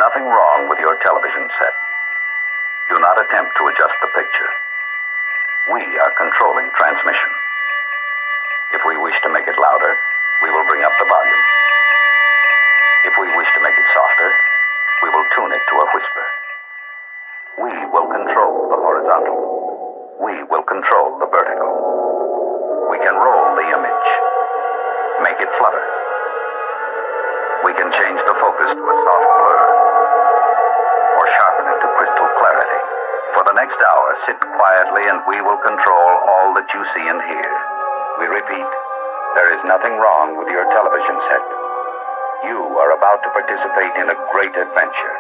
nothing wrong with your television set. Do not attempt to adjust the picture. We are controlling transmission. If we wish to make it louder, we will bring up the volume. If we wish to make it softer, we will tune it to a whisper. We will control the horizontal. We will control the vertical. We can roll the image, make it flutter. We can change the focus to a soft blur, or sharpen it to crystal clarity. For the next hour, sit quietly and we will control all that you see and hear. We repeat, there is nothing wrong with your television set. You are about to participate in a great adventure.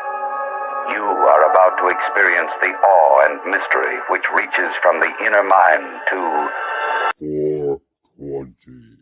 You are about to experience the awe and mystery which reaches from the inner mind to 420.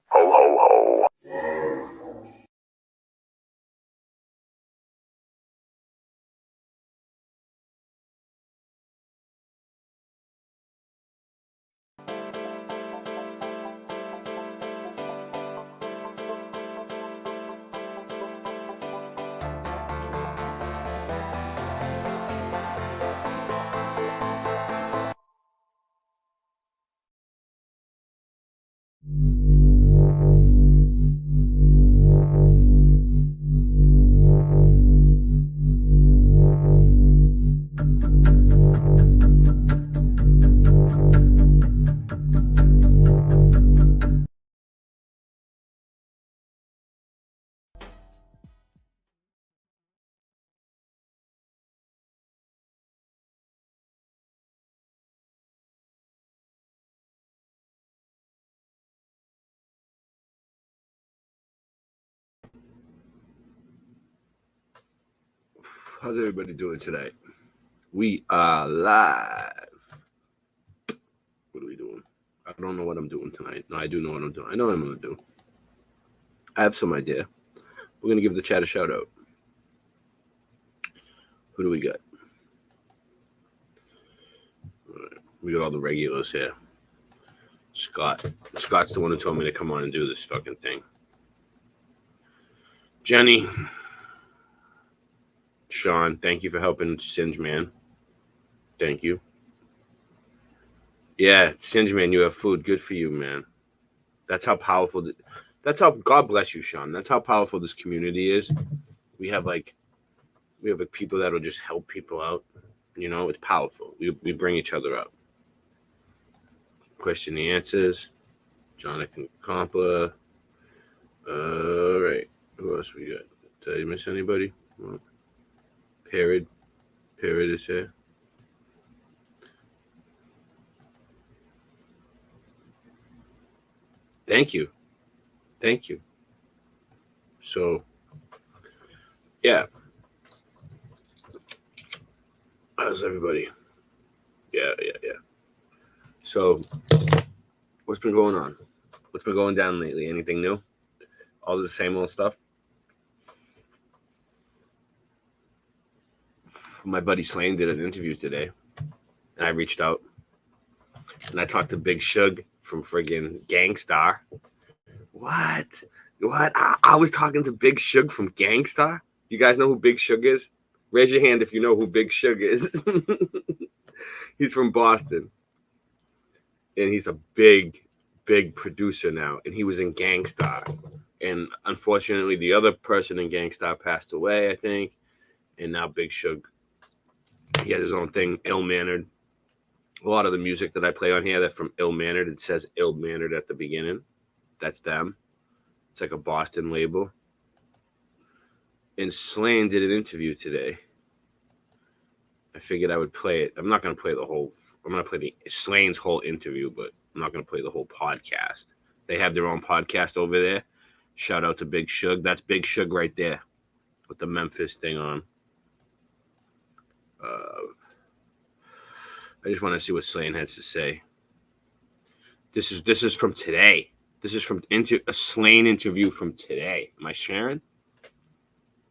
Ho, ho, ho. How's everybody doing tonight? We are live. What are we doing? I don't know what I'm doing tonight. No, I do know what I'm doing. I know what I'm going to do. I have some idea. We're going to give the chat a shout out. Who do we got? All right. We got all the regulars here. Scott's the one who told me to come on and do this fucking thing. Jenny. Sean, thank you for helping Singe Man. Thank you. Yeah, Singe Man, you have food. Good for you, man. That's how powerful. That's how. God bless you, Sean. That's how powerful this community is. We have people that will just help people out. You know, it's powerful. We bring each other up. Question the answers. Jonathan Compla. All right. Who else we got? Did I miss anybody? Well, Parrot is here. Thank you. So, yeah. How's everybody? Yeah. So, what's been going on? What's been going down lately? Anything new? All the same old stuff? My buddy Slaine did an interview today, and I reached out, and I talked to Big Shug from friggin' Gangstar. What? I was talking to Big Shug from Gangstar? You guys know who Big Shug is? Raise your hand if you know who Big Shug is. He's from Boston. And he's a big producer now. And he was in Gangstar. And unfortunately, the other person in Gangstar passed away, I think. And now Big Shug, he had his own thing, Ill Mannered. A lot of the music that I play on here, that from Ill Mannered, it says Ill Mannered at the beginning. That's them. It's like a Boston label. And Slaine did an interview today. I figured I would play it. I'm not going to play the whole. I'm going to play the Slaine's whole interview, but I'm not going to play the whole podcast. They have their own podcast over there. Shout out to Big Shug. That's Big Shug right there with the Memphis thing on. I just want to see what Slaine has to say. This is from today. This is from a Slaine interview from today. Am I sharing?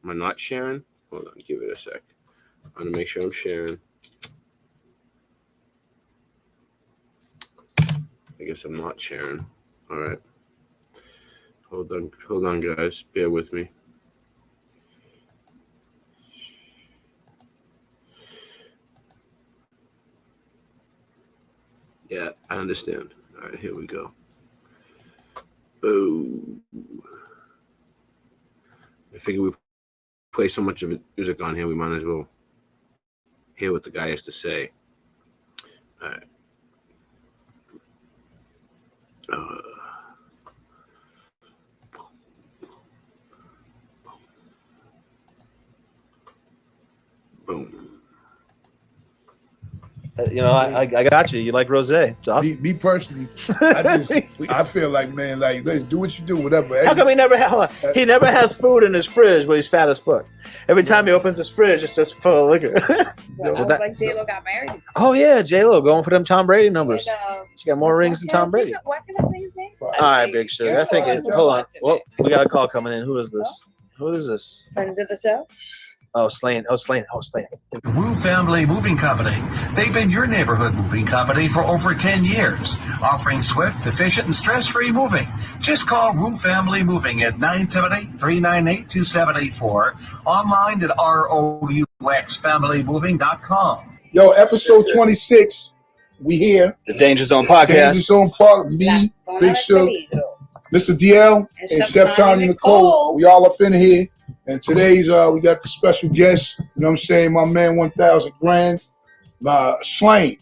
Am I not sharing? Hold on, give it a sec. I'm going to make sure I'm sharing. I guess I'm not sharing. All right. Hold on, guys. Bear with me. Yeah, I understand. All right, here we go. Boo. I figure we play so much of music on here, we might as well hear what the guy has to say. All right. Boom. You know, I got you. You like rosé? Awesome. Me personally, I feel like, man, like, let's do what you do, whatever. How come he never has food in his fridge, but he's fat as fuck? Every time he opens his fridge, it's just full of liquor. Well, like J-Lo got married. Oh yeah, J-Lo going for them Tom Brady numbers. She got more rings than Tom Brady. Why can I say his name? All right, Big Sugar. I think it's. Hold on. Well, we got a call coming in. Who is this? Who is this? Friend of the show. Oh, Slaine. Oh, Slaine. Oh, Slaine. Wu Family Moving Company. They've been your neighborhood moving company for over 10 yeurs, offering swift, efficient, and stress-free moving. Just call Wu Family Moving at 978-398-2784, online at ROUXFamilyMoving.com. Yo, episode 26, we here. The Danger Zone podcast. Danger Zone Park, me, Big Shug, Mr. DL, and Chef Tanya Nicole. We all up in here. And today's, we got the special guest, you know what I'm saying, my man 1,000 grand, Slaine.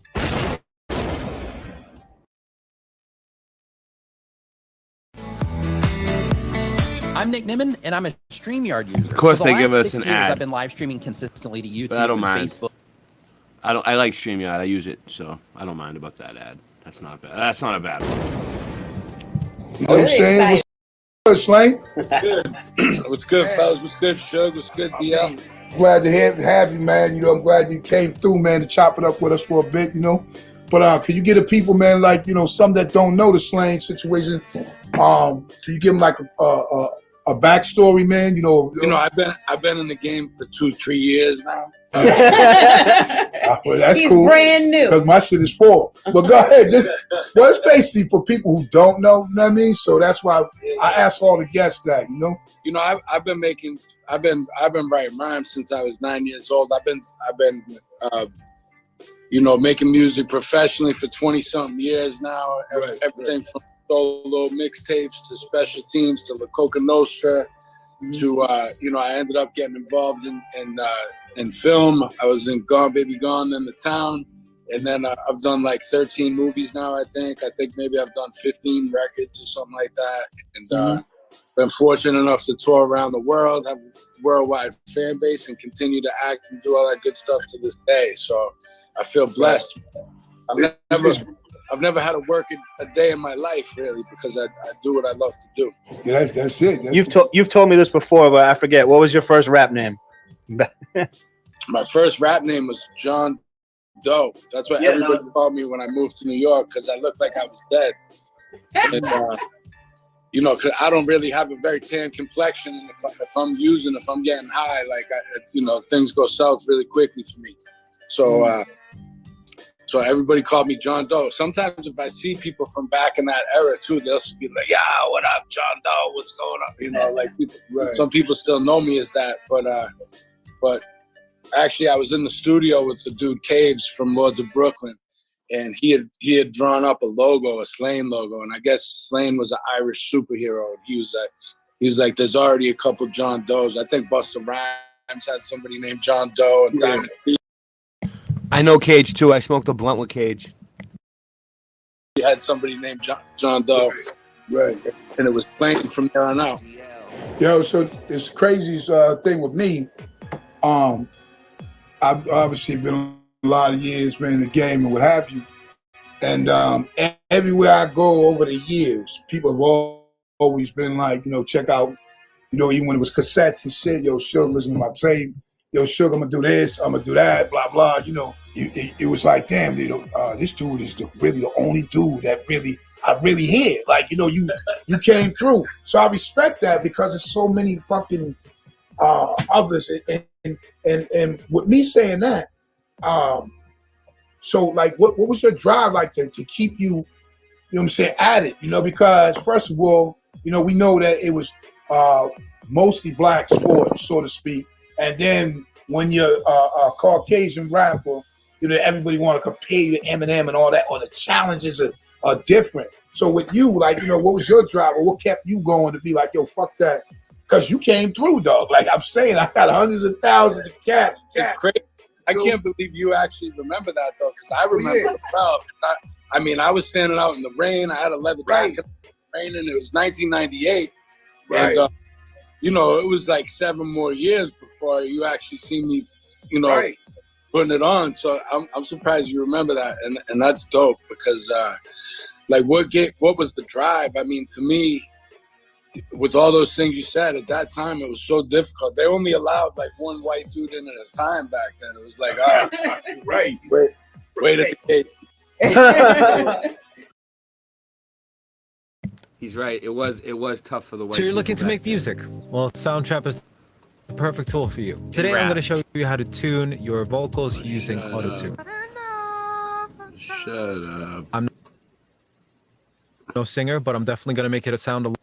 I'm Nick Nimmin, and I'm a StreamYard user. Of course, For the they give last us 6 an years, ad. I've been live streaming consistently to YouTube But I don't and mind. Facebook. I like StreamYard. I use it, so I don't mind about that ad. That's not bad. That's not a bad one. You know what I'm saying? What's good, Slaine? What's good, fellas? What's good, Shug? What's good, DL? Glad to have you, man. You know, I'm glad you came through, man, to chop it up with us for a bit, you know. But can you get the people, man, like, you know, some that don't know the Slaine situation, can you give them like a backstory, man? You know, I've been in the game for 2-3 years now. Well, that's He's cool. brand new. Because my shit is full. But go ahead. Well, it's basically for people who don't know, you know what I mean? So that's why I ask all the guests that, you know? You know, I've been writing rhymes since I was 9 years old. I've been making music professionally for 20-something years now. Everything from solo mixtapes to special teams to La Coca Nostra to, I ended up getting involved in film. I was in Gone Baby Gone in the Town. And then I've done like 13 movies now, I think. I think maybe I've done 15 records or something like that. And been fortunate enough to tour around the world, have a worldwide fan base, and continue to act and do all that good stuff to this day. So I feel blessed. I've never had to work a day in my life, really, because I do what I love to do. Yeah, that's it. You've told me this before, but I forget. What was your first rap name? My first rap name was John Doe. That's what everybody called me when I moved to New York, because I looked like I was dead. And, because I don't really have a very tan complexion, and if I'm getting high, like things go south really quickly for me. So everybody called me John Doe. Sometimes if I see people from back in that era too, they'll be like, "Yeah, what up, John Doe? What's going on?" Like people, some people still know me as that, but actually, I was in the studio with the dude Caves from Lords of Brooklyn. And he had drawn up a logo, a Slaine logo, and I guess Slaine was an Irish superhero. And he he's like, there's already a couple John Does. I think Busta Rhymes had somebody named John Doe, and Diamond D I know Cage too. I smoked a blunt with Cage. had somebody named John Doe. Right. And it was playing from there on out. Yo, so it's craziest thing with me. I've obviously been a lot of years man in the game and what have you. And everywhere I go over the years, people have always been like, check out, even when it was cassettes and shit, yo, Suge, listen to my tape. Yo, Suge, I'm gonna do this, I'm gonna do that, blah, blah. It was like, damn, this dude is really the only dude that I really hear. Like, you came through. So I respect that because there's so many fucking others. And with me saying that, so like what was your drive like to keep you, at it? Because first of all, we know that it was mostly black sport, so to speak. And then when you're a Caucasian rapper, everybody want to compare you to Eminem and all that, or the challenges are different. So with you, like, what was your drive, or what kept you going to be like, yo, fuck that? Because you came through, dog. Like I'm saying, I got hundreds of thousands of cats. It's crazy. I can't believe you actually remember that, though, because I remember it well. I was standing out in the rain. I had a leather jacket in the rain, and it was 1998. Right. And, it was like 7 more years before you actually see me, putting it on. So I'm surprised you remember that, and that's dope because, what was the drive? I mean, to me, with all those things you said at that time, it was so difficult. They only allowed like one white dude in at a time back then. It was like, all right, wait a second. He's right. It was tough for the white. So you're people looking to back make then. music? Well, Soundtrap is the perfect tool for you. Today I'm going to show you how to tune your vocals using auto-tune. Shut up. I'm no singer, but I'm definitely going to make it sound a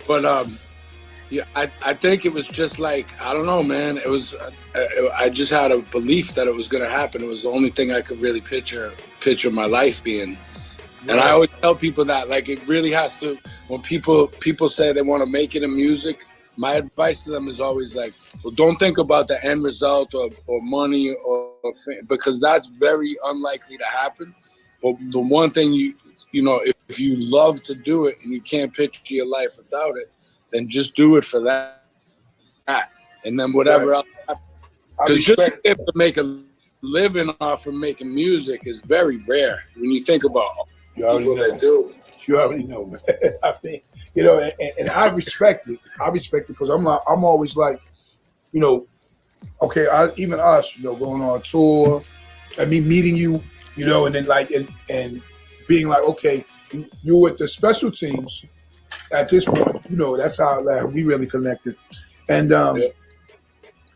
But I think it was just like, I don't know, man. It was I just had a belief that it was gonna happen. It was the only thing I could really picture my life being. And I always tell people that, like, it really has to. When people say they want to make it in music, my advice to them is always like, well, don't think about the end result or money or fame, because that's very unlikely to happen. But the one thing if you love to do it and you can't picture your life without it, then just do it for that. And then whatever else happens. Because just to be able to make a living off of making music is very rare when you think about people that do. You already know, man. I mean, and I respect it. I respect it because I'm always like, okay, even us, going on tour, and me meeting you, and then like, and being like, okay, you with the special teams at this point, that's how we really connected. And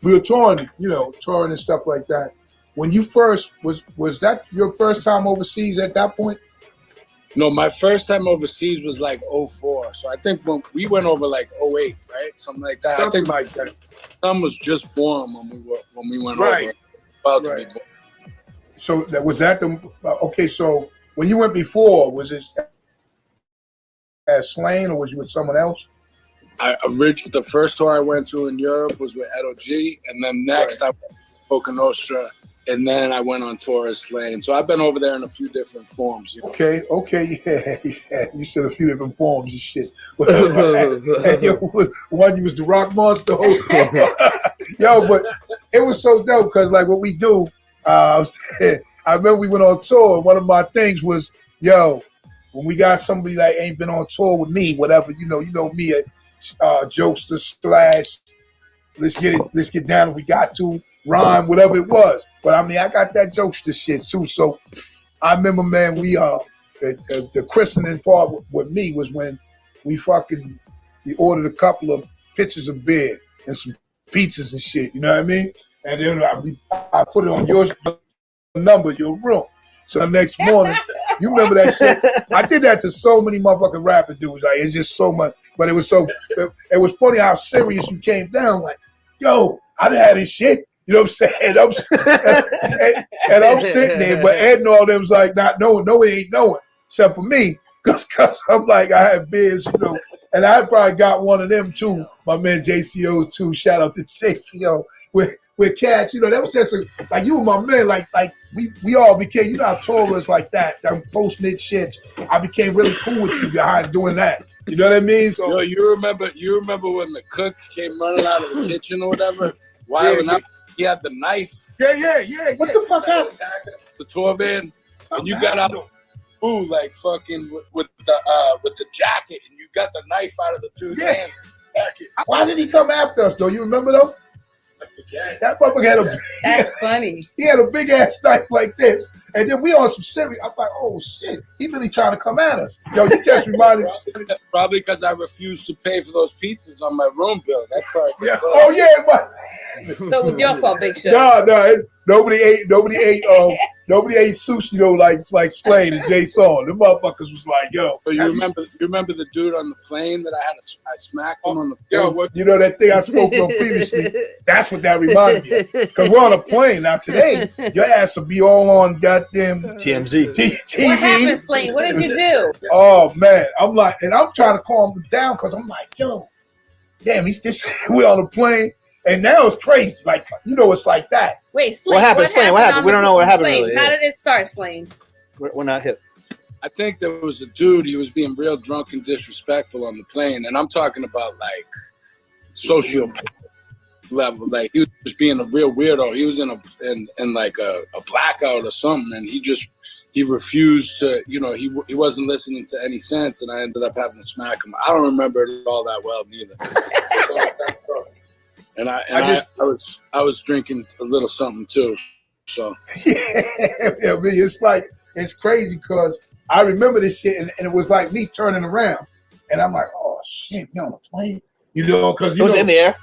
we were touring, touring and stuff like that. When you first, was that your first time overseas at that point? No, my first time overseas was like 2004. So I think when we went over like 2008, right? Something like that. I think my son was just born when we went over. About to be born. So was that the okay? So when you went before, was it as Slaine or was you with someone else? The first tour I went to in Europe was with Edo G, and then next I went to Coca Nostra, and then I went on tour as Slaine. So I've been over there in a few different forms. Okay, yeah. You said a few different forms and shit. And one you was the rock monster. Yo, but it was so dope because like what we do, I remember we went on tour, and one of my things was, yo, when we got somebody that ain't been on tour with me, whatever, you know me, jokester / let's get down if we got to, rhyme, whatever it was. But I mean, I got that jokester shit too. So I remember, man, we the christening part with me was when we ordered a couple of pitchers of beer and some pizzas and shit, you know what I mean? And then I put it on your number, your room. So the next morning, you remember that shit? I did that to so many motherfucking rapper dudes. Like, it's just so much. But it was funny how serious you came down. Like, yo, I done had this shit. You know what I'm saying? And I'm sitting there, but Ed and all them was like, not knowing, no, it ain't knowing. except for me, because I'm like, I had beers, you know, and I probably got one of them too. My man JCO too. Shout out to JCO with cats. You know, that was just like you were my man. Like we all became. You know how Taurus like that. Them close knit shits. I became really cool with you behind doing that. You know what I mean? So, yo, you remember when the cook came running out of the kitchen or whatever? Wilding out, he had the knife. Yeah. What the fuck happened? The tour van, and you got out. Ooh, like fucking with the jacket, and you got the knife out of the dude's hand. Why did he come after us though? You remember though? I forget. That motherfucker had That's funny. He had a big ass knife like this, and then we on some serious. I'm like, oh shit, he really trying to come at us. Yo, you just reminded me. Probably because I refused to pay for those pizzas on my room bill. That's probably. Yeah. Oh yeah, but So it was your fault, Big Shug. No, nobody ate sushi though, like Slaine and Jay Saw. The motherfuckers was like, yo. So you remember the dude on the plane that I smacked him on the plane? Yo, you know that thing I spoke on previously? That's what that reminded me of. Because we're on a plane. Now today, your ass will be all on goddamn TMZ. TV. What happened, Slaine? What did you do? Oh man. I'm like, and I'm trying to calm him down because I'm like, yo, damn, we're on a plane. And now it's crazy. Like, you know, it's like that. Wait, Slaine. What happened, Slaine? What happened? We don't know what happened really. How did it start, Slaine? We're not hip. I think there was a dude, he was being real drunk and disrespectful on the plane. And I'm talking about like sociopath level. Like he was just being a real weirdo. He was in like a blackout or something. And he refused to, you know, he wasn't listening to any sense. And I ended up having to smack him. I don't remember it all that well neither. And I was drinking a little something too, so yeah, I mean, it's crazy because I remember this shit, and it was like me turning around, and I'm like, oh shit, we on a plane, you know? Because it was in the air.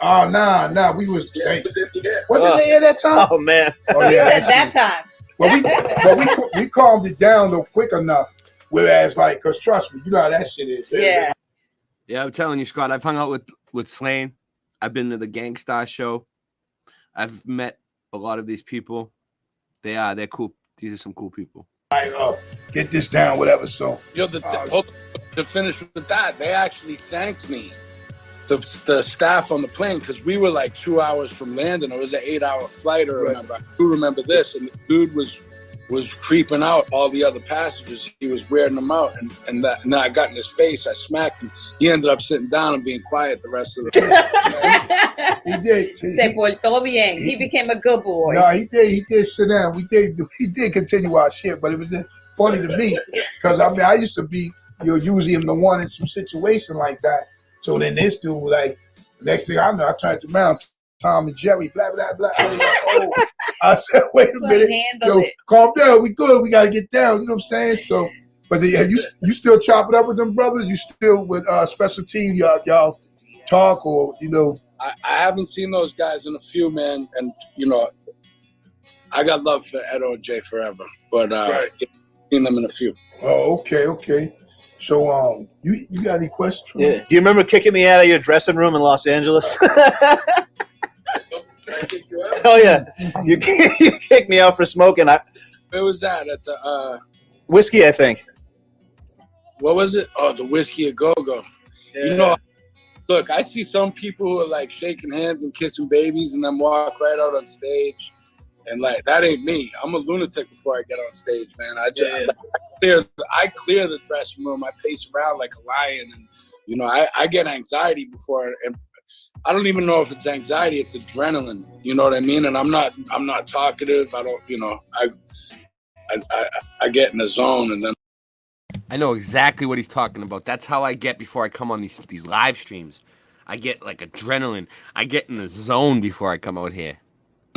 Oh nah, we was. Yeah, it was in the air. Was it in the air that time? Oh man. Oh yeah. that time. Well, we calmed it down though quick enough. Whereas, like, cause trust me, you know how that shit is. Yeah. Yeah, I'm telling you, Scott. I've hung out with Slaine. I've been to the Gangstar show. I've met a lot of these people. They're cool. These are some cool people. I get this down, whatever. So, yo, to finish with that, they actually thanked me, the staff on the plane, because we were like 2 hours from landing. It was an 8-hour flight. Or remember, I do remember this, and the dude was creeping out all the other passengers. He was weirding them out, and then I got in his face. I smacked him. He ended up sitting down and being quiet the rest of the time. He did. Se portó bien. He became a good boy. No, he did sit down. He did continue our shit, but it was just funny to me because I mean I used to be usually the one in some situation like that. So then this dude was like, next thing I know, I turned around. Tom and Jerry, blah, blah, blah. I was like, oh. I said, wait a minute. Calm down. We good. We got to get down. You know what I'm saying? So, but have you still chop it up with them brothers? You still with special team? Y'all talk or, you know? I haven't seen those guys in a few, man. And, you know, I got love for Edo and Jay forever. But I've seen them in a few. Oh, okay. So, you got any questions? Yeah. Do you remember kicking me out of your dressing room in Los Angeles? Oh yeah, you kicked me out for smoking. Where was that? At the whiskey, I think. What was it? Oh, the Whiskey a Go-Go. Yeah. You know, look, I see some people who are like shaking hands and kissing babies and then walk right out on stage, and like that ain't me. I'm a lunatic before I get on stage, man. I clear the dressing room. I pace around like a lion, and you know, I get anxiety before and. I don't even know if it's anxiety, it's adrenaline. You know what I mean? And I'm not talkative. I don't, you know, I get in the zone and then I know exactly what he's talking about. That's how I get before I come on these live streams. I get like adrenaline. I get in the zone before I come out here.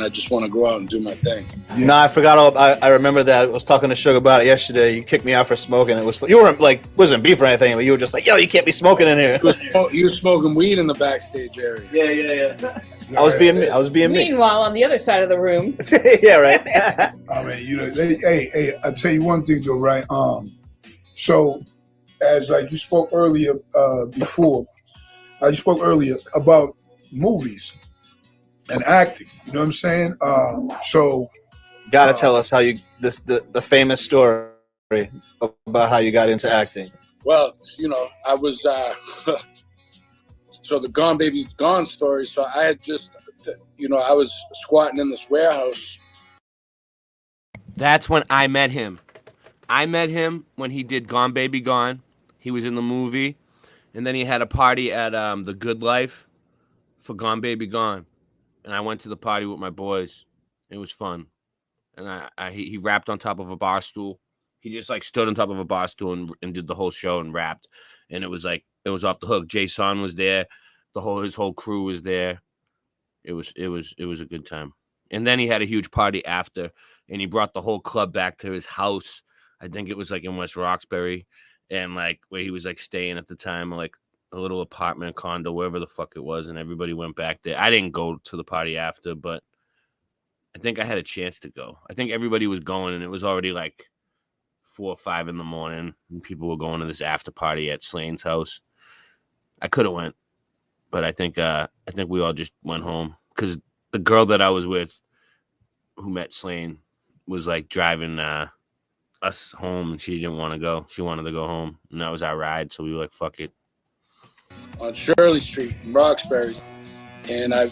I just want to go out and do my thing. Yeah. No, I forgot. I remember that. I was talking to Suge about it yesterday. You kicked me out for smoking. It was you weren't like wasn't beef or anything, but you were just like, yo, you can't be smoking in here. You were smoking weed in the backstage area. Yeah. I was being me. Meanwhile, on the other side of the room. Yeah, right. I mean, you know, hey, I tell you one thing though, right? So as like you spoke earlier, you spoke earlier about movies and acting. You know what I'm saying? So gotta tell us how the famous story about how you got into acting. Well, you know, I was so the Gone Baby's Gone story. So I had just, you know, I was squatting in this warehouse. That's when I met him. I met him when he did Gone Baby Gone. He was in the movie, and then he had a party at The Good Life for Gone Baby Gone, and I went to the party with my boys. It was fun, and he rapped on top of a bar stool. He just like stood on top of a bar stool and did the whole show and rapped, and it was like it was off the hook. Jason was there, his whole crew was there. It was a good time, and then he had a huge party after, and he brought the whole club back to his house. I think it was like in West Roxbury, and like where he was like staying at the time, like a little apartment condo, wherever the fuck it was, and everybody went back there. I didn't go to the party after, but I think I had a chance to go. I think everybody was going, and it was already like 4 or 5 in the morning, and people were going to this after party at Slaine's house. I could have went, but I think we all just went home because the girl that I was with, who met Slaine, was like driving us home, and she didn't want to go. She wanted to go home, and that was our ride. So we were like, "Fuck it." On Shirley Street in Roxbury, and I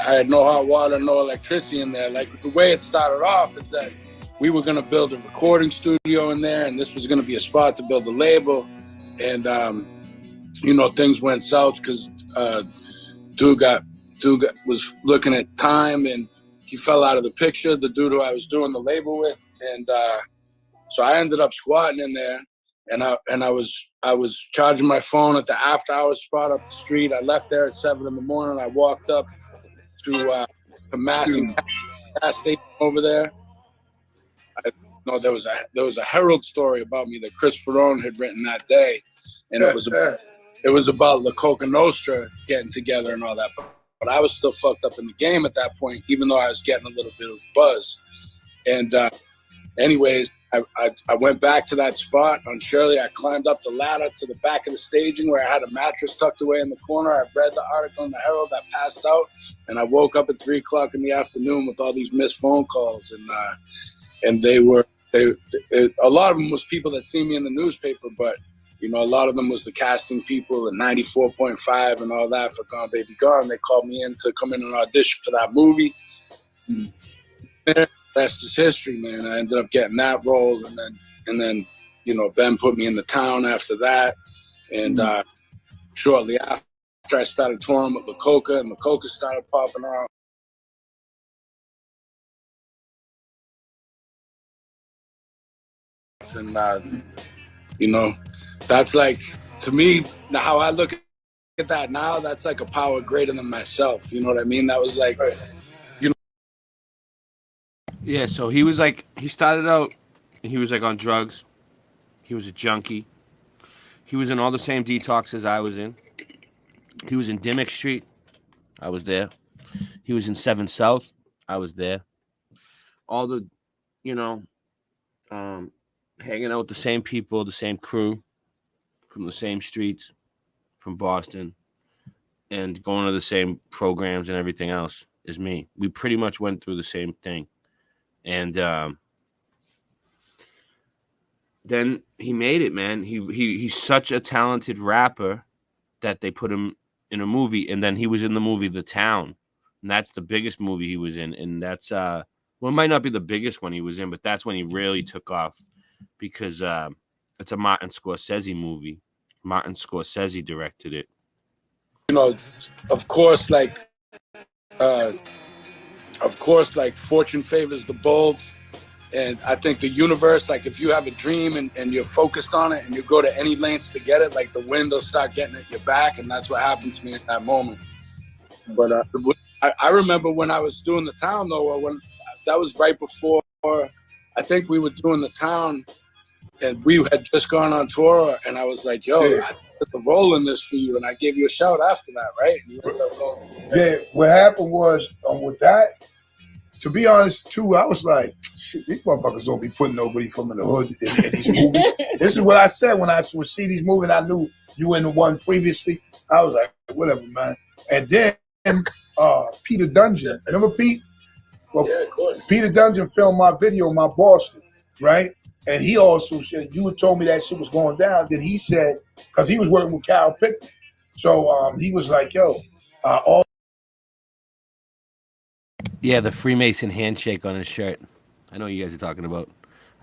had no hot water, no electricity in there. Like the way it started off is that we were going to build a recording studio in there, and this was going to be a spot to build a label. And you know, things went south because dude was looking at time, and he fell out of the picture. The dude who I was doing the label with, and so I ended up squatting in there, and I was charging my phone at the after hours spot up the street. I left there at 7 in the morning. I walked up to the Massey gas station over there. There was a Herald story about me that Chris Ferrone had written that day, and it was about La Coca Nostra getting together and all that. But I was still fucked up in the game at that point, even though I was getting a little bit of buzz. And anyways, I went back to that spot on Shirley. I climbed up the ladder to the back of the staging where I had a mattress tucked away in the corner. I read the article in the Herald. I passed out, and I woke up at 3 o'clock in the afternoon with all these missed phone calls. And they a lot of them was people that see me in the newspaper, but you know, a lot of them was the casting people at 94.5 and all that for Gone Baby Gone. They called me in to come in and audition for that movie. And rest is history, man. I ended up getting that role, and then you know, Ben put me in The Town after that, and shortly after I started touring with La Coca, and La Coca started popping out. And you know, that's like, to me, how I look at that now, that's like a power greater than myself. You know what I mean? That was like, you know. Yeah, so he was like, he started out, he was like on drugs. He was a junkie. He was in all the same detoxes I was in. He was in Dimmock Street. I was there. He was in 7 South. I was there. All the, you know, hanging out with the same people, the same crew, from the same streets, from Boston, and going to the same programs and everything else as me. We pretty much went through the same thing. And then he made it, man. He's such a talented rapper that they put him in a movie, and then he was in the movie The Town, and that's the biggest movie he was in. And that's well, it might not be the biggest one he was in, but that's when he really took off, because it's a Martin Scorsese movie. Martin Scorsese directed it. You know, of course, like fortune favors the bold. And I think the universe, like if you have a dream and you're focused on it and you go to any lengths to get it, like the wind will start getting at your back. And that's what happened to me in that moment. But I remember when I was doing The Town, though, when that was right before, I think we were doing The Town, and we had just gone on tour, and I was like, yo, I put the role in this for you, and I gave you a shout after that, right? And you ended up going, yeah, what happened was, with that, to be honest, too, I was like, shit, these motherfuckers don't be putting nobody from in the hood in these movies. This is what I said when I would see these movies, and I knew you in the one previously. I was like, whatever, man. And then Peter Dungeon, remember Pete? Well, yeah, of course. Peter Dungeon filmed my video, My Boston, right? And he also said, you had told me that shit was going down. Then he said, because he was working with Cal Pickton. So he was like, yo, all Yeah, the Freemason handshake on his shirt. I know what you guys are talking about.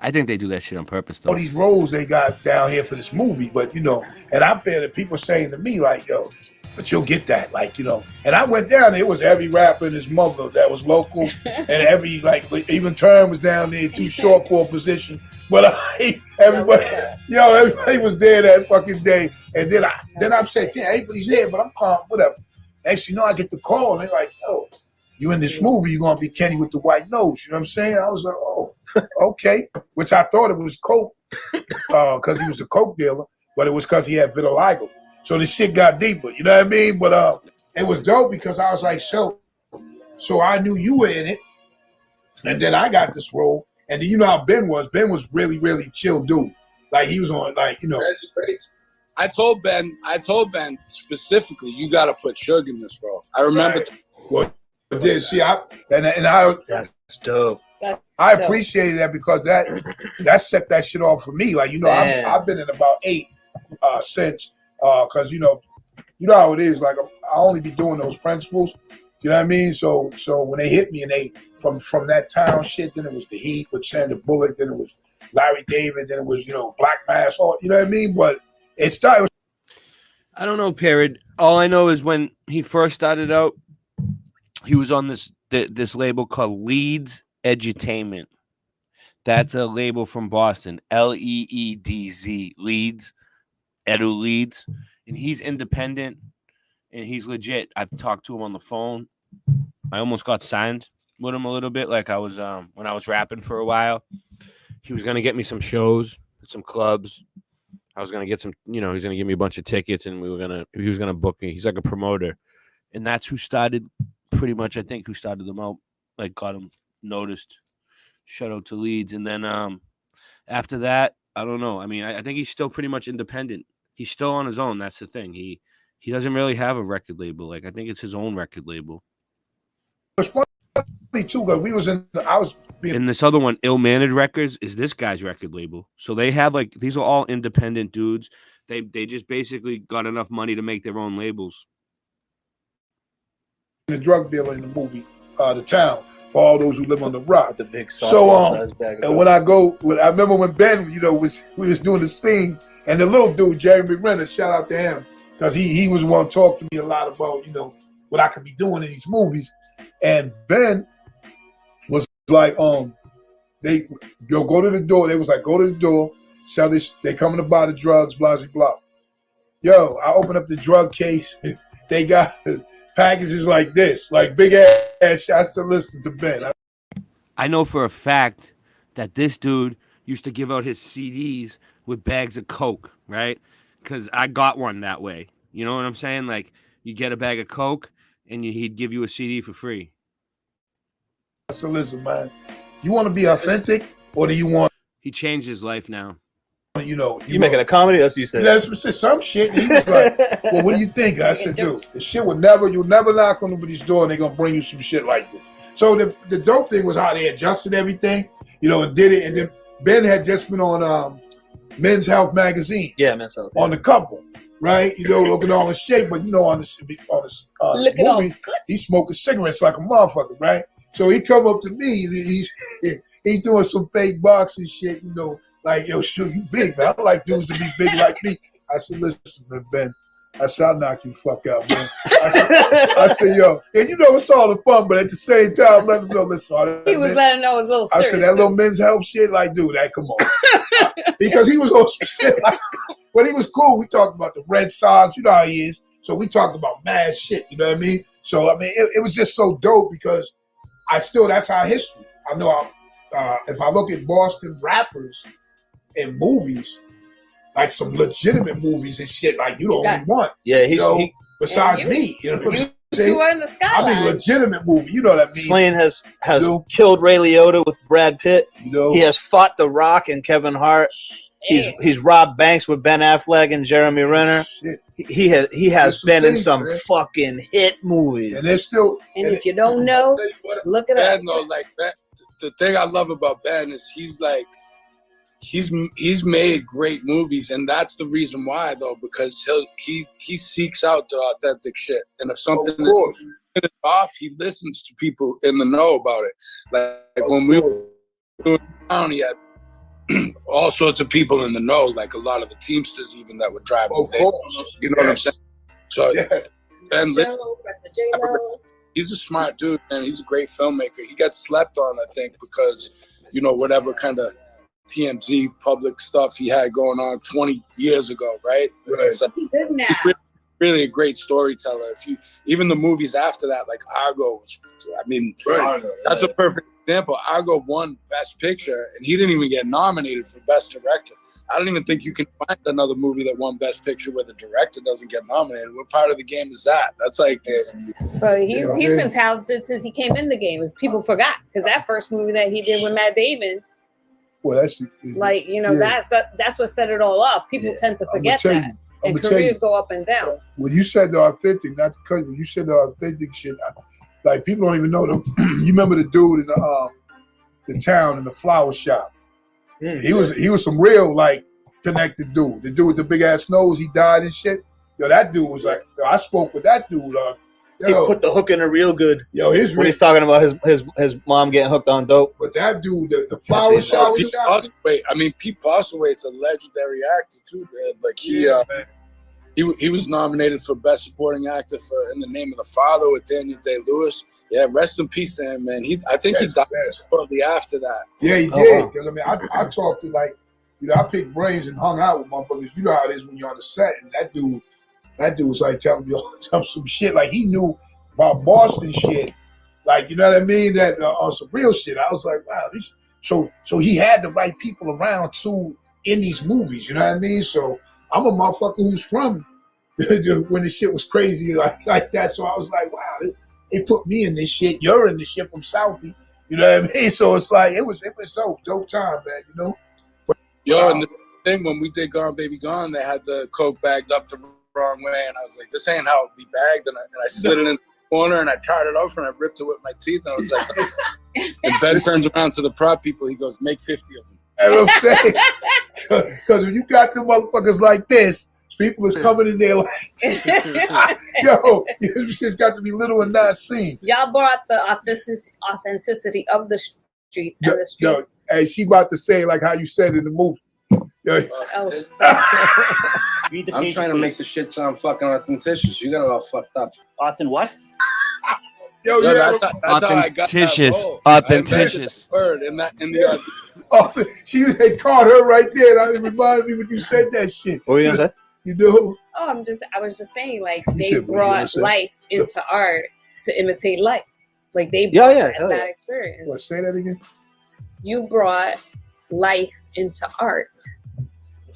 I think they do that shit on purpose, though. these roles they got down here for this movie, but you know, and I'm fair that people saying to me like, yo, but you'll get that, like, you know. And I went down there, it was every rapper and his mother that was local, and every, like, even Turn was down there, too short for a position. But everybody was there that fucking day. And then I'm saying, yeah, everybody's here, but I'm calm, whatever. Next, you know, I get the call, and they're like, yo, you in this movie, you're gonna be Kenny with the white nose. You know what I'm saying? I was like, oh, okay. Which I thought it was coke, because he was a coke dealer, but it was because he had vitiligo. So the shit got deeper, you know what I mean? But it was dope because I was like, so I knew you were in it, and then I got this role. And then you know how Ben was. Ben was really, really chill dude. Like he was on, like, you know. I told Ben specifically, you got to put Suge in this role. I remember. Well, that's dope. I appreciated that because that set that shit off for me. Like, you know, I've been in about 8 since, because you know how it is. Like, I only be doing those principles. You know what I mean? So when they hit me and they from that town shit, then it was the Heat with Sandra Bullock, then it was Larry David, then it was, you know, Black Mass, you know what I mean? But it started. I don't know, Parrot. All I know is when he first started out, he was on this label called Leeds Edutainment. That's a label from Boston, Leedz, Leeds, Edu Leeds, and he's independent and he's legit. I've talked to him on the phone. I almost got signed with him a little bit, like I was when I was rapping for a while. He was gonna get me some shows at some clubs. I was gonna get some, you know, he's gonna give me a bunch of tickets, and he was gonna book me. He's like a promoter, and that's who started. Pretty much, I think, who started them out, like got them noticed. Shout out to Leeds. And then after that, I don't know. I mean, I think he's still pretty much independent. He's still on his own. That's the thing. He doesn't really have a record label. Like, I think it's his own record label. It's funny too, because and this other one, Ill Mannered Records, is this guy's record label. So they have, like, these are all independent dudes. They just basically got enough money to make their own labels. The drug dealer in the movie, The Town, for all those who live on the rock. The big and when I remember when Ben, you know, we was doing the scene, and the little dude, Jeremy Renner, shout out to him, because he was one to talk to me a lot about, you know, what I could be doing in these movies. And Ben was like, they go to the door. They was like, go to the door, sell this, they coming to buy the drugs, blah, blah, blah. Yo, I opened up the drug case. They got packages like this, like big ass shots. To listen to Ben. I know for a fact that this dude used to give out his CDs with bags of Coke, right? Because I got one that way. You know what I'm saying? Like, you get a bag of Coke, and he'd give you a CD for free. So listen, man, you want to be authentic, or do you want? He changed his life now. You know, you making a comedy? That's what you said. That's some shit. He was like, well, what do you think? I said, dude, the shit you'll never knock on nobody's door and they're going to bring you some shit like this. So the dope thing was how they adjusted everything, you know, and did it. And then Ben had just been on Men's Health magazine. Yeah, Men's Health. On the cover, right? You know, looking all in shape, but you know, on the movie, he's smoking cigarettes like a motherfucker, right? So he come up to me, he doing some fake boxing shit, you know, like, yo, shoot, you big, man. I like dudes to be big like me. I said, listen, man, Ben. I said, I'll knock you fuck out, man. I said, yo, and you know, it's all the fun, but at the same time, let him know, listen. He was letting know it was a little serious. I said, that little Men's Health shit, like, dude, that, come on. Because he was on some shit. Like, when he was cool, we talked about the Red Sox, you know how he is. So we talked about mad shit, you know what I mean? So, I mean, it was just so dope because that's our history. I know if I look at Boston rappers and movies, like some legitimate movies and shit, like you the only one. Yeah, besides me, you know what I'm saying? You are in the skyline. I mean, legitimate movie. You know what I mean? Slaine has killed Ray Liotta with Brad Pitt. You know, he has fought The Rock and Kevin Hart. He's robbed banks with Ben Affleck and Jeremy Renner. Shit. He has been in some fucking hit movies. And they're still. And if you don't know, look it up. No, like that. The thing I love about Ben is he's like, he's made great movies, and that's the reason why though, because he seeks out the authentic shit, and if something is off, he listens to people in the know about it. Like when we were doing town, he had all sorts of people in the know, like a lot of the Teamsters even that would drive. You know what I'm saying? So Ben, he's a smart dude, and he's a great filmmaker. He got slept on, I think, because whatever kind of TMZ public stuff he had going on 20 years ago, right? So He's good now. Really a great storyteller. Even the movies after that, like Argo, that's a perfect example. Argo won Best Picture, and he didn't even get nominated for Best Director. I don't even think you can find another movie that won Best Picture where the director doesn't get nominated. What part of the game is that? That's like... But he's been talented since he came in the game. As people forgot, because that first movie that he did with Matt Damon, that's what set it all up. People tend to forget that. And careers go up and down. When you said the authentic, not to cut you, when you said the authentic shit, like people don't even know them. You remember the dude in the town in the flower shop? He was some real like connected dude. The dude with the big ass nose, he died and shit. Yo, that dude was like, I spoke with that dude. He put the hook in her real good. Yo, when he's talking about his mom getting hooked on dope. But that dude, the flower shop. Pete Postlethwaite's a legendary actor too, man. Like he was nominated for Best Supporting Actor for In the Name of the Father with Daniel Day-Lewis. Yeah, rest in peace to him, man. I think he died shortly after that. Yeah, he did. Because I talked to I picked brains and hung out with motherfuckers. You know how it is when you're on the set, and that dude was like telling me some shit. Like he knew about Boston shit. Like, you know what I mean? That on some real shit. I was like, wow. So he had the right people around too in these movies. You know what I mean? So I'm a motherfucker who's from when the shit was crazy like that. So I was like, wow, they put me in this shit. You're in this shit from Southie. You know what I mean? So it's like it was so dope time, man. But, and the thing when we did Gone Baby Gone, they had the coke bagged up the wrong way, and I was like, this ain't how it be bagged, and I slid it in the corner and I tied it off and I ripped it with my teeth, and I was like, and Ben turns around to the prop people, he goes, make 50 of them. You know what I'm saying? Because when you got them motherfuckers like this, people is coming in there like, yo, this shit's got to be little and not seen. Y'all brought the authenticity of the streets and the streets. Hey, she about to say like how you said in the movie. I'm trying to make the shit sound fucking authenticious. You got it all fucked up. Authentic what? That's how I got that role. Authenticious. Word in the she had caught her right there. It reminded me when you said that shit. What were you gonna say? You know? Oh, I was just saying, like, they brought life into art to imitate life. Like, they brought that experience. What, say that again? You brought life into art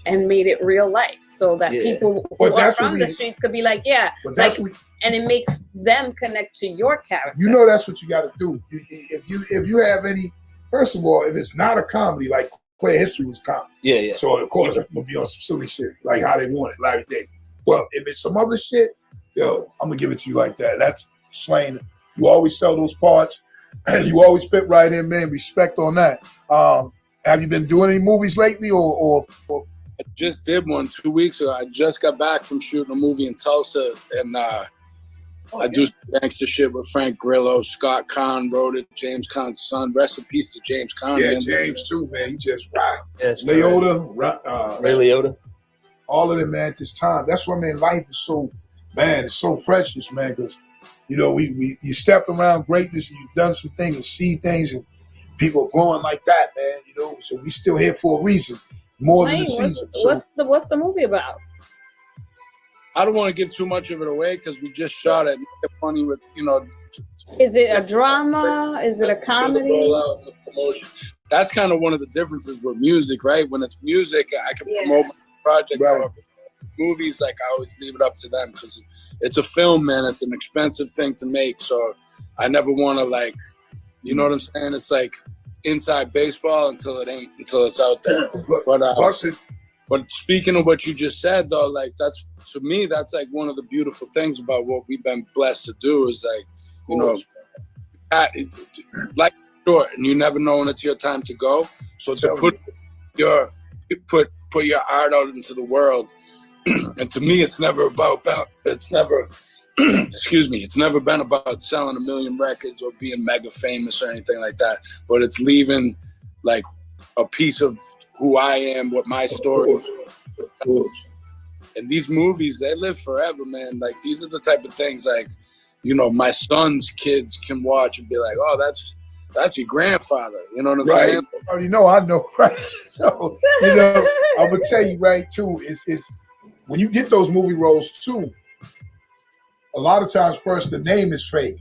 and made it real life so that people who are from the streets could be like, and it makes them connect to your character. You know that's what you got to do. If you have any, first of all, if it's not a comedy, like Clear History was comedy. Yeah. So of course I'm gonna be on some silly shit, like how they want it, Larry David. Well, if it's some other shit, yo, I'm gonna give it to you like that. That's slaine. You always sell those parts. You always fit right in, man. Respect on that. Have you been doing any movies lately, or? I just did one 2 weeks ago. I just got back from shooting a movie in Tulsa, and I do gangster shit with Frank Grillo. Scott Kahn wrote it. James Caan's son. Rest in peace to James Caan. Yeah, James too, man. He just wow. Leota, Ray Liotta. All of them, man. At this time, that's why, man. Life is so, man. It's so precious, man. Because you step around greatness, and you've done some things and see things, and people growing like that, man. So we still here for a reason. More than the season. What's the movie about? I don't want to give too much of it away because we just shot it. It's funny with, Is it a drama? Is it a comedy? That's kind of one of the differences with music, right? When it's music, I can promote my project. Right. Movies, like I always leave it up to them because it's a film, man. It's an expensive thing to make. So I never want to you know what I'm saying? It's like inside baseball until it's out there. But speaking of what you just said, though, like that's, to me, that's like one of the beautiful things about what we've been blessed to do is like, short, and you never know when it's your time to go. So to put you put your art out into the world. And to me, it's never excuse me, it's never been about selling 1 million records or being mega famous or anything like that. But it's leaving like a piece of who I am, what my story is. And these movies, they live forever, man. Like, these are the type of things, like, you know, my son's kids can watch and be like, oh, that's your grandfather. You know what I'm saying? I already know, I know, right? So, you know, I'm going to tell you, right, too, is when you get those movie roles, too, a lot of times, first, the name is fake.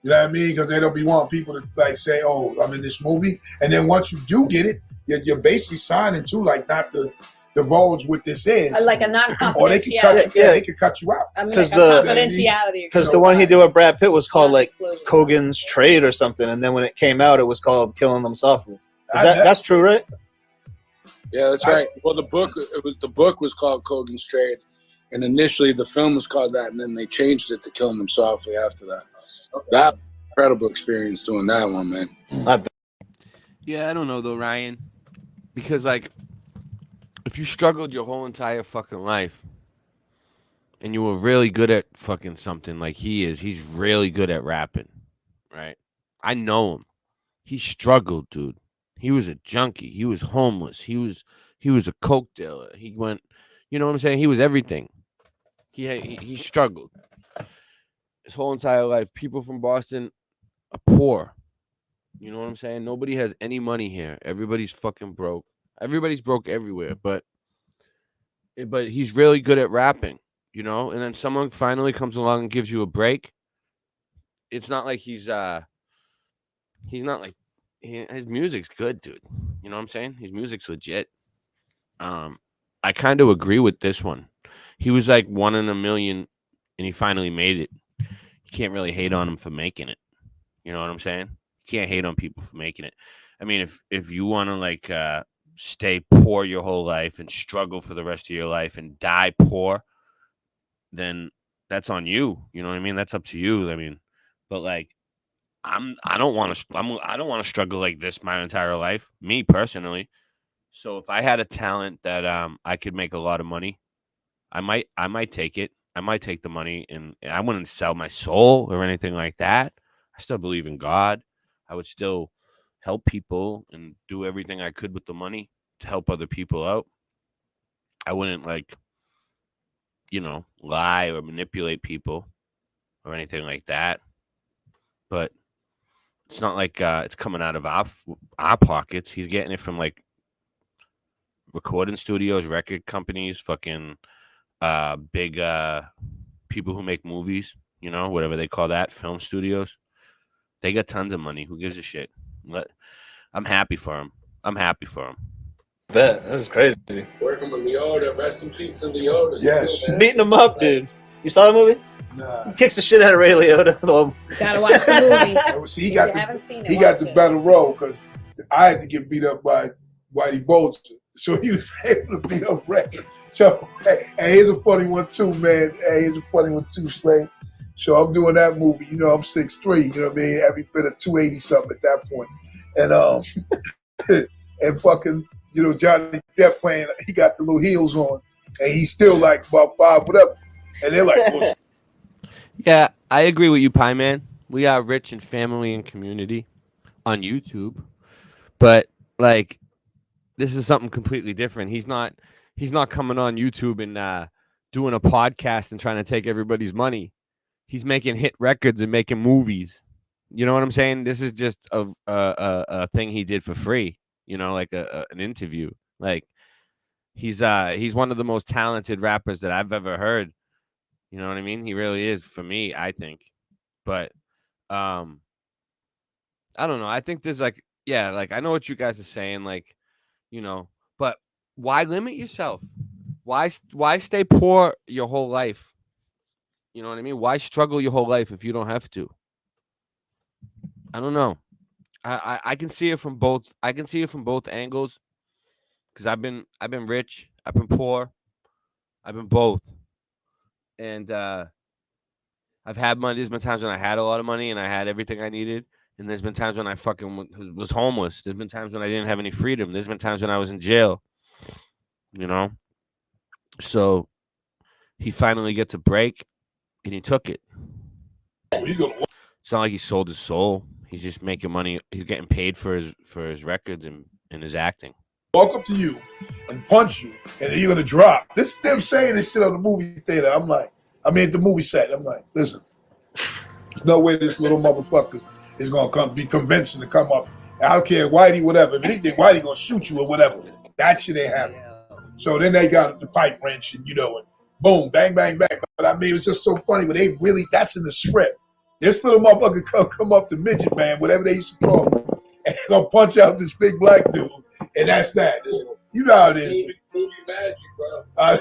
You know what I mean? Because they don't be wanting people to, like, say, oh, I'm in this movie. And then once you do get it, you're basically signing, too, like, not to divulge what this is. Like a non-confidentiality. Or they can cut you, they can cut you out. I mean, like confidentiality. Because the one he did with Brad Pitt was called, like, Kogan's Trade or something. And then when it came out, it was called Killing Them Softly. That's true, right? Yeah, that's right. Well, the book was called Kogan's Trade. And initially, the film was called that, and then they changed it to Killing Them Softly after that. That incredible experience doing that one, man. Yeah, I don't know though, Ryan, because like, if you struggled your whole entire fucking life, and you were really good at fucking something like he is, he's really good at rapping, right? I know him. He struggled, dude. He was a junkie. He was homeless. He was a coke dealer. He went, you know what I'm saying? He was everything. He struggled his whole entire life. People from Boston are poor. You know what I'm saying? Nobody has any money here. Everybody's fucking broke. Everybody's broke everywhere. But he's really good at rapping, you know? And then someone finally comes along and gives you a break. It's not like he's not like his music's good, dude. You know what I'm saying? His music's legit. I kind of agree with this one. He was like 1 in a million, and he finally made it. You can't really hate on him for making it. You know what I'm saying? You can't hate on people for making it. I mean, if you want to like stay poor your whole life and struggle for the rest of your life and die poor, then that's on you. You know what I mean? That's up to you. I mean, but like, I don't want to struggle like this my entire life, me personally. So if I had a talent that I could make a lot of money, I might take it. I might take the money, and I wouldn't sell my soul or anything like that. I still believe in God. I would still help people and do everything I could with the money to help other people out. I wouldn't like, you know, lie or manipulate people or anything like that. But it's not like it's coming out of our pockets. He's getting it from like recording studios, record companies, fucking big people who make movies, you know, whatever they call that, film studios. They got tons of money. Who gives a shit? I'm happy for him. Bet. That was crazy. Working with Leota. Rest in peace to Leota. Yes. Beating him up, dude. You saw the movie? Nah. He kicks the shit out of Ray Liotta. Gotta watch the movie. See, he got the better role because I had to get beat up by Whitey Bulger. So he was able to beat up Ray. So, hey, here's a funny one too, man. Slaine. So I'm doing that movie. You know, I'm 6'3", you know what I mean? Every bit of 280 something at that point. And and fucking, you know, Johnny Depp playing, he got the little heels on. And he's still like about 5 whatever. And they're like, well, yeah, I agree with you, Pie Man. We are rich in family and community on YouTube. But like, this is something completely different. He's not coming on YouTube and doing a podcast and trying to take everybody's money. He's making hit records and making movies. You know what I'm saying? This is just a thing he did for free. You know, like an interview. Like he's one of the most talented rappers that I've ever heard. You know what I mean? He really is for me, I think. But I don't know. I think there's like, yeah, like I know what you guys are saying, like, you know, but why limit yourself? Why stay poor your whole life? You know what I mean? Why struggle your whole life if you don't have to? I don't know. I can see it from both. I can see it from both angles. Because I've been rich, I've been poor, I've been both. And I've had money. There's been times when I had a lot of money and I had everything I needed. And there's been times when I fucking was homeless. There's been times when I didn't have any freedom. There's been times when I was in jail. You know? So he finally gets a break, and he took it. It's not like he sold his soul. He's just making money. He's getting paid for his records and his acting. Walk up to you and punch you, and then you're gonna drop. This is them saying this shit on the movie theater. I'm like, at the movie set. I'm like, listen, there's no way this little motherfucker is gonna be convinced to come up. I don't care, Whitey, whatever. If anything, Whitey gonna shoot you or whatever. That shit ain't happening. So then they got the pipe wrench, and and boom, bang, bang, bang. But I mean, it was just so funny. But they really, that's in the script. This little motherfucker come up to midget man, whatever they used to call him, and gonna punch out this big black dude, and that's that. You know how it is. Movie magic, bro.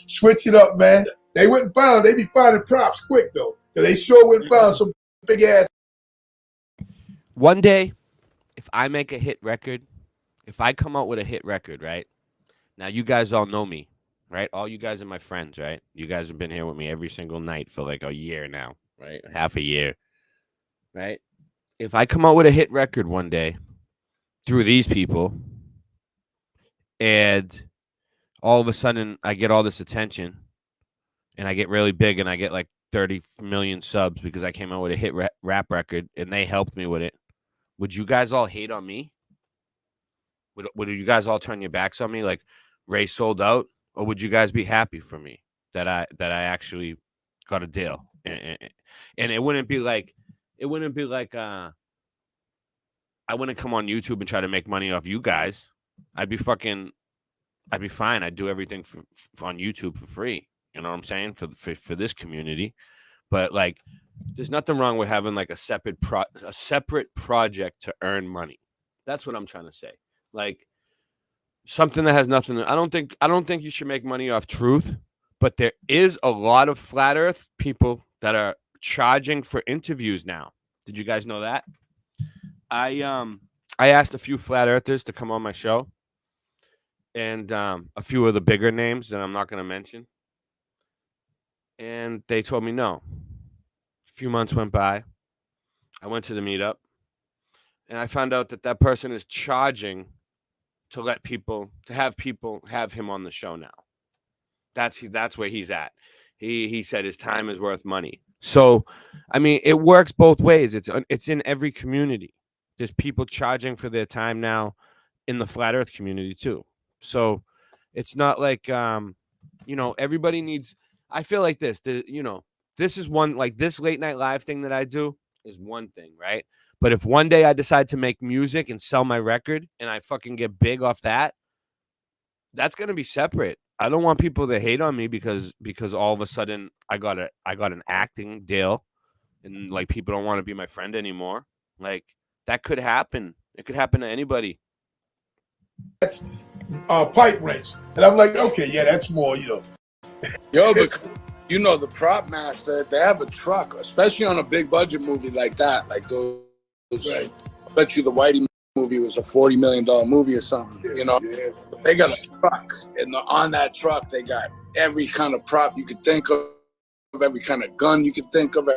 Switch it up, man. They wouldn't find. They be finding props quick though, because they sure wouldn't find some big ass. One day, if I make a hit record, if I come out with a hit record, right? Now you guys all know me, right? All you guys are my friends, right? You guys have been here with me every single night for like a year now, right? Half a year, right? If I come out with a hit record one day through these people, and all of a sudden I get all this attention, and I get really big, and I get like 30 million subs because I came out with a hit rap record, and they helped me with it, would you guys all hate on me? Would you guys all turn your backs on me like Ray sold out? Or would you guys be happy for me that I actually got a deal? And it wouldn't be like I wouldn't come on YouTube and try to make money off you guys. I'd be fine. I'd do everything on YouTube for free. You know what I'm saying? For this community. But like, there's nothing wrong with having like a separate project to earn money. That's what I'm trying to say. Like something that has nothing. I don't think you should make money off truth, but there is a lot of flat earth people that are charging for interviews now. Did you guys know that? I asked a few flat earthers to come on my show, and a few of the bigger names that I'm not going to mention, and they told me no. A few months went by. I went to the meetup, and I found out that person is charging to have people have him on the show now. That's where he's at. He said his time is worth money. So, I mean, it works both ways. It's in every community. There's people charging for their time now in the flat earth community too. So it's not like, everybody needs, I feel like this is one, like this late night live thing that I do is one thing, right? But if one day I decide to make music and sell my record and I fucking get big off that, that's going to be separate. I don't want people to hate on me because all of a sudden I got an acting deal and like people don't want to be my friend anymore. Like that could happen. It could happen to anybody. Pipe wrench. And I'm like, okay, yeah, that's more, Yo, but the prop master, they have a truck, especially on a big budget movie like that. Like those, right. I bet you the Whitey movie was a $40 million movie or something. Yeah. They got a truck, and on that truck they got every kind of prop you could think of, every kind of gun you could think of,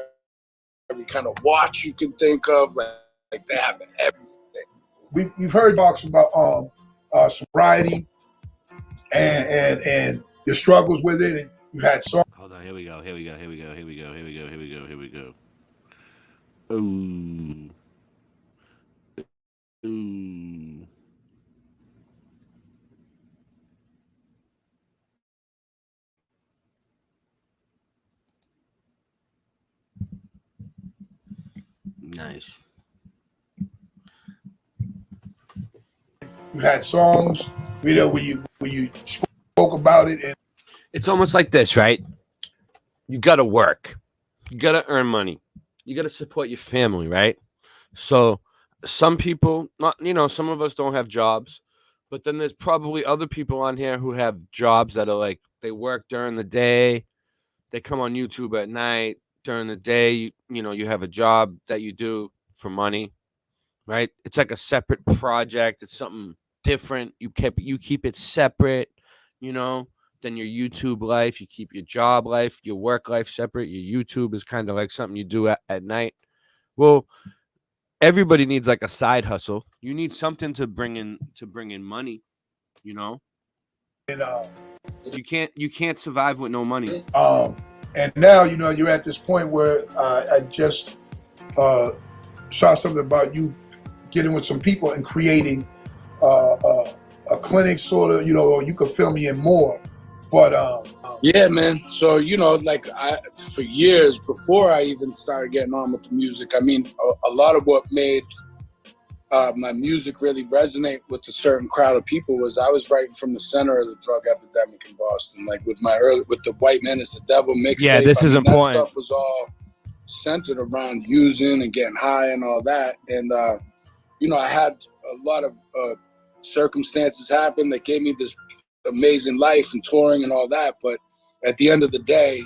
every kind of watch you could think of. Like they have everything. We've heard talks about sobriety and your struggles with it, and you've had songs. Hold on, here we go. Ooh. Nice. You've had songs, where you spoke about it, and it's almost like this, right? You got to work, you got to earn money, you got to support your family, right? So some people, some of us don't have jobs, but then there's probably other people on here who have jobs that are like they work during the day, they come on YouTube at night. During the day, you have a job that you do for money, right? It's like a separate project. It's something different. You keep it separate, than your YouTube life. You keep your job life, your work life separate. Your YouTube is kind of like something you do at night. Well, everybody needs like a side hustle. You need something to bring in money, you know. And you can't survive with no money. And now you're at this point where I just saw something about you getting with some people and creating a clinic, sort of, or you could fill me in more. But yeah, man. So like for years before I even started getting on with the music, I mean, a lot of what made my music really resonate with a certain crowd of people was I was writing from the center of the drug epidemic in Boston, like with the White Man is the Devil mixtape. Yeah, this is important. That stuff was all centered around using and getting high and all that. And I had a lot of circumstances happen that gave me this amazing life and touring and all that. But at the end of the day,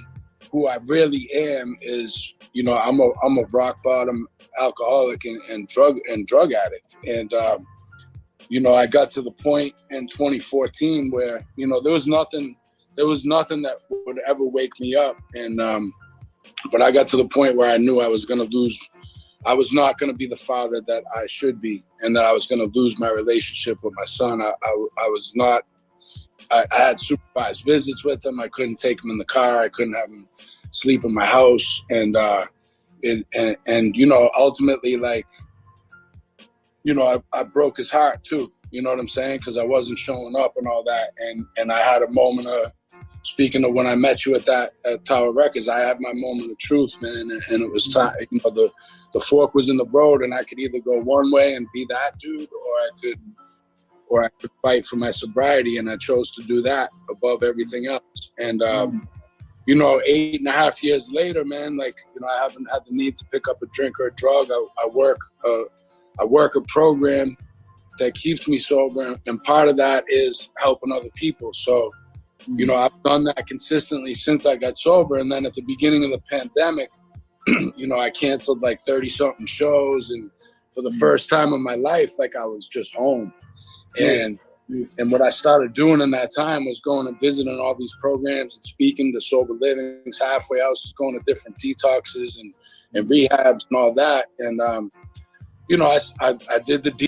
who I really am is, I'm a rock bottom alcoholic and drug addict. And I got to the point in 2014 where there was nothing that would ever wake me up. And but I got to the point where I knew I was not going to be the father that I should be, and that I was going to lose my relationship with my son. I had supervised visits with him. I couldn't take him in the car. I couldn't have him sleep in my house. And ultimately, like, I broke his heart too. You know what I'm saying? Because I wasn't showing up and all that. And I had a moment of, speaking of when I met you at Tower Records, I had my moment of truth, man. And it was time, the fork was in the road, and I could either go one way and be that dude, or I could fight for my sobriety, and I chose to do that above everything else. And 8.5 years later, man, like, I haven't had the need to pick up a drink or a drug. I work a program that keeps me sober, and part of that is helping other people. So, I've done that consistently since I got sober. And then at the beginning of the pandemic, I canceled like 30-something shows, and for the first time in my life, like, I was just home. And what I started doing in that time was going and visiting all these programs and speaking to sober livings, halfway houses, going to different detoxes and rehabs and all that. And I did the.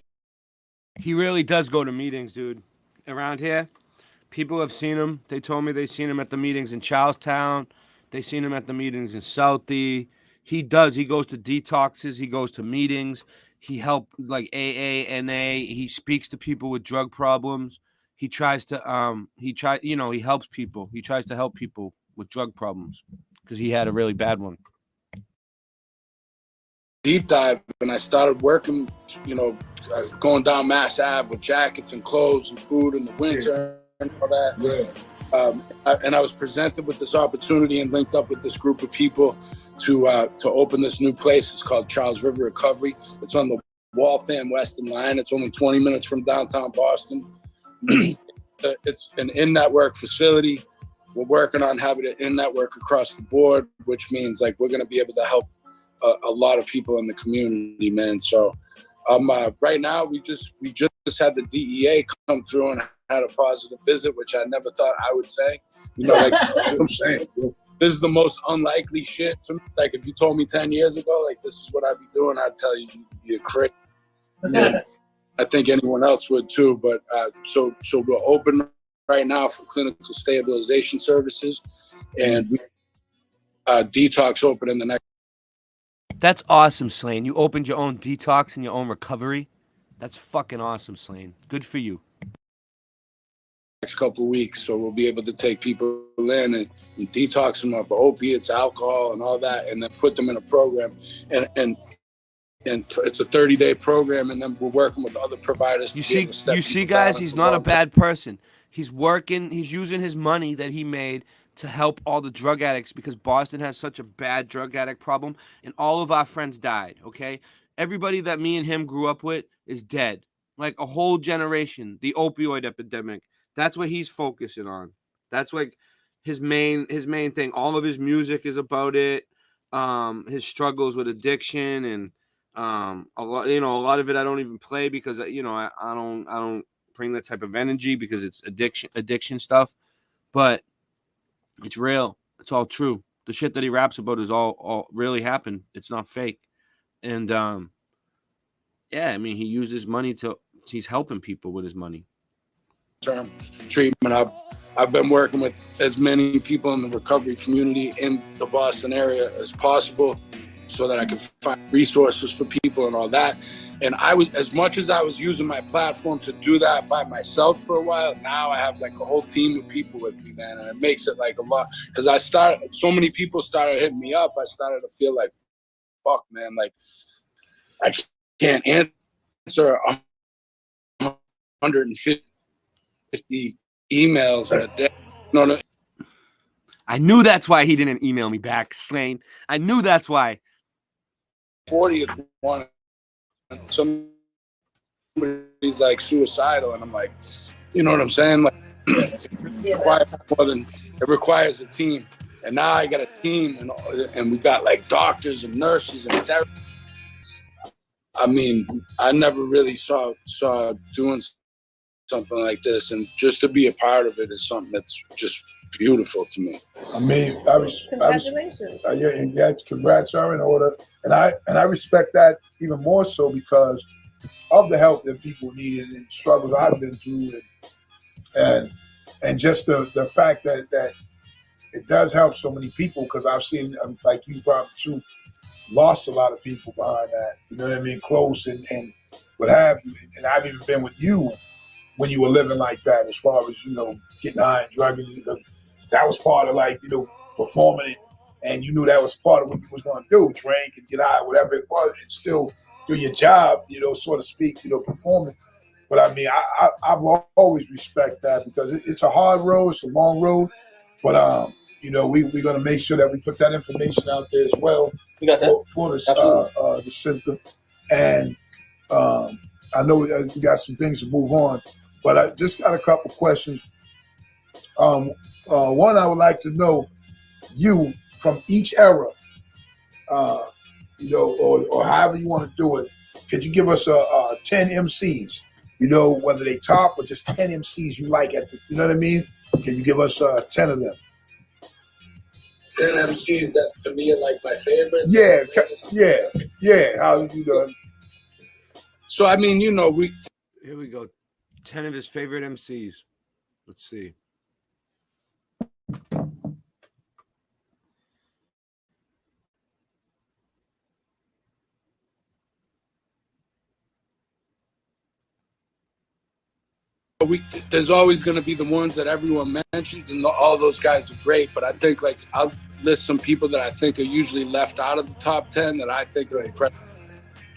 He really does go to meetings, dude. Around here, people have seen him. They told me they seen him at the meetings in Charlestown. They seen him at the meetings in Southie. He does. He goes to detoxes. He goes to meetings. He helped like AA, NA. He speaks to people with drug problems. He tries to he helps people. He tries to help people with drug problems because he had a really bad one. Deep dive, and I started working, going down Mass Ave with jackets and clothes and food in the winter and all that. Yeah. And I was presented with this opportunity and linked up with this group of people to open this new place. It's called Charles River Recovery. It's on the Waltham Western Line. It's only 20 minutes from downtown Boston. It's an in-network facility. We're working on having an in-network across the board, which means like we're going to be able to help a lot of people in the community, man. So right now we just had the DEA come through and had a positive visit, which I never thought I would say. Like I'm saying, this is the most unlikely shit for me. Like if you told me 10 years ago, like this is what I'd be doing, I'd tell you you're crazy. Yeah. I think anyone else would too. But so we're open right now for clinical stabilization services, and we detox open in the next. That's awesome, Slaine. You opened your own detox and your own recovery. That's fucking awesome, Slaine. Good for you. Next couple of weeks, so we'll be able to take people in and detox them off of opiates, alcohol, and all that, and then put them in a program. And it's a 30-day program, and then we're working with other providers. You see, guys, he's not a bad person. He's working. He's using his money that he made to help all the drug addicts because Boston has such a bad drug addict problem, and all of our friends died. Okay, everybody that me and him grew up with is dead. Like a whole generation. The opioid epidemic. That's what he's focusing on. That's like his main thing. All of his music is about it. His struggles with addiction and a lot of it I don't even play because I don't bring that type of energy because it's addiction stuff. But it's real. It's all true. The shit that he raps about is all really happened. It's not fake. And Yeah, I mean, he uses money he's helping people with his money. Term treatment. I've been working with as many people in the recovery community in the Boston area as possible so that I can find resources for people and all that. And as much as I was using my platform to do that by myself for a while, now I have like a whole team of people with me, man. And it makes it like a lot, because so many people started hitting me up. I started to feel like, fuck, man, like I can't answer 150 emails in a day. No. I knew that's why he didn't email me back, Slaine. I knew that's why. 40th one. Somebody's like suicidal, and I'm like, you know what I'm saying? Like, it requires a team, and now I got a team, and we got like doctors and nurses and therapists. I mean, I never really saw doing something like this, and just to be a part of it is something that's just beautiful to me. I mean, congratulations. Yeah, congrats are in order, and I respect that even more so because of the help that people need and struggles I've been through, and just the fact that it does help so many people, because I've seen, like you probably too, lost a lot of people behind that. You know what I mean? Close and what have you. And I've even been with you when you were living like that, as far as, getting high and drugging. That was part of, like, performing it. And you knew that was part of what you was going to do, drink and get high, whatever it was, and still do your job, so to speak, performing. But I mean, I've always respect that, because it's a hard road, it's a long road. But, we're going to make sure that we put that information out there as well. We got that for the symptom. And I know we got some things to move on, but I just got a couple questions. One, I would like to know you from each era, or however you want to do it. Could you give us 10 MCs, whether they top or just 10 MCs you like you know what I mean? Can you give us 10 of them? 10 MCs that to me are like my favorites. Yeah. How did you do it? So I mean, here we go. 10 of his favorite MCs. Let's see. There's always going to be the ones that everyone mentions, and all those guys are great. But I think, like, I'll list some people that I think are usually left out of the top 10 that I think are incredible.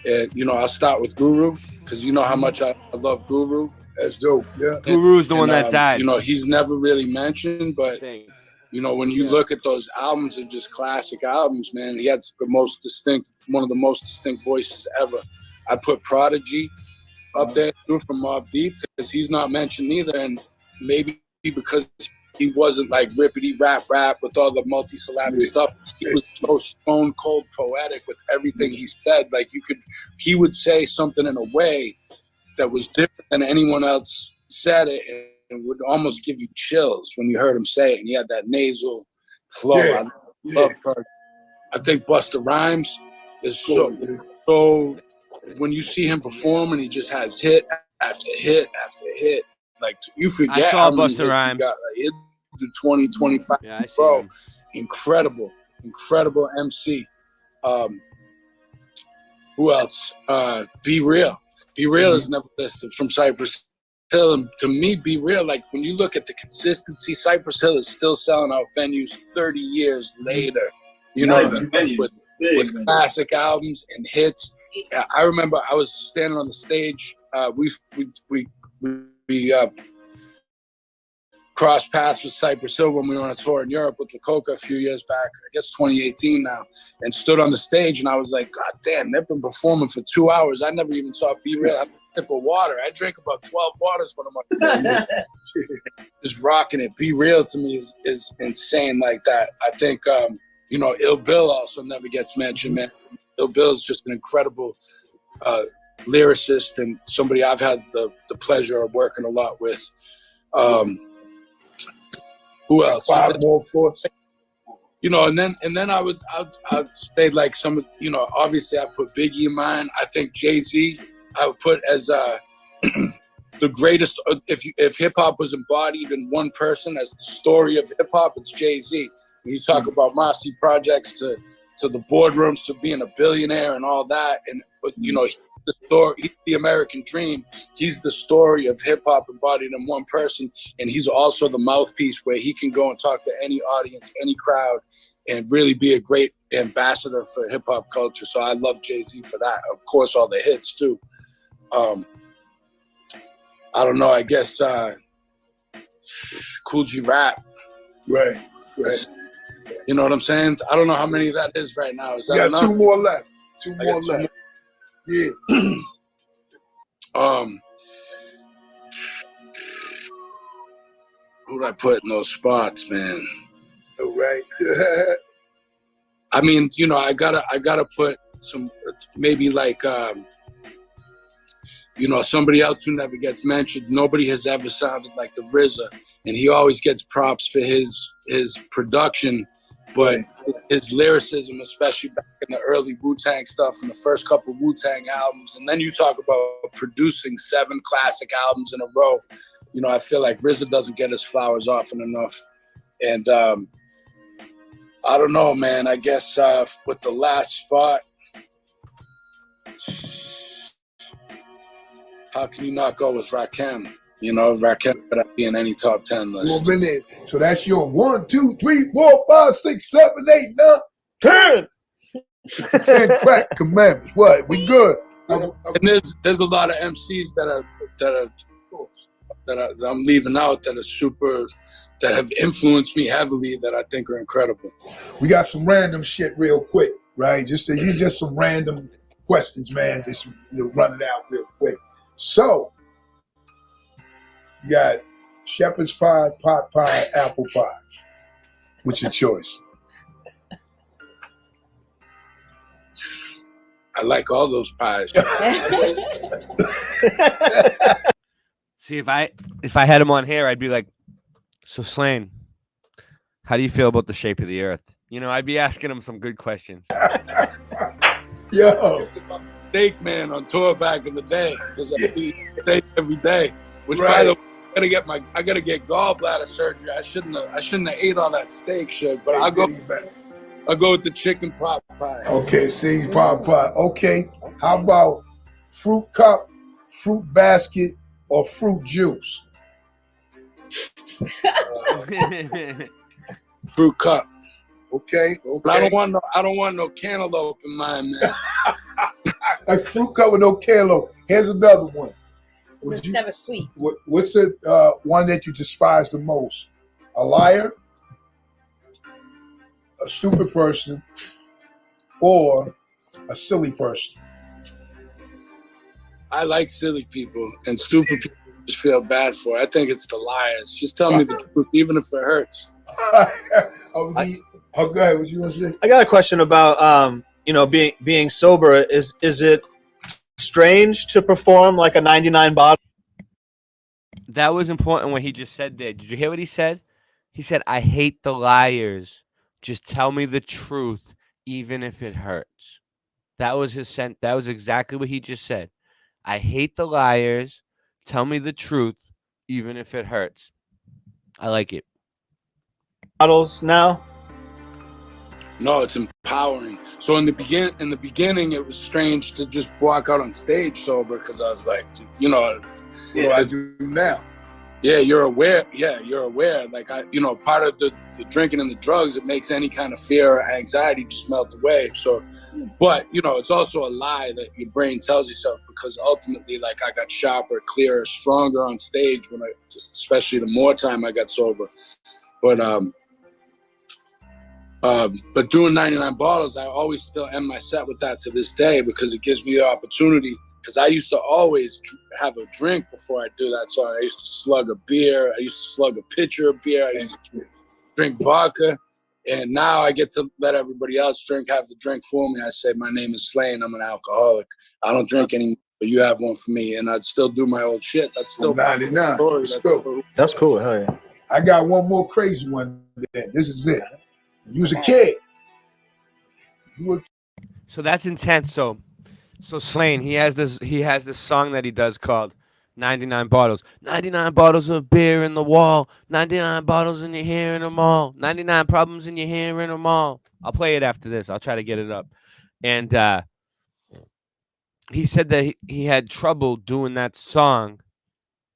I'll start with Guru, because you know how much I love Guru. That's dope, yeah. Guru's the one that died. He's never really mentioned, but when you look at those albums, they're just classic albums, man. He had one of the most distinct voices ever. I put Prodigy up there too, from Mobb Deep, because he's not mentioned either, and maybe because he wasn't like rippity rap with all the multi-syllabic stuff. He was so stone cold poetic with everything he said. Like he would say something in a way that was different than anyone else said it, and would almost give you chills when you heard him say it. And he had that nasal flow. I love Prodigy. I think Busta Rhymes is so. When you see him perform and he just has hit after hit after hit, like you forget how many hits he got. Like, he'll do 20, 25. Yeah, I see bro. Him. Incredible MC. Who else? Be Real. Be Real is never listed from Cypress Hill. And to me, Be Real, like when you look at the consistency, Cypress Hill is still selling out venues 30 years later. With classic albums and hits. I remember I was standing on the stage. We crossed paths with Cypress Hill when we were on a tour in Europe with La Coca a few years back. I guess 2018 now, and stood on the stage, and I was like, God damn, they've been performing for 2 hours. I never even saw Be Real have a sip of water. I drank about 12 waters when I'm up just rocking it. Be Real to me is insane like that. I think Ill Bill also never gets mentioned, man. Ill Bill is just an incredible lyricist and somebody I've had the pleasure of working a lot with. Who else? 5 more, 4. And then I'd say like some, obviously I put Biggie in mine. I think Jay-Z, I would put as the greatest. If hip hop was embodied in one person as the story of hip hop, it's Jay-Z. When you talk about Marcy Projects to the boardrooms to being a billionaire and all that, and you know, he's the story, he's the American dream. He's the story of hip hop embodied in one person, and he's also the mouthpiece where he can go and talk to any audience, any crowd, and really be a great ambassador for hip hop culture. So I love Jay-Z for that. Of course, all the hits too. I don't know. I guess Cool G Rap. Right. You know what I'm saying? I don't know how many that is right now. Is that enough? Two more left. Two more left. Yeah. Who'd I put in those spots, man? All right. I mean, you know, I gotta put some, maybe like, you know, somebody else who never gets mentioned. Nobody has ever sounded like the RZA, and he always gets props for his production, but his lyricism, especially back in the early Wu-Tang stuff and the first couple of Wu-Tang albums, and then you talk about producing 7 classic albums in a row. You know, I feel like RZA doesn't get his flowers often enough, and I don't know, man. I guess with the last spot, how can you not go with Rakim? You know, Rakim could be in any top 10 list. So that's your 1, 2, 3, 4, 5, 6, 7, 8, 9, 10. 10 crack commandments. What? We good. And there's a lot of MCs that I'm leaving out that are super, that have influenced me heavily, that I think are incredible. We got some random shit real quick, right? Just some random questions, man. Just run it out real quick. So, you got shepherd's pie, pot pie, apple pie. What's your choice? I like all those pies. See, if I had him on here, I'd be like, so Slaine, how do you feel about the shape of the earth? You know, I'd be asking him some good questions. Yo. Steak man on tour back in the day, because I eat steak every day. Which by the way, I gotta get gallbladder surgery. I shouldn't have ate all that steak shit, but I'll go with the chicken pot pie. Okay, see, pot pie. Okay, how about fruit cup, fruit basket, or fruit juice? Fruit cup. Okay. But I don't want no cantaloupe in mine, man. A fruit cup with no cantaloupe. Here's another one. It's never sweet. What's the one that you despise the most? A liar, a stupid person, or a silly person? I like silly people, and stupid people just feel bad for. I think it's the liars. Just tell me the truth, even if it hurts. Go ahead. What you want to say? I got a question about being sober. Is it strange to perform like a 99 bottle? That was important what he just said there. Did you hear what he said? He said, I hate the liars. Just tell me the truth, even if it hurts. That was his sent. That was exactly what he just said. I hate the liars. Tell me the truth, even if it hurts. I like it. Bottles now? No, it's empowering. So in the beginning, it was strange to just walk out on stage sober, because I was like, I do now. Yeah, you're aware. Yeah, you're aware. Like part of the drinking and the drugs, it makes any kind of fear or anxiety just melt away. So, but it's also a lie that your brain tells yourself, because ultimately, like, I got sharper, clearer, stronger on stage especially the more time I got sober. But doing 99 bottles, I always still end my set with that to this day, because it gives me the opportunity. Because I used to always have a drink before I do that. So I used to slug a beer. I used to slug a pitcher of beer. I used to drink vodka. And now I get to let everybody else have the drink for me. I say, my name is Slaine. I'm an alcoholic. I don't drink anymore, but you have one for me. And I'd still do my old shit. That's still 99. That's cool. Hell yeah. I got one more crazy one. This is it. You was a kid. So that's intense. So So Slaine, he has this song that he does called 99 bottles. 99 bottles of beer in the wall. 99 bottles and you're hearing them all. 99 problems and you're hearing them all. I'll play it after this. I'll try to get it up. And he said that he had trouble doing that song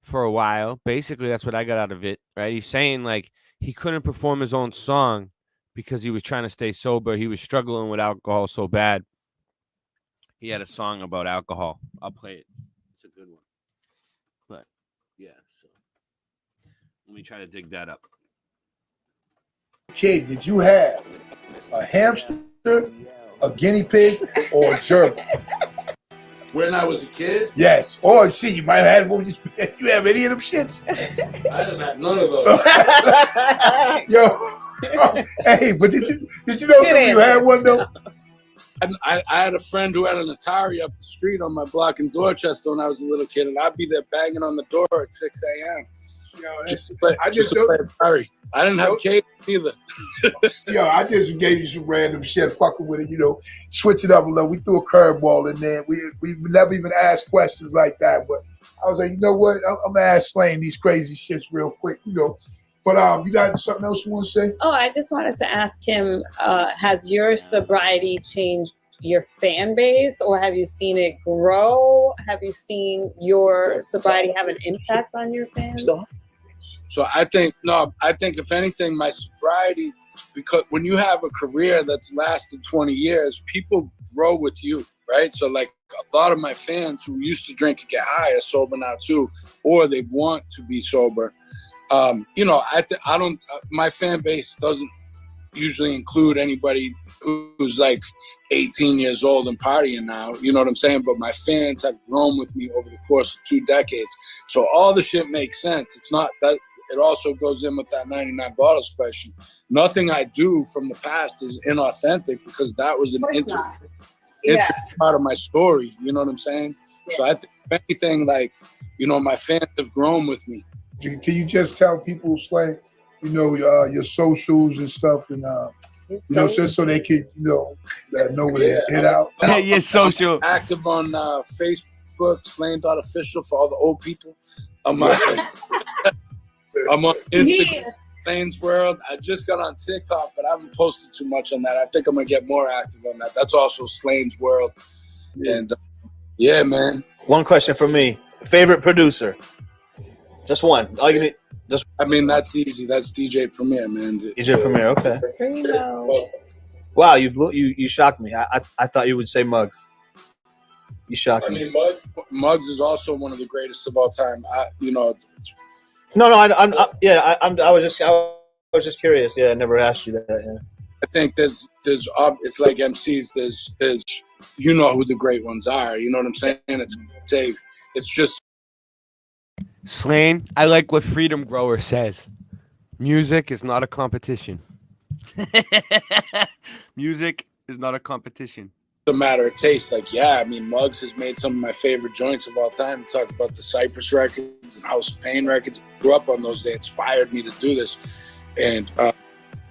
for a while. Basically, that's what I got out of it, right? He's saying like he couldn't perform his own song because he was trying to stay sober. He was struggling with alcohol so bad. He had a song about alcohol. I'll play it. It's a good one. But yeah, so let me try to dig that up. Kid, did you have a hamster, a guinea pig, or a gerbil? When I was a kid? Yes. Or shit, you might have had you have any of them shits? I didn't have none of those. Yo. Hey, but did you know somebody who had one though? I had a friend who had an Atari up the street on my block in Dorchester when I was a little kid, and I'd be there banging on the door at 6 a.m. I didn't have cable either. Yo, I just gave you some random shit, fucking with it, switch it up a little. We threw a curveball in there. We never even asked questions like that, but I was like, you know what? I'm gonna ask Slaine these crazy shits real quick, But you got something else you want to say? Oh, I just wanted to ask him, has your sobriety changed your fan base, or have you seen it grow? Have you seen your sobriety have an impact on your fans? So I think if anything, my sobriety, because when you have a career that's lasted 20 years, people grow with you, right? So like a lot of my fans who used to drink and get high are sober now too, or they want to be sober. I don't. My fan base doesn't usually include anybody who's like 18 years old and partying now. You know what I'm saying? But my fans have grown with me over the course of 2 decades. So all the shit makes sense. It's not that. It also goes in with that 99 bottles question. Nothing I do from the past is inauthentic because that was an integral part of my story. You know what I'm saying? Yeah. So I think if anything, like, my fans have grown with me. Can you just tell people, Slaine, your socials and stuff, and just so they could, know where they hit out. Yeah, social. Active on Facebook, Slaine.official for all the old people. I'm on Instagram, Slaine's World. I just got on TikTok, but I haven't posted too much on that. I think I'm gonna get more active on that. That's also Slaine's World. And yeah, man. One question for me: favorite producer? Just one. All you need. That's easy. That's DJ Premier, man. DJ Premier. Okay. Wow, you shocked me. I thought you would say Muggs. You shocked me. Muggs is also one of the greatest of all time. No, I was just curious. Yeah, I never asked you that. Yeah. I think there's it's like MCs. There's who the great ones are. You know what I'm saying? It's just. Slaine, I like what Freedom Grower says. Music is not a competition. Music is not a competition. It's a matter of taste. Like, Muggs has made some of my favorite joints of all time. Talk about the Cypress records and House of Pain records. I grew up on those. They inspired me to do this. And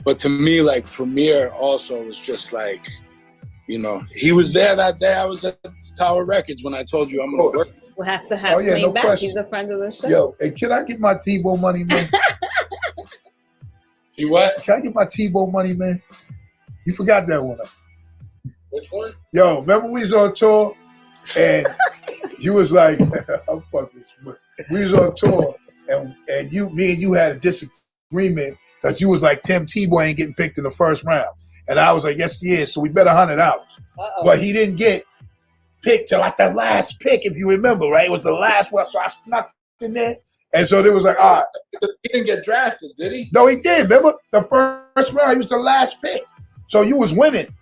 but to me, like, Premier also was just like, he was there that day. I was at Tower Records when I told you I'm going to work. We'll have to have Slaine back. Question. He's a friend of the show. Yo, hey, can I get my Tebow money, man? You what? Can I get my Tebow money, man? You forgot that one. Which one? Yo, remember we was on tour and you was like, I'm fucking, but we was on tour and me and you had a disagreement because you was like, Tim Tebow ain't getting picked in the first round. And I was like, yes, he is. So we bet $100. But he didn't get picked to like the last pick, if you remember, right? It was the last one. So I snuck in there. And so they was like, all right. He didn't get drafted, did he? No, he did. Remember? The first round, he was the last pick. So you was winning.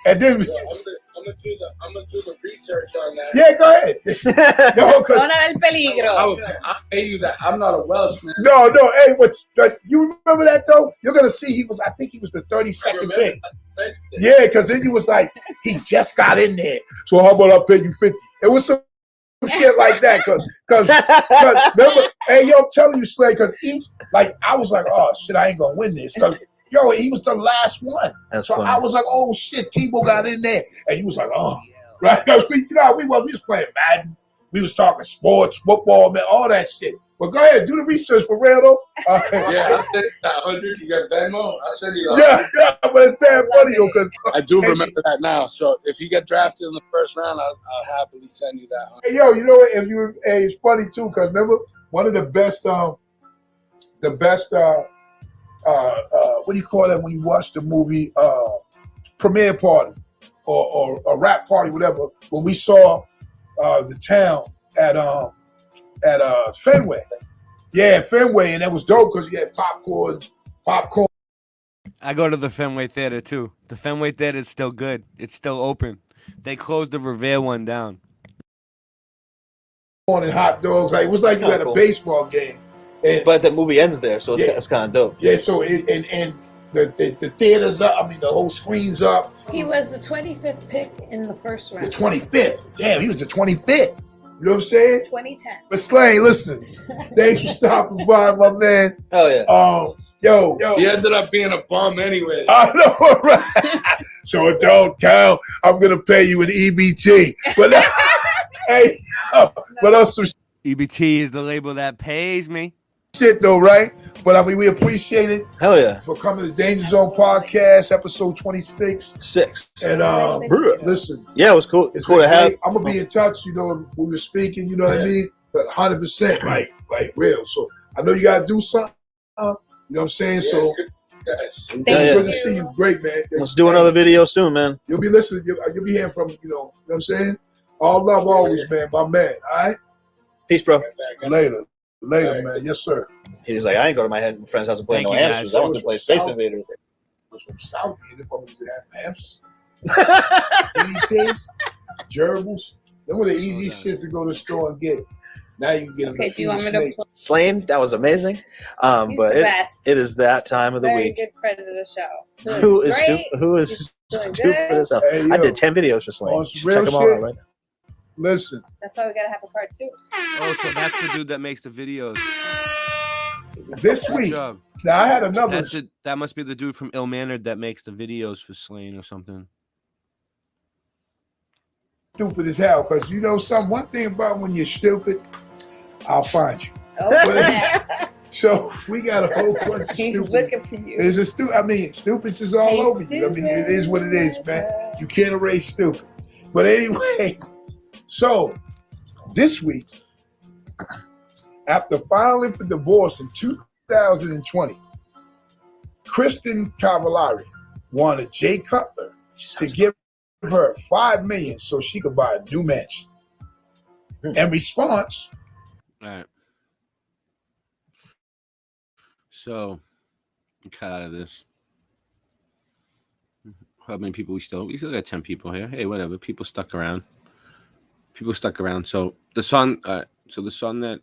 And then I'm gonna do the research on that. Yeah, go ahead. Zona del peligro. I'll pay you that. I'm not a Welshman. No. Hey, but you remember that though? You're gonna see I think he was the 32nd pick. Yeah, because then he was like, he just got in there. So how about I pay you 50? It was some shit like that. Cause remember, hey, yo, I'm telling you, Slaine, because I was like, oh shit, I ain't gonna win this. Yo, he was the last one. That's so funny. I was like, oh shit, Tebow got in there. And he was like, oh. right? Because we was playing Madden. We was talking sports, football, man, all that shit. But go ahead, do the research for real though. Yeah, I'll send you that 100. You got Venmo? I'll send you that. Yeah, but it's bad funny though, because I do remember that now. So if you get drafted in the first round, I'll happily send you that. Hey, yo, you know what? It's funny too, because remember one of the best, what do you call that when you watch the movie premiere party or a rap party, whatever? When we saw the town at Fenway, Fenway, and that was dope because you had popcorn. I go to the Fenway Theater too. The Fenway Theater is still good. It's still open. They closed the Revere one down. And hot dogs, like it was like you had a baseball game. But the movie ends there, so it's kind of dope. Yeah, so the theater's up. I mean, the whole screen's up. He was the 25th pick in the first round. The 25th. Damn, he was the 25th. You know what I'm saying? 2010. But Slaine, listen, thanks for stopping by, my man. Oh yeah. Yo. He ended up being a bum anyway. I know, right? So it don't count. I'm gonna pay you an EBT. But hey, what else? EBT is the label that pays me. Shit though, right? But I mean, we appreciate it. Hell yeah. For coming to Danger Zone Podcast, episode 26. And listen. Yeah, it was cool. It's cool to have. I'm gonna be in touch, you know, when we're speaking, you know what I mean? But 100%, like real. So I know you gotta do something. You know what I'm saying? So good to see you. Great, man. Let's do another video soon, man. You'll be listening. You'll be hearing from, you know what I'm saying? All love always, man. My man. All right? Peace, bro. Later, man. Yes, sir. He was like, I ain't go to my friend's house and play no hamsters. I want to play Space Invaders. Was from South End. They probably have hamsters. Guinea pigs, gerbils. Them were the easiest shits to go to the store and get. Now you can get them. Okay, do you want me to play? Slaine, that was amazing. But it is that time of the week. Very good friend of the show. Who is stupid as hell? Hey, I did 10 videos for Slaine. Check them all out right now. Listen. That's why we gotta have a part 2. Oh, so that's the dude that makes the videos. This week. Now I had another. That must be the dude from Ill Mannered that makes the videos for Slaine or something. Stupid as hell, because you know one thing about when you're stupid, I'll find you. So we got a whole bunch of He's stupid. looking for you. It's a stupid is all over you. I mean, it is what it is, man. You can't erase stupid. But anyway, so this week, after filing for divorce in 2020, Kristen Cavallari wanted Jay Cutler to give her $5 million so she could buy a new mansion. In response, all right. So, cut out of this. How many people we still got 10 people here. Hey, whatever. People stuck around. So the song. So the song that.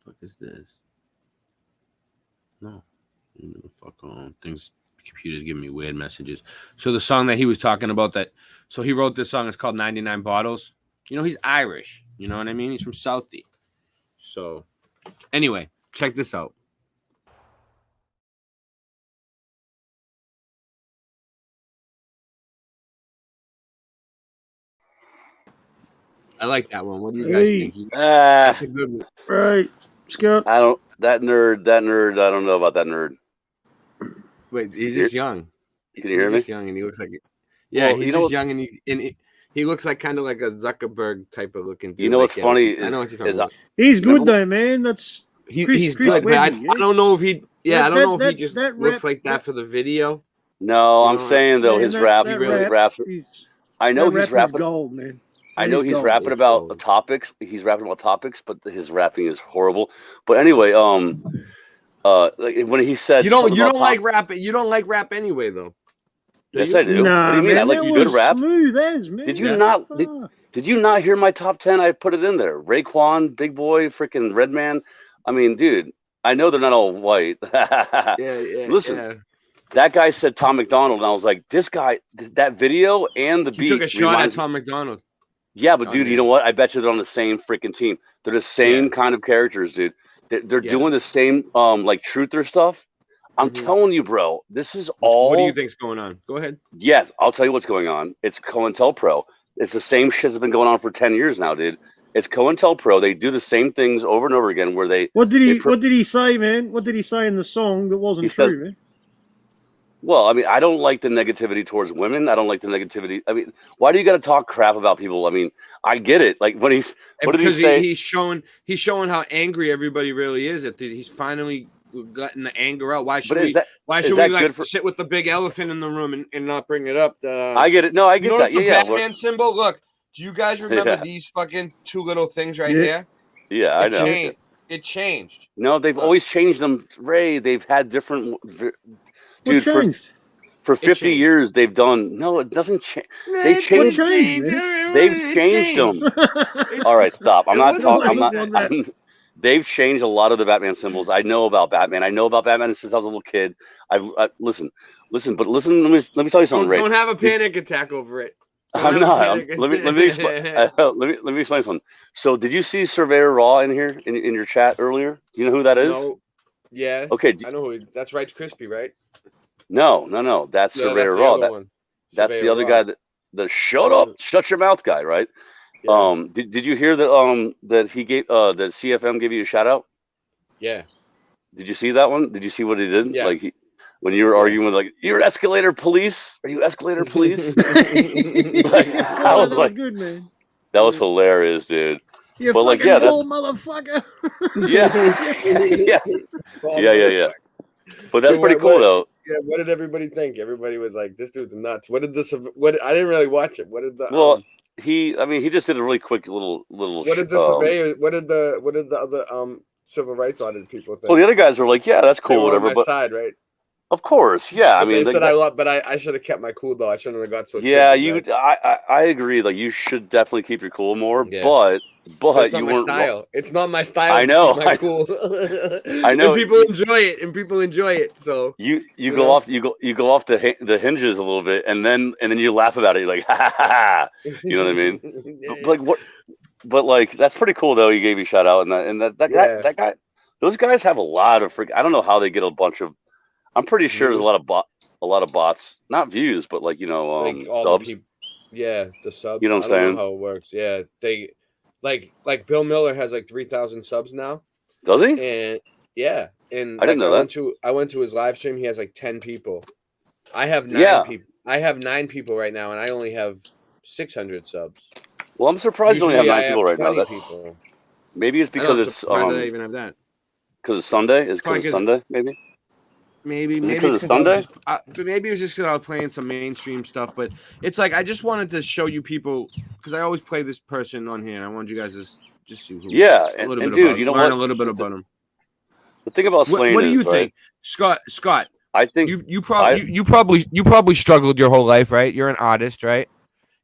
What is this? No. Fuck on things. Computers giving me weird messages. So the song that he was talking about so he wrote this song. It's called 99 Bottles. You know, he's Irish. You know what I mean? He's from Southie. So anyway, check this out. I like that one. What do you guys think? That's a good one. Right. Scott. That nerd, I don't know about that nerd. Wait, he's just young. Can you hear me? He's just young and he looks like he's just young and he looks like kind of like a Zuckerberg type of looking dude. You know what's funny? I know what you're talking about. He's good though, man. That's he's good, man. I don't know if he I don't know if he just looks like that for the video. No, I'm saying though, his raps. I know he's rapping gold, man. I know he's rapping about topics. He's rapping about topics, but his rapping is horrible. But anyway, like when he said you don't like rap. You don't like rap anyway, though. Yes, I do. Nah, what do you mean? I like good rap. Smooth as man. Did you not? Did you not hear my top 10? I put it in there. Raekwon, Big Boy, freaking Redman. I mean, dude, I know they're not all white. Listen, that guy said Tom McDonald, and I was like, this guy, that video and the beat. You took a shot at Tom McDonald. Yeah, but dude, you know what? I bet you they're on the same freaking team. They're the same kind of characters, dude. They're doing the same like truther stuff. I'm telling you, bro. This is all. What do you think's going on? Go ahead. Yes, I'll tell you what's going on. It's COINTELPRO. It's the same shit that's been going on for 10 years now, dude. It's COINTELPRO. They do the same things over and over again. Where they what did he say, man? What did he say in the song that wasn't true, man? Well, I mean, I don't like the negativity towards women. I don't like the negativity. I mean, why do you got to talk crap about people? I mean, I get it. Like what did he say? He's showing how angry everybody really is. That he's finally letting the anger out. Why should we like sit with the big elephant in the room and not bring it up? I get it. No, I get that. The Batman symbol. Look, do you guys remember these fucking two little things right here? Yeah, I know. It changed. No, they've always changed them, Ray. They've had different. Dude, for 50 years they've done. No, it doesn't change. They changed. They've changed them. All right, stop. I'm not talking. They've changed a lot of the Batman symbols. I know about Batman. I know about Batman since I was a little kid. Listen. But listen. Let me tell you something, Ray. Don't have a panic attack over it. I'm not. Let me explain something. So, did you see Surveyor Raw in here in your chat earlier? Do you know who that is? No. Yeah. Okay. I know who. That's Rice Krispie, right? No. That's Surveyor Raw. That's the other guy that shut your mouth guy, right? Yeah. Did you hear that he gave that CFM gave you a shout out? Yeah. Did you see that one? Did you see what he did? Yeah. Like when you were arguing with like, you're escalator police. Are you escalator police? That was good, man. That was hilarious, dude. You fucking motherfucker. Yeah. But that's pretty cool, though. Yeah, what did everybody think? Everybody was like, "This dude's nuts." What did this? What I didn't really watch it. What did the? Well, he just did a really quick little. What did the surveyor? What did the other civil rights audit people think? Well, the other guys were like, "Yeah, that's cool, they were whatever." On my side, right? Of course, yeah. But they said I should have kept my cool though. I shouldn't have got so. Yeah, tricky, I agree. Like you should definitely keep your cool more, yeah. But it's not my style. It's not my style. I know. To keep my cool. I know. And people enjoy it. So you go off the hinges a little bit, and then you laugh about it. You're like, ha ha ha. You know what I mean? Yeah. Like what? But like that's pretty cool though. He gave you a shout out, and that guy. Those guys have a lot of I don't know how they get a bunch of. I'm pretty sure there's a lot of bots, not views, but like like subs. The subs. You know what I'm saying? I don't know how it works. Yeah, they like Bill Miller has like 3,000 subs now. Does he? And yeah, and I didn't know that. I went to his live stream. He has like 10 people. I have 9 people. I have 9 people right now, and I only have 600 subs. Well, I'm surprised you only have 9 people right now. People. Maybe it's because it's I even have that. Because it's Sunday. Is because it's Sunday? Maybe it's Sunday. Maybe it was just because I was playing some mainstream stuff. But it's like I just wanted to show you people because I always play this person on here, and I wanted you guys to just see who. Yeah, and dude, you know what? Learn a little bit about him. The thing about slaine what do you think, Scott? I think you probably struggled your whole life, right? You're an artist, right?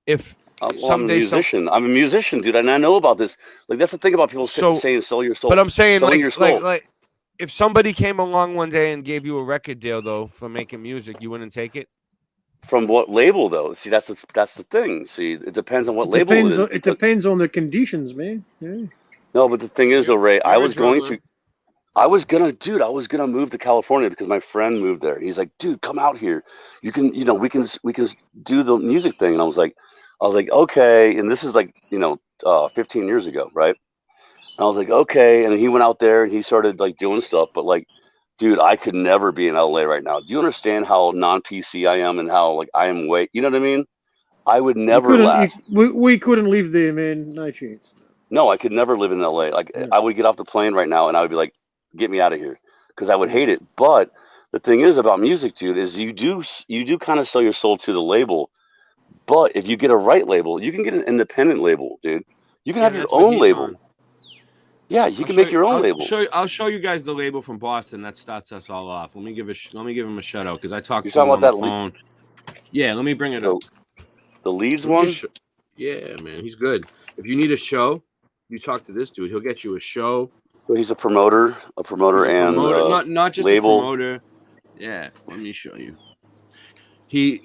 If I'm a musician. I'm a musician, dude, and I know about this. Like that's the thing about people saying "sell your soul." But I'm saying like if somebody came along one day and gave you a record deal though for making music, you wouldn't take it. From what label though? See, that's the thing. See, it depends on what label it is. It depends on the conditions, man. Yeah. No, but the thing is, though, Ray, I was gonna move to California because my friend moved there. He's like, dude, come out here. You can, we can do the music thing. And I was like, okay. And this is like, 15 years ago, right? And I was like, okay. And he went out there and he started like doing stuff. But like, dude, I could never be in LA right now. Do you understand how non-PC I am and how like I am you know what I mean? I would never last. We couldn't live there, man. No chance. No, I could never live in LA. Like I would get off the plane right now and I would be like, get me out of here because I would hate it. But the thing is about music, dude, is you do kind of sell your soul to the label. But if you get a right label, you can get an independent label, dude. You can have your own label. Yeah, you can make your own label. I'll show you guys the label from Boston that starts us all off. Let me give him a shout out because I talked to him on the phone. Yeah, let me bring it up. The Leeds one? Yeah, man, he's good. If you need a show, you talk to this dude. He'll get you a show. So he's a promoter, not just label. A promoter. Yeah, let me show you. He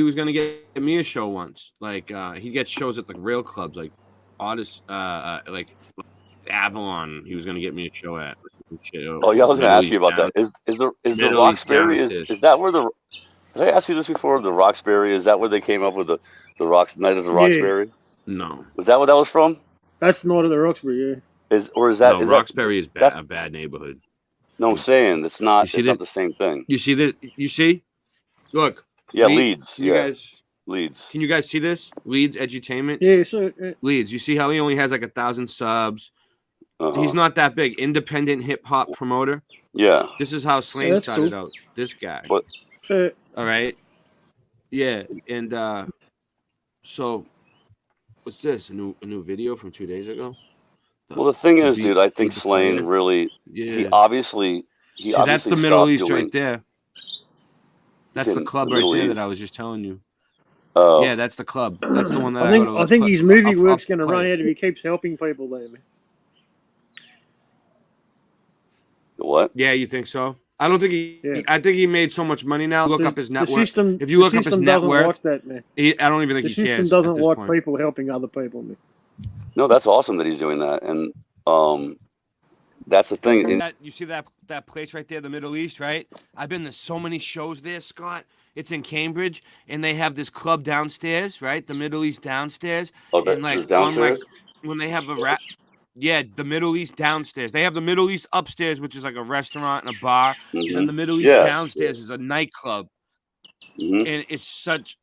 was gonna get me a show once. Like he gets shows at like real clubs, like artists, like Avalon. He was gonna get me a show at. Oh yeah, I was going to ask you about that. Is the Roxbury is that where the did I ask you this before? The Roxbury, is that where they came up with the Night of the Roxbury? No. Was that what that was from? That's Night of the Roxbury, yeah. Is that Roxbury is a bad neighborhood. No, I'm saying it's not not the same thing. You see this? You see? Look. Yeah, Leeds. You guys Leeds. Can you guys see this? Leeds Edutainment? Yeah, so Leeds. You see how he only has like 1,000 subs? He's not that big. Independent hip hop promoter. Yeah. This is how Slaine started out. This guy. What? All right. Yeah, and so what's this? A new video from 2 days ago? Well, the thing is, dude, I think Slaine really. Yeah. He obviously. That's the Middle East right there. That's the club right there that I was just telling you. Oh. Yeah, that's the club. That's the one that I think his movie work's going to run out if he keeps helping people there, man. What? Yeah, you think so? I don't think he. Yeah. I think he made so much money now. Look up his net worth. If you look up his net worth, like that, man. I don't even think the he cares. The system doesn't like people helping other people, man. No, that's awesome that he's doing that, and that's the thing. You see that place right there, the Middle East, right? I've been to so many shows there, Scott. It's in Cambridge, and they have this club downstairs, right? The Middle East downstairs. Oh, and like downstairs? When they have a rap. Yeah, the Middle East downstairs. They have the Middle East upstairs, which is like a restaurant and a bar. Mm-hmm. And the Middle East downstairs is a nightclub. Mm-hmm. And it's such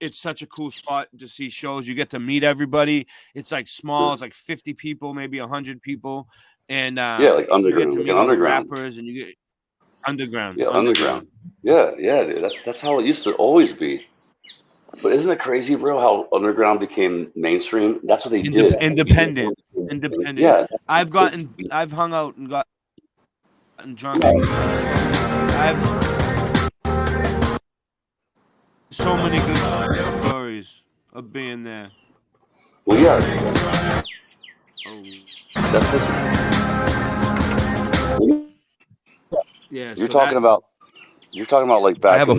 a cool spot to see shows. You get to meet everybody. It's like small. It's like 50 people, maybe 100 people. And like underground. You get to meet all the underground. rappers, and you get underground. Yeah, underground. Yeah, dude. That's how it used to always be. But isn't it crazy, bro, how underground became mainstream? That's what they did. Independent. Yeah. I've hung out and gotten drunk. I've so many good stories of being there. Well, yeah. That's it. Yeah. You're talking about like back. I have a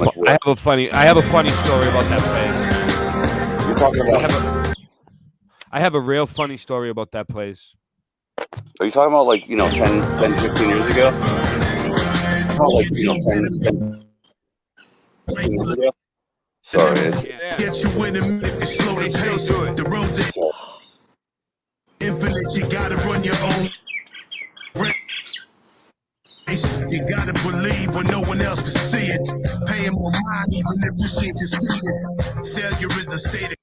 funny story about that place. You're talking about. I have a real funny story about that place. Are you talking about like 10, 15 years ago? Like 10 years ago? Sorry. Get you in a minute, slow the pace. The road's infinite. You gotta run your own race. You gotta believe when no one else can see it. Paying more mind even if you seem conceited. Failure is a state of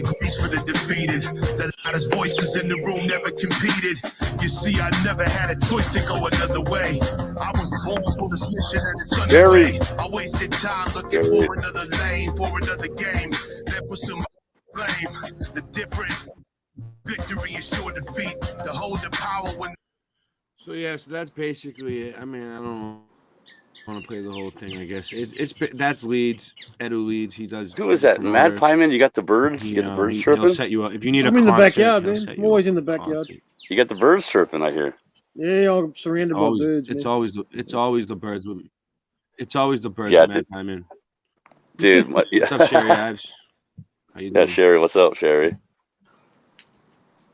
grace for the defeated. The loudest voices in the room never competed. You see, I never had a choice to go another way. I was born for this mission and it's underway. I wasted time looking for another lane, for another game. There was some blame. The difference, victory is sure defeat. To hold the power when. So that's basically it. I mean, I don't want to play the whole thing. I guess that's Leeds. Edu Leeds. He does. Who is that? Mad Pieman? You got the birds. You got the birds chirping. He'll set you up if you need I'm a. in the concert, backyard, man. I'm always in the backyard. You got the birds chirping. I hear. Yeah, I'm surrounded by birds. It's always the birds. It's always the birds. Yeah, Mad Pieman. Dude, what's up, Sherry Ives? How you doing? Yeah, Sherry. What's up, Sherry?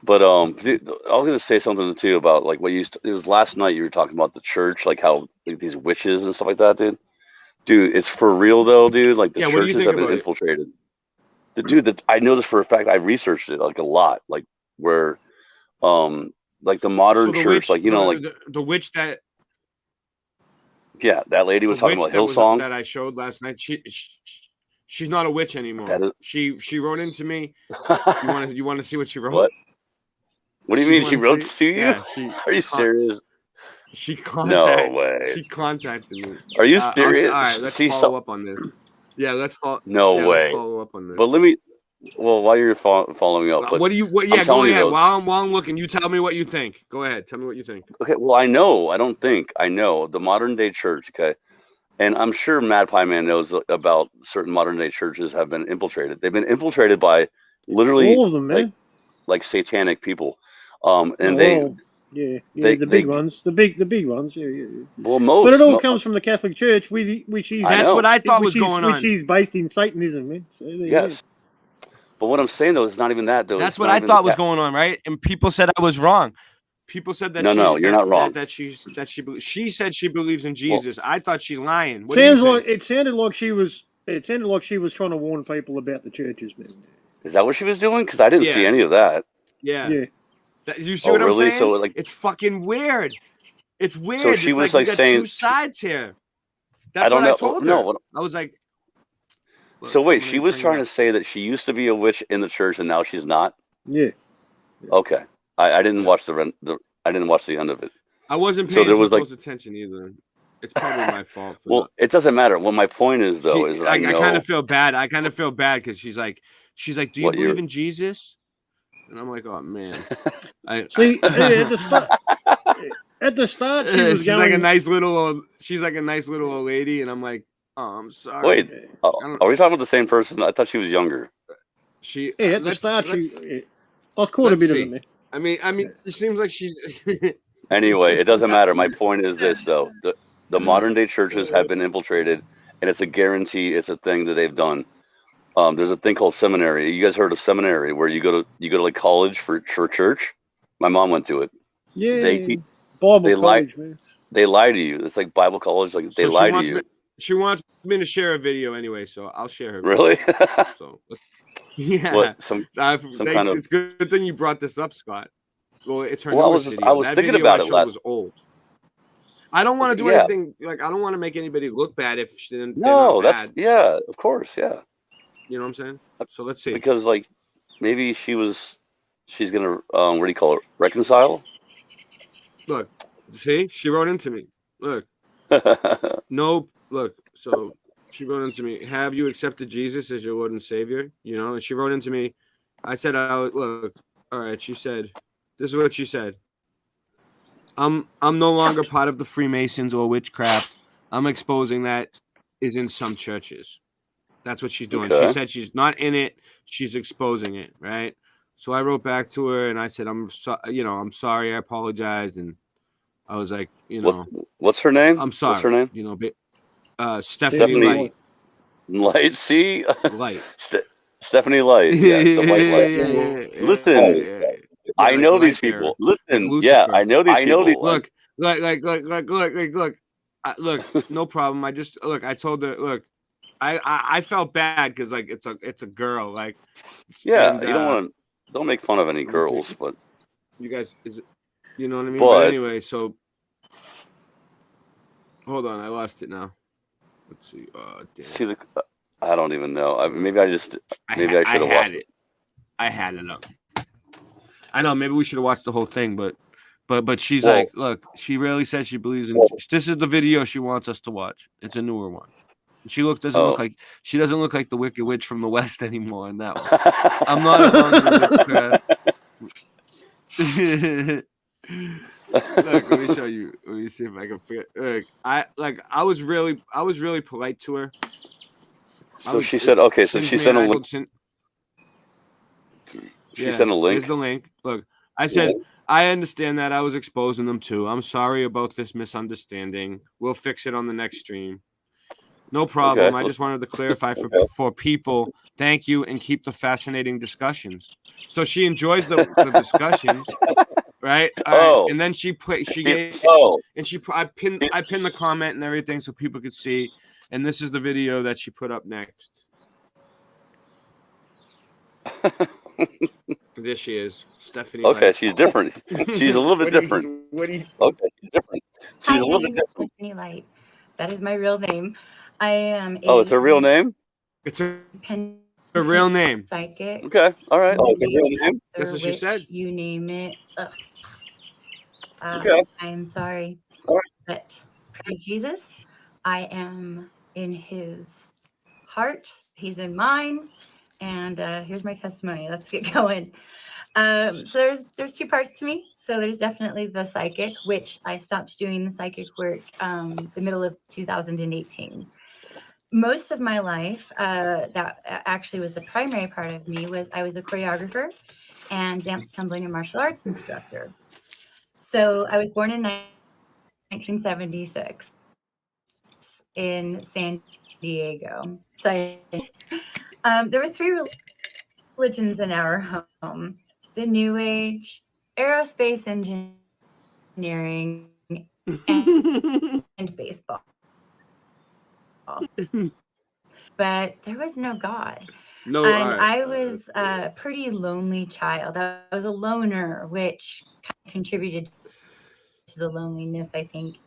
But dude, I was gonna say something too about like what it was last night. You were talking about the church, like how like, these witches and stuff like that, dude. Dude, it's for real though, dude. Like the churches have been infiltrated. Dude, I know this for a fact. I researched it like a lot, like where, like the modern church, witch, like like the witch that. Yeah, that lady was talking about Hillsong that I showed last night. She's not a witch anymore. She wrote into me. You want to see what she wrote? What do you mean she wrote to you? Yeah, Are you serious? No way. She contacted me. Are you serious? All right, let's follow up on this. Yeah, let's follow. No way. Let's follow up on this. But while you're following up, but what do you? Yeah, go ahead. While I'm looking, you tell me what you think. Go ahead. Tell me what you think. Okay. Well, I know. I don't think. I know the modern day church. Okay. And I'm sure Mad Pie Man knows about certain modern day churches have been infiltrated. They've been infiltrated by literally all of them, man. Like satanic people. The big ones, the big ones, yeah. Well, but it all comes from the Catholic Church, which is that's what I thought was going on, which is based in Satanism, man. So yes, but what I'm saying though is not even that though. That's what I thought was going on, right? And people said I was wrong. People said that No, you're not wrong. She said she believes in Jesus. I thought she's lying. It sounded like she was trying to warn people about the churches, man. Is that what she was doing? Because I didn't see any of that. Yeah. You see what I'm really? saying? So like, it's fucking weird. It's weird. So she it's was like like saying, two sides here. That's I don't what know. I told her. No, I was like. So wait, she was trying to say that she used to be a witch in the church and now she's not. Yeah. Okay. I didn't watch I didn't watch the end of it. I wasn't paying too close attention either. It's probably my fault. Well, it doesn't matter. Well, my point is though, is I kind of feel bad. I kind of feel bad because she's like, do you believe in Jesus? And I'm like, oh man. At the start, she was she's like a nice little old lady, and I'm like, oh, I'm sorry. Wait, are we talking about the same person? I thought she was younger. At the start, I caught a bit of it, man. I mean, it seems like she. Anyway, it doesn't matter. My point is this, though: the modern day churches have been infiltrated, and it's a guarantee. It's a thing that they've done. There's a thing called seminary. You guys heard of seminary, where you go to like college for church? My mom went to it. Yeah, Bible college, man. They lie to you. It's like Bible college. Like they lie to you. She wants me to share a video anyway, so I'll share her. Really? So, yeah. What, some kind of... It's good thing you brought this up, Scott. Well, it's her well, newest video. I was that thinking video about I it last. Was old. I don't want to do anything like I don't want to make anybody look bad if she didn't. No, that's bad, so. Of course, yeah. You know what I'm saying? So let's see. Because like maybe she's gonna what do you call it? Reconcile. Look, see, she wrote into me. Look, no, look. So she wrote into me. Have you accepted Jesus as your Lord and Savior? You know, and she wrote into me. I said, look, all right. She said, this is what she said. I'm no longer part of the Freemasons or witchcraft. I'm exposing that is in some churches. That's what she's doing. Okay. She said she's not in it. She's exposing it, right? So I wrote back to her and I said, I'm sorry. I apologized. And I was like, what's her name? I'm sorry. What's her name? You know, Stephanie Light. Light, see? Light. Stephanie Light. Yeah, the white light. Yeah, listen, I know these people. Listen, yeah, I know these people. Look, look, no problem. I told her, look, I felt bad because like it's a girl, like. Yeah, and, you don't make fun of any girls, but. You guys, you know what I mean? But anyway, so. Hold on, I lost it now. Let's see. Damn. See I don't even know. Maybe I should have watched it. I had it up. I know. Maybe we should have watched the whole thing, but she's like, look, she really says she believes in. This is the video she wants us to watch. It's a newer one. She doesn't look like the Wicked Witch from the West anymore in that one. I'm not a Look, let me show you. Let me see if I can forget. I was really polite to her. So she said, okay. So she sent a link. She sent a link. Here's the link. Look, I said, I understand that I was exposing them too. I'm sorry about this misunderstanding. We'll fix it on the next stream. No problem. Okay. I just wanted to clarify for people. Thank you, and keep the fascinating discussions. So she enjoys the discussions. Right. All right. And then I pinned the comment and everything so people could see. And this is the video that she put up next. There she is, Stephanie. Okay, she's different. She's a little bit different. Okay, she's different. She's a little bit different. Stephanie Light. That is my real name. I am. It's her real name. It's her real name. Psychic. Okay. All right. It's her real name. That's what she said. You name it. Okay. I am sorry, but praise Jesus, I am in His heart. He's in mine, and here's my testimony. Let's get going. So there's two parts to me. So there's definitely the psychic, which I stopped doing the psychic work the middle of 2018. Most of my life, that actually was the primary part of me, was I was a choreographer and dance, tumbling, and martial arts instructor. So I was born in 1976 in San Diego. So there were three religions in our home: the New Age, aerospace engineering, engineering, and baseball. But there was no God. No, and I was a pretty lonely child. I was a loner, which contributed to the loneliness, I think,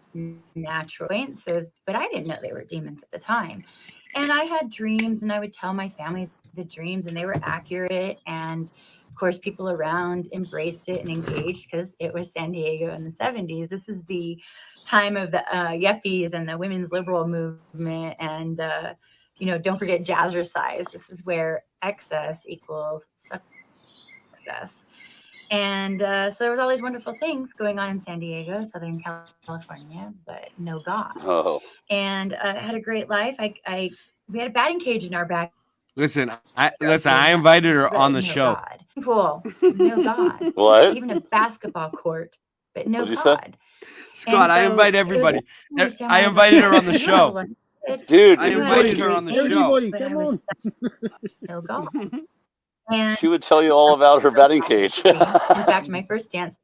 natural acquaintances, but I didn't know they were demons at the time. And I had dreams, and I would tell my family the dreams, and they were accurate. And of course, people around embraced it and engaged because it was San Diego in the 70s. This is the time of the yuppies and the women's liberal movement. And, don't forget jazzercise. This is where excess equals success. And so there was all these wonderful things going on in San Diego, Southern California, but no God. Oh. And I had a great life. We had a batting cage in our back. Listen, I invited her on the show. God. Pool, no God. What? Even a basketball court, but no What'd you God. Scott, I invite everybody. I invited her on the show. Dude, I invited her on the show. Everybody, come on. No God. And She would tell you all about her batting cage. in fact, my first dance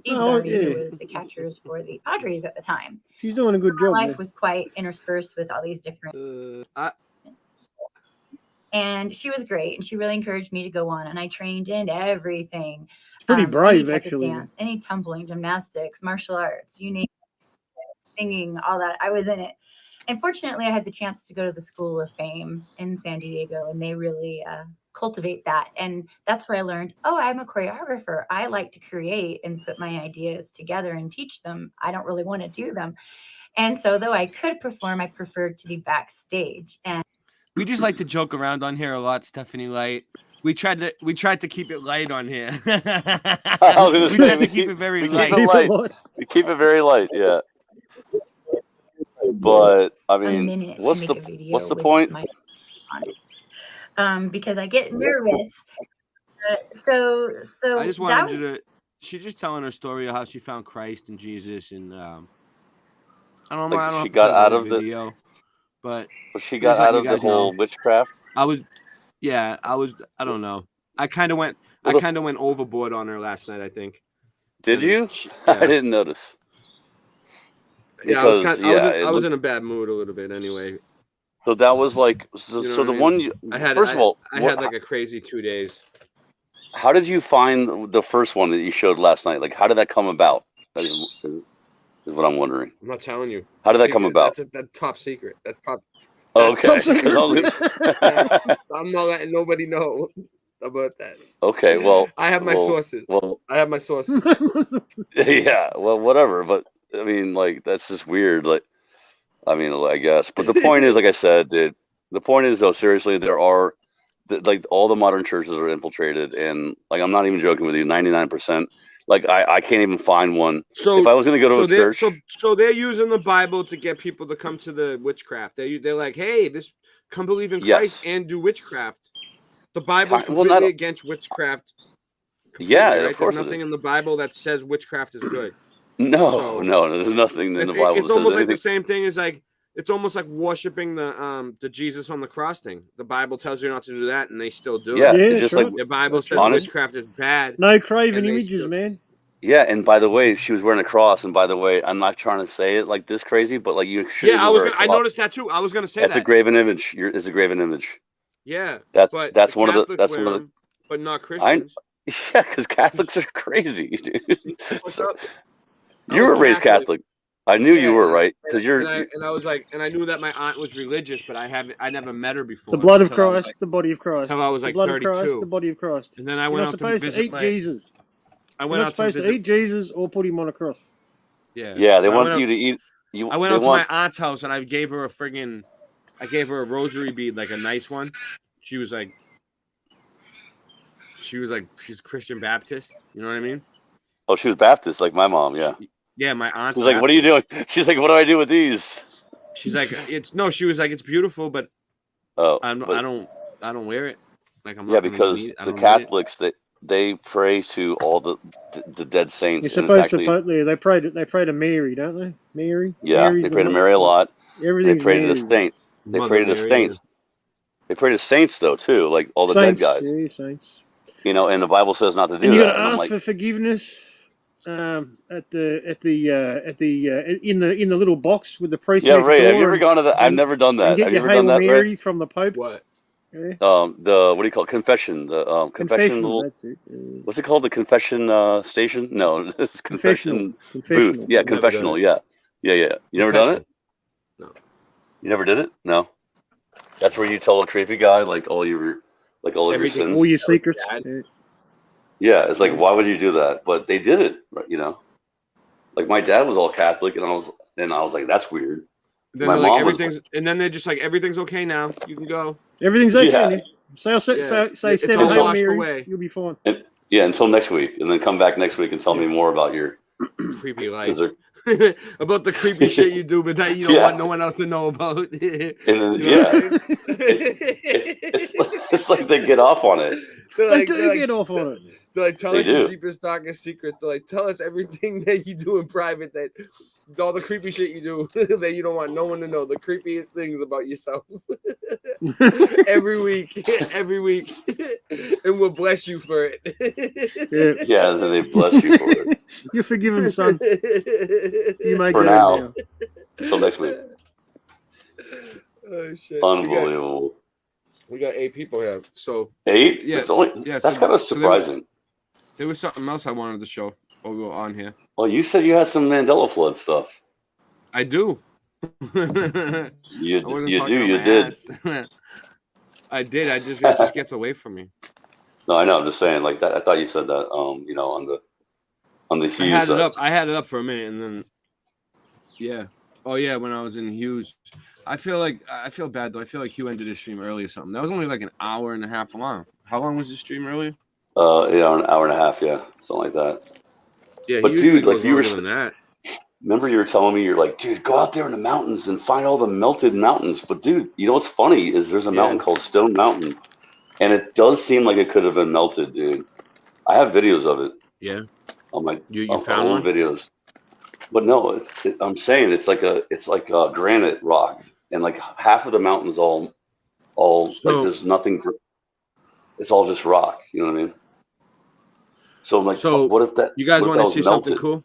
Steve Garvey, who was the catchers for the Padres at the time. She's doing a good job. My life was quite interspersed with all these different and she was great, and she really encouraged me to go on, and I trained in everything. It's pretty brave, any type of actually. dance, any tumbling, gymnastics, martial arts, you name it, singing, all that. I was in it. And fortunately, I had the chance to go to the School of Fame in San Diego, and they really cultivate that. And that's where I learned, I'm a choreographer. I like to create and put my ideas together and teach them. I don't really want to do them. And so though I could perform, I preferred to be backstage. And We just like to joke around on here a lot, Stephanie Light. We tried to keep it light on here. We tried to keep it very light. We keep it very light, yeah. But I mean, what's the point? Because I get nervous. So I just wanted you to. She's just telling her story of how she found Christ and Jesus, and I don't know. I don't She got out of the video, but she got out of the whole witchcraft. I don't know. I kind of went overboard on her last night, I think. Did you? I didn't notice. Yeah, I was in a bad mood a little bit anyway. So that was like the one you first of all, I had like a crazy 2 days. How did you find the first one that you showed last night? Like, how did that come about? Is what I'm wondering. I'm not telling you. How did that come about? That's top secret. That's top. Oh, okay. Top secret. I'm not letting nobody know about that. Okay, well, I have my sources. Well, I have my sources. Yeah, well, whatever. But I mean, like, that's just weird. Like, I mean, I guess. But the point is, like I said, dude. The point is, though, seriously, there are like all the modern churches are infiltrated, and like I'm not even joking with you. 99%. Like I can't even find one. So if I was going to go to a church, so they're using the Bible to get people to come to the witchcraft. They're like, hey, come believe in Christ and do witchcraft. The Bible's completely against witchcraft. Yeah, right? of course. There's nothing in the Bible that says witchcraft is good. No, there's nothing in the Bible. It's almost like the same thing as like it's almost like worshiping the Jesus on the cross thing. The Bible tells you not to do that, and they still do it. Yeah, just like the Bible says witchcraft is bad. No craven images, man. Yeah, and by the way, she was wearing a cross. And by the way, I'm not trying to say it like this crazy, but like you should. Yeah, I noticed that too. I was gonna say that's a graven image. It's a graven image. Yeah, that's one of the. But not Christians. Yeah, because Catholics are crazy, dude. You were raised Catholic. I knew you were, right? Because you're. And I was like, and I knew that my aunt was religious, but I never met her before. The blood of Christ, the body of Christ. Until I was like the blood 32. of Christ, the body of Christ. And then I went out to visit eat Jesus. You're not supposed to eat Jesus or put him on a cross. Yeah. Yeah, they want you to eat. I went out to my aunt's house and I gave her a rosary bead, like a nice one. She was like, she's a Christian Baptist. You know what I mean? Oh, she was Baptist, like my mom. Yeah. Yeah, my aunt. She's like, "What are you doing?" She's like, "What do I do with these?" She's like, She was like, "It's beautiful, but I don't wear it." Like I'm. Yeah, because the Catholics they pray to all the dead saints. You're supposed to. They pray to Mary, don't they? Mary. Yeah, Mary's they pray to Mary a lot. Everything's they pray to the saints. They pray to the saints. They pray to saints though too, like all the saints, dead guys. Yeah, saints. You know, and the Bible says not to do And you that. got to And I'm ask like, for forgiveness in the little box with the priest yeah, next Ray, have you door, ever gone to that? I've never done and that. get Have you your ever done Hail that, Ray? Marys from the Pope. What? Yeah. The what do you call it? Confession? The confession. Little, That's it. what's it called? The confession station? No, this is confession booth. Yeah, I've never done confessional. it. Yeah. You never done it? No. You never did it? No. That's where you tell a creepy guy like all your Everything. sins. All your secrets. Yeah, it's like, why would you do that? But they did it, you know. Like my dad was all Catholic, and I was like, that's weird. Then My they're like mom everything's, and then they're just like everything's okay now. You can go. Everything's okay. Yeah. Now. Say It's 7 all Hail washed Marys. away. You'll be fine. Yeah, until next week, and then come back next week and tell me more about your creepy life. About the creepy shit you do, but that you don't want no one else to know about. And then it's like they get off on it. They do get off on it. They're like, tell They us your do. deepest, darkest secrets. They're like, tell us everything that you do in private, that all the creepy shit you do that you don't want no one to know. The creepiest things about yourself. every week, and we'll bless you for it. Yeah, they bless you for it. You're forgiven, son. You may For go now. Until next week. Oh shit! Unbelievable. We got 8 people here. So 8? Yeah, That's kind of surprising. There was something else I wanted to show while we were on here. Well, you said you had some Mandela flood stuff. I do. You did. I did. It just gets away from me. No, I know. I'm just saying, like that. I thought you said that. You know, on the Hughes. I had it up for a minute, and then when I was in Hughes, I feel bad though. I feel like Hugh ended his stream early or something. That was only like an hour and a half long. How long was the stream earlier? An hour and a half, yeah, something like that. Yeah, but dude, like you were than that. Remember, you were telling me, you're like, dude, go out there in the mountains and find all the melted mountains. But dude, you know what's funny is there's a mountain called Stone Mountain, and it does seem like it could have been melted, dude. I have videos of it. Yeah. On my you found old videos. But no, I'm saying it's like a granite rock, and like half of the mountain's all like there's nothing. It's all just rock. You know what I mean? So I'm like, what if that? You guys want to see melted? something cool?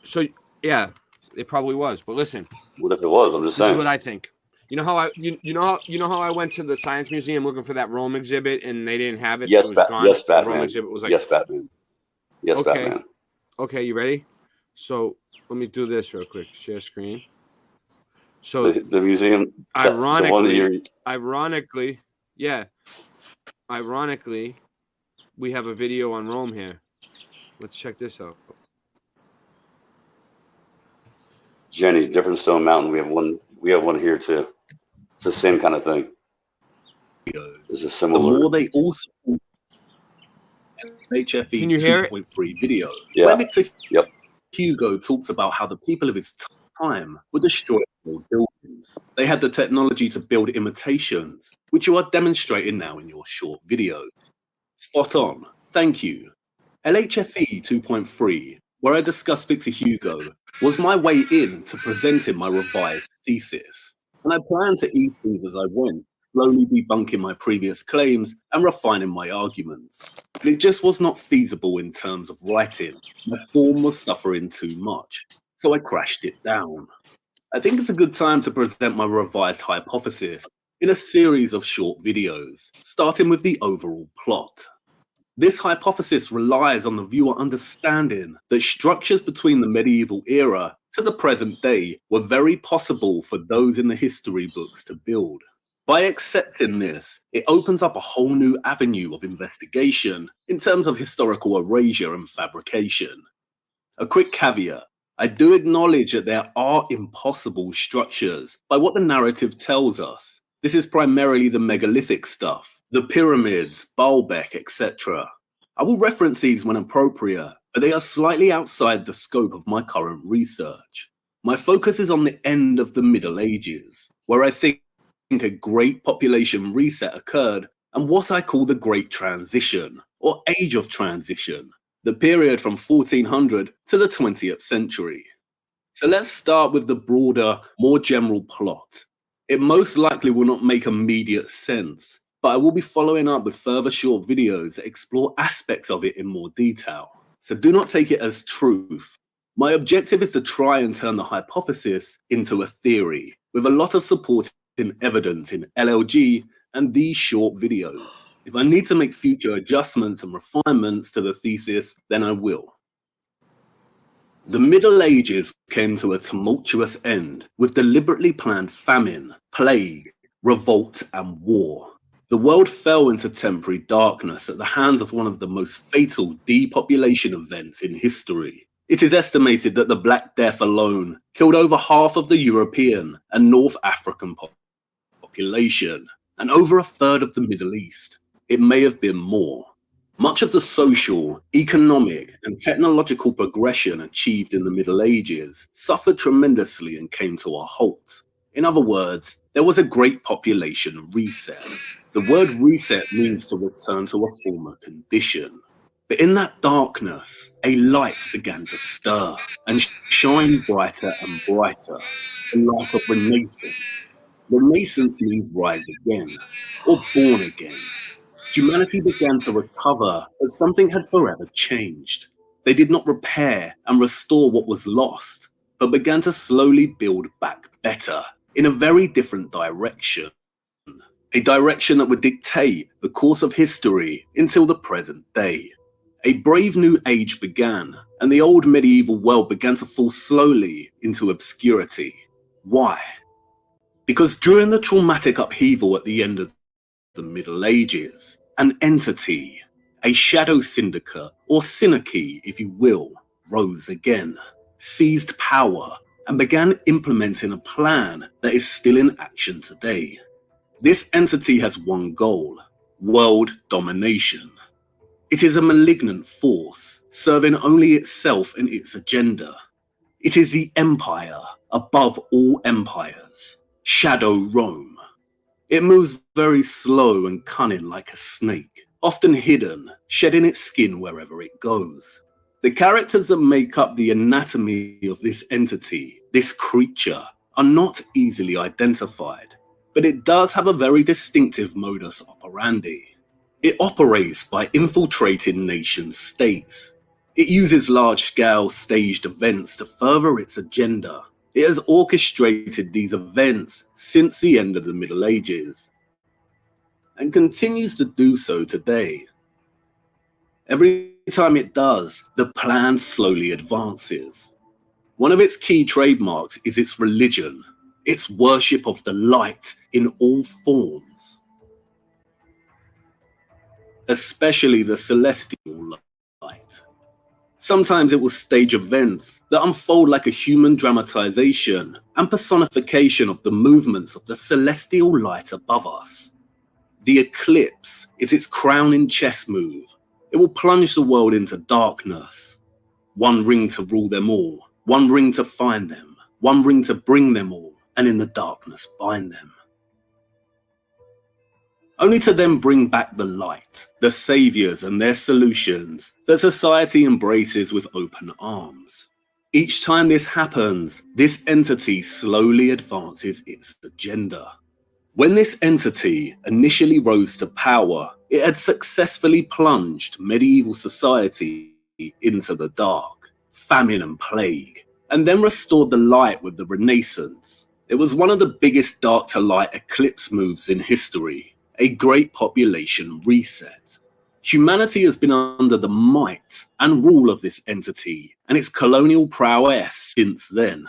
So yeah, it probably was. But listen, what if it was? I'm just saying. This is what I think. You know how I I went to the Science Museum looking for that Rome exhibit and they didn't have it. Yes, it was gone. yes, Batman. The Rome exhibit was like, yes, Batman. Yes, okay. Batman. Okay, you ready? So let me do this real quick. Share screen. So the museum. Ironically, we have a video on Rome here. Let's check this out. Jenny, different Stone Mountain. We have one here too. It's the same kind of thing. It's a similar. The more they also HFE Can you hear 2.3 video. Yeah. Where Victor Hugo talks about how the people of his time were destroying old buildings. They had the technology to build imitations, which you are demonstrating now in your short videos. Spot on. Thank you. LHFE 2.3, where I discussed Victor Hugo, was my way in to presenting my revised thesis. And I planned to ease things as I went, slowly debunking my previous claims and refining my arguments. But it just was not feasible in terms of writing. My form was suffering too much, so I crashed it down. I think it's a good time to present my revised hypothesis in a series of short videos, starting with the overall plot. This hypothesis relies on the viewer understanding that structures between the medieval era to the present day were very possible for those in the history books to build. By accepting this, it opens up a whole new avenue of investigation in terms of historical erasure and fabrication. A quick caveat, I do acknowledge that there are impossible structures by what the narrative tells us. This is primarily the megalithic stuff, the pyramids, Baalbek, etc. I will reference these when appropriate, but they are slightly outside the scope of my current research. My focus is on the end of the Middle Ages, where I think a great population reset occurred and what I call the Great Transition, or Age of Transition, the period from 1400 to the 20th century. So let's start with the broader, more general plot. It most likely will not make immediate sense, but I will be following up with further short videos that explore aspects of it in more detail. So do not take it as truth. My objective is to try and turn the hypothesis into a theory, with a lot of supporting evidence in LLG and these short videos. If I need to make future adjustments and refinements to the thesis, then I will. The Middle Ages came to a tumultuous end with deliberately planned famine, plague, revolt, and war. The world fell into temporary darkness at the hands of one of the most fatal depopulation events in history. It is estimated that the Black Death alone killed over half of the European and North African population, and over a third of the Middle East. It may have been more. Much of the social, economic, and technological progression achieved in the Middle Ages suffered tremendously and came to a halt. In other words, there was a great population reset. The word reset means to return to a former condition. But in that darkness, a light began to stir and shine brighter and brighter, the light of Renaissance. Renaissance means rise again, or born again. Humanity began to recover, but something had forever changed. They did not repair and restore what was lost, but began to slowly build back better, in a very different direction. A direction that would dictate the course of history until the present day. A brave new age began, and the old medieval world began to fall slowly into obscurity. Why? Because during the traumatic upheaval at the end of the Middle Ages, an entity, a shadow syndicate, or synarchy, if you will, rose again, seized power, and began implementing a plan that is still in action today. This entity has one goal: world domination. It is a malignant force, serving only itself and its agenda. It is the empire above all empires, Shadow Rome. It moves very slow and cunning like a snake, often hidden, shedding its skin wherever it goes. The characters that make up the anatomy of this entity, this creature, are not easily identified, but it does have a very distinctive modus operandi. It operates by infiltrating nation states. It uses large-scale staged events to further its agenda. It has orchestrated these events since the end of the Middle Ages, and continues to do so today. Every time it does, the plan slowly advances. One of its key trademarks is its religion, its worship of the light in all forms, especially the celestial light. Sometimes it will stage events that unfold like a human dramatization and personification of the movements of the celestial light above us. The eclipse is its crowning chess move. It will plunge the world into darkness. One ring to rule them all, one ring to find them, one ring to bring them all, and in the darkness bind them. Only to then bring back the light, the saviors and their solutions that society embraces with open arms. Each time this happens, this entity slowly advances its agenda. When this entity initially rose to power, it had successfully plunged medieval society into the dark, famine and plague, and then restored the light with the Renaissance. It was one of the biggest dark to light eclipse moves in history. A great population reset. Humanity has been under the might and rule of this entity and its colonial prowess since then.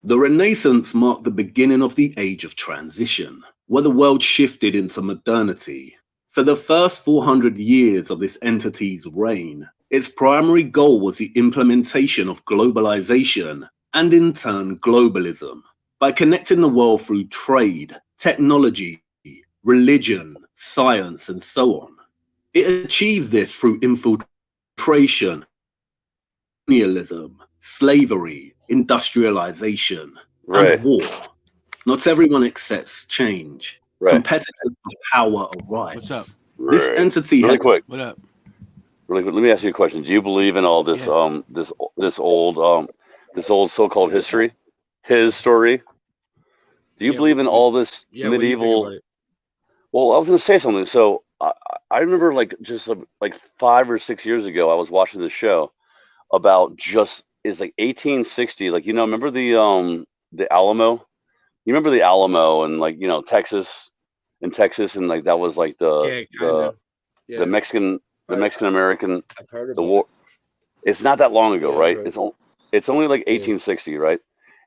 The Renaissance marked the beginning of the age of transition, where the world shifted into modernity. For the first 400 years of this entity's reign, its primary goal was the implementation of globalization and in turn globalism, by connecting the world through trade, technology, religion, science, and so on. It achieved this through infiltration, colonialism, slavery, industrialization, and war. Not everyone accepts change. Competitors for power arise. What's up? This entity really had... quick. What up? Really quick. Let me ask you a question. Do you believe in all this this old so-called history? His story? Do you believe in all this medieval? Well, I was going to say something. So I remember just 5 or 6 years ago, I was watching this show about it's like 1860. Like, remember the Alamo? You remember the Alamo and Texas, and like that was like the Mexican American I've heard the about war. It's not that long ago, Yeah, right? right. It's only like 1860, right?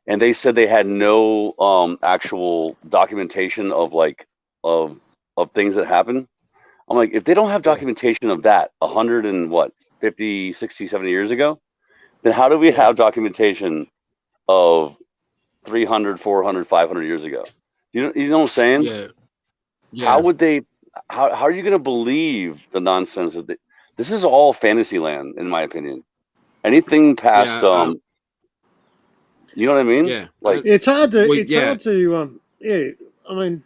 And they said they had no actual documentation of of things that happened. I'm like, if they don't have documentation of that 50, 60, 70 years ago, then how do we have documentation of 300, 400, 500 years ago? You know what I'm saying? Yeah. How would they? How are you going to believe the nonsense that this is all fantasy land, in my opinion? Anything past, you know what I mean? Yeah. Like it's hard to. Well, It's yeah. hard to. Yeah. I mean,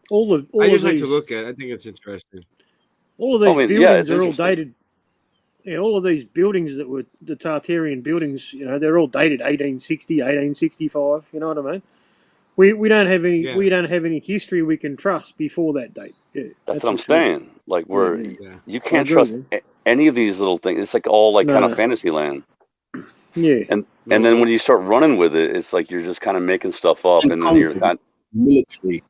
all I of just like these. to look at it. I think it's interesting. All of these buildings it's are all interesting. dated. Yeah, all of these buildings that were the Tartarian buildings, they're all dated 1860, 1865. You know what I mean? We don't have any we don't have any history we can trust before that date. Yeah, That's what I'm for sure. saying. Like where Yeah. you I can't agree, trust man. any of these little things. It's like all kind No. of fantasy land. Yeah. And then when you start running with it, it's like you're just kind of making stuff up, and then you're kind military.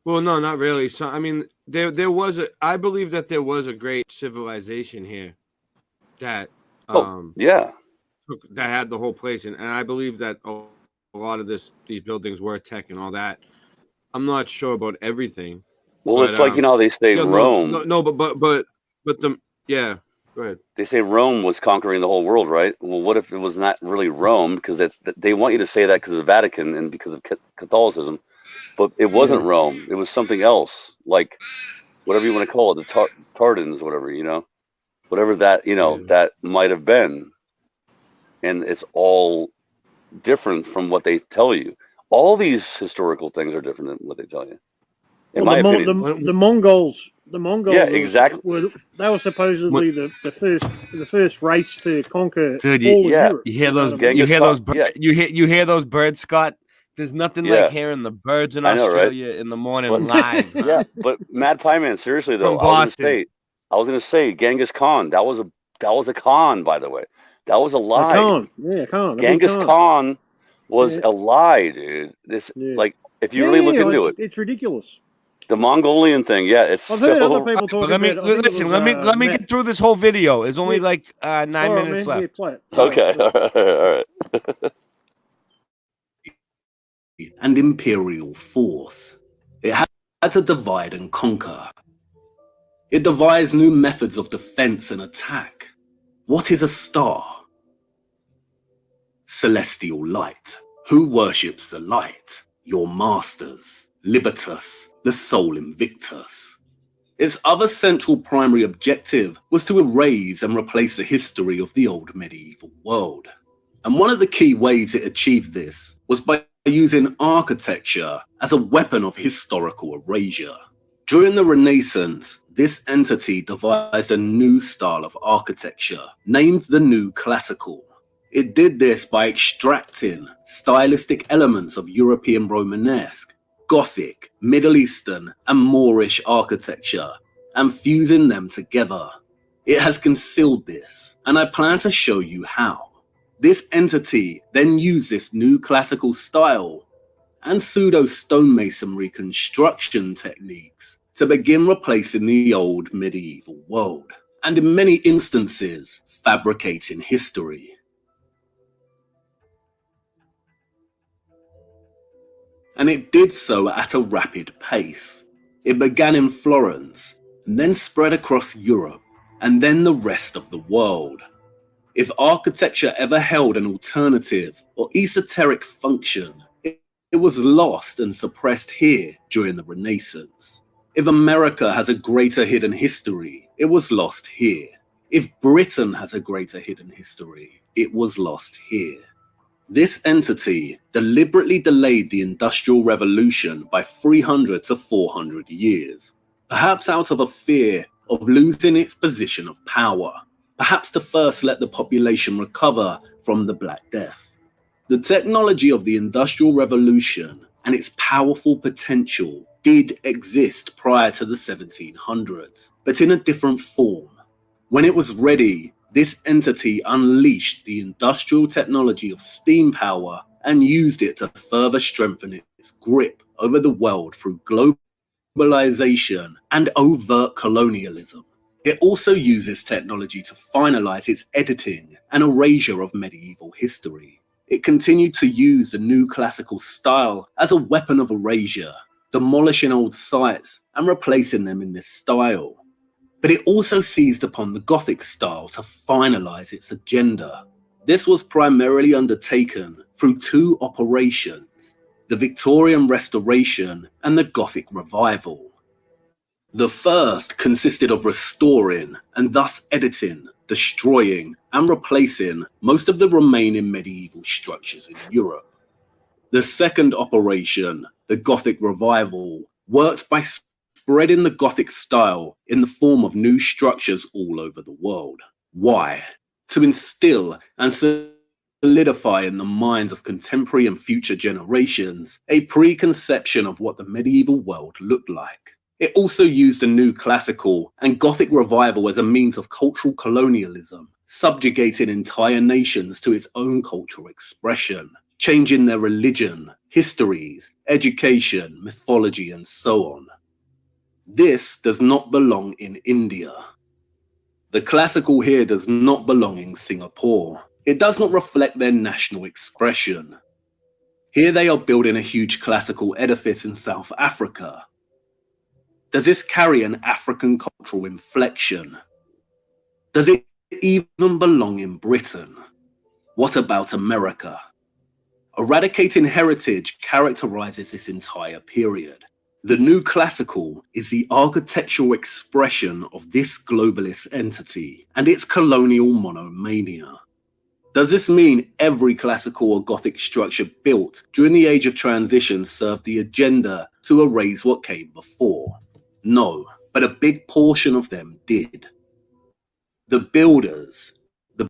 Well, no, not really. So I mean, there was I believe that there was a great civilization here that that had the whole place, and I believe that a lot of these buildings were tech and all that. I'm not sure about everything. Well, but, it's like how they say Rome. But go ahead. They say Rome was conquering the whole world, right? Well, what if it was not really Rome? Because they want you to say that because of the Vatican and because of Catholicism, but it wasn't Rome. It was something else, like whatever you want to call it, the Tardans, whatever whatever that that might have been, and it's all different from what they tell you. All these historical things are different than what they tell you. In my opinion, the Mongols. The Mongols. Yeah, exactly. They were supposedly the first race to conquer Dude, all of Europe. you hear those? Genghis You hear Khan, those? You hear those birds, Scott? There's nothing like hearing the birds in I know, Australia in the morning live. Huh? Yeah, but Mad Pie Man, seriously though, From Boston. I was gonna say Genghis Khan. That was a Khan, by the way. That was a lie. Khan. Yeah, Khan. Genghis Khan was a lie, dude. Like if you really look into it, it's ridiculous. The Mongolian thing, it's I've heard other people talk let me about it. listen. Let me get through this whole video. It's only 9 minutes left. Yeah, play it. Okay, all right. And imperial force. It had to divide and conquer. It devised new methods of defense and attack. What is a star? Celestial light. Who worships the light? Your masters. Libertas, the sole invictus. Its other central primary objective was to erase and replace the history of the old medieval world. And one of the key ways it achieved this was by using architecture as a weapon of historical erasure. During the Renaissance, this entity devised a new style of architecture, named the New Classical. It did this by extracting stylistic elements of European Romanesque, Gothic, Middle Eastern, and Moorish architecture, and fusing them together. It has concealed this, and I plan to show you how. This entity then used this new classical style and pseudo-stonemasonry construction techniques to begin replacing the old medieval world, and in many instances, fabricating history. And it did so at a rapid pace. It began in Florence, and then spread across Europe, and then the rest of the world. If architecture ever held an alternative or esoteric function, it was lost and suppressed here during the Renaissance. If America has a greater hidden history, it was lost here. If Britain has a greater hidden history, it was lost here. This entity deliberately delayed the Industrial Revolution by 300 to 400 years, perhaps out of a fear of losing its position of power, perhaps to first let the population recover from the Black Death. The technology of the Industrial Revolution and its powerful potential did exist prior to the 1700s, but in a different form. When it was ready, this entity unleashed the industrial technology of steam power and used it to further strengthen its grip over the world through globalization and overt colonialism. It also uses technology to finalize its editing and erasure of medieval history. It continued to use the new classical style as a weapon of erasure, demolishing old sites and replacing them in this style. But it also seized upon the Gothic style to finalize its agenda. This was primarily undertaken through two operations: the Victorian Restoration and the Gothic Revival. The first consisted of restoring and thus editing, destroying and replacing most of the remaining medieval structures in Europe. The second operation, the Gothic Revival, worked by spreading the Gothic style in the form of new structures all over the world. Why? To instill and solidify in the minds of contemporary and future generations a preconception of what the medieval world looked like. It also used a new classical and Gothic revival as a means of cultural colonialism, subjugating entire nations to its own cultural expression, changing their religion, histories, education, mythology, and so on. This does not belong in India. The classical here does not belong in Singapore. It does not reflect their national expression. Here they are building a huge classical edifice in South Africa. Does this carry an African cultural inflection? Does it even belong in Britain? What about America? Eradicating heritage characterizes this entire period. The new classical is the architectural expression of this globalist entity and its colonial monomania. Does this mean every classical or Gothic structure built during the Age of Transition served the agenda to erase what came before? No, but a big portion of them did. The builders, the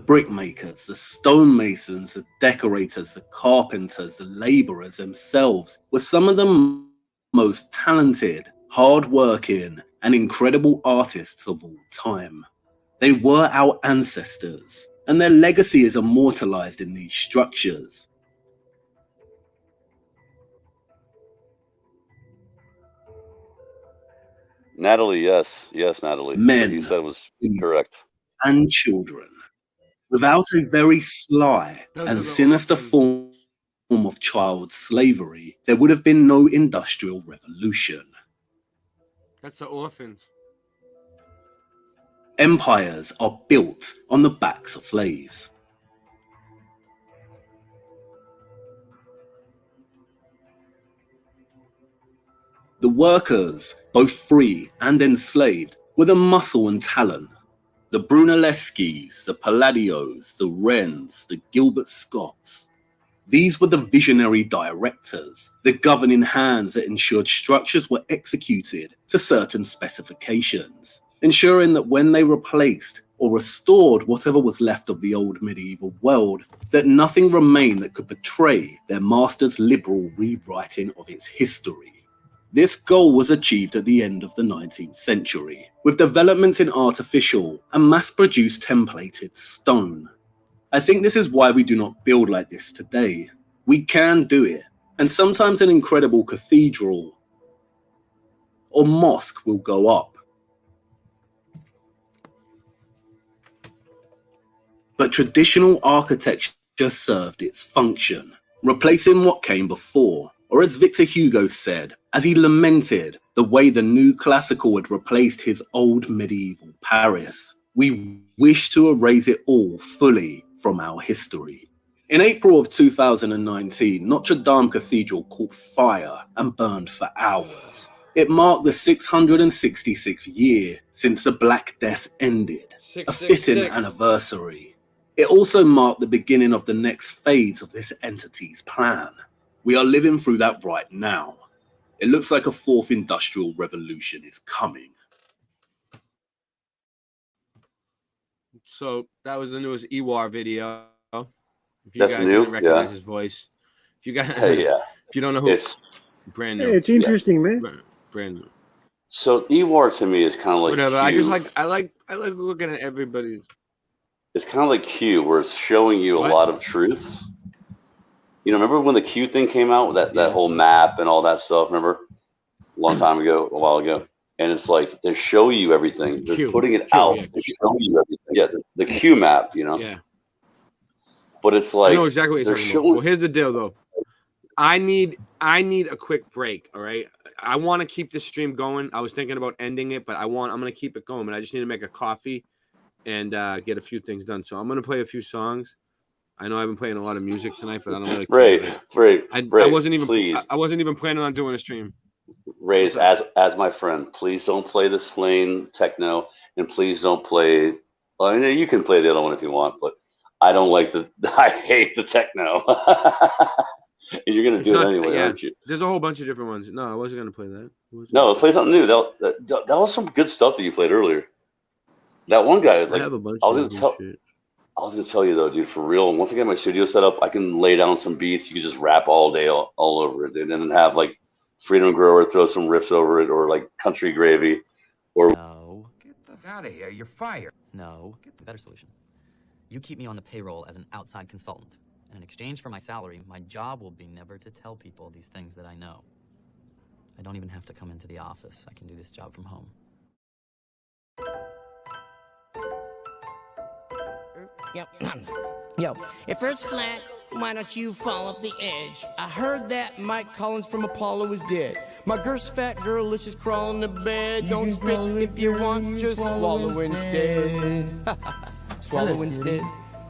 brickmakers, the stonemasons, the decorators, the carpenters, the laborers themselves were some of the most talented, hard-working, and incredible artists of all time. They were our ancestors, and their legacy is immortalized in these structures. Natalie, yes, Natalie. Men, what you said was correct. And children. Without a very sly and sinister form of child slavery, there would have been no industrial revolution. That's the orphans. Empires are built on the backs of slaves. The workers, both free and enslaved, were the muscle and talent. The Brunelleschis, the Palladios, the Wrens, the Gilbert Scotts. These were the visionary directors, the governing hands that ensured structures were executed to certain specifications, ensuring that when they replaced or restored whatever was left of the old medieval world, that nothing remained that could betray their master's liberal rewriting of its history. This goal was achieved at the end of the 19th century, with developments in artificial and mass-produced templated stone. I think this is why we do not build like this today. We can do it, and sometimes an incredible cathedral or mosque will go up. But traditional architecture served its function, replacing what came before, or as Victor Hugo said, as he lamented the way the new classical had replaced his old medieval Paris. We wish to erase it all fully from our history. In April of 2019, Notre Dame Cathedral caught fire and burned for hours. It marked the 666th year since the Black Death ended, a fitting anniversary. It also marked the beginning of the next phase of this entity's plan. We are living through that right now. It looks like a fourth industrial revolution is coming. So that was the newest Ewar video. If you That's guys new, didn't recognize yeah. his voice, if you guys, Hey, yeah. if you don't know who, Brand new. Yeah, it's interesting, man. Brand new. So Ewar to me is kind of like whatever. Q. I like looking at everybody's. It's kind of like Q, where it's showing you a lot of truths. You know, remember when the Q thing came out, that whole map and all that stuff? Remember, a long time ago, a while ago, and it's like they show you everything. They're putting it out. Yeah, they show you everything. Yeah, the Q map. You know. Yeah. But it's like I know exactly what you're they're talking showing. about. Well, here's the deal, though. I need a quick break. All right. I want to keep this stream going. I was thinking about ending it, but I'm going to keep it going. But I just need to make a coffee and get a few things done. So I'm going to play a few songs. I know I've been playing a lot of music tonight, but I don't really care. Ray, I wasn't even planning on doing a stream. Ray, as my friend, please don't play the Slaine techno, and please don't play. Well, I mean, you can play the other one if you want, but I don't like I hate the techno. You're gonna do it anyway, aren't you? There's a whole bunch of different ones. No, I wasn't gonna play that. No, play something new. That was some good stuff that you played earlier. That one guy, like, I have a bunch I was gonna tell you though, dude, for real. Once I get my studio set up, I can lay down some beats. You can just rap all day, all over it, dude, and then have like Freedom Grower throw some riffs over it, or like Country Gravy, or. No, get the fuck out of here. You're fired. No, get the better solution. You keep me on the payroll as an outside consultant. And in exchange for my salary, my job will be never to tell people these things that I know. I don't even have to come into the office. I can do this job from home. Yo, if Earth's flat, why don't you fall off the edge? I heard that Mike Collins from Apollo is dead. My girl's fat girl, let's just crawl into bed. Don't spit if you want, just swallow instead. Swallow instead.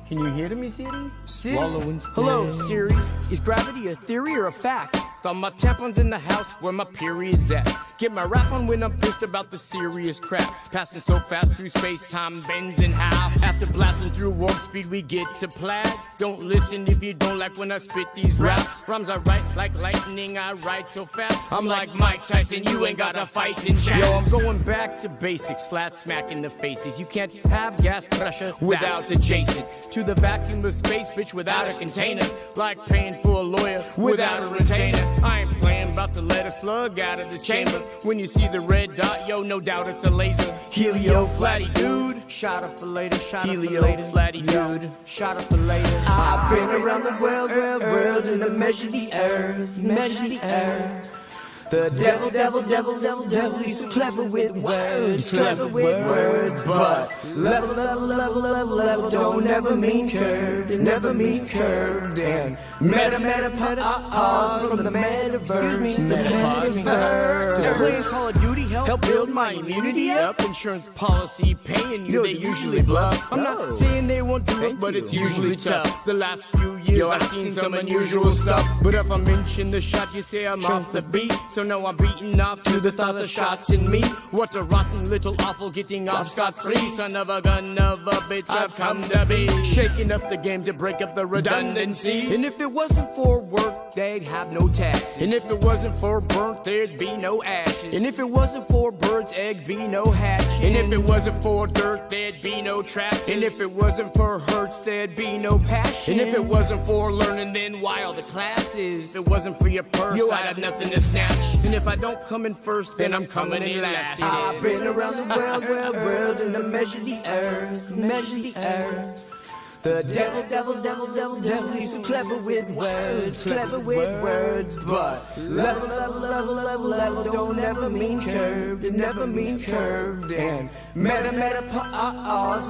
Can you hear me, Siri? Swallow instead. Hello, Siri. Is gravity a theory or a fact? Throw my tampons in the house where my period's at. Get my rap on when I'm pissed about the serious crap. Passing so fast through space, time bends and how. After blasting through warp speed, we get to plaid. Don't listen if you don't like when I spit these raps. Rhymes I write like lightning, I write so fast. I'm like Mike Tyson, you ain't got to fight in chat. Yo, I'm going back to basics, flat smack in the faces. You can't have gas pressure without adjacent. To the vacuum of space, bitch, without a container. Like paying for a lawyer without a retainer. I ain't playing, about to let a slug out of this chamber. When you see the red dot, yo, no doubt it's a laser. Helio flatty dude, shot up for later, shot up for later. Flatty dude, shot up for later. I've been around the world, and I measure the earth, measure the earth. The devil, he's so clever with words, but level don't ever mean curved, it never means curved, and meta, from the metaverse, metaverse. Playing Call of Duty help build my immunity up, insurance policy paying you, they usually bluff. I'm not saying they won't do it, but it's usually tough. The last few years I've seen some unusual stuff, but if I mention the shot, you say I'm off the beat. So no, I'm beating off to the thoughts of shots in me. What a rotten little awful getting off scot-free. Son of a gun of a bitch, I've come to be. Shaking up the game to break up the redundancy. And if it wasn't for work, they'd have no taxes. And if it wasn't for burnt, there'd be no ashes. And if it wasn't for birds, egg, be no hatching. And if it wasn't for dirt, there'd be no traffic. And if it wasn't for hurts, there'd be no passion. And if it wasn't for learning, then why all the classes? If it wasn't for your purse, I'd have nothing to snatch. And if I don't come in first, then I'm coming in last. I've been around the world, and I measure the earth, measure the earth. The devil, he's so clever with words, but level don't ever mean curved, it never means curved, and meta,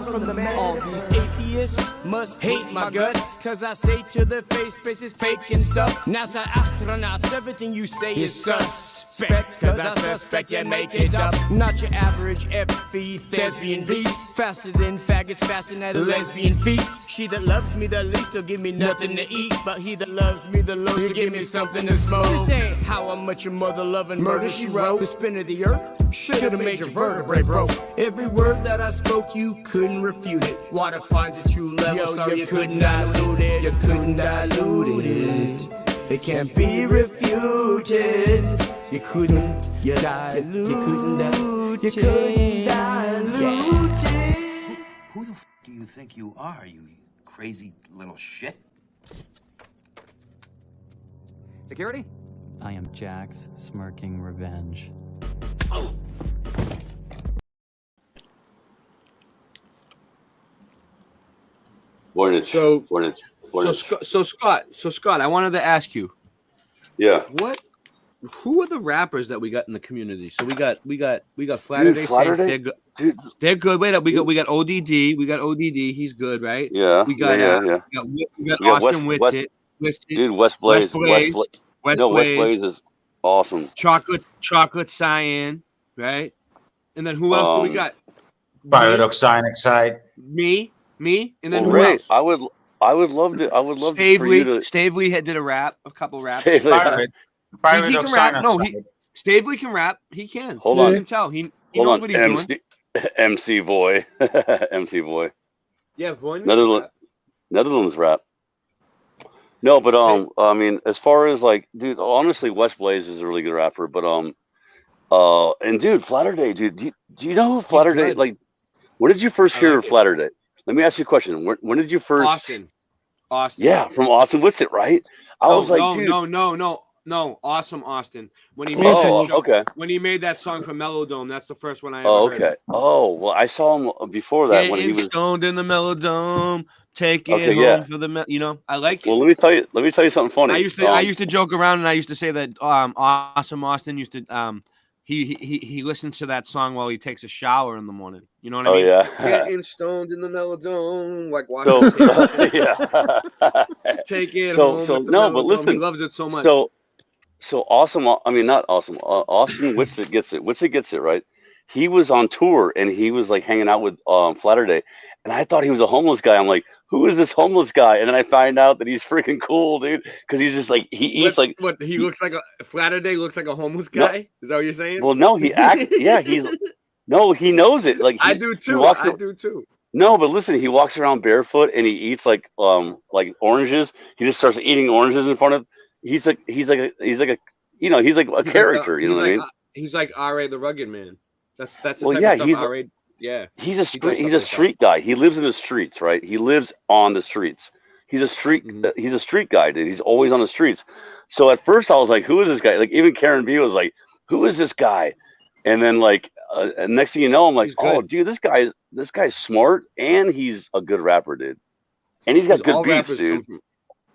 from the meta. All these atheists must hate my guts, cause I say to their face, space is fake and stuff. NASA astronauts, everything you say is suspect, cause I suspect you make it up. Not your average FE thespian beast, faster than faggots, fasting at a lesbian feast. She that loves me the least will give me nothing to eat, but he that loves me the most will give me something to smoke. This ain't how I met your mother loving murder, she wrote. The spin of the earth should've made your vertebrae broke. Every word that I spoke, you couldn't refute it. Water finds a true level, so you couldn't dilute it. You couldn't dilute it. It can't be refuted. You couldn't dilute. You couldn't dilute. You couldn't dilute it. Who the f do you think you are, you crazy little shit? Security? I am Jack's smirking revenge. So Scott, I wanted to ask you. Yeah. Who are the rappers that we got in the community? So we got Flatterday Saints. They're good. Dude. They're good. Wait up. We got ODD. We got ODD. He's good, right? Yeah. We got we got Austin Whitsitt. Dude, West Blaze. West Blaze is awesome. Chocolate Cyan, right? And then who else do we got? Paradox Cyanide. Me, and then who Ray, else? I would love to. I would love for you to. Stavely did a couple raps. Stavely, he can rap. No, Stavely can rap. He can. Hold on. You can tell. He knows what he's doing. MC Boy. MC Boy. Yeah, Boy. Netherlands rap. No, but I mean, as far as like, dude, honestly, West Blaze is a really good rapper. But and dude, Flatterday, dude, do you know who Flatterday? Like, when did you first hear Flatterday? Let me ask you a question. When did you first? Austin. Yeah, from Austin Whitsitt, right? I was like, dude. No, Awesome Austin. When he made that song for Melodome, that's the first one I ever heard. Oh, well, I saw him before that when he was stoned in the Melodome. Take it home for the I like it. Well, let me tell you something funny. I used to joke around and I used to say that Awesome Austin used to he listens to that song while he takes a shower in the morning. You know what I mean? Yeah. Getting stoned in the Melodome, like watching. Take it home. So no, but listen, he loves it so much. So awesome. I mean, not awesome. Austin Whitsitt gets it. Whitsitt gets it, right? He was on tour and he was like hanging out with Flatterday, and I thought he was a homeless guy. I'm like, who is this homeless guy? And then I find out that he's freaking cool, dude, because he's just like he looks like Flatterday looks like a homeless guy. No, is that what you're saying? Well, no, he acts. Yeah, he knows it. Like I do too. No, but listen, he walks around barefoot and he eats like oranges. He just starts eating oranges in front of. He's like a character. You know what I mean? He's like R.A. the Rugged Man. That's the well, type yeah, of stuff he's R.A. Yeah, he's a street guy. He lives in the streets, right? He lives on the streets. He's a street guy, dude. He's always on the streets. So at first I was like, who is this guy? Like even Karen B was like, who is this guy? And then like next thing you know, I'm like, oh, dude, this guy's smart and he's a good rapper, dude. And he's got good beats, dude.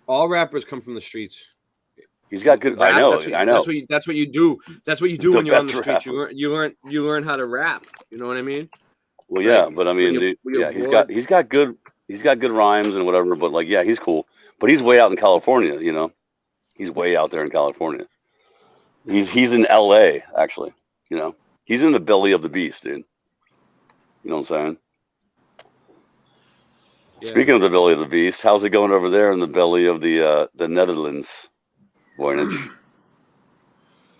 All rappers come from the streets. He's got good. I know. That's what you do. That's what you do when you're on the streets. You learn how to rap. You know what I mean? Well, yeah, but I mean, dude, yeah, he's got good rhymes and whatever. But like, yeah, he's cool. But he's way out in California. You know, he's way out there in California. He's in L.A. actually. You know, he's in the belly of the beast, dude. You know what I'm saying? Yeah. Speaking of the belly of the beast, how's it going over there in the belly of the Netherlands? Voynich.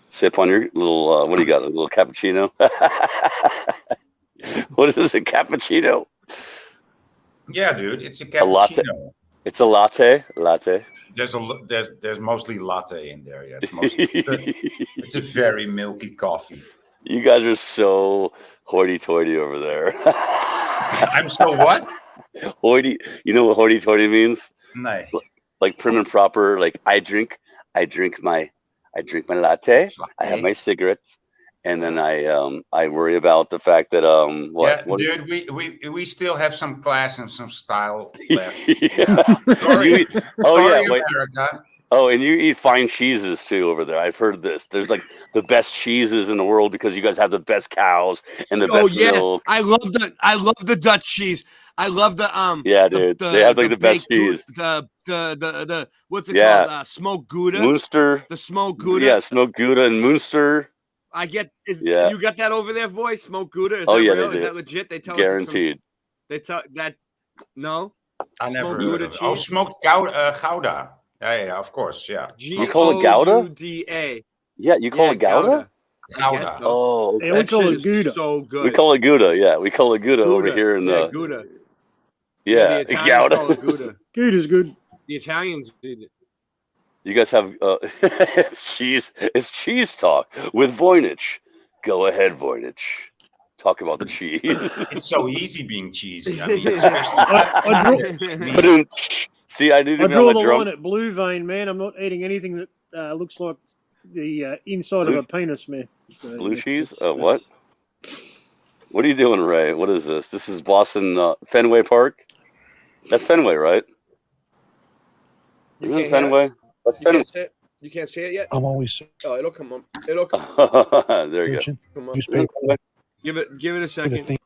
Sip on your little, what do you got? A little cappuccino? What is this, a cappuccino? Yeah, dude, it's a cappuccino. Latte. It's a latte? Latte. There's mostly latte in there, yeah. It's a very milky coffee. You guys are so hoity-toity over there. I'm so what? Hoity. You know what hoity-toity means? No. Like prim and proper, like I drink my latte. I have my cigarettes, and then I worry about the fact that dude, we still have some class and some style left. Sorry, America. Oh, and you eat fine cheeses too over there. I've heard this. There's like the best cheeses in the world because you guys have the best cows and the best milk. I love the Dutch cheese. I love the Yeah, dude. They have like the best cheese. The what's it called? Smoked Gouda. Munster. The smoked Gouda. Yeah, smoked Gouda and Munster. You got that over there, boy? Smoked Gouda? Is that real? Is that legit? They tell guaranteed. Us they tell that no? I never heard of it. Oh, smoked Gouda. Yeah, of course, yeah. You call it Gouda? Gouda? Yeah, you call it Gouda? Gouda. Oh, okay. Yeah, we call it Gouda. So good. We call it Gouda. Yeah, we call it Gouda over here in the. Gouda. Yeah, the Italians call it Gouda. Gouda's good. The Italians did it. You guys have cheese. It's cheese talk with Voynich. Go ahead, Voynich. Talk about the cheese. It's so easy being cheesy. I mean, I See, I didn't draw the line at blue vein, man. I'm not eating anything that looks like the inside of a penis, man. So, blue cheese? What? What are you doing, Ray? What is this? This is Boston Fenway Park. That's Fenway, right? Isn't it Fenway? That's Fenway. You can't see it yet? I'm always. Oh, it'll come on. It'll come. There you go. Come on. Newspaper. Give it a second.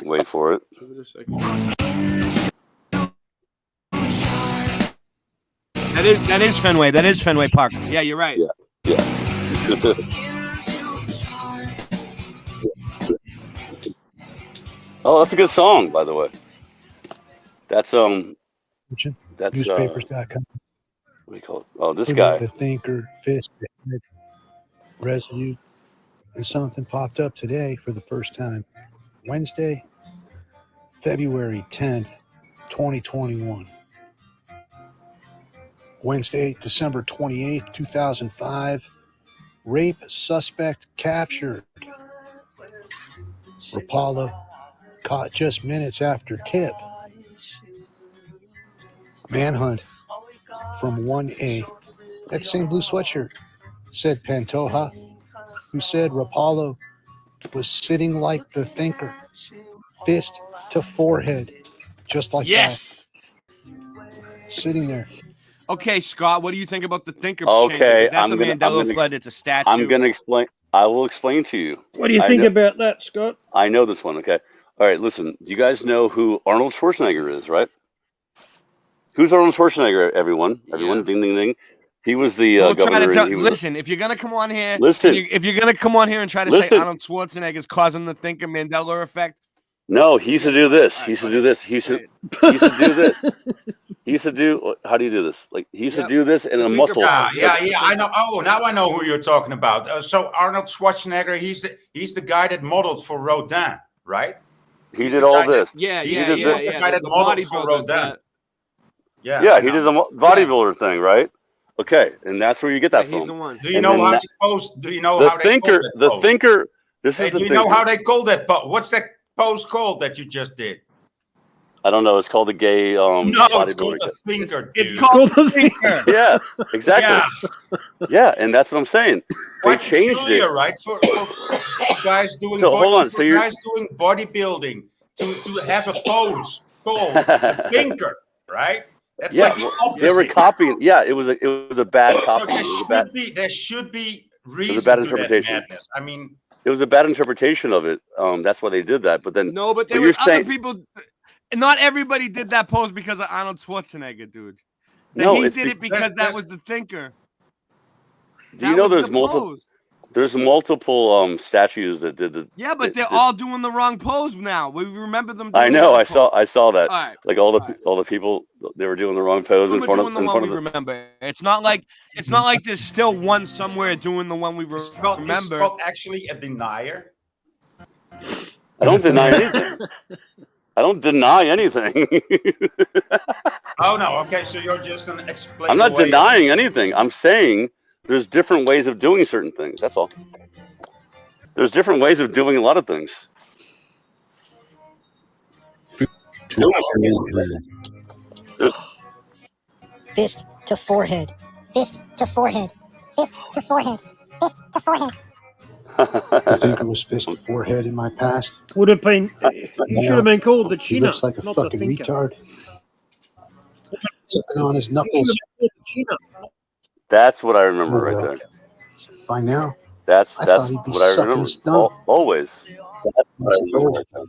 Wait for it. Give it a second. That is Fenway. That is Fenway Park. Yeah, you're right. Yeah. Oh, that's a good song, by the way. That's Newspapers.com. What do you call it? Oh, this guy. The thinker, fist, residue, and something popped up today for the first time. Wednesday, February 10th, 2021. Wednesday, December 28th, 2005. Rape suspect captured. Rapallo caught just minutes after tip. Manhunt from 1A. That same blue sweatshirt, said Pantoja, who said Rapallo was sitting like the thinker, fist to forehead, just like that. Sitting there. Okay, Scott, what do you think about the thinker? Okay, that's a Mandela flood. It's a statue. I'm going to explain. I will explain to you. What do you think about that, Scott? I know this one. Okay. All right. Listen. Do you guys know who Arnold Schwarzenegger is? Right. Who's Arnold Schwarzenegger? Everyone. Ding, ding, ding. He was the governor. Listen, if you're gonna come on here, if you're gonna come on here and try to say Arnold Schwarzenegger is causing the thinker Mandela effect. No, he used to do this. He used to do this. He used to do this. He used to do. How do you do this? Like he used to do this in a muscle. Yeah, I know. Oh, now I know who you're talking about. So Arnold Schwarzenegger, he's the guy that modeled for Rodin, right? He did all this. He was the guy that modeled for Rodin. Yeah, he did the bodybuilder thing, right? Okay, and that's where you get that from. He's the one. Do you know how they pose? Do you know how the thinker? This is the do you know how they call that pose? What's that pose called that you just did? I don't know. It's called the gay no, it's called the thinker. It's called the thinker. Yeah, exactly. Yeah, and that's what I'm saying. They changed it, right? For guys doing guys doing bodybuilding to have a pose called the thinker, right? That's like the opposite. They were copying. Yeah, it was a bad copy. There should be reason. It was a bad interpretation. I mean, it was a bad interpretation of it. That's why they did that. But then but there were other people. Not everybody did that pose because of Arnold Schwarzenegger, dude. He did it because that was the thinker. Do you know there's multiple? There's multiple statues that did the. Yeah, but they're all doing the wrong pose now. We remember them. I know. I saw that. Right. Like all the people, they were doing the wrong pose in front of the one we remember. It's not like there's still one somewhere doing the one we remember. Is Scott actually a denier? I don't deny anything. I don't deny anything. Oh no. Okay, so you're just an explain. I'm not denying anything. I'm saying. There's different ways of doing certain things. That's all. There's different ways of doing a lot of things. Fist to forehead. Fist to forehead. Fist to forehead. Fist to forehead. I think it was fist to forehead in my past. Would have been. He should have been called the Chino. He looks like a fucking retard. Sucking on his knuckles. That's what I remember right there. By now, that's what I remember. Always. That's what I remember right there.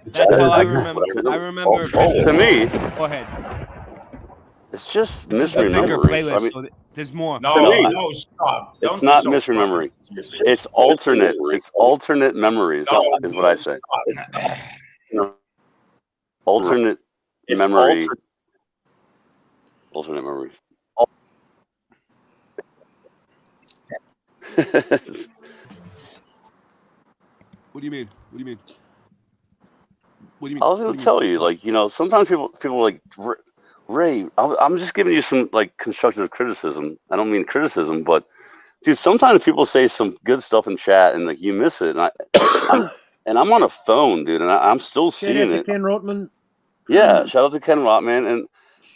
That's all I remember. I remember. To me, go ahead. It's just misremembering. I mean, so there's more. No, stop. It's not misremembering. It's alternate. It's alternate memories. Is what I say. Alternate memory. Alternate memories. What do you mean? What do you mean? What do you mean? I was going to tell you, like, sometimes people are like, Ray, I'm just giving you some like constructive criticism. I don't mean criticism, but dude, sometimes people say some good stuff in chat and like you miss it, and I'm on a phone, dude, and I'm still seeing it. Shout out to Ken Rotman. Yeah, shout out to Ken Rotman, and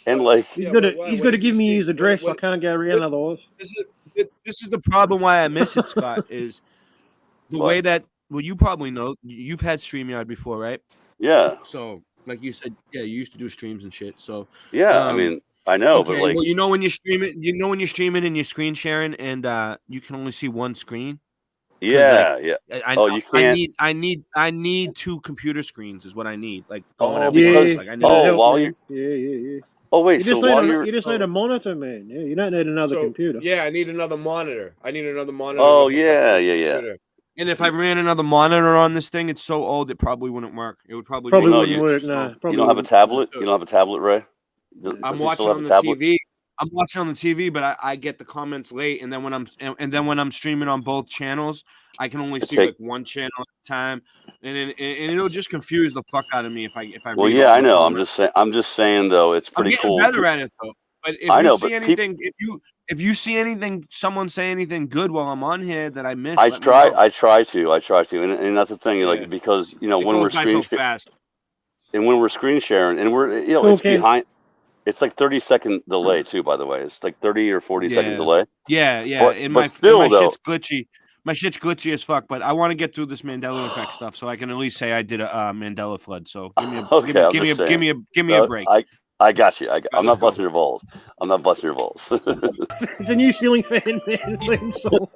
And like he's got to give me his address. I can't go around otherwise. This is the problem why I miss it, Scott. Is the way that you probably know you've had StreamYard before, right? Yeah. So like you said, yeah, you used to do streams and shit. So yeah, I mean, I know, but like, well, you know when you're streaming, and you're screen sharing, and you can only see one screen. Yeah, like, yeah. You can't. I need two computer screens is what I need. Like going Yeah, like I need. that'll help, while man. Yeah. Oh wait, You so just while need you're you just need a monitor, man. Yeah, you don't need another computer. Yeah, I need another monitor. Oh to hook yeah, up to the yeah, yeah. computer. And if I ran another monitor on this thing, it's so old it probably wouldn't work. It would probably wouldn't work. No, probably You don't have a tablet. You don't have a tablet, Ray. I'm Does he watching still have on a the tablet? TV. I'm watching on the TV, but I get the comments late, and then when I'm streaming on both channels, I can only see like one channel at a time, and it'll just confuse the fuck out of me if I. Well, read yeah, all I the know. comments. I'm just saying though, it's pretty I'm getting cool. better at it though. But if I you know, see but anything, if you see anything, someone say anything good while I'm on here that I missed, I let me know. I try to, and that's the thing. Yeah. Like because It when goes we're by so fast. and when we're screen sharing, and we're it's behind. It's like 30-second delay too. By the way, it's like 30 or 40-second delay. Yeah. But my still, though, shit's glitchy. My shit's glitchy as fuck. But I want to get through this Mandela effect stuff, so I can at least say I did a Mandela flood. So give me a break. I got you. I'm not busting your balls. It's a new ceiling fan man theme song.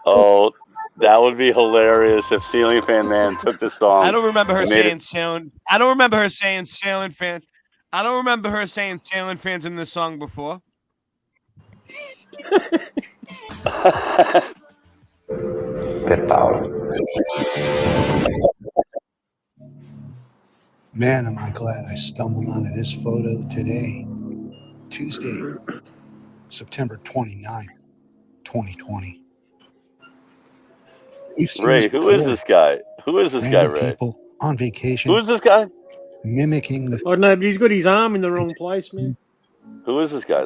Oh, that would be hilarious if Ceiling Fan Man took this song. I don't remember her saying sailing. I don't remember her saying sailing fans. I don't remember her saying sailing fans in this song before. Per Paolo. Man, am I glad I stumbled onto this photo today, Tuesday, September 29th, 2020. Ray, who is this guy? Random Ray? People on vacation. Who is this guy? Mimicking the. Oh no, but he's got his arm in the wrong place, man. Who is this guy?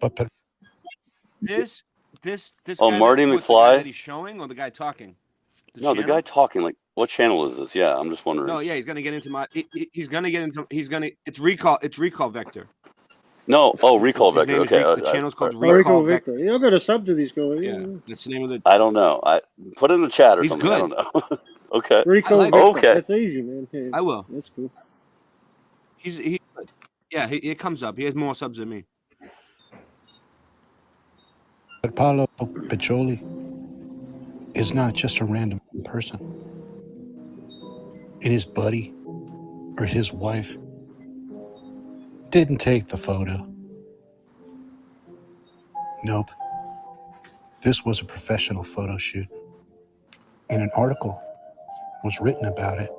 But this oh, guy Marty the McFly? guy that he's showing, or the guy talking? The guy talking. Like, what channel is this? Yeah, I'm just wondering. No, yeah, he's gonna get into it's recall vector. No, recall vector. Okay, the channel's called Recall Vector. Yeah, I've got a sub to this guy. Yeah, that's the name of the. I don't know. I put it in the chat or He's something. good. I don't know. Okay. Recall Vector. Okay. That's easy, man. Yeah, I will. That's cool. He it comes up. He has more subs than me. But Paolo Piccioli is not just a random person. And his buddy or his wife didn't take the photo. Nope. This was a professional photo shoot. And an article was written about it.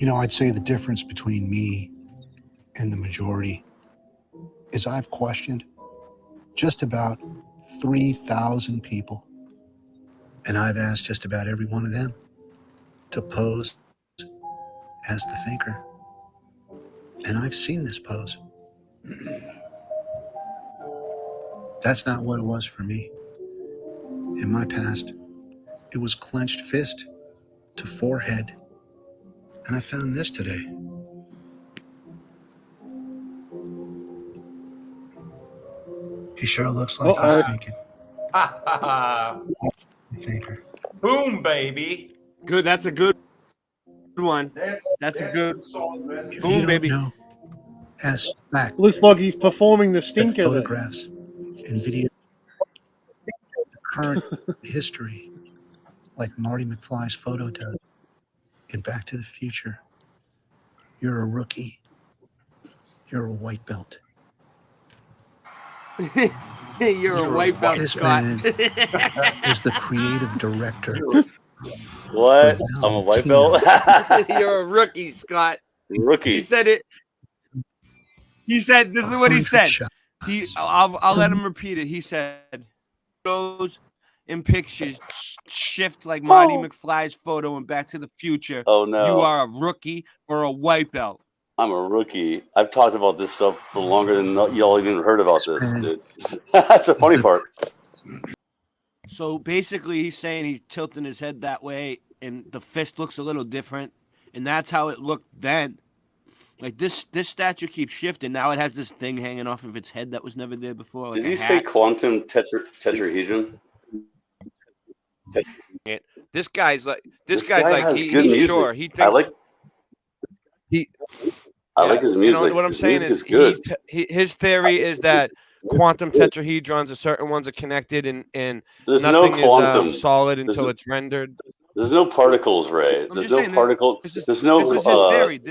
I'd say the difference between me and the majority is I've questioned just about 3,000 people. And I've asked just about every one of them to pose as the thinker. And I've seen this pose. That's not what it was for me. In my past, it was clenched fist to forehead. And I found this today. He sure looks like he's thinking. Thinker. Boom, baby. Good. That's a good one. That's a good. Boom, baby. As fact. Looks like he's performing the stinker. Photographs and video. Current history, like Marty McFly's photo does in Back to the Future. You're a rookie. You're a white belt. You're a white belt, This Scott. man is the creative director. What? I'm a white belt? You're a rookie, Scott. Rookie. He said it. He said, this is what he said. I'll let him repeat it. He said, photos and pictures shift like Marty McFly's photo in Back to the Future. Oh, no. You are a rookie or a white belt. I'm a rookie. I've talked about this stuff for longer than y'all even heard about this, dude. That's the funny part. So basically, he's saying he's tilting his head that way, and the fist looks a little different, and that's how it looked then. Like this statue keeps shifting. Now it has this thing hanging off of its head that was never there before. Like Did you say quantum tetrahedron? This guy's like this guy has good he's music. sure. He thinks I like his music. You know what I'm saying is his theory is that quantum tetrahedrons, a certain ones are connected, and there's nothing no quantum is solid until it's rendered. There's no particles, Ray. There's no particle. There's no this is his theory.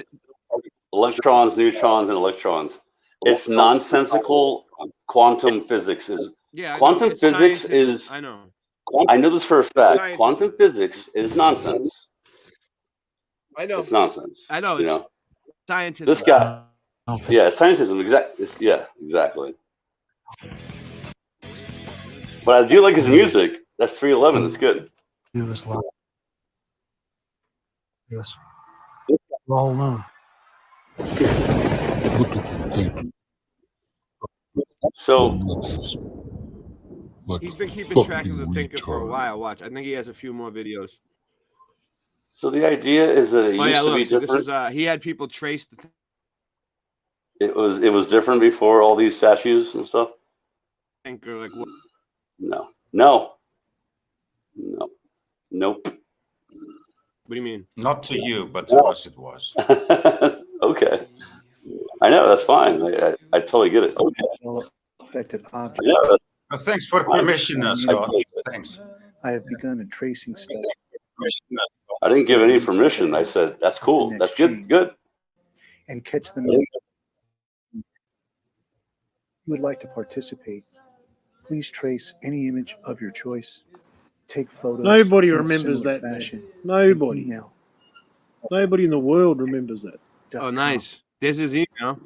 Electrons, neutrons, and electrons. It's nonsensical. Quantum physics is quantum physics is. I know. I know this for a fact. Quantum physics is nonsense. I know. It's nonsense. I know. It's scientism. This guy. Yeah, scientism. Exactly. But I do like his music. That's 311. That's good. It was like, yes, we're all alone. Look at the thinking. So he's been keeping track of the thinker for a while. Watch, I think he has a few more videos. So the idea is that it used to be so different. This is, he had people trace the. It was different before all these statues and stuff. Thinker, like what? Nope. What do you mean? Not to you, but to us it was. Okay. I know, that's fine. I totally get it. Okay. Affected object. Thanks for the permission, Scott. Thanks. I have begun a tracing study. I didn't give any permission. I said, that's cool. That's good. And catch them. You would like to participate, please trace any image of your choice. Take photos. Nobody remembers that. Nobody. Nobody in the world remembers that. Oh, nice. This is email.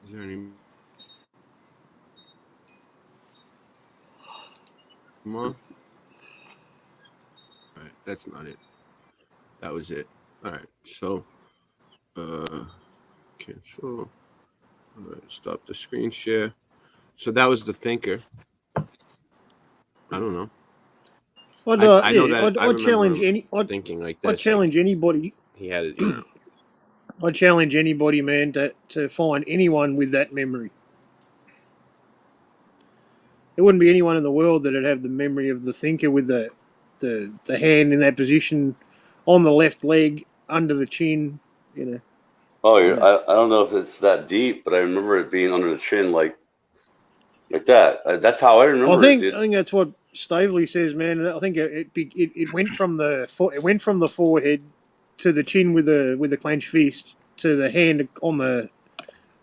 Is there any more? All right, that's not it. That was it. All right, so cancel. All right, stop the screen share. So that was the thinker. I don't know. I know that. I'd challenge thinking like that. I'd challenge anybody. He had it. You know. I challenge anybody, man, to find anyone with that memory. There wouldn't be anyone in the world that'd have the memory of the thinker with the hand in that position on the left leg under the chin, you know. Oh, I don't know if it's that deep, but I remember it being under the chin, like that. That's how I remember. I think that's what Stavely says, man. I think it went from the forehead to the chin with the clenched fist to the hand on the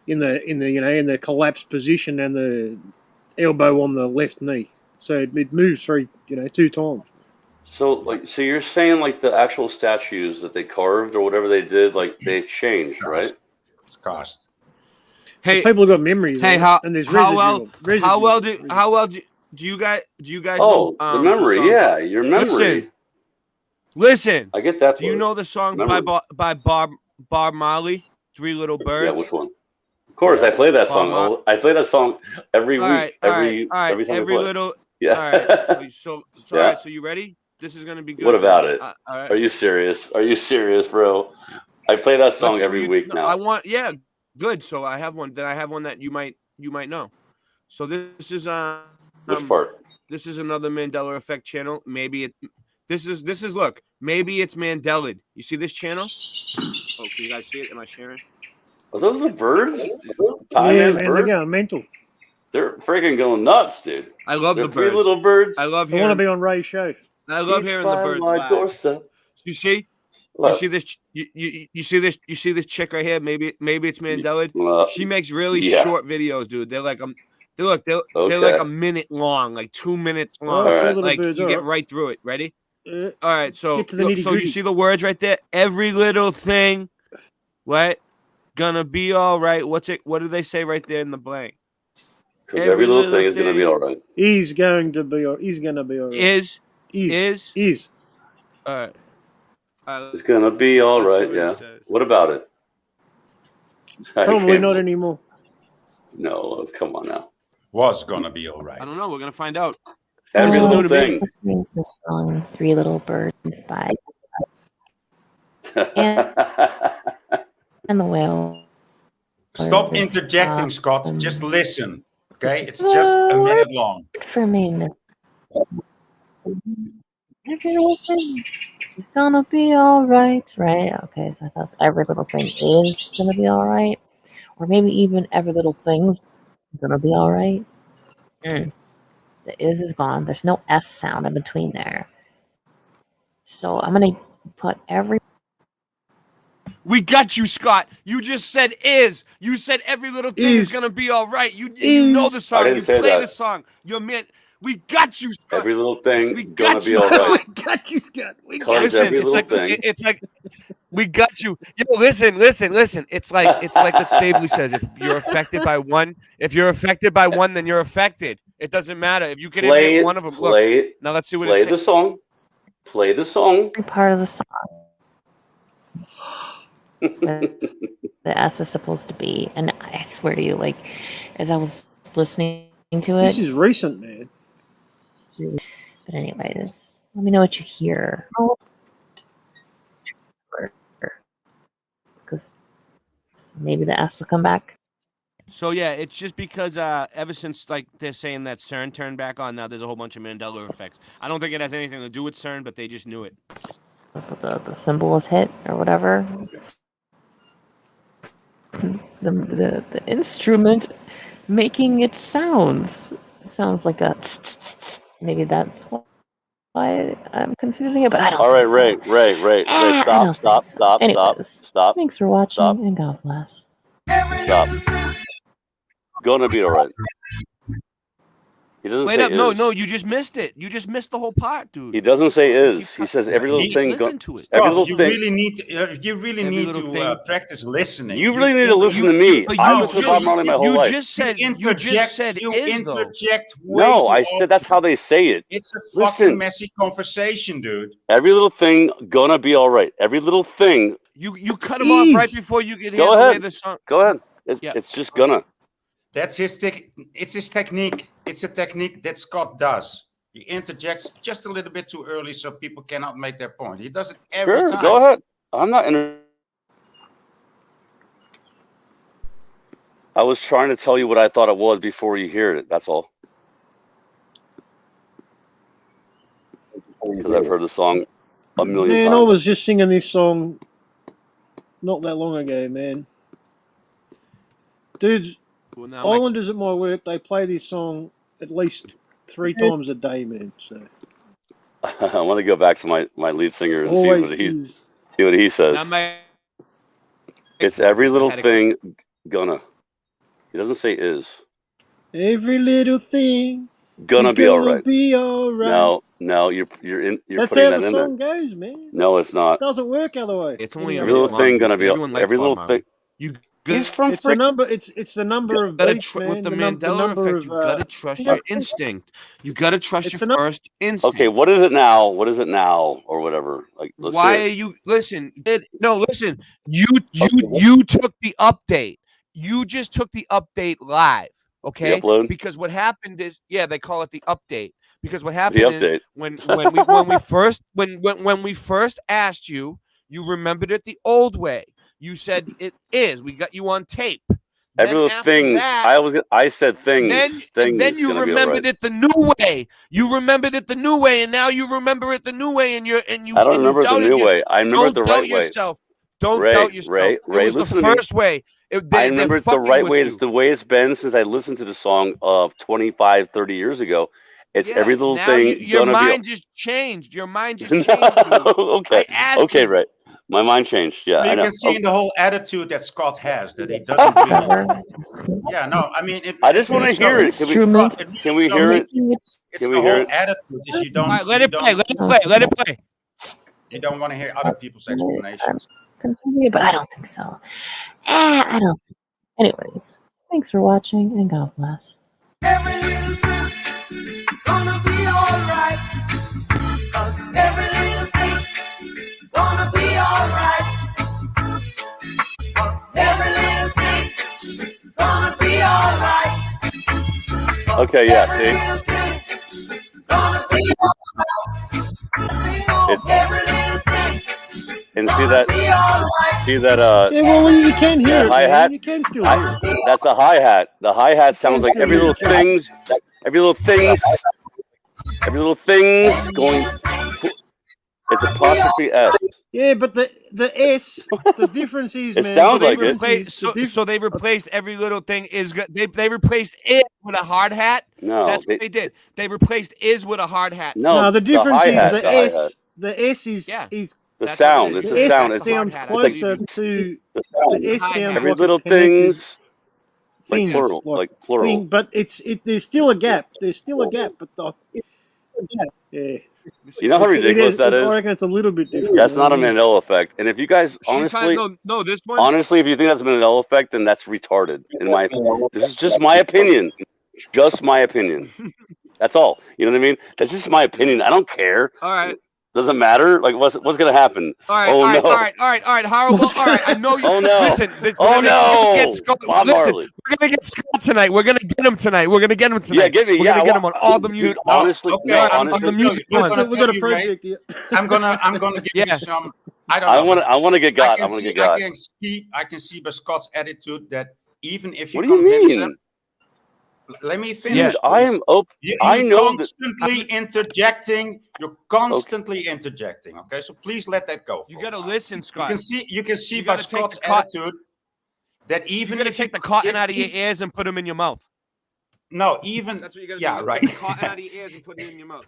in the collapsed position and the elbow on the left knee. So it moves through, 2 times. So you're saying like the actual statues that they carved or whatever they did, like they changed, right? It's cost. Hey, people have got memories. Hey, and there's how well do you guys know? The memory, your memory. Listen. I get that. Do you know the song by Bob Marley, Three Little Birds? Yeah, which one? Of course, I play that song. I play that song every week. Every time every little. Yeah. All right. So all right. So you ready? This is gonna be good. What about it? All right. Are you serious? Are you serious, bro? I play that song every week now. Good. So I have one. Then I have one that you might know. So this is which part? This is another Mandela Effect channel. Maybe this is look. Maybe it's Mandela. You see this channel? Oh, can you guys see it? Am I sharing? Are those the birds? Yeah, man, they're going mental. They're freaking going nuts, dude. I love the three birds. Little birds. I love. I want to be on Ray's show. I love hearing the birds. My doorstep. You see? You see this? You see this? You see this chick right here? Maybe it's Mandela. She makes really short videos, dude. They're like They're like a minute long, like 2 minutes long. Right. Like Birds, you get right. right through it. Ready? All right. So Get to the so you see the words right there. Every little thing, what? Gonna be all right. What's it? What do they say right there in the blank? Because every little thing is gonna be all right. He's going to be. He's gonna be all right. Is. All right. It's gonna be all right. Yeah. What about it? Probably not anymore. No, come on now. Was gonna be all right. I don't know. We're gonna find out. Every little thing. Listening to the song "Three Little Birds" by and the Whale. Stop interjecting, Scott. Just listen. Okay, it's just a minute long. For me, it's gonna be all right, right? Okay, so I thought every little thing is gonna be all right, or maybe even every little thing's gonna be all right. The is gone. There's no S sound in between there. So I'm gonna put every. We got you, Scott. You just said is. You said every little thing is gonna be all right. You know the song. You play the song. Your man. We got you, Scott. Every little thing we gonna got be you, all right. Got you, Scott. We got listen, every little thing. It's like we got you. Yo, listen. It's like what Stabley says. If you're affected by one, then you're affected. It doesn't matter if you can admit one of them. Look, now let's see what. Play the song. Play the song. Part of the song. The S is supposed to be, and I swear to you, like as I was listening to it. This is recent, man. But anyways, let me know what you hear. Because maybe the S will come back. So yeah, it's just because ever since like they're saying that CERN turned back on, now there's a whole bunch of Mandela effects. I don't think it has anything to do with CERN, but they just knew it. The symbol is hit or whatever. The instrument making it sounds like a maybe that's why I'm confusing it, but I don't. All right, think Ray, stop. Thanks for watching and God bless. Stop. Gonna be all right. He doesn't Wait say up, is. no, you just missed it. You just missed the whole part, dude. He doesn't say is. He says every little thing. Listen to it. Every little you thing. really need to practice listening. You really need to listen to me. I listen to Bob Marley my whole life. You just said interject. No, I said that's how they say it. It's a fucking messy conversation, dude. Every little thing gonna be all right. Every little thing. You cut him off right before you get Go ahead. the song. Go ahead. It's just gonna. That's it's his technique. It's a technique that Scott does. He interjects just a little bit too early so people cannot make their point. He does it every time. Go ahead. I'm not. I was trying to tell you what I thought it was before you hear it. That's all. Because I've heard the song a million times. Man, I was just singing this song not that long ago, man. Dudes, Islanders at my work, they play this song at least 3 times a day, man. So I want to go back to my lead singer and see what he says. It's every little thing gonna. He doesn't say is. Every little thing gonna be all right. Be all right. No, you're That's putting how that the in song there. goes, man. No, it's not. It doesn't work other way. It's only every little thing gonna be every little thing. He's from it's the number. It's the number of beats, man. With the Mandela effect, you gotta trust your instinct. You gotta trust your first instinct. Okay, what is it now? What is it now, or whatever? Like, why are you listen? Listen. You took the update. You just took the update live. Okay, because what happened is, they call it the update. Because what happened is when we first asked you, you remembered it the old way. You said it is. We got you on tape. Every little thing. I said things. Then you remembered it the new way. You remembered it the new way, and now you remember it the new way, and you. I don't remember it the new way. I remember it the right way. Don't doubt yourself. Ray, it was the first way. I remember it the right way. It's the way it's been since I listened to the song of 25, 30 years ago. It's every little thing. Your mind just changed. Your mind just changed. Okay. Okay, right. My mind changed. Yeah, But I you know. can see in the whole attitude that Scott has that he doesn't really. Yeah, no, I mean, I just want to hear it. Can we hear it? It's Can the we hear whole it? attitude. Is you don't. All right, let it play. Let it play. Let it play. You don't want to hear other people's explanations. Continue, but I don't think so. I don't. Anyways, thanks for watching and God bless. Every little thing gonna be alright. 'Cause every little thing gonna be alright. 'Cause every little thing gonna be alright. Okay, yeah, see? Gonna be And see that? Yeah, well, you can hear it, hi man. hat. You can still hear it. That's a hi hat. The hi hat sounds like every little things, every little things going. It's apostrophe S. Yeah, but the S, the difference is, It man. sounds the like it. difference is the So they replaced every little thing is good. They replaced it with a hard hat. No, That's what they did. They replaced is with a hard hat. No, the difference is hi-hat, the the hi-hat. S. The S is The That's sound. what It's it the is. S sound. It's sounds hard hat, closer to the sound. the S sounds Every like little it's connected things. Like things, plural. Like plural. thing, but there's still a gap. There's still a gap, but yeah. You know how ridiculous that I is? reckon it's a little bit different. That's not a Mandela effect. And if you guys honestly, no, this one. honestly, if you think that's a Mandela effect, then that's retarded. In my opinion, this is just my opinion. Just my opinion. That's all. You know what I mean? That's just my opinion. I don't care. All right. Doesn't matter. Like, what's gonna happen? All right, oh all right, no! all right, horrible. All right, I know you. Oh no! Listen, Oh we're no! gonna get Scott. Bob Listen, Marley. we're gonna get Scott tonight. We're gonna get him tonight. We're gonna get him tonight. Yeah, get me. We're Yeah, gonna get him on all the music. Dude, honestly, Okay, no, I'm honestly, on the music one. We got a project here. I'm gonna give you some. I don't know. I want to get got. I want to get got. I can see by Scott's attitude that even if you What do you convince mean? him, let me finish. Dude, I am open. I know constantly interjecting. You're constantly interjecting. Okay, so please let that go. You gotta listen, Scott. You can see You by gotta take Scott's the cot- attitude that even You're gonna if take the cotton out of your ears and put them in your mouth. No, even That's what you gotta yeah, do. right. Take the cotton out of your ears and put it in your mouth.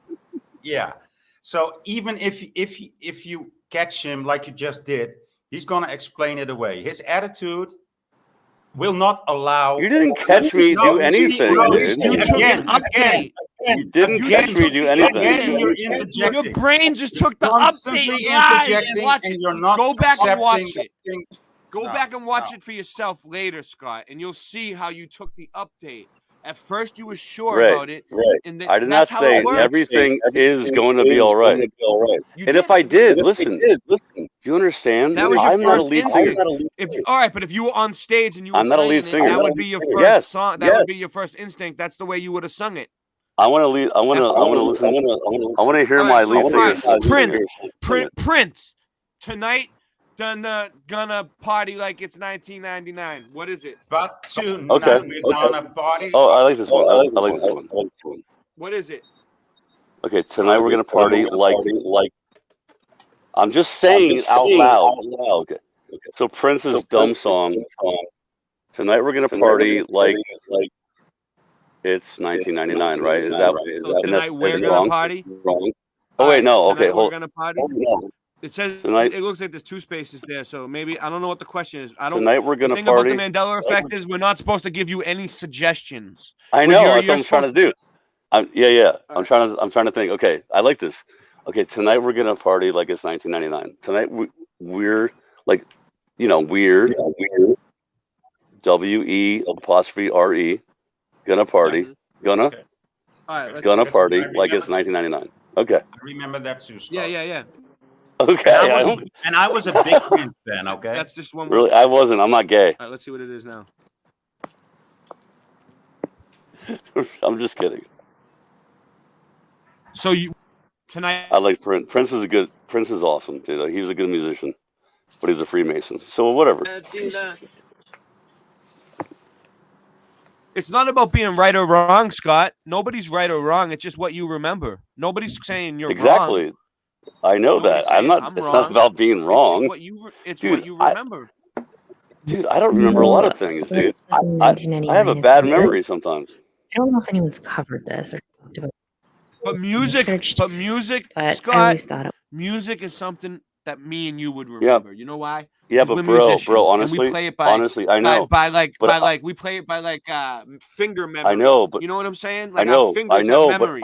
Yeah. So even if you catch him like you just did, he's gonna explain it away. His attitude will not allow. You didn't catch me do anything, dude. You took an update. You didn't catch me do anything. Your brain just took the Constantly update live. interjecting Watch and it. you're not Go back and watch accepting- it. Go back and watch it for yourself later, Scott, and you'll see how you took the update. At first, you were sure about it. And I did not say everything is going to be all right. And if I did, listen, do you understand? That was your I'm not a first lead instinct. singer. All right, but if you were on stage and you were I'm not a lead playing it, singer. that would be your first Yes, song. That yes. would be your first instinct. That's the way you would have sung it. I want to lead. I want to listen. I want to hear All my right, lead so, singer. all right, Prince, tonight, gonna party like it's 1999. What is it? But tonight Okay. we're gonna party. Oh, I like this one. I like this one. What is it? Okay, tonight we're gonna party like. I'm just saying it out loud. Okay. So Prince's dumb song. Tonight we're gonna party like it's 1999, right? Is that? So tonight we're gonna wrong? party. Oh wait, no. Tonight Okay, we're hold. gonna party. It says Tonight- it looks like there's two spaces there, so maybe I don't know what the question is. I don't. Tonight we're gonna the thing party. about the Mandela effect is we're not supposed to give you any suggestions. I But know. you're That's what I'm trying to do. Yeah. I'm trying to think. Okay, I like this. Okay, tonight we're gonna party like it's 1999. Tonight we're like, we're WE''RE gonna party. Gonna All right, gonna party like it's 1999. Okay. I remember that too. Scott. Yeah. Okay. And I was a big Prince fan. Okay. That's just one. Really, I wasn't. I'm not gay. All right, let's see what it is now. I'm just kidding. So you tonight? I like Prince. Prince is awesome, dude. He was a good musician, but he's a Freemason. So whatever. It's not about being right or wrong, Scott. Nobody's right or wrong. It's just what you remember. Nobody's saying you're Exactly. wrong. I know Nobody's that. I'm saying not. I'm It's wrong. not about being wrong. It's Dude, what you remember. Dude, I don't remember a lot of things, dude. I have a bad memory sometimes. I don't know if anyone's covered this or talked about But music, researched, but music, but I Scott, always thought it music is something that me and you would remember. You know why? Yeah, but bro, honestly, and we play it by I know. We play it by like finger memory. I know, but you know what I'm saying? I Like know, our fingers have memory.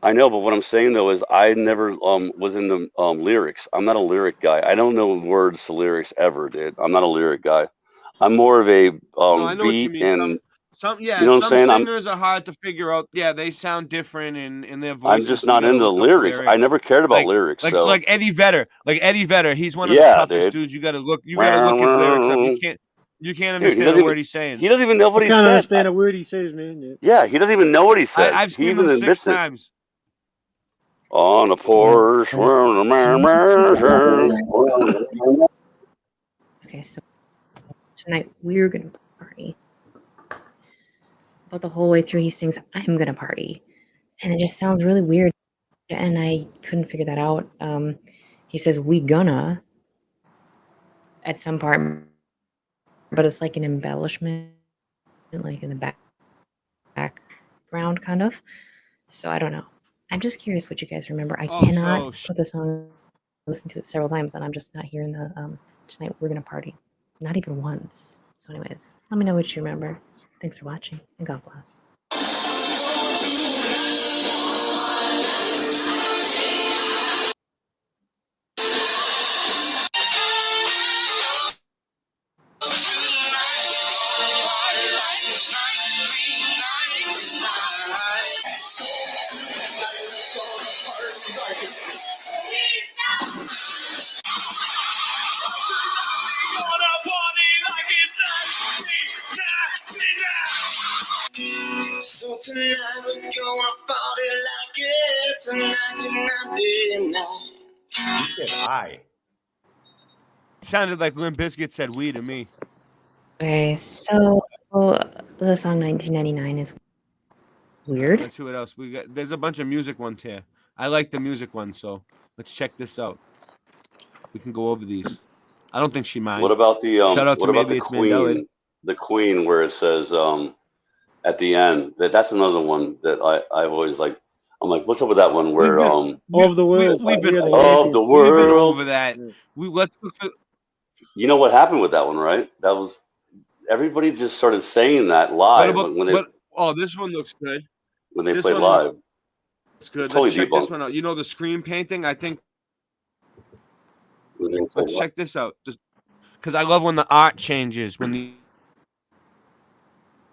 I know, but what I'm saying though is I never was in the lyrics. I'm not a lyric guy. I don't know words to lyrics ever, dude. I'm not a lyric guy. I'm more of a no, I know beat what you mean. and some you know what I'm saying? Singers are hard to figure out. Yeah, they sound different in their voices. I'm just not into the lyrics. I never cared about lyrics. Like Eddie Vedder. He's one of the toughest dudes. You gotta look his lyrics up. You can't understand a word he's saying. He doesn't even know what he said. I can't understand a word he says, man. Yeah, he doesn't even know what he said. I've he seen even him 6 admits times. On a Porsche. Okay, so tonight we're gonna party. But the whole way through he sings I'm gonna party. And it just sounds really weird. And I couldn't figure that out. He says we gonna at some part, but it's like an embellishment, like in the background kind of. So I don't know. I'm just curious what you guys remember. I cannot put the song, listen to it several times, and I'm just not hearing the tonight we're gonna party. Not even once. So anyways, let me know what you remember. Thanks for watching, and God bless. So tonight we're gonna party like it's a 1999. You said I. It sounded like Limp Bizkit said we to me. Okay, so the song 1999 is weird. Let's see what else we got. There's a bunch of music ones here. I like the music ones, so let's check this out. We can go over these. I don't think she minds. What about the Shout out what to about maybe the it's Queen? Mandela. The Queen, where it says at the end that's another one that I've always like. I'm like, what's up with that one? Where of the world, we've been of the world. We've been over that. Let's look for. You know what happened with that one, right? That was everybody just started saying that live This one looks good. When they played live. It's good. Totally Let's check debunked. this one out. You know the screen painting? I think. Let's check this out. Because I love when the art changes, when the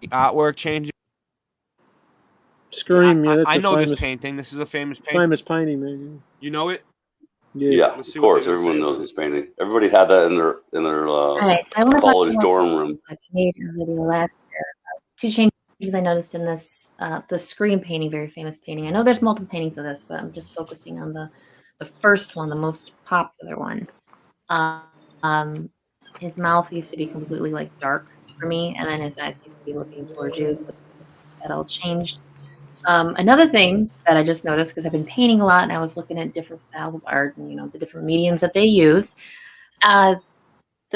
artwork changes. Scream, yeah, that's I know famous, this painting. This is a famous painting. Famous painting, man. You know it? Yeah, of course. Everyone knows this painting. Everybody had that in their Alright, so I want to talk college about dorm room. a Canadian video last year. Two changes I noticed in this the screen painting, very famous painting. I know there's multiple paintings of this, but I'm just focusing on the first one, the most popular one. His mouth used to be completely like dark for me, and then his eyes used to be looking towards you. But that all changed. Another thing that I just noticed, because I've been painting a lot and I was looking at different styles of art and the different mediums that they use. The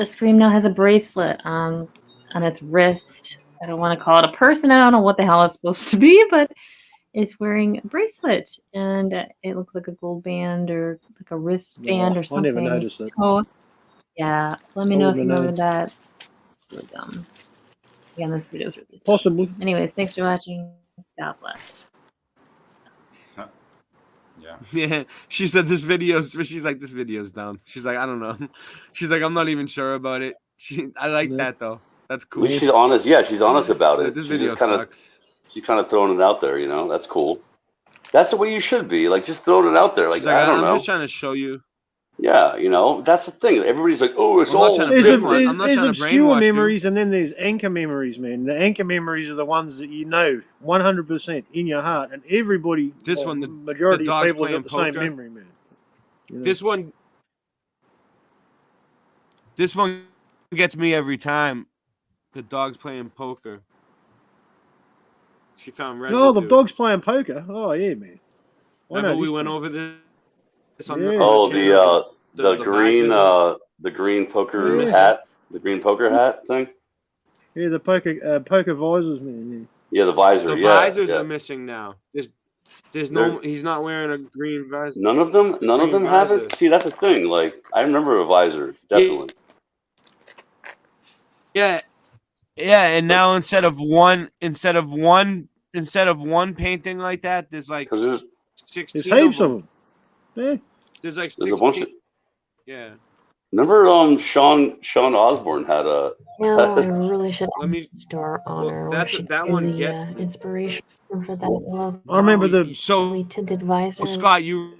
Scream now has a bracelet on its wrist. I don't want to call it a person. I don't know what the hell it's supposed to be, but it's wearing a bracelet, and it looks like a gold band or like a wristband or something. I never noticed it. So, yeah, let me know if you remember that. Really dumb. Again, this video is really possibly. Anyways, thanks for watching. God bless. Yeah. She said this video's. She's like, this video's dumb. She's like, I don't know. She's like, I'm not even sure about it. I like that though. That's cool. At least she's honest. Yeah, she's honest about it. This She's video just kind sucks. of she's kind of throwing it out there. That's cool. That's the way you should be. Like just throwing it out there. Like I don't know. I'm just trying to show you. Yeah, that's the thing. Everybody's like, oh, it's all. There's obscure memories, and then there's anchor memories, man. The anchor memories are the ones that 100% in your heart, and everybody. This one, the majority of people have got the poker. same memory, man. This one gets me every time. The dog's playing poker. She found residue. Oh, the dog's playing poker. Oh yeah, man. Remember we went over this. The green poker hat, the green poker hat thing. Yeah, the poker visors, man. Yeah, the visor. The visors are missing now. There's no. He's not wearing a green visor. None of them. None of them have it. See, that's the thing. Like, I remember a visor, definitely. Yeah, and now instead of one painting like that, there's like 16. There's heaps of them. Yeah. There's like 16. There's a bunch of. Yeah. Remember, Sean Osborne had a. No, I really should ask Star Honor. That one gets inspiration for that. I remember the tinted visor. Scott, you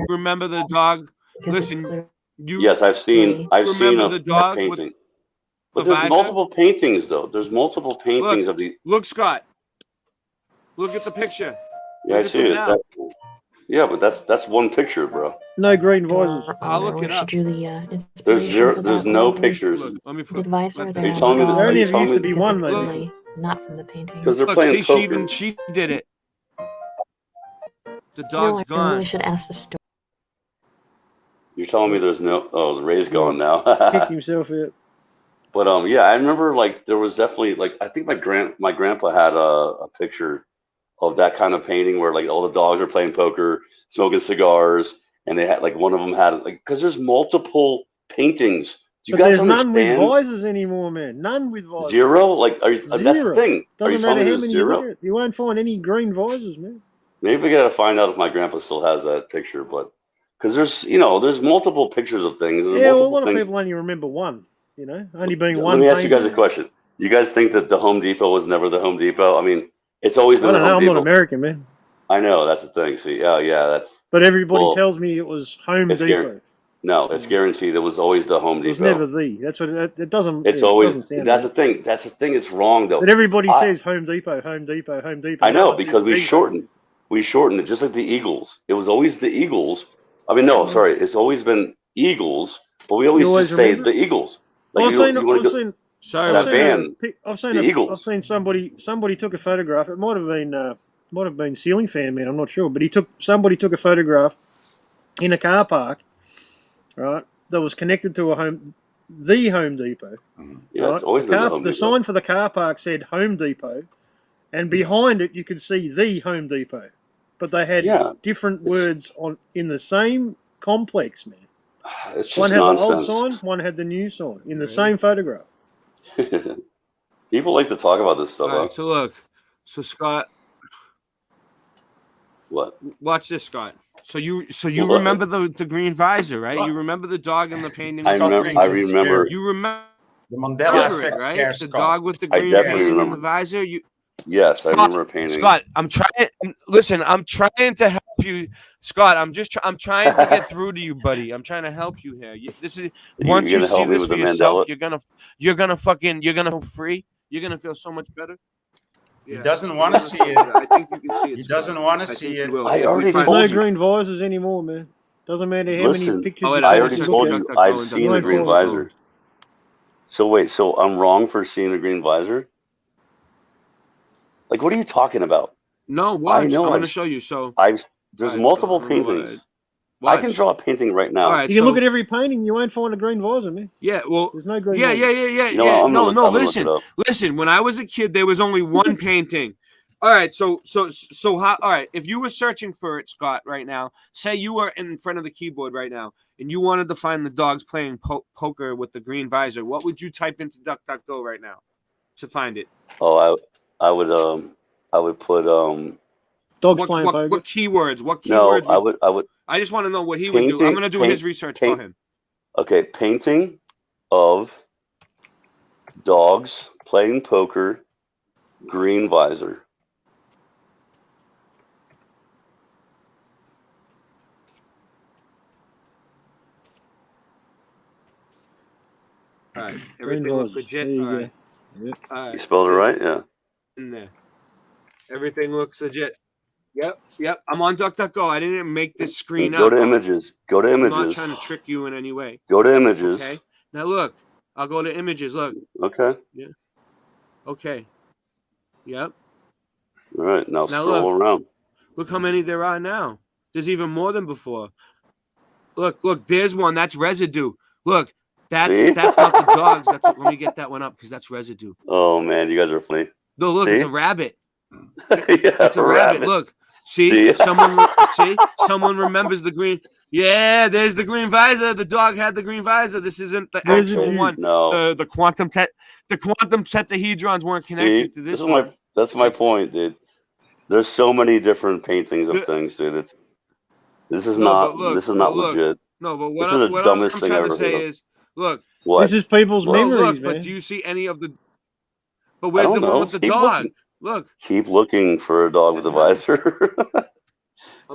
remember the dog? Listen, Yes, I've seen the dog painting. But there's multiple paintings, though. There's multiple paintings of the. Look, Scott. Look at the picture. Yeah, I see it. Yeah, but that's one picture, bro. No green visors. I'll look it up. There's zero. There's no pictures. Look, let me put. Are you telling me there only used to be that? one, maybe. Not from the painting. Because they're playing poker. She did it. The dog's gone. I really should ask the store. You're telling me there's no. Oh, the Ray's gone now. Kicked himself out. But yeah, I remember like there was definitely like I think my grandpa had a picture of that kind of painting where like all the dogs are playing poker, smoking cigars, and they had like one of them had like because there's multiple paintings. Do you guys there's understand? None with visors anymore, man. None with visors. Zero? Like are you, Zero. That's the thing. Doesn't matter how many you zero? look at. You won't find any green visors, man. Maybe we gotta find out if my grandpa still has that picture, but because there's multiple pictures of things. Yeah, well, a lot of people only remember one. Only being one. Let me ask you guys a question. You guys think that the Home Depot was never the Home Depot? I mean, it's always been. I don't know. I'm not American, man. I know that's the thing. See, yeah, that's. But everybody tells me it was Home Depot. No, it's guaranteed. It was always the Home Depot. It was never the. That's what it doesn't. It's always. Doesn't sound That's the thing. That's the thing. It's wrong though. But everybody says Home Depot, Home Depot, Home Depot. I know because we shortened it just like the Eagles. It was always the Eagles. I mean, no, sorry. It's always been Eagles, but we always just say the Eagles. Like I've seen Eagles. I've seen somebody took a photograph. It might have been Ceiling Fan Man. I'm not sure, but somebody took a photograph in a car park, right? That was connected to the Home Depot. Yeah, right? it's always been the Home The Depot. sign for the car park said Home Depot, and behind it you could see the Home Depot, but they had different words in the same complex, man. It's just one had nonsense. the old sign, one had the new sign in the same photograph. People like to talk about this stuff. All right, so look, Scott. What? Watch this, Scott. So you remember the green visor, right? You remember the dog in the painting. I remember. You remember the Mandela effect, right? The dog with the green facing in the visor. Yes, I remember painting. Scott, I'm trying to help you, Scott. I'm trying to get through to you, buddy. I'm trying to help you here. Once you see this for yourself, you're gonna feel free. You're gonna feel so much better. He doesn't want to see it. I think you can see it. He doesn't want to see it. There's no green visors anymore, man. Doesn't matter how many pictures. I already told you I've seen the green visor. So wait, so I'm wrong for seeing the green visor? Like, what are you talking about? No, watch. I'm going to show you. So there's multiple paintings. I can draw a painting right now. You can look at every painting. You won't find a green visor, man. Yeah, well, there's no green. Yeah. No. Listen. When I was a kid, there was only one painting. All right. So how? All right. If you were searching for it, Scott, right now, say you were in front of the keyboard right now, and you wanted to find the dogs playing poker with the green visor, what would you type into DuckDuckGo right now to find it? Oh, I would put dogs playing poker. What keywords? No, I would. I just want to know what he would do. I'm going to do his research for him. Okay, painting of dogs playing poker, green visor. All right, everything looks legit. All right. Yep. All right. You spelled it right, yeah. In there. Everything looks legit. Yep. I'm on DuckDuckGo. I didn't make this screen Go up. to images. Go to images. I'm not trying to trick you in any way. Go to images. Okay. Now look. I'll go to images. Look. Okay. Yeah. Okay. Yep. All right. Now scroll around. Look how many there are now. There's even more than before. Look. There's one. That's residue. Look. That's not the dogs. Let me get that one up because that's residue. Oh man, you guys are funny. No, look. See? It's a rabbit. Yeah, It's a rabbit. Look. See, someone remembers the green. Yeah, there's the green visor. The dog had the green visor. This isn't the actual one. No, the quantum tetrahedrons weren't connected to this one. That's my point, dude. There's so many different paintings of things, dude. This is not legit. No, but this is the dumbest thing I've ever say heard of. is, look, what? This is people's memories, man. But do you see any of the? But where's the one with the dog? Look. Keep looking for a dog with a visor.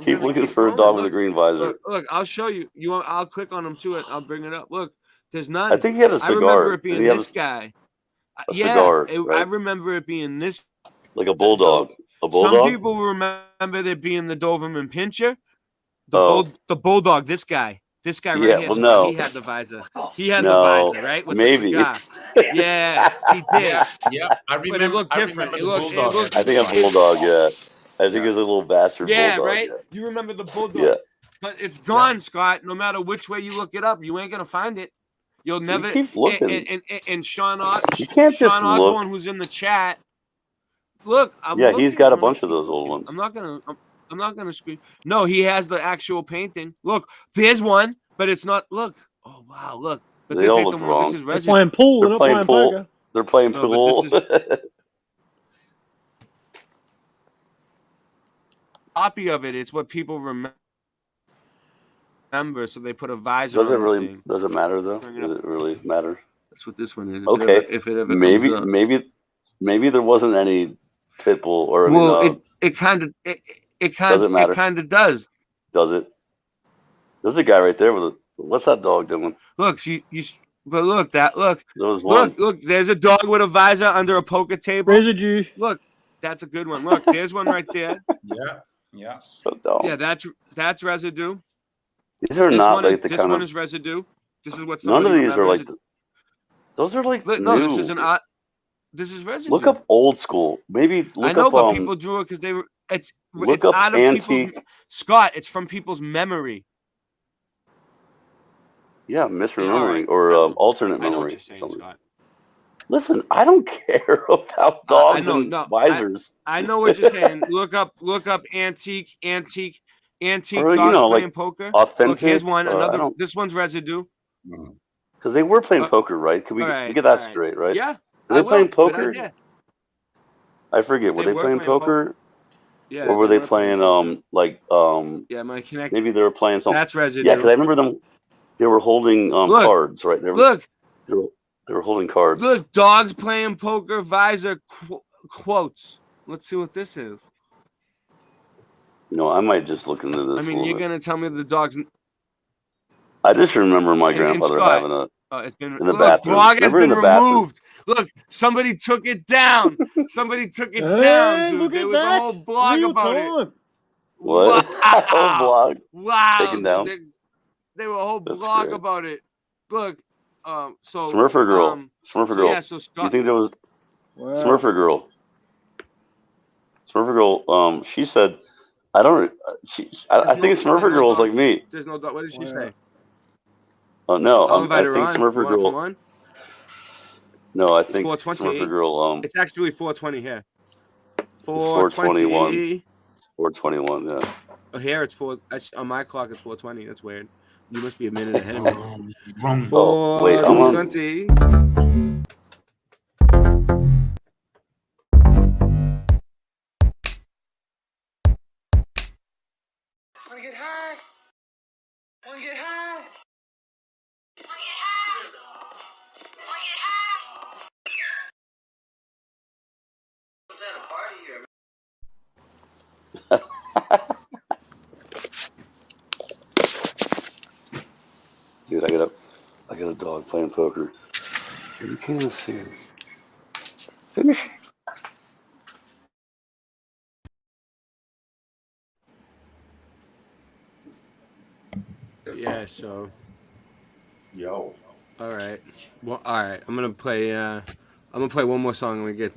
Keep looking for a dog with a green visor. Look, I'll show you. I'll click on him too. I'll bring it up. Look, there's none. I think he had a cigar. I remember it being this guy. Cigar. Right? I remember it being this. Like a bulldog. A bulldog. Some people remember there being the Doberman Pinscher. The bulldog. This guy right here. Well, no. He had the visor. He had the visor, right? With maybe. Yeah, he did. Yeah, I remember. But it looked different. It looked I think a bulldog. Yeah. I think it was a little bastard. Yeah, bulldog, right. Yeah. You remember the bulldog? Yeah. But it's gone, Scott. No matter which way you look it up, you ain't gonna find it. You'll never. Keep looking. And Sean you can't just Osborne, look. who's in the chat. Look, he's got a bunch of those old ones. I'm not gonna scream. No, he has the actual painting. Look, there's one, but it's not. Look. Oh wow, look. But They this all ain't look the wrong. one. This is They're Resident. playing pool. They're They're not playing playing pool. poker. They're playing No, pool. but this is copy of it. It's what people remember. So they put a visor. Does it on the really? thing. Does it matter though? Does it really matter? That's what this one is. Okay. If it ever maybe comes up. maybe there wasn't any pit bull or it kind of doesn't matter. It kind of does. Does it? There's a guy right there with what's that dog doing? Look, but look. There was one. Look. There's a dog with a visor under a poker table. Residue. Look, that's a good one. Look, there's one right there. Yeah. So dumb. Yeah, that's residue. These are not like the this kind one of. is residue. This is what. None of these are like. residue. Those are like Look, new. no, this is an odd. This is residue. Look up old school. Maybe look I know, up. but people drew it because they were. It's up out of antique. people's. Scott, it's from people's memory. Yeah, misremembering or alternate I know what memory. you're saying, Something. Scott. Listen, I don't care about dogs and visors. I know what you're saying. Look up antique Or, dogs playing poker. Authentic. Look, here's one. Another. This one's residue. Because they were playing poker, right? Can we get that straight, right? Yeah. Were they playing poker? Yeah. I forget. Were they playing poker? Yeah. Or were they playing Yeah, my connection. Maybe they were playing something. That's residue. Yeah, because I remember them. They were holding cards, right? They were holding cards. Look, dogs playing poker visor quotes. Let's see what this is. I might just look into this. I mean, you're gonna tell me the dogs. I just remember my grandfather having it's been, in the bathroom. Blog has been removed. Bathroom. Look, somebody took it down. Somebody took it down, dude. There was a whole blog about it. What? Wow. A whole blog. Wow. Taken down. They were a whole blog about it. Look, so Smurfer girl. Smurfer girl. Yeah, so Scott, you think there was Smurfer girl? Smurfer girl. She said, "I don't." I think Smurfer girl is like me. There's no. What did she say? Oh no, I'll invite I her think on. Smurfer girl. Come on? No, I think 420. Smurfer girl. It's actually 420 here. 421. 421. Yeah. Oh, here it's 4. On my clock, it's 420. That's weird. You must be a minute ahead of me. Oh, wait, I'm on. 420. Wanna get high? Wanna get high? Dude, I got a dog playing poker. You can't even see it. Finish. Yeah, so. Yo. All right. Well, all right. I'm gonna play one more song and we get.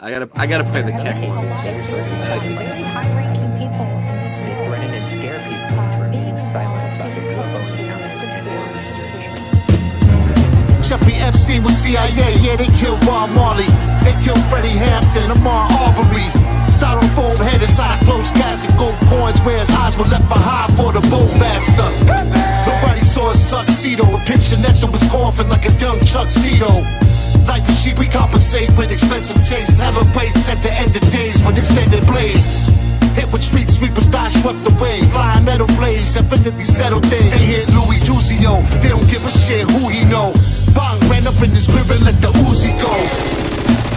I gotta play the cat one. Very high-ranking people in this world threaten and scare people to remain silent about their UFO encounters. Jeffrey Epstein was CIA, yeah, they killed Bob Marley. They killed Freddie Hampton, Amar Arbery. Styrofoam head inside a closed casket. Gold coins where his eyes were left behind for the boatmaster. Nobody saw his tuxedo. A picture next to his coffin like a young tuxedo. Life is cheap, we compensate with expensive tastes. Celebrates at the end of days with extended blades. Hit with street sweepers, die swept away. Flying metal blades, definitely settled things. They hit Louis Duzio, they don't give a shit who he know. Bang, ran up in his crib and let the Uzi go.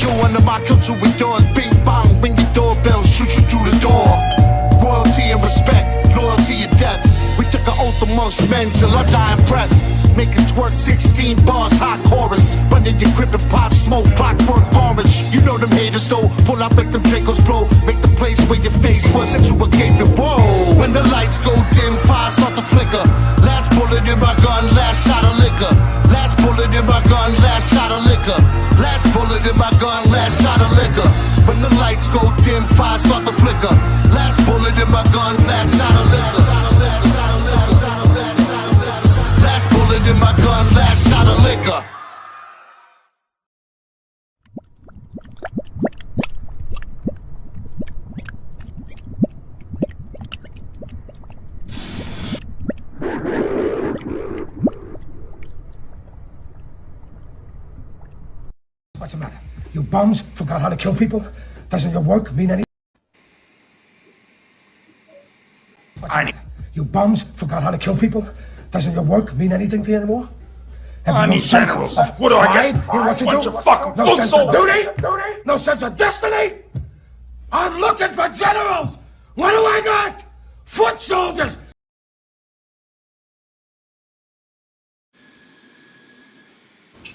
Yo, under my culture with yours, bing bang, ring the doorbell, shoot you through the door. Royalty and respect, loyalty and death. We took an oath amongst men till our dying breath. Making twerk 16 bars, hot chorus. Running your grip and pop smoke, clockwork orange. You know them haters though, pull out, make them Dracos blow. Make the place where your face was into a gaping whoa. When the lights go dim, fire start to flicker. Last bullet in my gun, last shot of liquor. Last bullet in my gun, last shot of liquor. Last bullet in my gun, last shot of liquor. When the lights go dim, fire start to flicker. Last bullet in my gun, last shot of liquor. Last bullet in my gun, last shot of liquor. What's the matter? You bums forgot how to kill people? Doesn't your work mean anything? What's the matter? You bums forgot how to kill people? Doesn't your work mean anything to you anymore? Have you no sense of what do I get? in what you Bunch do? of fucking No foot sense of soldiers. duty? No sense of destiny? I'm looking for generals! What do I got? Foot soldiers!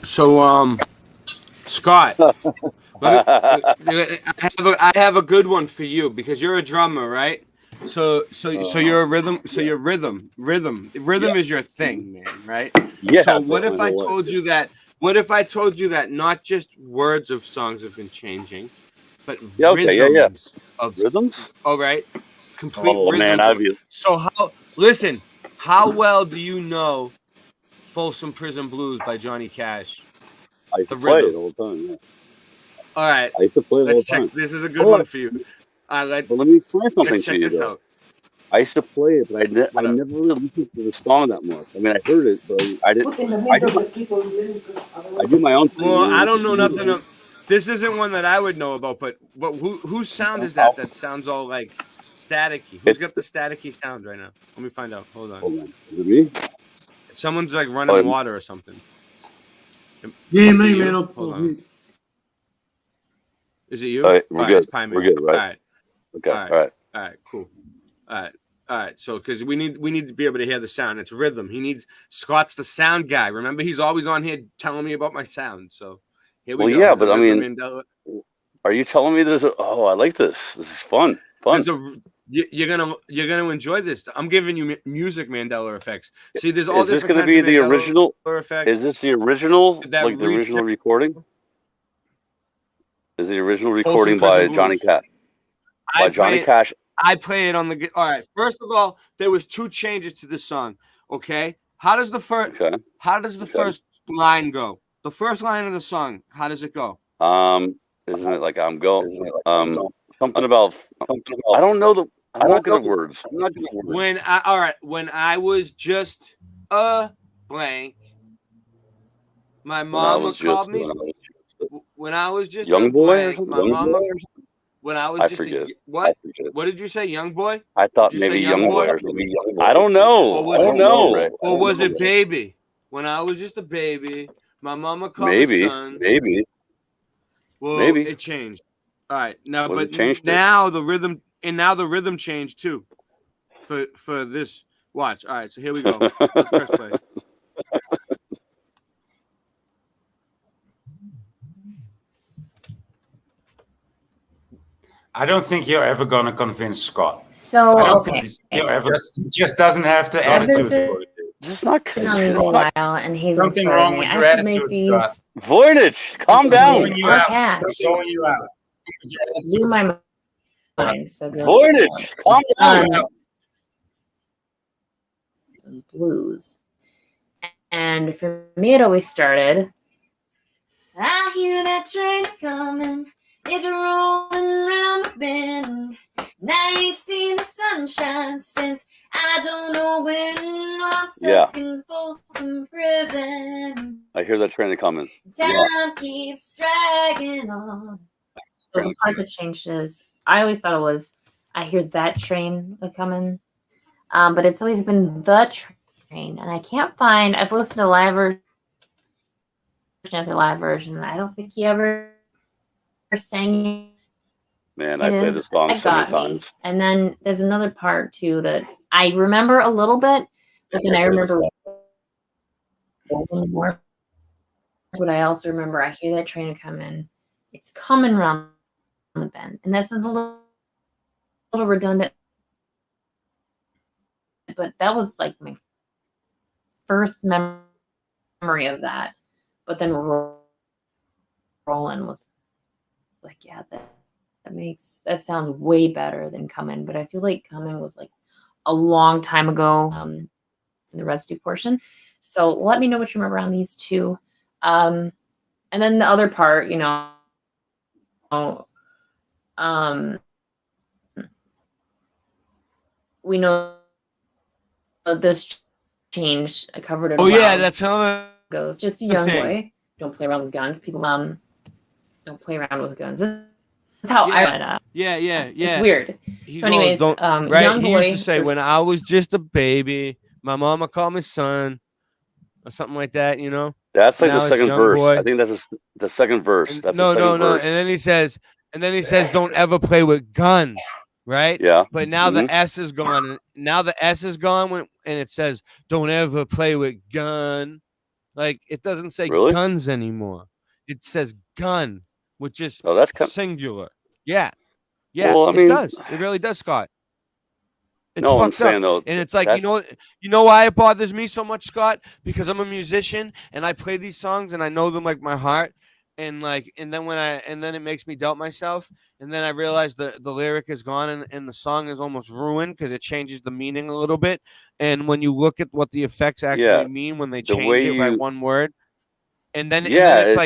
So, Scott, I have a good one for you because you're a drummer, right? So you're a rhythm. So you're rhythm is your thing, man, right? Yeah. So what if I told you that? What if I told you that not just words of songs have been changing, but rhythms of rhythms? All right, complete rhythms. Man, obvious. So how well do you know "Folsom Prison Blues" by Johnny Cash? I used to play it all the time. Yeah. All right, I used to play it all the time. This is a good one for you. But let me explain something to you, this though. out. I used to play it, but I never really listened to the song that much. I mean, I heard it, but I didn't. I do my own thing. Well, I don't know nothing. This isn't one that I would know about, but whose sound is that? That sounds all like staticky. Who's got the staticky sound right now? Let me find out. Hold on. Is it me? Someone's like running water or something. Yeah, me, man. Hold on. Is it you? All right, we're good. We're good, right? All right. Okay. All right. Cool. All right. So, because we need to be able to hear the sound. It's rhythm. Scott's the sound guy. Remember, he's always on here telling me about my sound. So here we go. Yeah, but I mean, Mandela. Are you telling me there's I like this. This is fun. You're gonna enjoy this. I'm giving you music Mandela effects. See, there's all Is this different going to be the Mandela original effects. Is this the original, like the original recording? Is the original recording by Johnny Cash? Cash. I play it on the. All right. First of all, there was 2 changes to this song. Okay. How does the first? Okay. How does the first line go? The first line of the song. How does it go? Isn't it like I'm going? Something about. I don't know the. I'm not good at words. When I was just a blank, my mama called me. When I was just young boy, my mama. When I was just what? What did you say, young boy? I thought maybe young boy or something. I don't know. I don't know. Or was it baby? When I was just a baby, my mama called me son. Maybe. Well, maybe it changed. All right, now but now the rhythm changed too. For this, watch. All right, so here we go. Let's press play. I don't think you're ever going to convince Scott. So I don't think you're ever. He just doesn't have the attitude. Just not a while, and he's something wrong with your attitude, Scott. Voynich, calm down. I'm throwing you out. Blew my mind. So good. Voynich, calm down. Some blues, and for me, it always started. I hear that train coming. is rolling round the bend. And I ain't seen the sunshine since I don't know when. I'm stuck in Folsom Prison. I hear that train coming. Time keeps dragging on. So the part that changed is, I always thought it was, I hear that train coming, but it's always been the train, and I can't find. I've listened to live version after live version. I don't think he ever sang. Man, I played this song so many times. And then there's another part too that I remember a little bit, but then I remember more. But I also remember I hear that train come in. It's coming around the bend, and that's a little redundant. But that was like my first memory of that. But then Roland was like, yeah, that sounds way better than Coming. But I feel like Coming was like a long time ago in the residue portion. So let me know what you remember on these two. And then the other part, we know this changed. I covered it. Oh yeah, that's how it goes. Just a young boy. Don't play around with guns. People don't play around with guns. This is how I read it. Yeah. It's weird. He so anyways, goes, right? Young He boy used to say, when I was just a baby, my mama called me son, or something like that, That's like now the second verse. I think that's the second verse. That's the second verse. And then he says, don't ever play with guns, right? Yeah. But now the S is gone. Now the S is gone, and it says, don't ever play with gun. Like, it doesn't say guns anymore. It says gun, which is singular. Yeah. Yeah, well, I mean, it does. It really does, Scott. It's no, fucked I'm saying, up. though, and it's like, you know why it bothers me so much, Scott? Because I'm a musician and I play these songs and I know them like my heart. And then it makes me doubt myself. And then I realize the lyric is gone and the song is almost ruined because it changes the meaning a little bit. And when you look at what the effects actually mean when they change it by one word, and then it's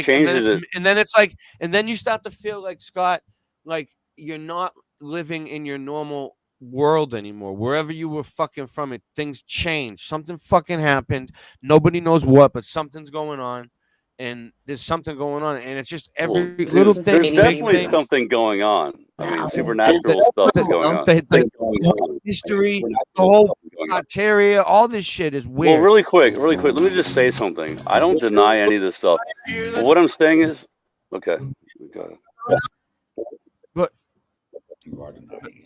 like, and then you start to feel like, Scott, like you're not living in your normal world anymore. Wherever you were fucking from, things changed. Something fucking happened. Nobody knows what, but something's going on. And there's something going on, and it's just every little thing. There's definitely something going on. I mean, supernatural stuff is going on. The whole history, the whole criteria, all this shit is weird. Well, really quick, let me just say something. I don't deny any of this stuff. But what I'm saying is, okay, go ahead. But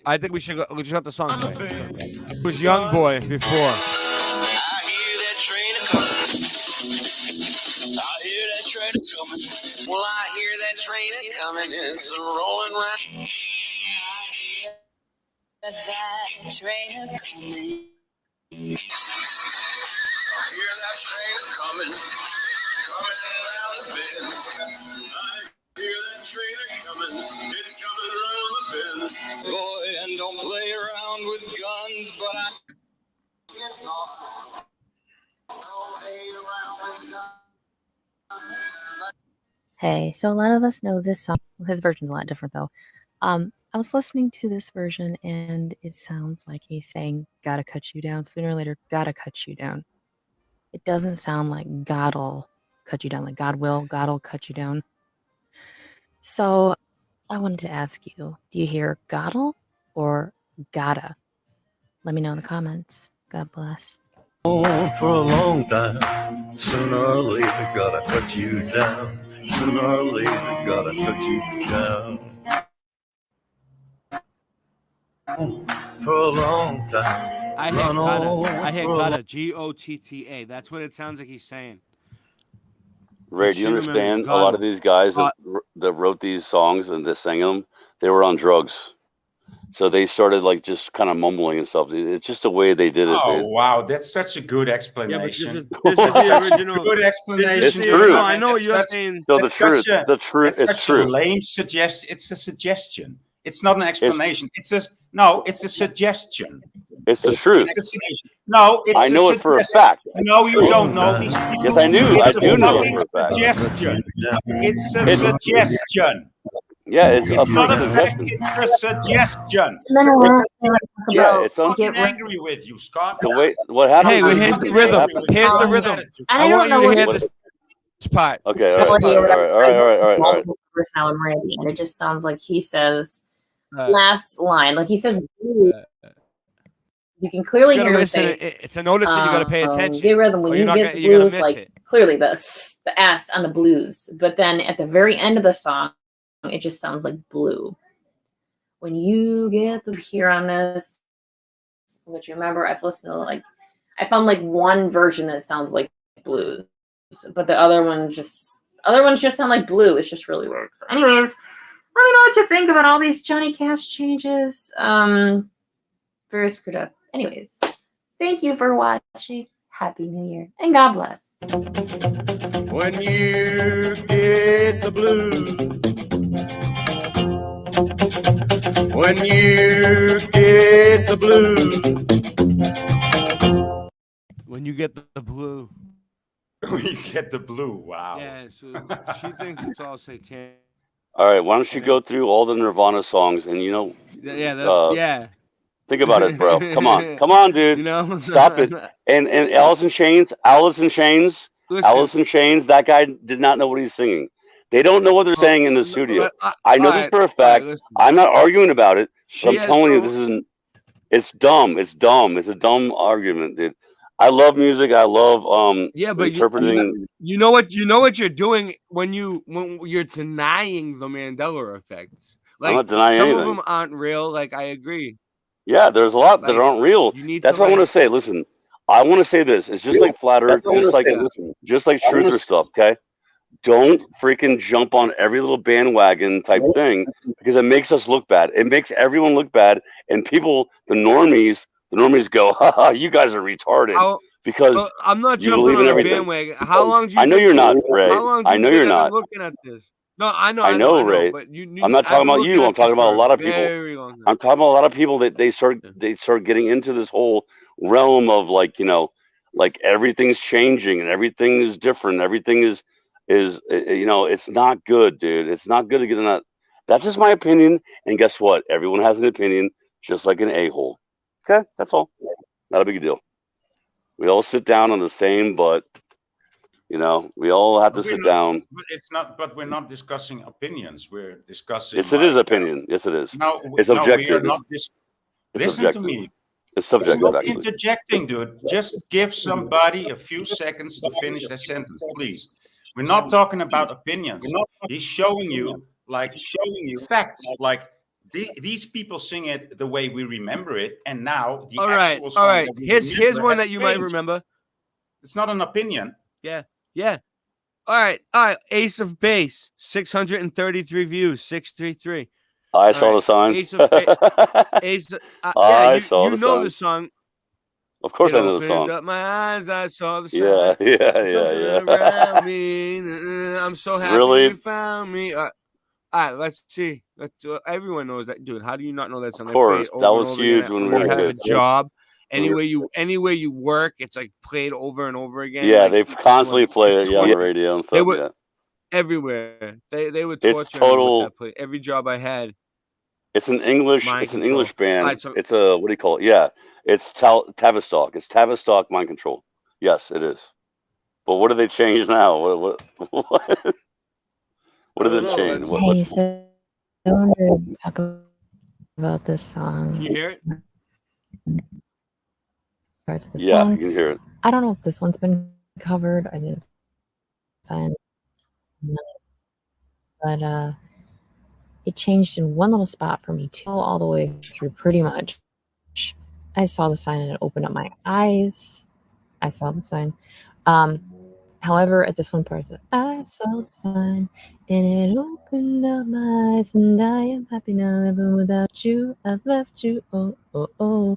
I think we should let the song play. It was Young Boy before. Well, I hear that train coming, it's rolling right. That train coming. I hear that train coming around the bend. I hear that train coming, it's coming around the bend. Boy, and don't play around with guns, but I don't play around with guns. Hey, so a lot of us know this song. His version's a lot different, though. I was listening to this version, and it sounds like he's saying, gotta cut you down. Sooner or later, gotta cut you down. It doesn't sound like God'll cut you down, like God'll cut you down. So I wanted to ask you, do you hear God'll or gotta? Let me know in the comments. God bless. For a long time, sooner or later, gotta cut you down. Sooner or later, gotta cut you down. For a long time. I hate gotta. G-O-T-T-A. That's what it sounds like he's saying. Ray, do you understand? A lot of these guys that wrote these songs and that sang them, they were on drugs. So they started like just kind of mumbling and stuff. It's just the way they did it. Oh, wow. That's such a good explanation. Yeah, this is the original. Good explanation. It's true. No, I know what you're saying. No, the truth. It's true. A lame suggestion. It's a suggestion. It's not an explanation. It's a suggestion. It's the truth. No, it's I know it for a fact. No, you don't know these people. Yes, I do know it for a fact. Suggestion. It's a suggestion. Yeah, it's It's up for not a fact. suggestion. It's a suggestion. Yeah, it's I'm on. fucking angry with you, Scott. The way what happened? Hey, well, here's the rhythm. Here's the rhythm. I want you to hear this part. Okay, all right. Personality right at the end. It just sounds like he says last line, like he says. You can clearly hear him say, it's a notice that you got to pay attention. Get rhythm when you get the blues, like clearly the S on the blues. But then at the very end of the song, it just sounds like blue. When you get the here on this, which remember I've listened to I found one version that sounds like blues, but the other ones just sound like blue. It's just really weird. So anyways, let me know what you think about all these Johnny Cash changes. Very screwed up. Anyways, thank you for watching. Happy New Year and God bless. When you get the blues, when you get the blues, when you get the blue. When you get the blue, wow. Yeah, so she thinks it's all satanic. All right, why don't you go through all the Nirvana songs and yeah. Think about it, bro. Come on, dude. Stop it. And Alice in Chains. That guy did not know what he's singing. They don't know what they're saying in the studio. I know this for a fact. I'm not arguing about it. But I'm telling you, it's dumb. It's dumb. It's a dumb argument, dude. I love music. I love but interpreting. You know what you're doing when you're denying the Mandela effects. I'm not denying some anything. of them aren't real. I agree. Yeah, there's a lot that aren't real. That's what I want to say. Listen, I want to say this. It's just like flat Earth, just like truth or stuff. Okay, don't freaking jump on every little bandwagon type thing because it makes us look bad. It makes everyone look bad, and people, the normies go, "Ha, you guys are retarded." Because I'm not you jumping believe in on a everything. bandwagon. How long do you? I know you're not, Ray. How long do I know you're not. Looking at this. No, I know. I know, Ray. But I'm not talking about you. I'm talking about a lot of people. I'm talking about a lot of people that they start getting into this whole realm of everything's changing and everything is different. Everything is it's not good, dude. It's not good to get in that. That's just my opinion. And guess what? Everyone has an opinion, just like an a-hole. Okay, that's all. Not a big deal. We all sit down on the same butt. We all have to sit down. But it's not. But we're not discussing opinions. We're discussing. Yes, it is opinion. Yes, it is. It's objective. Listen to me. It's subjective. Stop Actually, interjecting, dude. Just give somebody a few seconds to finish their sentence, please. We're not talking about opinions. He's showing you facts. These people sing it the way we remember it, and now the all right. Here's one that you might remember. It's not an opinion. Yeah. All right. Ace of Base, 633 views, 633. I saw the sign. Ace of Base. I saw the know the song. Of course, I know the song. Up my eyes, I saw the sign. Yeah. Around me. I'm so happy you found me. All right, let's see. Everyone knows that, dude. How do you not know that song? Of course, that was huge when we were kids. A job. Anywhere you work, it's played over and over again. Yeah, they constantly play it on the radio and stuff. Everywhere. They would torture total. Me with that play. Every job I had. It's an English. It's an English band. Right, it's a what do you call it? Yeah, it's Tavistock. It's Tavistock Mind Control. Yes, it is. But what do they change now? What did they change? Hey, so I wanted to talk about this song. Can you hear it? Yeah, you can hear it. I don't know if this one's been covered. I didn't find it. But it changed in one little spot for me too, all the way through pretty much. I saw the sign and it opened up my eyes. I saw the sign. However, at this one part, it says, I saw the sign and it opened up my eyes, and I am happy now living without you. I've left you. Oh.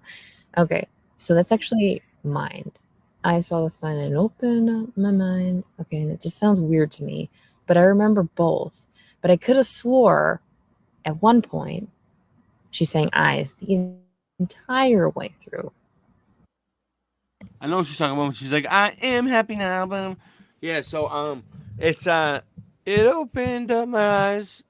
Okay. So that's actually mind. I saw the sign and it opened up my mind. Okay, and it just sounds weird to me, but I remember both. But I could have swore at one point she's saying eyes the entire way through. I know what she's talking about when she's like, I am happy now, but yeah, so it's it opened up my eyes,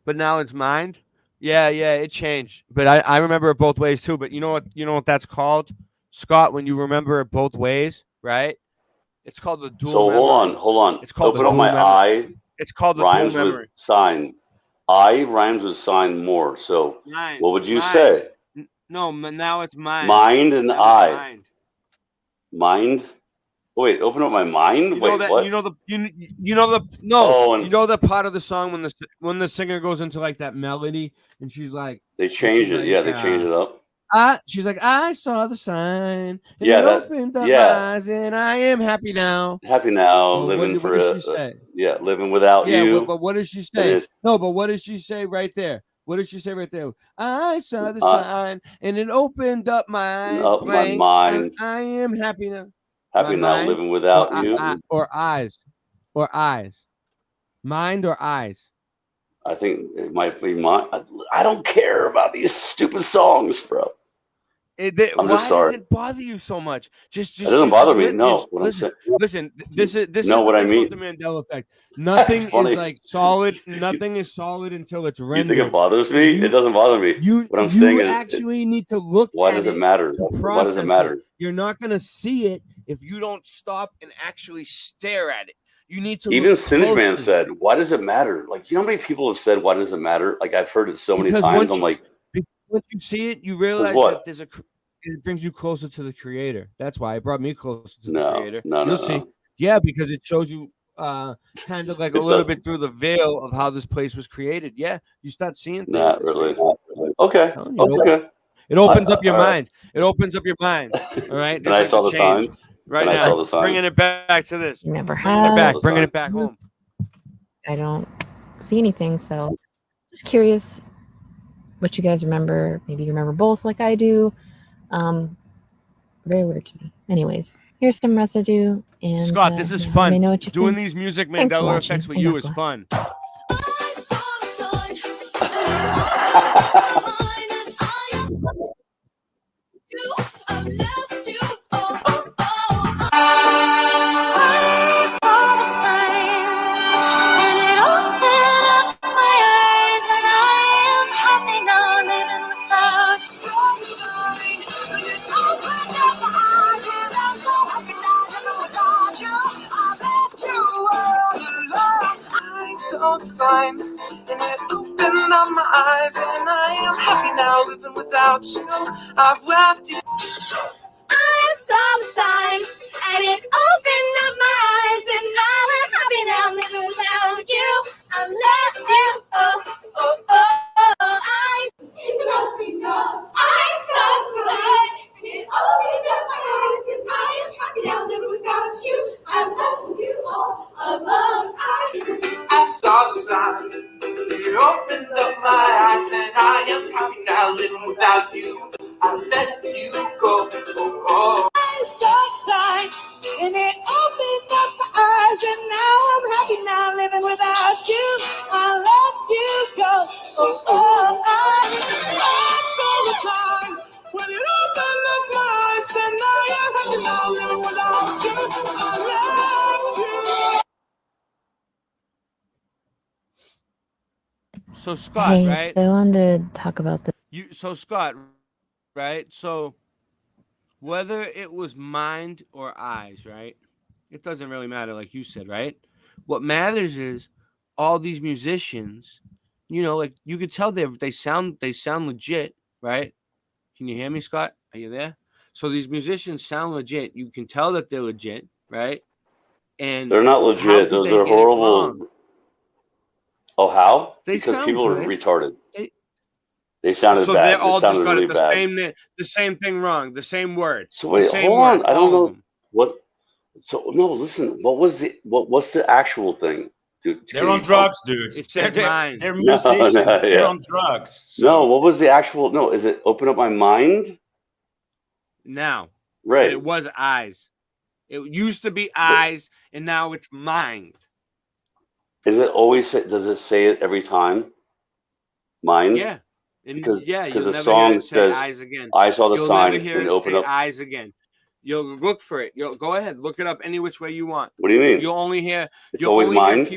but now it's mind. Yeah, it changed. But I remember it both ways too. But you know what that's called, Scott? When you remember it both ways, right? It's called the dual So memory. hold on. It's called Open the up dual my memory. eye. It's called the dual Rhymes with memory. sign. I rhymes with sign more. So Mind. what would you Mind. say? No, now it's mind. Mind and now I. It's mind. Mind. Wait, open up my mind. You Wait, know that what? you know the Oh, and you know the part of the song when the singer goes into like that melody and she's like they changed it. like, Yeah, they changed it up. She's like, I saw the sign and Yeah, it that. opened up my Yeah, eyes and I am happy now. happy now, Well, living what for does she say? yeah, living without Yeah, you. but what does she And say? it's No, but what does she say right there? What does she say right there? I saw the sign and it opened up my my blank. mind. I am happy now. Happy My now, mind living without you. or eyes. Mind or eyes. I think it might be I don't care about these stupid songs, bro. Why does it bother you so much? Just it doesn't bother me. No, what I'm saying. Listen. This is know the what I thing mean? about the Mandela effect. Nothing funny. is like solid. Nothing is solid until it's rendered. You think it bothers So me? It doesn't bother me. What I'm saying is, actually need to look. Why at does it matter? Why does it matter? You're not gonna see it if you don't stop and actually stare at it. You need to. Even look Cynic Man closely. said, "Why does it matter?" Like, you know how many people have said, "Why does it matter?" Like, I've heard it so many times. I'm like, once you see it, you realize what? that it brings you closer to the creator. That's why it brought me closer to the creator. No. You'll see. Yeah, because it shows you kind of like a little bit through the veil of how this place was created. Yeah, you start seeing things. Not really. Okay. It opens up your mind. It opens up your mind. All right. And I saw the sign. Right and now, I saw the sign. Bringing it back to this. Never Bringing it back home. I don't see anything, so just curious what you guys remember. Maybe you remember both like I do. Very weird to me. Anyways, here's some residue. And Scott, this is fun. Let me know what you Doing think. these music Thanks for Mandela watching. effects with you is fun. Saw the sign and it opened up my eyes, and I am happy now living without you. I've left you. I saw the sign and it opened up my eyes, and now I'm happy now living without you. I left you. It's nothing up. I saw the sign and it opened up my eyes, and I am happy now living without you. I left you all alone. I saw the sign, it opened up my eyes, and I am happy now living without you. I let you go. I saw the sign, and it opened up my eyes, and now I'm happy now living without you. I let you go. I saw the sign, when it opened up my eyes, and I am happy now living without you. I left you. So Scott, Hey, right? so I wanted to talk about this. So Scott, right? So whether it was mind or eyes, right? It doesn't really matter, like you said, right? What matters is all these musicians, like you could tell they sound legit, right? Can you hear me, Scott? Are you there? So these musicians sound legit. You can tell that they're legit, right? And they're not legit. Those are horrible. Oh, how? Because people are retarded. They sounded so bad. They all just got really it the same thing wrong, the same word. So wait, hold on. I don't know what. So no, listen. What's the actual thing? Dude, they're on drugs, dude. They're musicians. They're on drugs. So. No, what was the actual? No, is it open up my mind? Now, right. It was eyes. It used to be eyes, and now it's mind. Is it always? Does it say it every time? Mind. Yeah. Because you'll the song says eyes again. I saw the You'll sign never hear and it open say up eyes again. You'll look for it. You'll go ahead, look it up any which way you want. What do you mean? You'll only hear. It's always mind.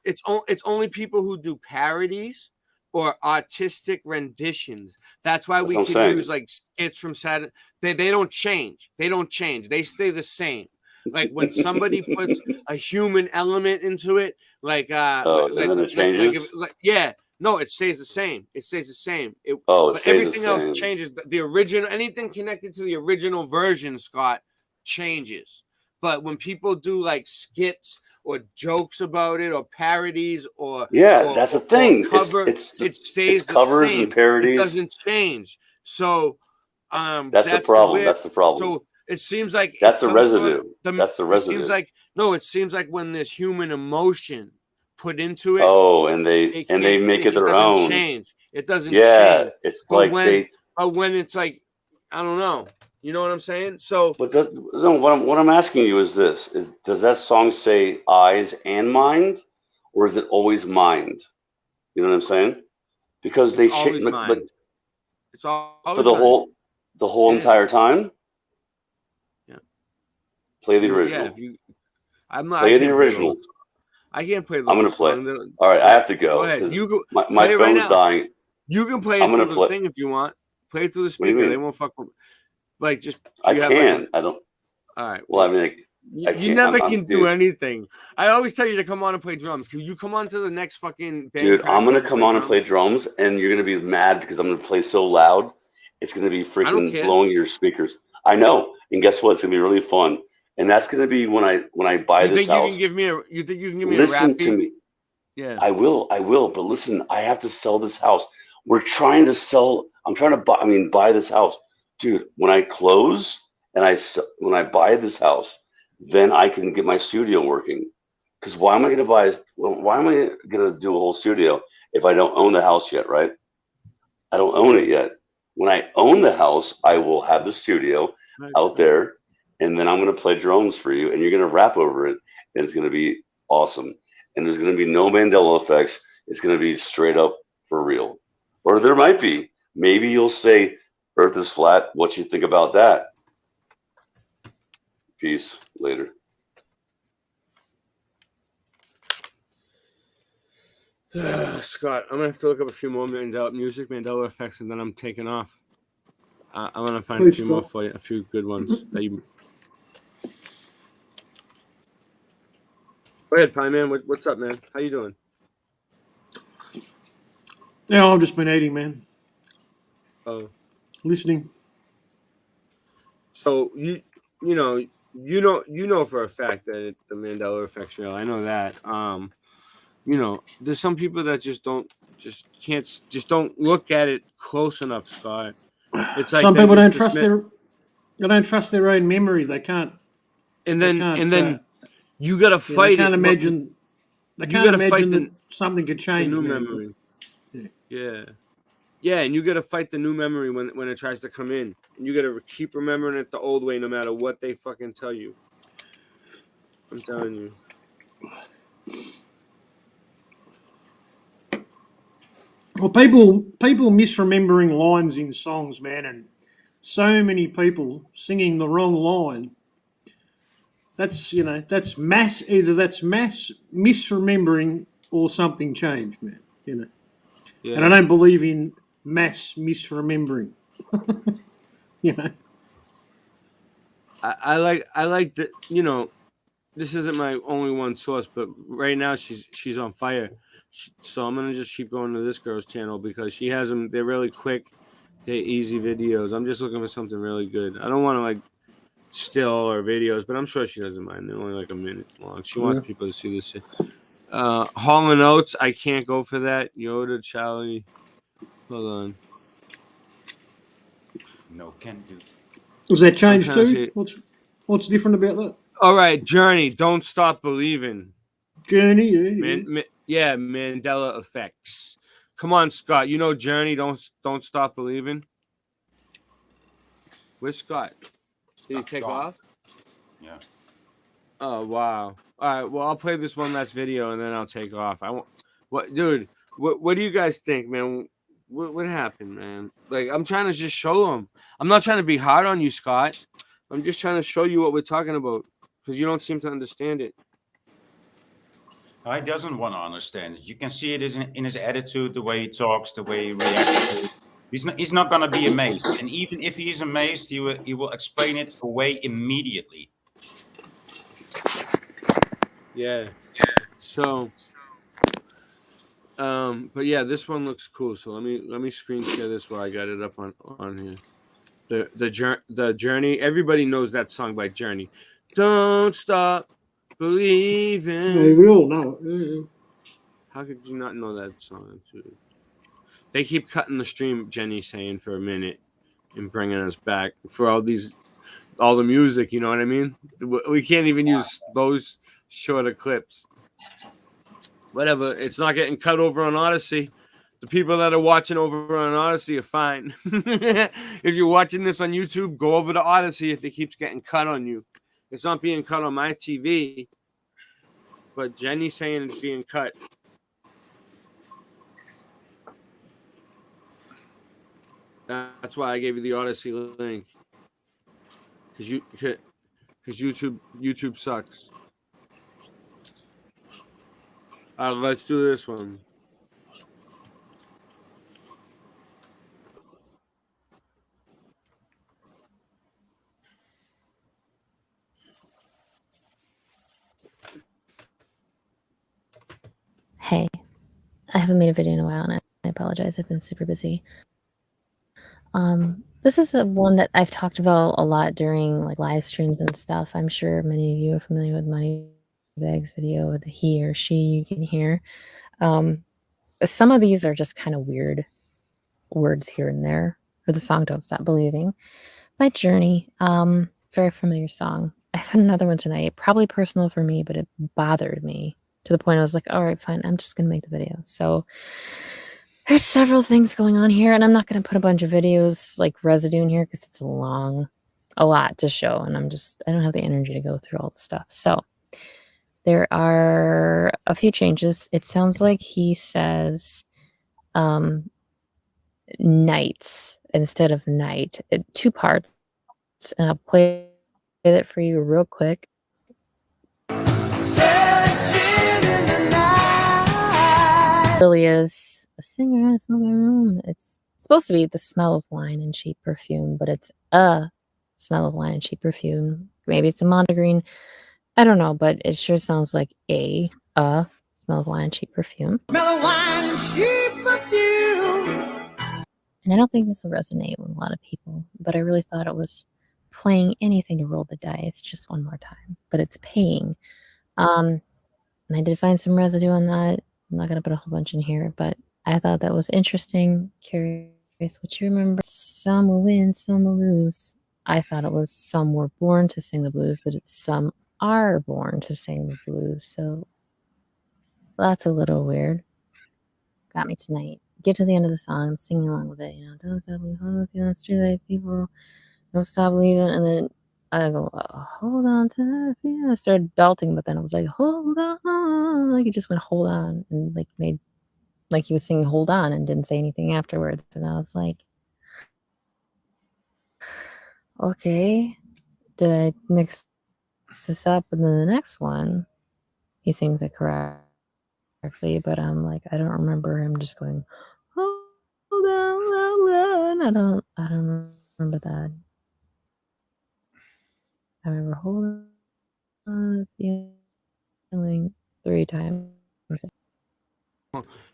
it's only people who do parodies or artistic renditions. That's why we can use like skits from Saturday. They don't change. They don't change. They stay the same. Like when somebody puts a human element into it, like and then it changes. yeah, no, it stays the same. It stays the same. But everything else changes. The original, anything connected to the original version, Scott, changes. But when people do like skits or jokes about it or parodies or that's the thing. It stays the covers same. And parodies. It doesn't change. So that's the problem. That's the problem. So it seems like that's the residue. That's the residue. It seems like it seems like when there's human emotion put into it. Oh, and they make it their own. Change. It doesn't change. Yeah, it's but like when it's like, I don't know. You know what I'm saying? So, but what I'm asking you is this: does that song say eyes and mind, or is it always mind? You know what I'm saying? Because it's always mind. It's always for the whole entire time. Yeah. Play the original. Yeah, I'm not. Play the original. I can't play the I'm gonna play. All right, I have to go. Go ahead. You go. My phone's dying. You can play it through the thing if you want. Play it through the speaker. They won't fuck with. Like just. I can. I don't. All right. Well, I mean, you never can do anything. I always tell you to come on and play drums. Can you come on to the next fucking band? Dude, I'm gonna come on and play drums, and you're gonna be mad because I'm gonna play so loud. It's gonna be freaking blowing your speakers. I know, and guess what? It's gonna be really fun. And that's gonna be when I buy this house. You think you can give me listen a rap beat? to me. Yeah. I will. But listen, I have to sell this house. We're trying to sell. I'm trying to buy this house, dude. When I close and when I buy this house, then I can get my studio working. Because why am I gonna why am I gonna do a whole studio if I don't own the house yet, right? I don't own it yet. When I own the house, I will have the studio out there, and then I'm going to play drums for you, and you're going to rap over it, and it's going to be awesome. And there's going to be no Mandela effects. It's going to be straight up for real. Or there might be. Maybe you'll say, Earth is flat. What you think about that? Peace. Later. Scott, I'm gonna have to look up a few more Mandela effects, and then I'm taking off. I'm gonna find a few more for you, a few good ones that you. Go ahead, Pie Man. What's up, man? How you doing? Yeah, I've just been eating, man. Oh. Listening. So you know for a fact that the Mandela effect's real. I know that. There's some people that just don't look at it close enough, Scott. It's like some people don't trust their own memories. They can't. And then you got to fight. They can't imagine. They can't imagine that something could change. The new memory. Yeah, and you got to fight the new memory when it tries to come in. And you got to keep remembering it the old way, no matter what they fucking tell you. I'm telling you. Well, people misremembering lines in songs, man, and so many people singing the wrong line. That's mass. Either that's mass misremembering or something changed, man. Yeah. And I don't believe in mass misremembering. I like that. This isn't my only one source, but right now she's on fire. So I'm gonna just keep going to this girl's channel because she has them. They're really quick, they're easy videos. I'm just looking for something really good. I don't want to still her videos, but I'm sure she doesn't mind. They're only a minute long. She wants people to see this shit. Hall and Oates, I can't go for that. Yoda, Charlie, hold on. No, can do. Was that changed too? What's different about that? All right, Journey, Don't Stop Believing. Journey, yeah. Mandela effects. Come on, Scott. You know Journey, Don't Stop Believing. Where's Scott? Did he take off? Yeah. Oh wow. All right. Well, I'll play this one last video and then I'll take off. What do you guys think, man? What happened, man? I'm trying to just show them. I'm not trying to be hard on you, Scott. I'm just trying to show you what we're talking about because you don't seem to understand it. He doesn't want to understand it. You can see it in his attitude, the way he talks, the way he reacts. He's not going to be amazed. And even if he is amazed, he will explain it away immediately. Yeah. So, but yeah, this one looks cool. So let me screen share this while I got it up on here. The Journey. Everybody knows that song by Journey. Don't stop believing. Yeah, we all know it. Yeah. How could you not know that song? Too? They keep cutting the stream. Jenny's saying for a minute and bringing us back for all the music. You know what I mean? We can't even use those shorter clips. Whatever. It's not getting cut over on Odyssey. The people that are watching over on Odyssey are fine. If you're watching this on YouTube, go over to Odyssey if it keeps getting cut on you. It's not being cut on my TV, but Jenny's saying it's being cut. That's why I gave you the Odyssey link. Because YouTube sucks. Let's do this one. Hey, I haven't made a video in a while, and I apologize. I've been super busy. This is one that I've talked about a lot during like live streams and stuff. I'm sure many of you are familiar with Moneybag's video with the he or she you can hear. Some of these are just kind of weird words here and there. For the song "Don't Stop Believing" by Journey. Very familiar song. I have another one tonight, probably personal for me, but it bothered me to the point I was like, all right, fine, I'm just gonna make the video. So there's several things going on here, and I'm not gonna put a bunch of videos like residue in here because it's a lot to show, and I don't have the energy to go through all the stuff. So there are a few changes. It sounds like he says nights instead of night. 2 parts, and I'll play it for you real quick. Really is a singer in a smoking room. It's supposed to be the smell of wine and cheap perfume, but it's a smell of wine and cheap perfume. Maybe it's a mondegreen. I don't know, but it sure sounds like a smell of wine and cheap perfume. Smell of wine and cheap perfume. And I don't think this will resonate with a lot of people, but I really thought it was playing anything to roll the dice just one more time. But it's paying. And I did find some residue on that. I'm not going to put a whole bunch in here, but I thought that was interesting. Curious what you remember. Some will win, some will lose. I thought it was some were born to sing the blues, but it's some are born to sing the blues. So that's a little weird. Got me tonight. Get to the end of the song, I'm singing along with it. Don't stop believing, feeling straight like people. Don't stop believing. And then I go, hold on to that feeling. I started belting, but then I was like, hold on. Like, he just went, hold on. And like made, like he was singing hold on and didn't say anything afterwards. And I was like, okay, did I mix this up? And then the next one, he sings it correctly, but I'm like, I don't remember him just going, hold on. I don't remember that. I remember hold on, feeling 3 times.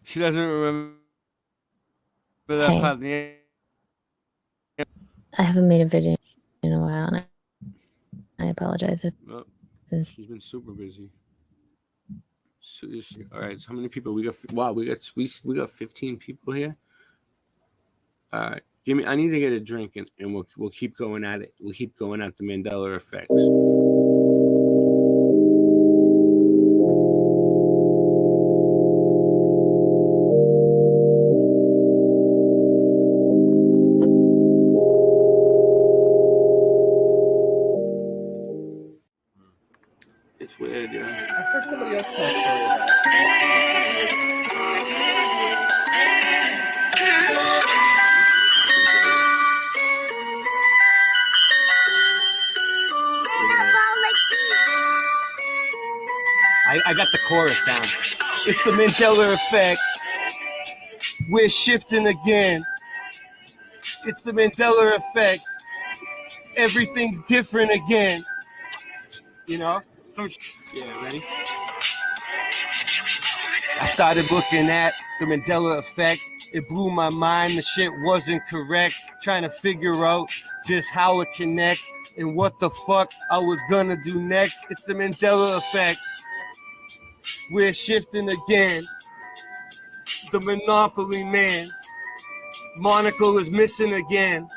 She doesn't remember that part. I haven't made a video in a while, and I apologize if she's been super busy. So, all right, so how many people we got? Wow, we got 15 people here. All right, I need to get a drink, and we'll keep going at it. We'll keep going at the Mandela effects. It's weird, yeah. I've heard somebody else tell a story about it. I got the chorus down. It's the Mandela effect. We're shifting again. It's the Mandela effect. Everything's different again. You know? So, yeah, ready? I started looking at the Mandela effect. It blew my mind. The shit wasn't correct. Trying to figure out just how it connects and what the fuck I was gonna do next. It's the Mandela effect. We're shifting again. The Monopoly man. Monocle is missing again.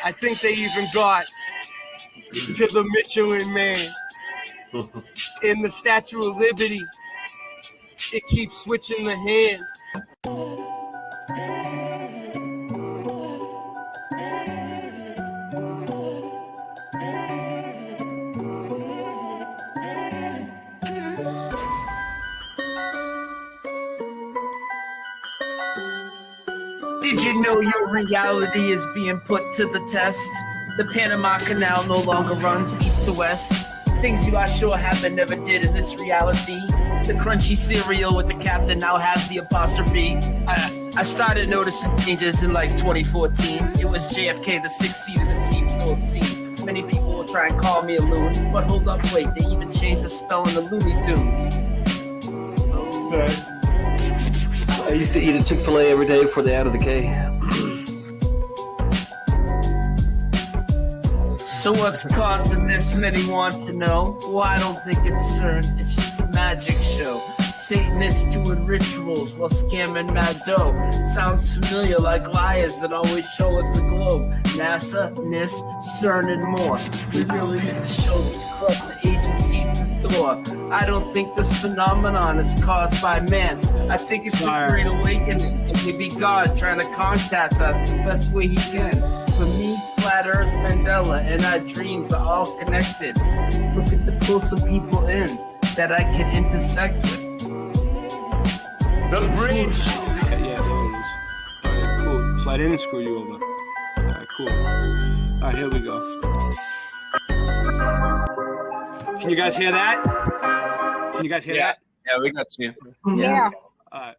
I think they even got to the Michelin man. In the Statue of Liberty, it keeps switching the hand. Did you know your reality is being put to the test? The Panama Canal no longer runs east to west. Things you thought sure happened never did in this reality. The crunchy cereal with the captain now has the apostrophe. I started noticing changes in like 2014. It was JFK, the six-seater that seemed so obscene. Many people will try and call me a loon, but hold up, wait, they even changed the spelling of Looney Tunes. Okay. I used to eat a Chick-fil-A every day before they added the K. So what's causing this? Many want to know. Well, I don't think it's CERN. It's just a magic show. Satanists doing rituals while scamming mad dough. Sounds familiar, like liars that always show us the globe. NASA, NIST, CERN, and more. We really need to show these corrupt agencies the door. I don't think this phenomenon is caused by man. I think it's a great awakening, and maybe God trying to contact us the best way he can. For me, Flat Earth, Mandela, and our dreams are all connected. Looking to pull some people in that I can intersect with. The bridge! Yeah, there it is. Alright, cool. So I didn't screw you over. Alright, cool. Alright, here we go. Can you guys hear that? Can you guys hear that? Yeah, we got you. Yeah. Alright.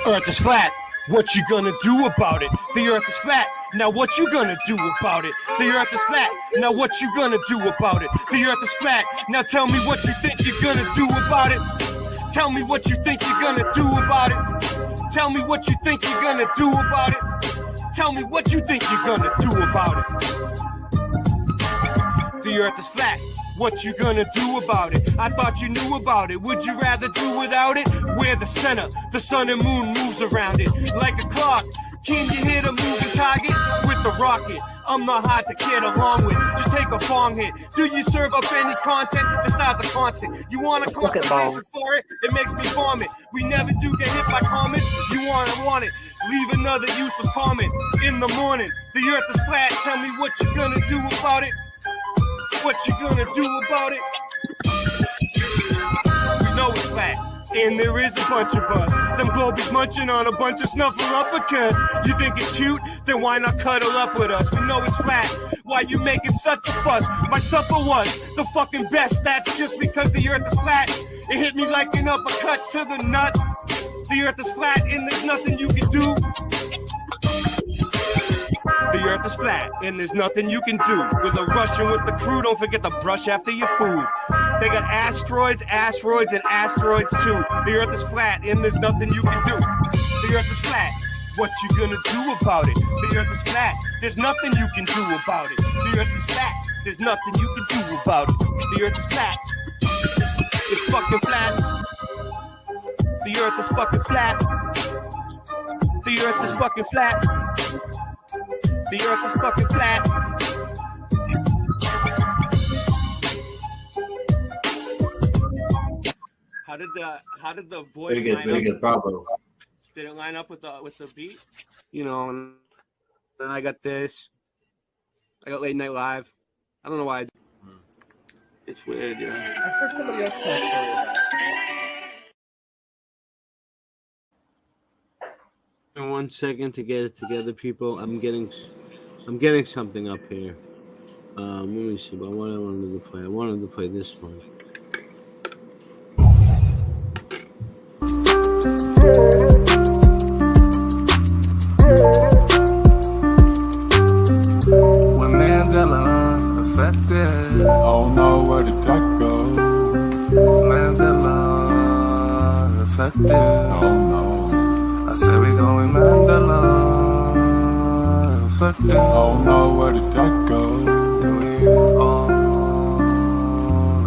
Earth is flat. What you gonna do about it? The earth is flat. Now what you gonna do about it? The earth is flat. Now what you gonna do about it? The earth is flat. Now tell me what you think you're gonna do about it. Tell me what you think you're gonna do about it. Tell me what you think you're gonna do about it. Tell me what you think you're gonna do about it. The earth is flat. What you gonna do about it? I thought you knew about it. Would you rather do without it? We're the center. The sun and moon moves around it like a clock. Can you hit a moving target with the rocket? I'm not hard to get along with. Just take a bong hit. Do you serve up any content? The stars are constant. You want a conversation for it? It makes me vomit. We never do get hit by comments. You want it. Leave another useless comment in the morning. The earth is flat. Tell me what you gonna do about it. What you gonna do about it? We know it's flat, and there is a bunch of us. Them globies munching on a bunch of snuffleupagus. You think it's cute? Then why not cuddle up with us? We know it's flat. Why you making such a fuss? My supper was the fucking best. That's just because the earth is flat. It hit me like an uppercut to the nuts. The earth is flat, and there's nothing you can do. The earth is flat, and there's nothing you can do. With a Russian with the crew, don't forget to brush after your food. They got asteroids, asteroids, and asteroids too. The earth is flat, and there's nothing you can do. The earth is flat. What you gonna do about it? The earth is flat. There's nothing you can do about it. The earth is flat. There's nothing you can do about it. The earth is flat. It's fucking flat. The earth is fucking flat. The earth is fucking flat. The earth is fucking flat. How did the voice Very good, bravo. Did it line up with the beat? You know, and then I got this. I got Late Night Live. I don't know why. It's weird, yeah. I've heard somebody else tell a story about it. 1 second to get it together, people. I'm getting something up here. Let me see. But what I wanted to play. I wanted to play this one. When Mandela affected, oh no, where did that go? Mandela affected, oh no. I said we going Mandela affected, oh no, where did that go? And we all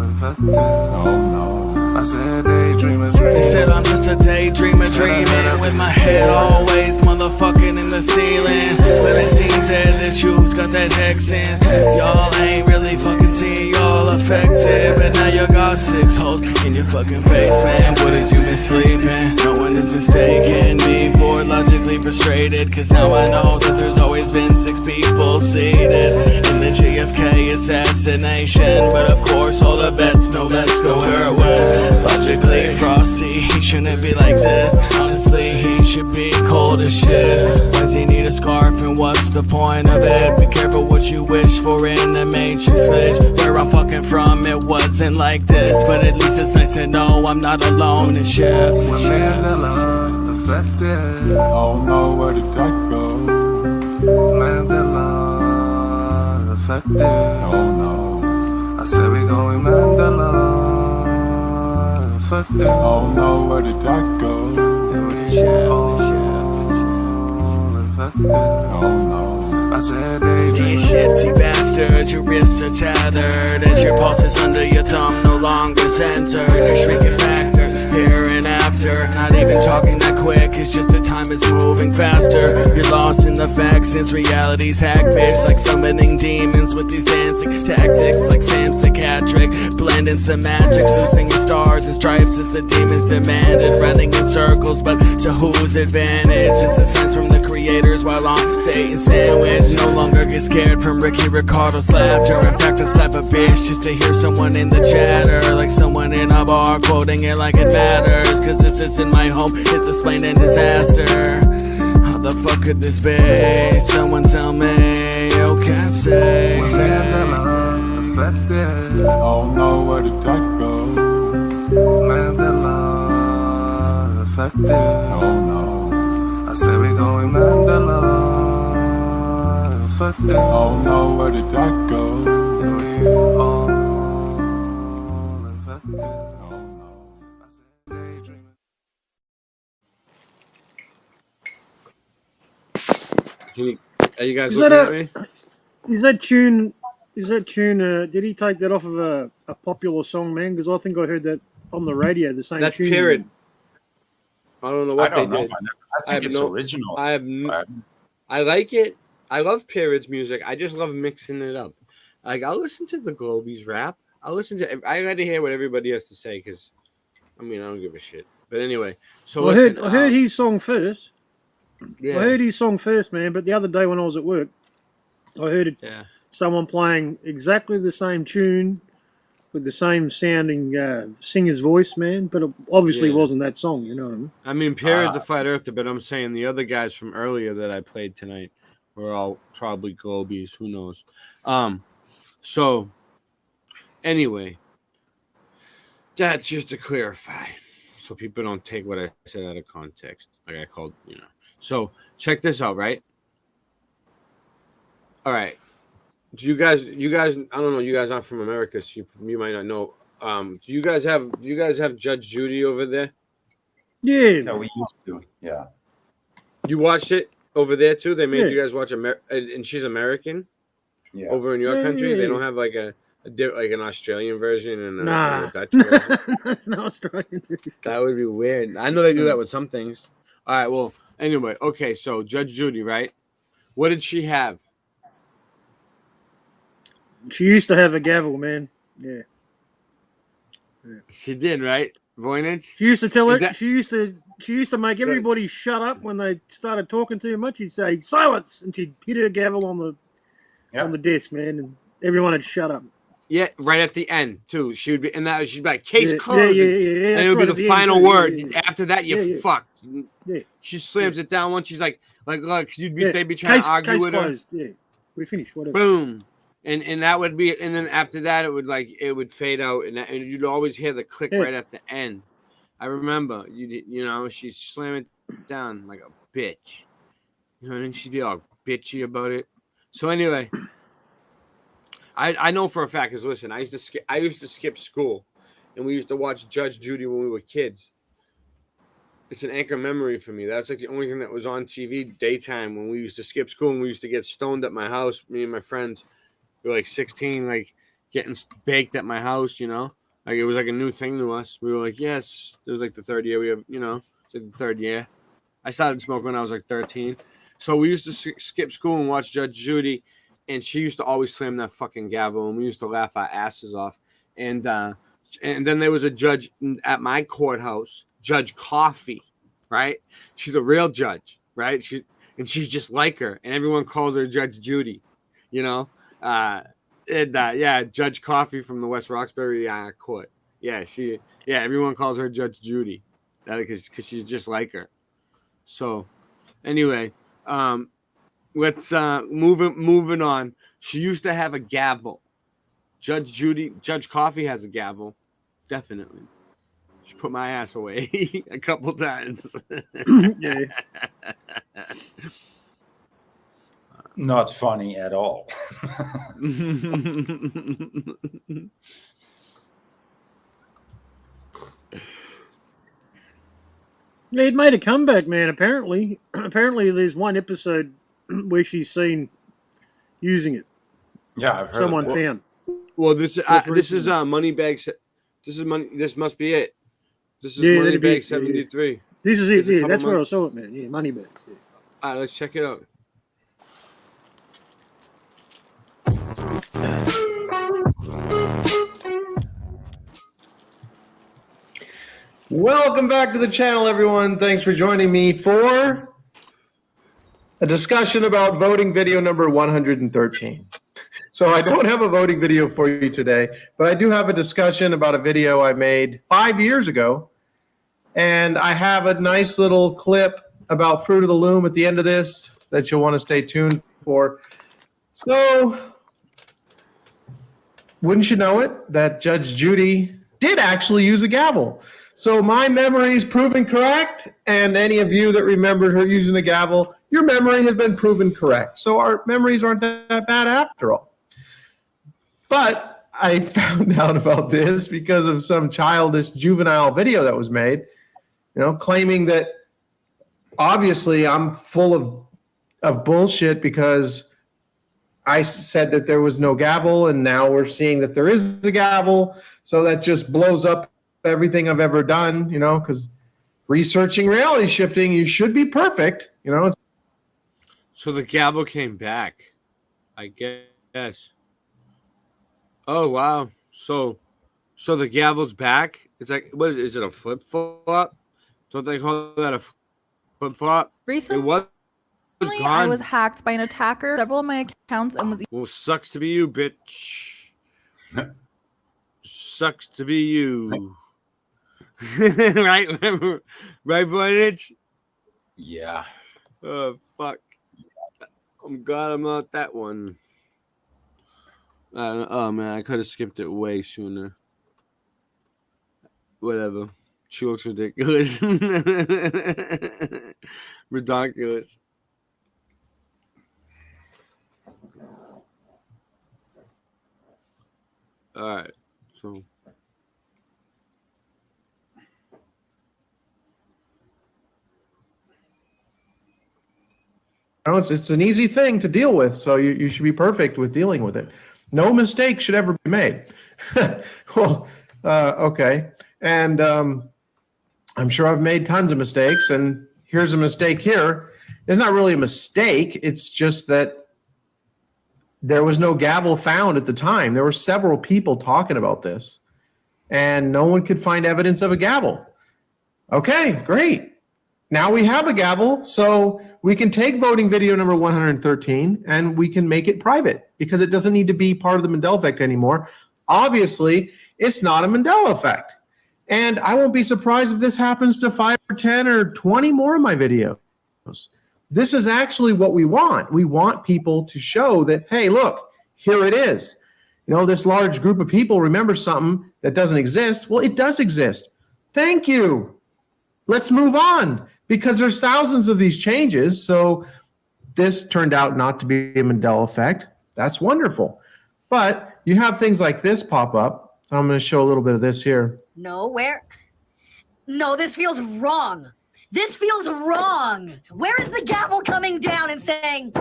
infected, oh no. I said daydreamer, They said I'm just a daydreamer dreaming with my head always motherfucking in the ceiling. But it seems that you've got that hex sense. Y'all ain't really fucking seeing y'all effective. But now you got 6 holes in your fucking face, man. What is you been sleeping? No one is mistaken me for logically frustrated. Cause now I know that there's always been 6 people seated in the JFK assassination. But of course all the bets know let's go where it went. Logically frosty, he shouldn't be like this. Honestly, he should be cold as shit. Why does he need a scarf and what's the point of it? Be careful what you wish for in the Matrix village. Where I'm fucking from, it wasn't like this. But at least it's nice to know I'm not alone in shifts. When Mandela affected, oh no, where did that go? Mandela affected, oh no. I said we going Mandela. Oh no, where did that go? Oh no, I said these shifty bastards, your wrists are tethered as your pulses under your thumb no longer centered. Your shrinking factor, here and after. Not even talking that quick, it's just the time is moving faster. You're lost in the facts since reality's hackfish. Like summoning demons with these dancing tactics. Like Sam Psychiatric, blending some magic. Losing your stars and stripes as the demons demanded. Running in circles, but to whose advantage? It's a sense from the creators while on Satan's sandwich. No longer get scared from Ricky Ricardo's laughter. In fact, I slap a bitch just to hear someone in the chatter. Like someone in a bar quoting it like it matters. Cause this isn't my home, it's a slain and disaster. How the fuck could this be? Someone tell me, you can't say. When Mandela affected, oh no, where did that go? Mandela affected, oh no. I said we going Mandela affected, oh no, where did that go? And we all infected, oh no. I said daydreaming. Are you guys Is looking that at me? Is that tune? Did he take that off of a popular song, man? Because I think I heard that on the radio. The same. That's tune. Pyramid. I don't know what they did. I think it's original. I like it. I love Pyramid's music. I just love mixing it up. Like I'll listen to the Globies rap. I got to hear what everybody has to say because, I mean, I don't give a shit. But anyway, so I heard his song first. Yeah. I heard his song first, man. But the other day when I was at work, I heard it. Yeah. Someone playing exactly the same tune with the same sounding singer's voice, man. But it obviously wasn't that song. You know what I mean? I mean, Pyramid's a flat earther, but I'm saying the other guys from earlier that I played tonight were all probably Globies. Who knows? So anyway, that's just to clarify, so people don't take what I said out of context. Like I called, So check this out, right? All right. Do you guys? I don't know. You guys aren't from America, so you might not know. Do you guys have Judge Judy over there? Yeah. No, we used to. Yeah. You watched it over there too. They made Yeah. you guys watch and she's American. Yeah. Over in your Yeah, country, yeah, they yeah. don't have like an Australian version and Nah. a Dutch version. That's not Australian. That would be weird. I know they do that with some things. All right. Well, anyway, okay. So Judge Judy, right? What did she have? She used to have a gavel, man. Yeah. She did, right? Voynich? She used to tell Is it. that- She used to make everybody shut up when they started talking too much. She'd say silence, and she'd hit her gavel on the desk, man, and everyone had shut up. Yeah, right at the end too. She would be, and that she'd be like, "Case Yeah, closed," yeah, and it would be right, the yeah, final yeah, word. yeah, yeah. After that, you're Yeah, yeah. fucked. Yeah. She slams it down once. She's like, look, Yeah. they'd be trying to argue Case with her. closed. Yeah, we finished. Whatever. Boom, and that would be, and then after that, it would fade out, and you'd always hear the click right at the end. I remember, she'd slam it down like a bitch, and then she'd be all bitchy about it. So anyway, I know for a fact, because listen, I used to skip school, and we used to watch Judge Judy when we were kids. It's an anchor memory for me. That's like the only thing that was on TV daytime when we used to skip school, and we used to get stoned at my house. Me and my friends were like 16, like getting baked at my house, Like it was like a new thing to us. We were like, yes. It was like the third year. It's like the third year. I started smoking when I was like 13. So we used to skip school and watch Judge Judy, and she used to always slam that fucking gavel, and we used to laugh our asses off. And then there was a judge at my courthouse, Judge Coffee, right? She's a real judge, right? She's just like her, and everyone calls her Judge Judy, Judge Coffee from the West Roxbury court. Everyone calls her Judge Judy, because she's just like her. So, anyway, let's moving on. She used to have a gavel. Judge Coffee has a gavel, definitely. She put my ass away a couple times. Yeah. Not funny at all. Yeah, it made a comeback, man. Apparently, there's one episode where she's seen using it. Yeah, I've heard. Someone found. Well, this is Moneybags. This must be it. This is Moneybag 73. Yeah. This is it. Yeah, that's where I saw it, man. Yeah, Moneybags. Yeah. All right, let's check it out. Welcome back to the channel, everyone. Thanks for joining me for a discussion about voting video number 113. So I don't have a voting video for you today, but I do have a discussion about a video I made 5 years ago. And I have a nice little clip about Fruit of the Loom at the end of this that you'll want to stay tuned for. So, wouldn't you know it, that Judge Judy did actually use a gavel. So my memory is proven correct, and any of you that remembered her using a gavel, your memory has been proven correct. So our memories aren't that bad after all. But I found out about this because of some childish juvenile video that was made, claiming that obviously I'm full of bullshit because I said that there was no gavel, and now we're seeing that there is a gavel. So that just blows up everything I've ever done, because researching reality shifting, you should be perfect, So the gavel came back, I guess. Oh, wow. So the gavel's back? It's like, what is it a flip-flop? Don't they call that a flip-flop? Recently, it was gone. I was hacked by an attacker, several of my accounts, and was... Well, sucks to be you, bitch. Sucks to be you. Right, Voynich? Yeah. Oh, fuck. I'm glad I'm not that one. Oh, man, I could have skipped it way sooner. Whatever. She looks ridiculous. Ridiculous. All right, so... It's an easy thing to deal with, so you should be perfect with dealing with it. No mistake should ever be made. Well, okay. And I'm sure I've made tons of mistakes, and here's a mistake here. It's not really a mistake. It's just that there was no gavel found at the time. There were several people talking about this, and no one could find evidence of a gavel. Okay, great. Now we have a gavel, so we can take voting video number 113 and we can make it private because it doesn't need to be part of the Mandela effect anymore. obviously it's not a Mandela effect. And I won't be surprised if this happens to 5 or 10 or 20 more of my videos. This is actually what we want. We want people to show that, hey, look, here it is. You know, this large group of people remember something that doesn't exist. Well, it does exist. Thank you. Let's move on, because there's thousands of these changes. So this turned out not to be a Mandela effect. That's wonderful. But you have things like this pop up. So I'm going to show a little bit of this here. No, this feels wrong. This feels wrong. Where is the gavel coming down and saying,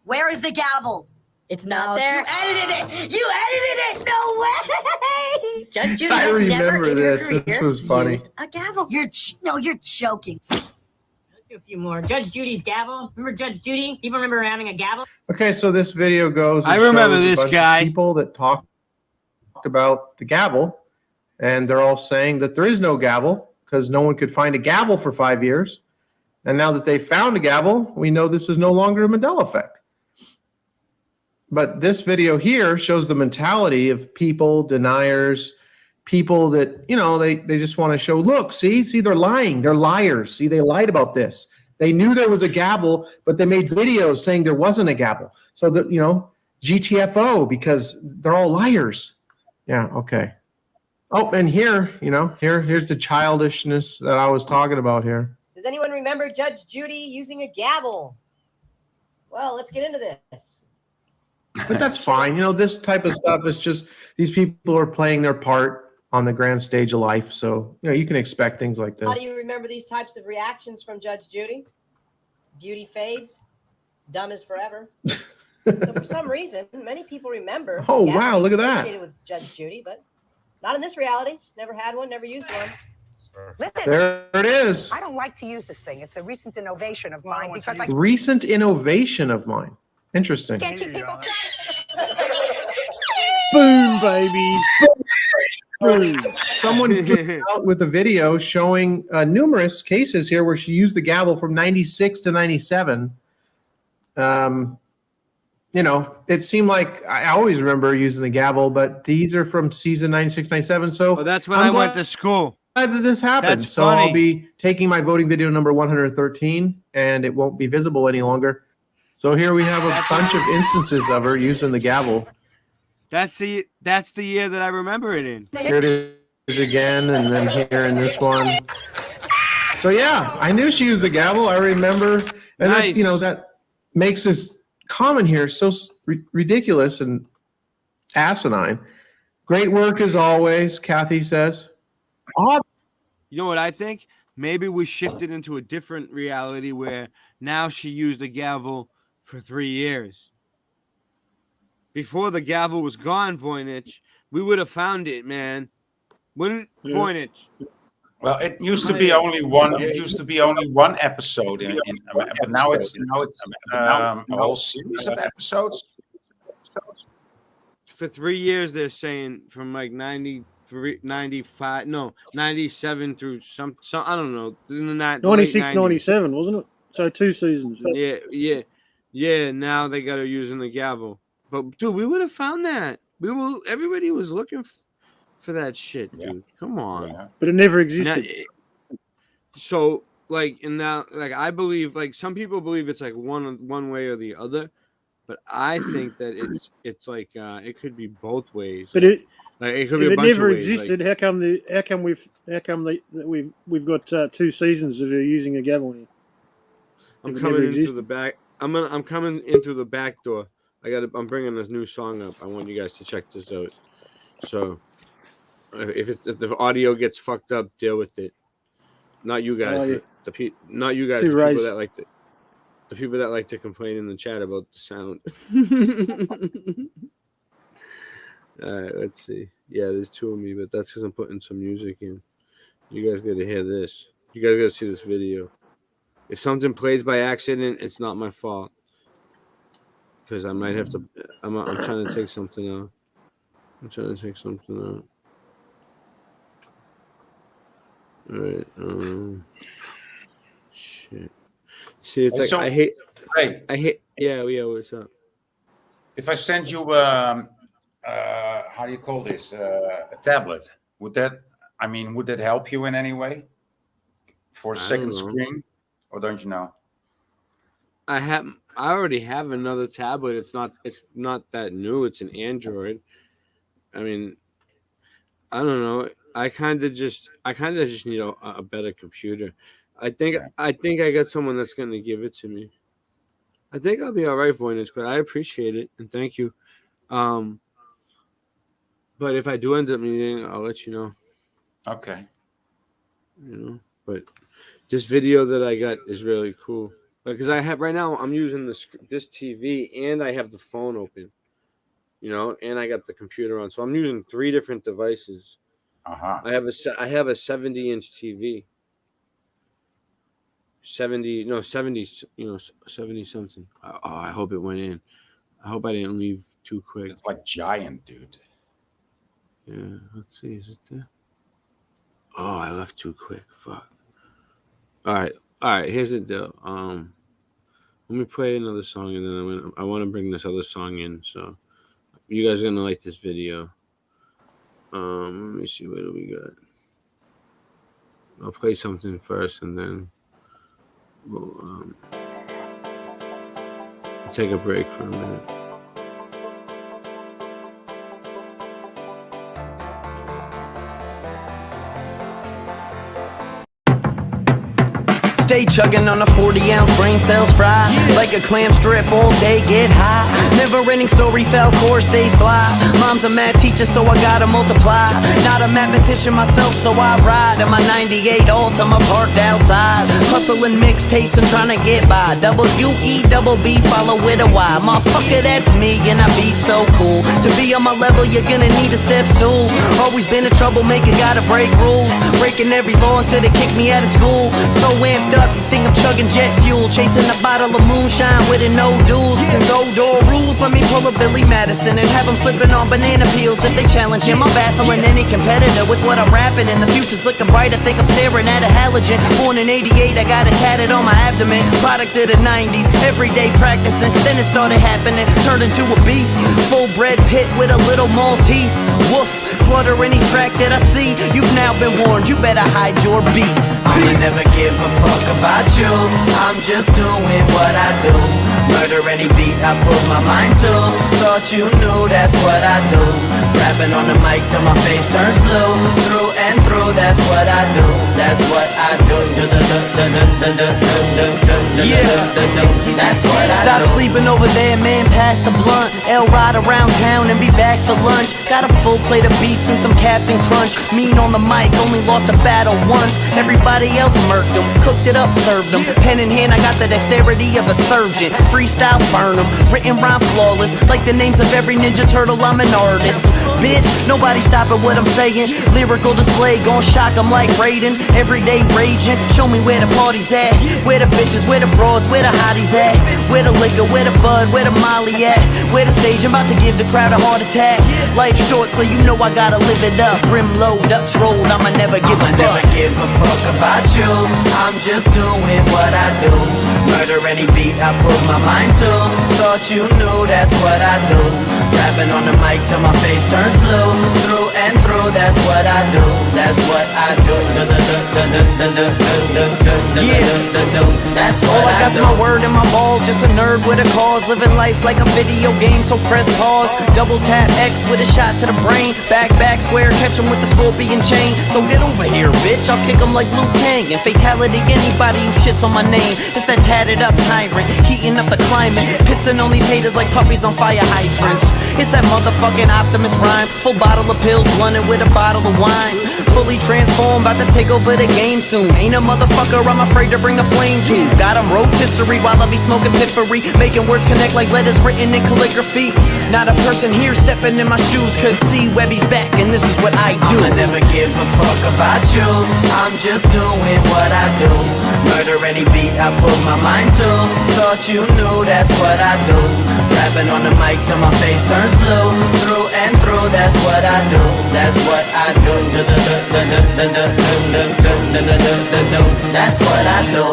where is the gavel? It's not there. You edited it. You edited it. No way. Judge Judy I has never remember in her this. career This was funny. used a gavel. You're joking. Let's do a few more. Judge Judy's gavel. Remember Judge Judy? People remember having a gavel? Okay, so this video goes. and I remember shows a this bunch of guy. People that talked about the gavel, and they're all saying that there is no gavel because no one could find a gavel for 5 years. And now that they found a gavel, we know this is no longer a Mandela effect. But this video here shows the mentality of people, deniers, people that, you know, they just want to show, look, see, they're lying. They're liars. See, they lied about this. They knew there was a gavel, but they made videos saying there wasn't a gavel. So that, you know, GTFO, because they're all liars. Yeah, okay. Oh, and here, you know, here's the childishness that I was talking about here. Does anyone remember Judge Judy using a gavel? Well, let's get into this. But that's fine. You know, this type of stuff is just, these people are playing their part on the grand stage of life. So, you know, you can expect things like this. How do you remember these types of reactions from Judge Judy? Beauty fades, dumb as forever. So for some reason, many people remember. Oh, the wow, look at that. associated with Judge Judy, but not in this reality. She's never had one, never used one. Listen, There it is. I don't like to use this thing. It's a recent innovation of mine because I Recent innovation of mine. Interesting. can't keep people. Boom, baby. Boom. Someone came out with a video showing numerous cases here where she used the gavel from 96 to 97. You know, it seemed like I always remember using the gavel, but these are from season 96, 97. So Well, that's when I went to school. Glad that this happened. That's So funny. I'll be taking my voting video number 113, and it won't be visible any longer. So here we have a bunch of instances of her using the gavel. That's the year that I remember it in. Here it is again, and then here in this one. So yeah, I knew she used the gavel. I remember, and that, you know, that makes this comment here so ridiculous and asinine. Great work as always, Kathy says. You know what I think? Maybe we shifted into a different reality where now she used a gavel for 3 years. Before the gavel was gone, Voynich, we would have found it, man. Wouldn't Voynich? Well, it used to be only one. It used to be only one episode, but now it's a whole series of episodes. For 3 years, they're saying from like 93, 95, no, 97 through some I don't know. In the 96, 97, wasn't it? So 2 seasons. Yeah. Now they got her using the gavel. But dude, we would have found that. Everybody was looking for that shit, dude. Come on. But it never existed. So like, and now, like, I believe, like, some people believe it's like one way or the other, but I think that it's like it could be both ways. But it could be if a it bunch never of ways. existed, how come we've got 2 seasons of her using a gavel here? I'm If it coming never into existed. the back. I'm coming into the back door. I'm bringing this new song up. I want you guys to check this out. So, if the audio gets fucked up, deal with it. Not you guys. Not you guys. Too The right. people that like to complain in the chat about the sound. All right, let's see. Yeah, there's 2 of me, but that's because I'm putting some music in. You guys got to hear this. You guys got to see this video. If something plays by accident, it's not my fault. Because I might have to. I'm trying to take something out. All right. Shit. See, it's like So, I hate. Ray, Yeah. What's up? if I send you how do you call this? A tablet. Would that help you in any way for a second screen, or don't you know? I already have another tablet. It's not that new. It's an Android. I mean, I don't know. I kind of just need a better computer. I think I got someone that's going to give it to me. I think I'll be all right, Voynich, but I appreciate it and thank you. But if I do end up needing it, I'll let you know. Okay. But this video that I got is really cool because I have right now. I'm using this TV and I have the phone open. And I got the computer on, so I'm using 3 different devices. I have a 70-inch TV. 70 something. Oh, I hope it went in. I hope I didn't leave too quick. It's like giant, dude. Yeah, let's see. Is it there? Oh, I left too quick. Fuck. All right. Here's the deal. Let me play another song, and then I want to bring this other song in. So you guys are gonna like this video. Let me see. What do we got? I'll play something first, and then we'll take a break for a minute. Stay chugging on a 40-ounce brain cells fry. Like a clam strip all day, get high. Never-ending story, fell course, stay fly. Mom's a math teacher, so I gotta multiply. Not a mathematician myself, so I ride in my 98 Altima parked outside. Hustling mixtapes and trying to get by. W-E-double-B, follow with a Y. Motherfucker, that's me, and I be so cool. To be on my level, you're gonna need a step stool. Always been a troublemaker, gotta break rules. Breaking every law until they kick me out of school. So amped up, you think I'm chugging jet fuel. Chasing a bottle of moonshine with it, no duels. No door rules, let me pull a Billy Madison and have them slipping on banana peels. If they challenge him, I'm baffling any competitor with what I'm rapping. And the future's looking bright, I think I'm staring at a halogen. Born in 88, I got it tatted on my abdomen. Product of the 90s, everyday practicing. Then it started happening, turned into a beast. Full bred pit with a little Maltese. Woof, slaughter any track that I see. You've now been warned, you better hide your beats. I'ma never give a fuck about you. I'm just doing what I do. Murder any beat I put my mind to. Thought you knew that's what I do. Rapping on the mic till my face turns blue. Through and through, that's what I do. That's what I do. Yeah, that's what I do. Stop sleeping over there, man, pass the blunt. L ride around town and be back for lunch. Got a full plate of beats and some Captain Crunch. Mean on the mic, only lost a battle once. Everybody else murked them, cooked it up, served them. Pen in hand, I got the dexterity of a surgeon. Freestyle, burn them, written rhyme flawless. Like the names of every Ninja Turtle, I'm an artist. Bitch, nobody stopping what I'm saying. Lyrical display, gon' shock them like Raiden. Everyday raging, show me where the party's at. Where the bitches, where the broads, where the hotties at. Where the liquor, where the bud, where the molly at. Where the stage, I'm about to give the crowd a heart attack. Life short, so you know I gotta live it up. Brim low, ducks rolled, I'ma never give a fuck. Never give a fuck about you. I'm just doing what I do. Murder any beat I put my mind to. Thought you knew that's what I do. Rapping on the mic till my face turns blue. Through and through, that's what I do. That's what I do. Yeah, that's what I got to my word and my balls. Just a nerd with a cause. Living life like a video game, so press pause. Double tap X with a shot to the brain. Back, square, catch him with the scorpion chain. So get over here, bitch, I'll kick him like Liu Kang. And fatality anybody who shits on my name. It's that tatted up tyrant, heating up the climate. Pissing on these haters like puppies on fire hydrants. It's that motherfucking Optimus rhyme. Full bottle of pills, blunted with a bottle of wine. Fully transformed, about to take over the game soon. Ain't a motherfucker I'm afraid to bring a flame to. Got him rotisserie while I be smoking piffery. Making words connect like letters written in calligraphy. Not a person here stepping in my shoes, cause see Webby's back and this is what I do. I never give a fuck about you. I'm just doing what I do. Murder any beat I put my mind to. Thought you knew that's what I do. Rapping on the mic till my face turns blue. Through and through, that's what I do. That's what I do. That's what I do.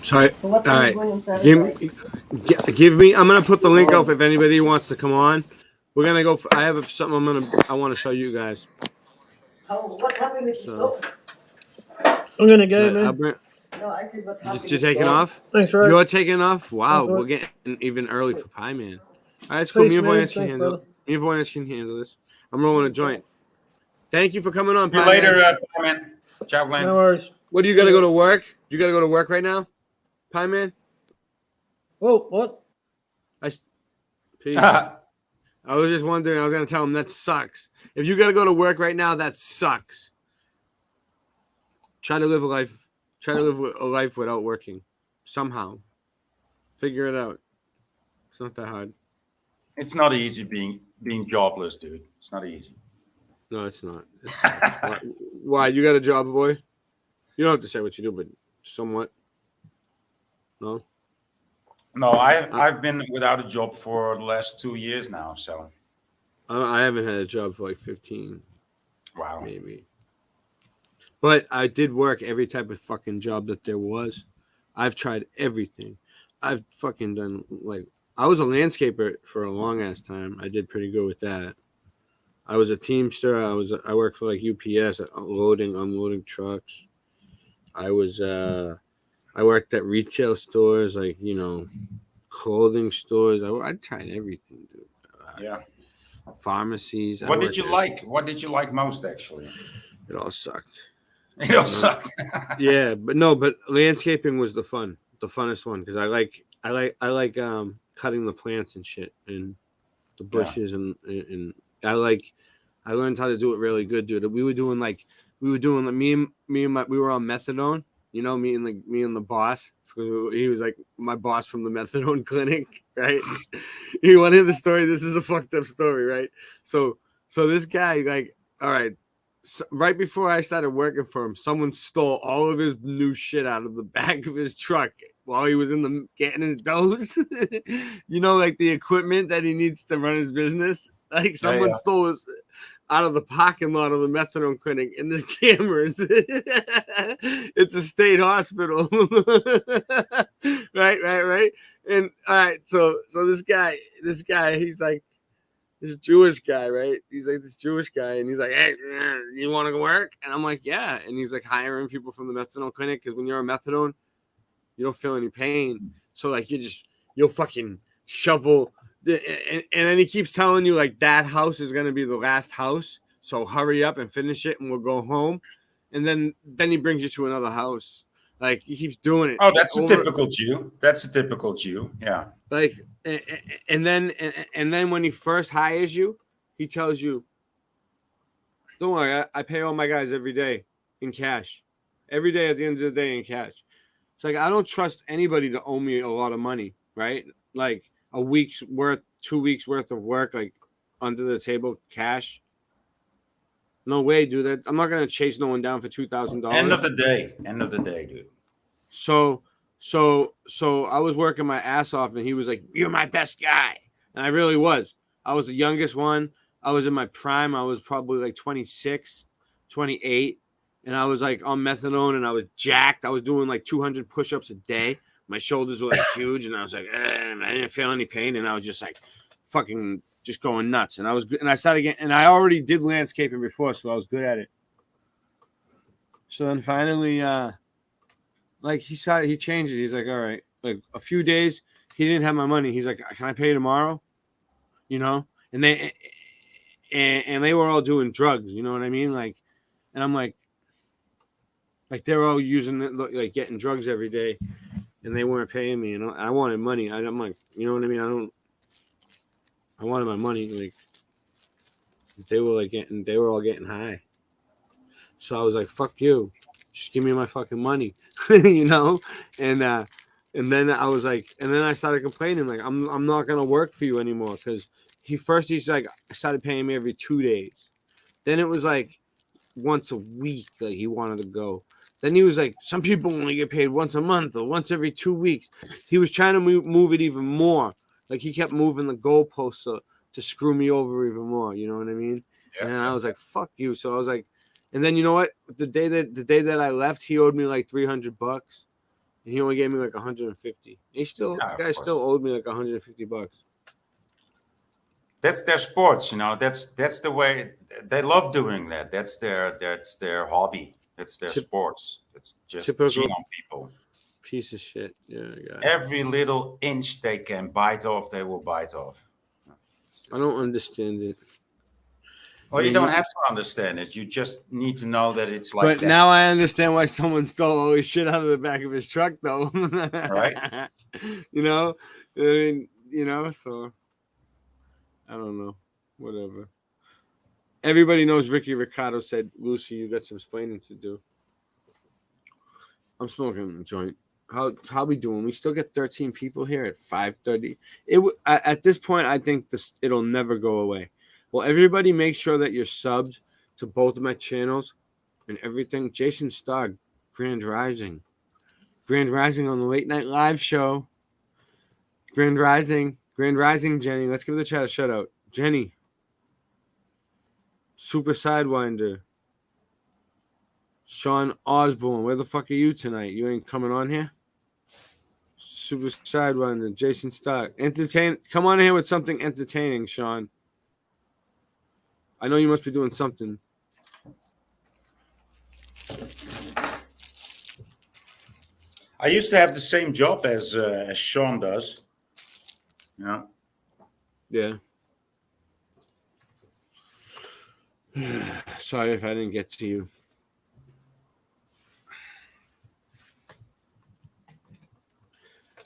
Sorry. So what All time right. is William Saturday? Give me. I'm gonna put the link up if anybody wants to come on. We're gonna go. I have something I want to show you guys. Oh, what topic is So, I'm gonna go, I'll man. bring. No, I said what topic You're is taking off. Thanks, Ray. You're taking off. Wow, Thanks, we're Ray. getting even early for Pie Man. All right, it's cool. Me Peace, and man. Voynich can Thanks, handle. brother. Me and Voynich can handle this. I'm rolling a joint. Thank you for coming on, See you Pie later, Man. Pie Man. Ciao, Glenn. No worries. What do you got to go to work? You got to go to work right now, Pie Man? Whoa, what? Peace. I was just wondering. I was gonna tell him that sucks. If you got to go to work right now, that sucks. Try to live a life. Try to live a life without working. Somehow, figure it out. It's not that hard. It's not easy being jobless, dude. It's not easy. No, it's not. Why? You got a job, boy? You don't have to say what you do, but somewhat. No. No, I've been without a job for the last 2 years now. So I haven't had a job for like 15. Wow. Maybe. But I did work every type of fucking job that there was. I've tried everything. I've fucking done I was a landscaper for a long ass time. I did pretty good with that. I was a teamster. I worked for like UPS, loading, unloading trucks. I worked at retail stores, clothing stores. I tried everything, dude. Yeah. Pharmacies. What did you like? What did you like most, actually? It all sucked. It all sucked. Yeah, but landscaping was the funnest one because I like cutting the plants and shit and the bushes and I learned how to do it really good, dude. We were doing we were on methadone, me and the boss. He was like my boss from the methadone clinic, right? You want to hear the story? This is a fucked up story, right? So this guy, all right, right before I started working for him, someone stole all of his new shit out of the back of his truck while he was getting his dose. The equipment that he needs to run his business. Someone stole his out of the parking lot of the methadone clinic, and there's cameras. It's a state hospital. Right. And all right, so this guy, he's like this Jewish guy, right? He's like this Jewish guy, and he's like, "Hey, you want to go work?" And I'm like, "Yeah." And he's like hiring people from the methadone clinic because when you're on methadone, you don't feel any pain. So you'll fucking shovel. And then he keeps telling you that house is going to be the last house. So hurry up and finish it and we'll go home. And then he brings you to another house. He keeps doing it. Oh, that's a typical Jew. That's a typical Jew. Yeah. And then when he first hires you, he tells you, "Don't worry, I pay all my guys every day in cash. Every day at the end of the day in cash." It's I don't trust anybody to owe me a lot of money, right? A week's worth, 2 weeks worth of work, under the table cash. No way, dude. I'm not gonna chase no one down for $2,000. End of the day, dude. So I was working my ass off, and he was like, "You're my best guy," and I really was. I was the youngest one. I was in my prime. I was probably 26, 28, and I was on methadone, and I was jacked. I was doing 200 push-ups a day. My shoulders were huge, and I was I didn't feel any pain, and I was just fucking just going nuts. And I started getting, and I already did landscaping before, so I was good at it. So then finally, he changed it. He's like, "All right," a few days, he didn't have my money. He's like, "Can I pay tomorrow?" And they were all doing drugs. You know what I mean? And I'm like they're all using it, getting drugs every day. And they weren't paying me, and I wanted money. I'm like, you know what I mean? I wanted my money. They were all getting high. So I was like, "Fuck you, just give me my fucking money," And then I was and then I started complaining, I'm not gonna work for you anymore because he's started paying me every 2 days. Then it was once a week, he wanted to go. Then he was some people only get paid once a month or once every 2 weeks. He was trying to move it even more. He kept moving the goalposts to screw me over even more. You know what I mean? Yeah. And I was like, "Fuck you." So I was and then you know what? The day that I left, he owed me $300, He only gave me like 150. The guy still owed me like $150. That's their sports, you know. That's the way they love doing that. That's their hobby. That's their sports. It's just cheat on people. Piece of shit. Yeah, Every little inch they can bite off, they will bite off. I don't understand it. Well, you don't have to understand it. You just need to know that it's like but that. now I understand why someone stole all his shit out of the back of his truck, though. Right? You know? I mean, so I don't know. Whatever. Everybody knows Ricky Ricardo said, Lucy, you got some splaining to do. I'm smoking a joint. How we doing? We still get 13 people here at 5:30. At this point, I think it'll never go away. Well, everybody make sure that you're subbed to both of my channels and everything. Jason Stogg, Grand Rising on the Late Night Live show. Grand Rising, Jenny. Let's give the chat a shout out. Jenny. Super Sidewinder. Sean Osborne, where the fuck are you tonight? You ain't coming on here? Super Sidewinder, Jason Stock. Come on here with something entertaining, Sean. I know you must be doing something. I used to have the same job as Sean does. Yeah. Yeah. Sorry if I didn't get to you.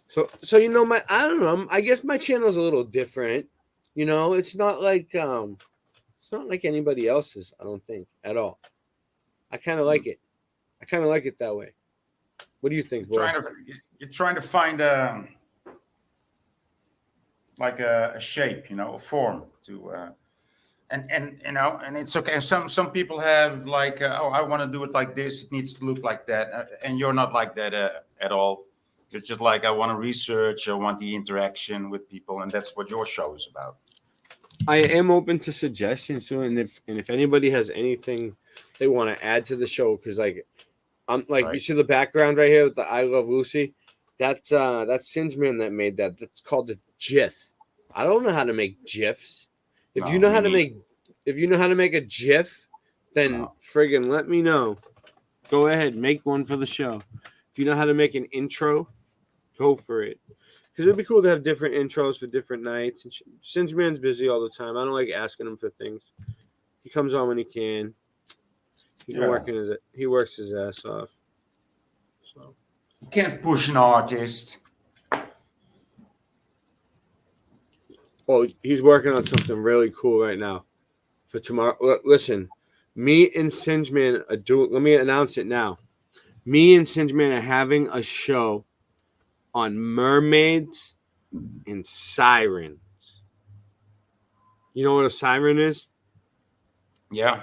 So I don't know. I guess my channel's a little different. It's not like anybody else's, I don't think, at all. I kind of like it. I kind of like it that way. What do you think, boy? You're trying to find a shape, a form to and it's okay. Some people have I want to do it like this. It needs to look like that, and you're not like that at all. It's just I want to research. I want the interaction with people, and that's what your show is about. I am open to suggestions too, and if anybody has anything they want to add to the show, because I'm right. You see the background right here with the I Love Lucy. That's Singeman that made that. That's called a GIF. I don't know how to make GIFs. If you know how to make a GIF, then friggin' let me know. Go ahead, make one for the show. If you know how to make an intro, go for it. Because it'd be cool to have different intros for different nights. And Singeman's busy all the time. I don't like asking him for things. He comes on when he can. He works his ass off. So you can't push an artist. Oh, he's working on something really cool right now for tomorrow. Listen, me and Singeman are doing. Let me announce it now. Me and Singeman are having a show on mermaids and sirens. You know what a siren is? Yeah.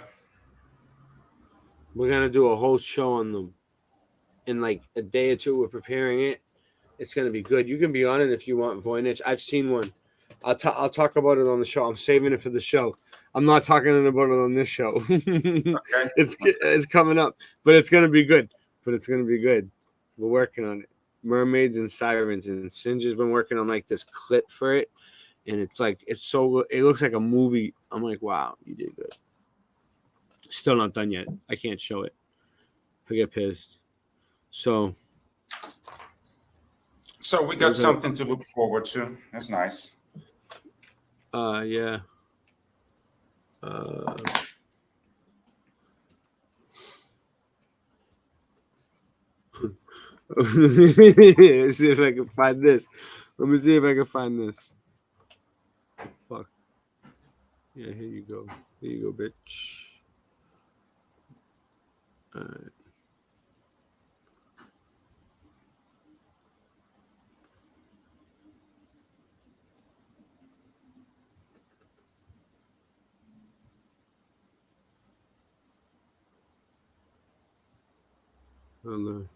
We're going to do a whole show on them. In like a day or two, we're preparing it. It's going to be good. You can be on it if you want, Voynich. I've seen one. I'll talk about it on the show. I'm saving it for the show. I'm not talking about it on this show. Okay. It's coming up. But it's going to be good. We're working on it. Mermaids and sirens. And Singe has been working on like this clip for it. And it looks like a movie. I'm like, wow, you did good. Still not done yet. I can't show it. I get pissed. So we got something to look forward to. That's nice. Yeah. Let's see if I can find this. Let me see if I can find this. Fuck. Yeah, here you go. Here you go, bitch. All right. Hello.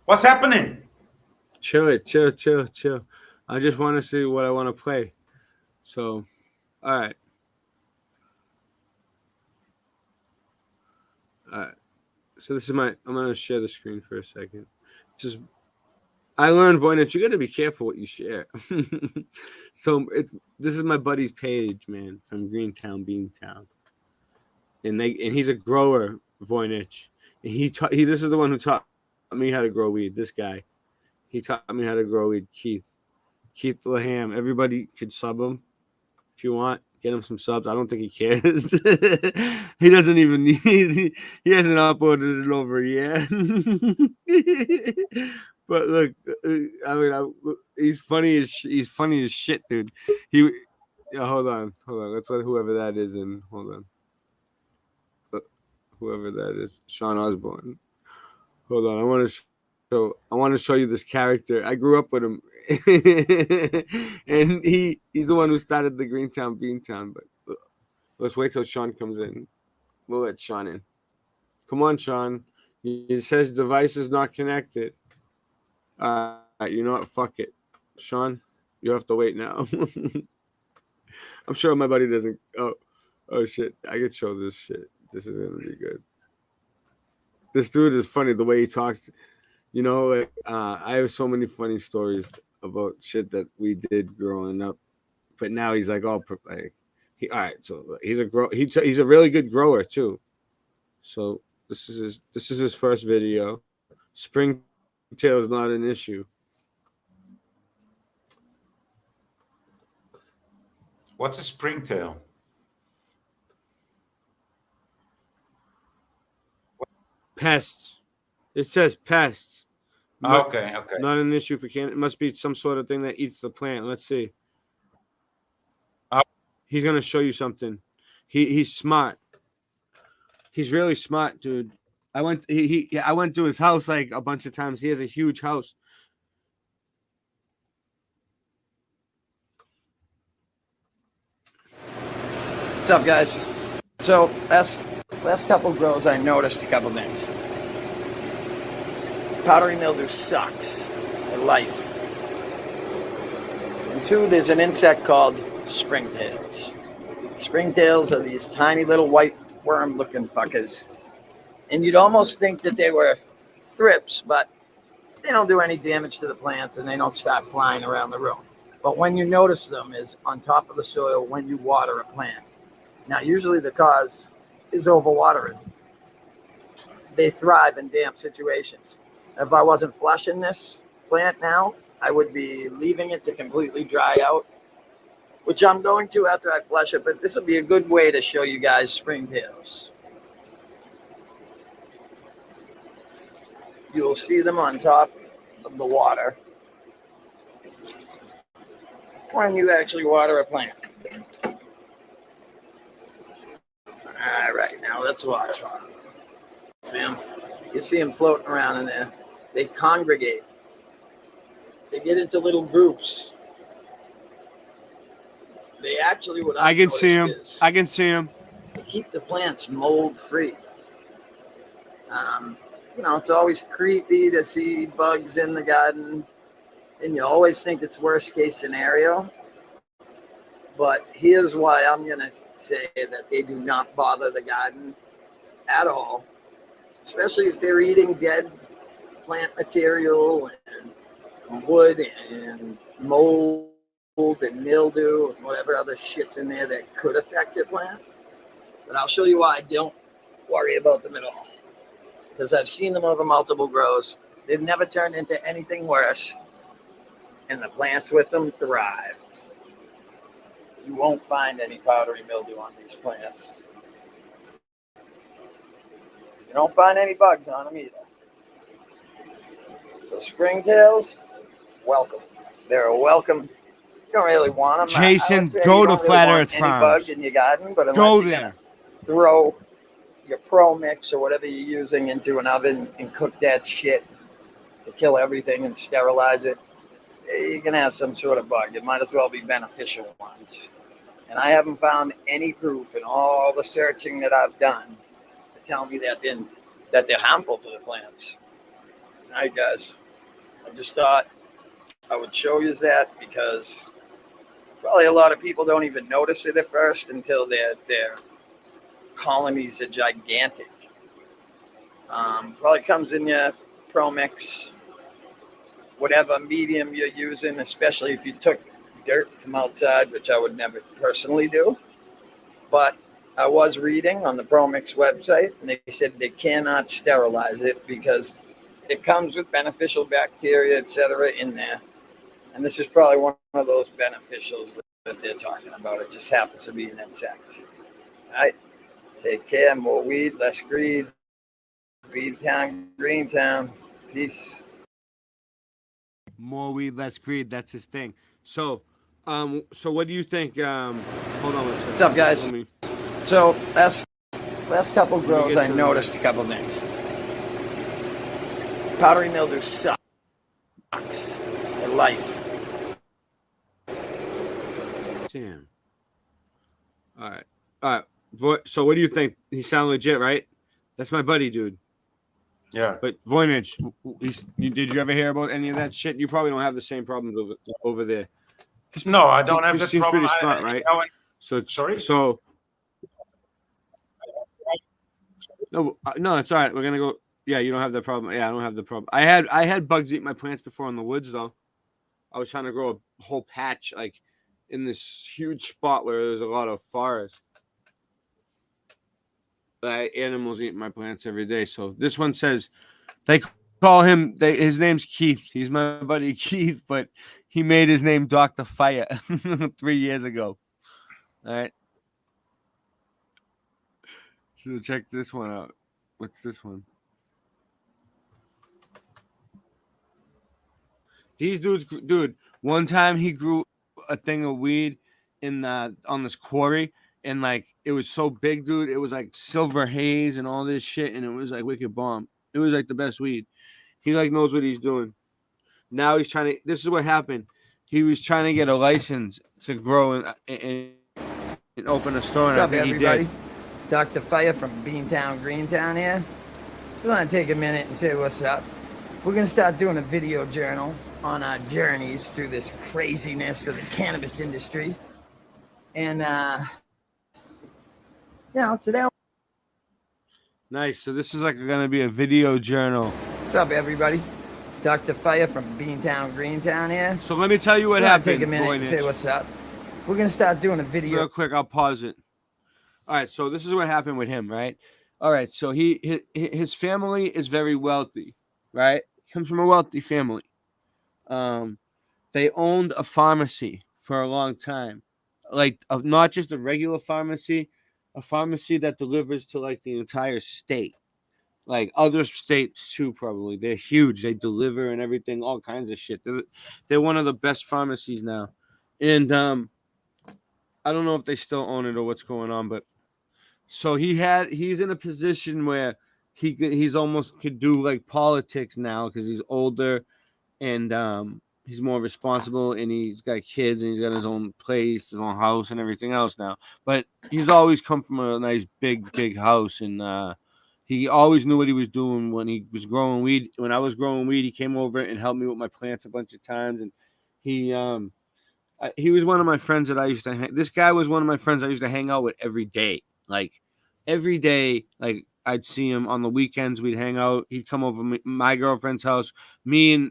What's happening? Chill. I just want to see what I want to play. So, all right. All right. So this is I'm going to share the screen for a second. Just, I learned, Voynich, you got to be careful what you share. So this is my buddy's page, man, from Greentown, Beantown. And he's a grower, Voynich. And this is the one who taught me how to grow weed, this guy. He taught me how to grow weed, Keith Laham. Everybody could sub him if you want. Get him some subs. I don't think he cares. He doesn't even need. He hasn't uploaded it over a year. But look, I mean, he's funny as shit, dude. Hold on. Let's let whoever that is in. Hold on. Whoever that is, Sean Osborne. Hold on. I want to show you this character. I grew up with him. And he's the one who started the Greentown Beantown. But let's wait till Sean comes in. We'll let Sean in. Come on, Sean. It says device is not connected. You know what? Fuck it, Sean. You have to wait now. I'm sure my buddy doesn't. Oh shit! I could show this shit. This is gonna be good. This dude is funny the way he talks. You know, like I have so many funny stories about shit that we did growing up, but now he's like all like all right. So he's a really good grower too. So this is his first video. Springtail is not an issue. What's a springtail? Pests. It says pests. Okay. Not an issue for Canada. It must be some sort of thing that eats the plant. Let's see. He's gonna show you something. He's smart. He's really smart, dude. I went to his house like a bunch of times. He has a huge house. What's up, guys? So last couple grows, I noticed a couple things. Powdery mildew sucks in life. And two, there's an insect called springtails. Springtails are these tiny little white worm-looking fuckers. And you'd almost think that they were thrips, but they don't do any damage to the plants and they don't start flying around the room. But when you notice them is on top of the soil when you water a plant. Now, usually the cause is overwatering. They thrive in damp situations. If I wasn't flushing this plant now, I would be leaving it to completely dry out, which I'm going to after I flush it, but this will be a good way to show you guys springtails. You'll see them on top of the water when you actually water a plant. All right, now let's watch. See them? You see them floating around in there. They congregate. They get into little groups. They actually, what I can see him. I can see him. They keep the plants mold free. You know, it's always creepy to see bugs in the garden, and you always think it's worst case scenario. But here's why I'm going to say that they do not bother the garden at all, especially if they're eating dead plant material and wood and mold and mildew and whatever other shit's in there that could affect your plant. But I'll show you why I don't worry about them at all. Because I've seen them over multiple grows. They've never turned into anything worse. And the plants with them thrive. You won't find any powdery mildew on these plants. You don't find any bugs on them either. So springtails, welcome. They're a welcome. You don't really want them. Jason, go to Flat Earth Farms. Bug in your garden, but go there. Throw your Pro Mix or whatever you're using into an oven and cook that shit to kill everything and sterilize it. You're going to have some sort of bug. It might as well be beneficial ones. And I haven't found any proof in all the searching that I've done to tell me that they're harmful to the plants. All right, guys. I just thought I would show you that because probably a lot of people don't even notice it at first until their colonies are gigantic. Probably comes in your Pro Mix, whatever medium you're using, especially if you took dirt from outside, which I would never personally do. But I was reading on the Pro Mix website, and they said they cannot sterilize it because it comes with beneficial bacteria, etc., in there. And this is probably one of those beneficials that they're talking about. It just happens to be an insect. All right. Take care. More weed, less greed. Beantown, Greentown. Peace. More weed, less greed. That's his thing. So what do you think? Hold on one second. What's up, guys? So last couple grows, I noticed a couple things. Powdery mildew sucks at life. Damn. All right. So what do you think? He sound legit, right? That's my buddy, dude. Yeah. But Voynich, did you ever hear about any of that shit? You probably don't have the same problems over there. No, I don't have that seems problem. pretty smart, right? Sorry? So no, it's all right. We're gonna go. Yeah, you don't have that problem. Yeah, I don't have the problem. I had bugs eat my plants before in the woods, though. I was trying to grow a whole patch, like in this huge spot where there's a lot of forest. Animals eat my plants every day. So this one says they call him. His name's Keith. He's my buddy Keith, but he made his name Dr. Fire 3 years ago. All right. So check this one out. What's this one? These dude. One time he grew a thing of weed on this quarry, and like it was so big, dude. It was like silver haze and all this shit, and it was like wicked bomb. It was like the best weed. He like knows what he's doing. Now he's trying to. This is what happened. He was trying to get a license to grow and open a store. What's up, and I think everybody? He did. Dr. Fire from Beantown, Greentown here. Just want to take a minute and say what's up. We're going to start doing a video journal on our journeys through this craziness of the cannabis industry. And, today... Nice. So this is like going to be a video journal. What's up, everybody? Dr. Fire from Beantown, Greentown here. So let me tell you what happened. Take a minute and say what's up. We're going to start doing a video. Real quick, I'll pause it. All right, so this is what happened with him, right? All right, so his family is very wealthy, right? He comes from a wealthy family. They owned a pharmacy for a long time, like not just a regular pharmacy, a pharmacy that delivers to like the entire state, like other states too. Probably they're huge. They deliver and everything, all kinds of shit. They're one of the best pharmacies now, and I don't know if they still own it or what's going on, but. So he's in a position where he's almost could do like politics now because he's older and he's more responsible and he's got kids and he's got his own place, his own house and everything else now. But he's always come from a nice big house and he always knew what he was doing when he was growing weed. When I was growing weed, he came over and helped me with my plants a bunch of times, and he was one of my friends that I used to this guy was one of my friends I used to hang out with every day. Like every day, like I'd see him on the weekends. We'd hang out. He'd come over my girlfriend's house. Me and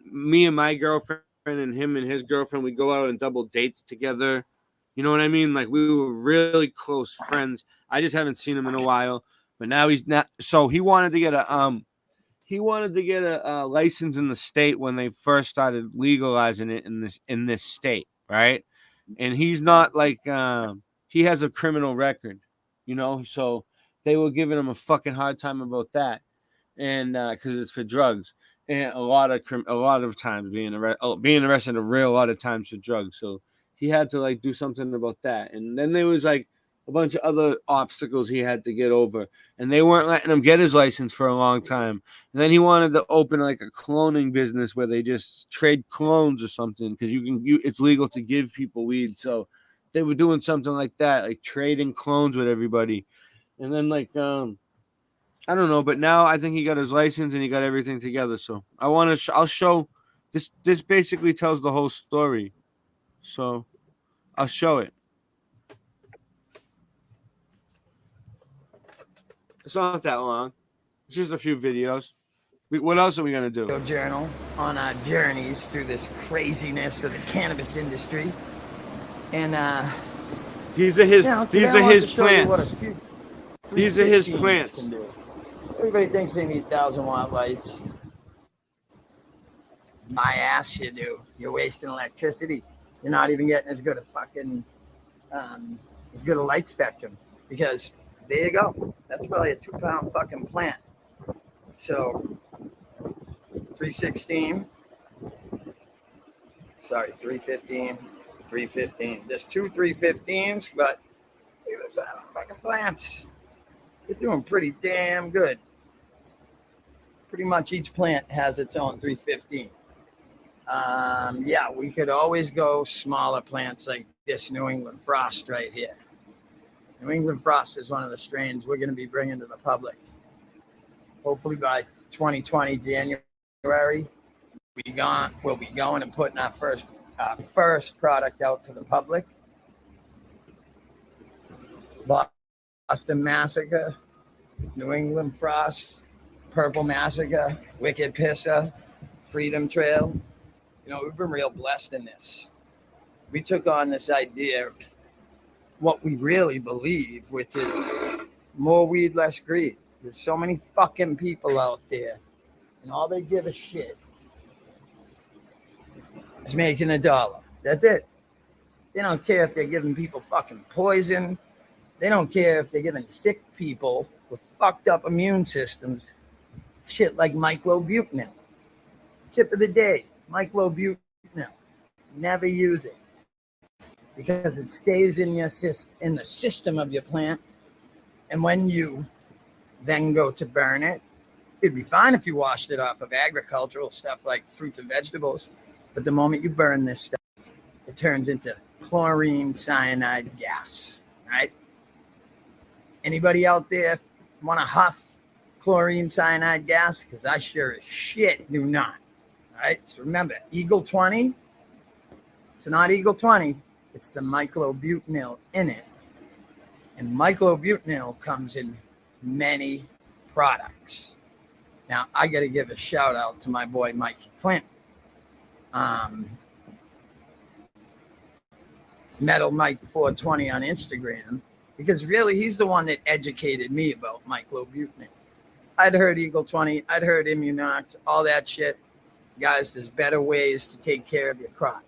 my girlfriend and him and his girlfriend. We'd go out and double dates together. You know what I mean? Like we were really close friends. I just haven't seen him in a while. But now he's not. So he wanted to get a license in the state when they first started legalizing it in this state, right? And he's not like he has a criminal record. You know, so they were giving him a fucking hard time about that, and because it's for drugs, and a lot of times being arrested a real lot of times for drugs. So he had to like do something about that, and then there was like a bunch of other obstacles he had to get over, and they weren't letting him get his license for a long time. And then he wanted to open like a cloning business where they just trade clones or something because it's legal to give people weed, so. They were doing something like that, like trading clones with everybody. And then like, I don't know, but now I think he got his license and he got everything together. So I'll show This basically tells the whole story. So I'll show it. It's not that long. It's just a few videos. What else are we gonna do? Journal on our journeys through this craziness of the cannabis industry, and these are his. These are his plants. These are his 315s plants. can do. Everybody thinks they need 1,000-watt lights. My ass, you do. You're wasting electricity. You're not even getting as good a fucking as good a light spectrum, because there you go. That's probably a 2-pound fucking plant. So 316. Sorry, 315. 315. There's two 315s, but look at this fucking plants. They're doing pretty damn good. Pretty much each plant has its own 315. Yeah, we could always go smaller plants like this New England Frost right here. New England Frost is one of the strains we're going to be bringing to the public. Hopefully by 2020 January, we'll be going and putting our first product out to the public. Boston Massacre, New England Frost, Purple Massacre, Wicked Pisser, Freedom Trail. You know, we've been real blessed in this. We took on this idea of what we really believe, which is more weed, less greed. There's so many fucking people out there, and all they give a shit is making $1. That's it. They don't care if they're giving people fucking poison. They don't care if they're giving sick people with fucked up immune systems shit like myclobutanil. Tip of the day, myclobutanil. Never use it, because it stays in the system of your plant, and when you then go to burn it, it'd be fine if you washed it off of agricultural stuff like fruits and vegetables, but the moment you burn this stuff, it turns into chlorine cyanide gas, right? Anybody out there want to huff chlorine cyanide gas? Because I sure as shit do not. All right, so remember, Eagle 20, it's not Eagle 20, it's the myclobutanil in it. And myclobutanil comes in many products. Now, I got to give a shout out to my boy Mikey Clinton. Metal Mike 420 on Instagram, because really he's the one that educated me about myclobutanil. I'd heard Eagle 20, I'd heard Immunox, all that shit. Guys, there's better ways to take care of your crop.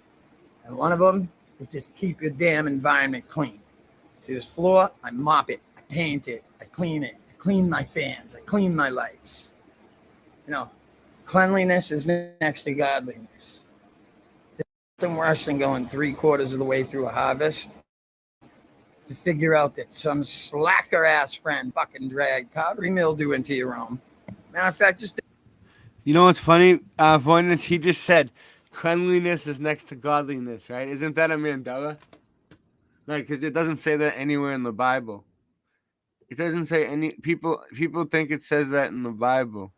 And one of them is just keep your damn environment clean. See this floor? I mop it, I paint it, I clean it, I clean my fans, I clean my lights. You know, cleanliness is next to godliness. There's nothing worse than going 3/4 of the way through a harvest to figure out that some slacker ass friend fucking dragged powdery mildew into your room. Matter of fact, just You know what's funny? Voynich, he just said cleanliness is next to godliness, right? Isn't that a Mandela? Like, because it doesn't say that anywhere in the Bible. It doesn't say any people think it says that in the Bible,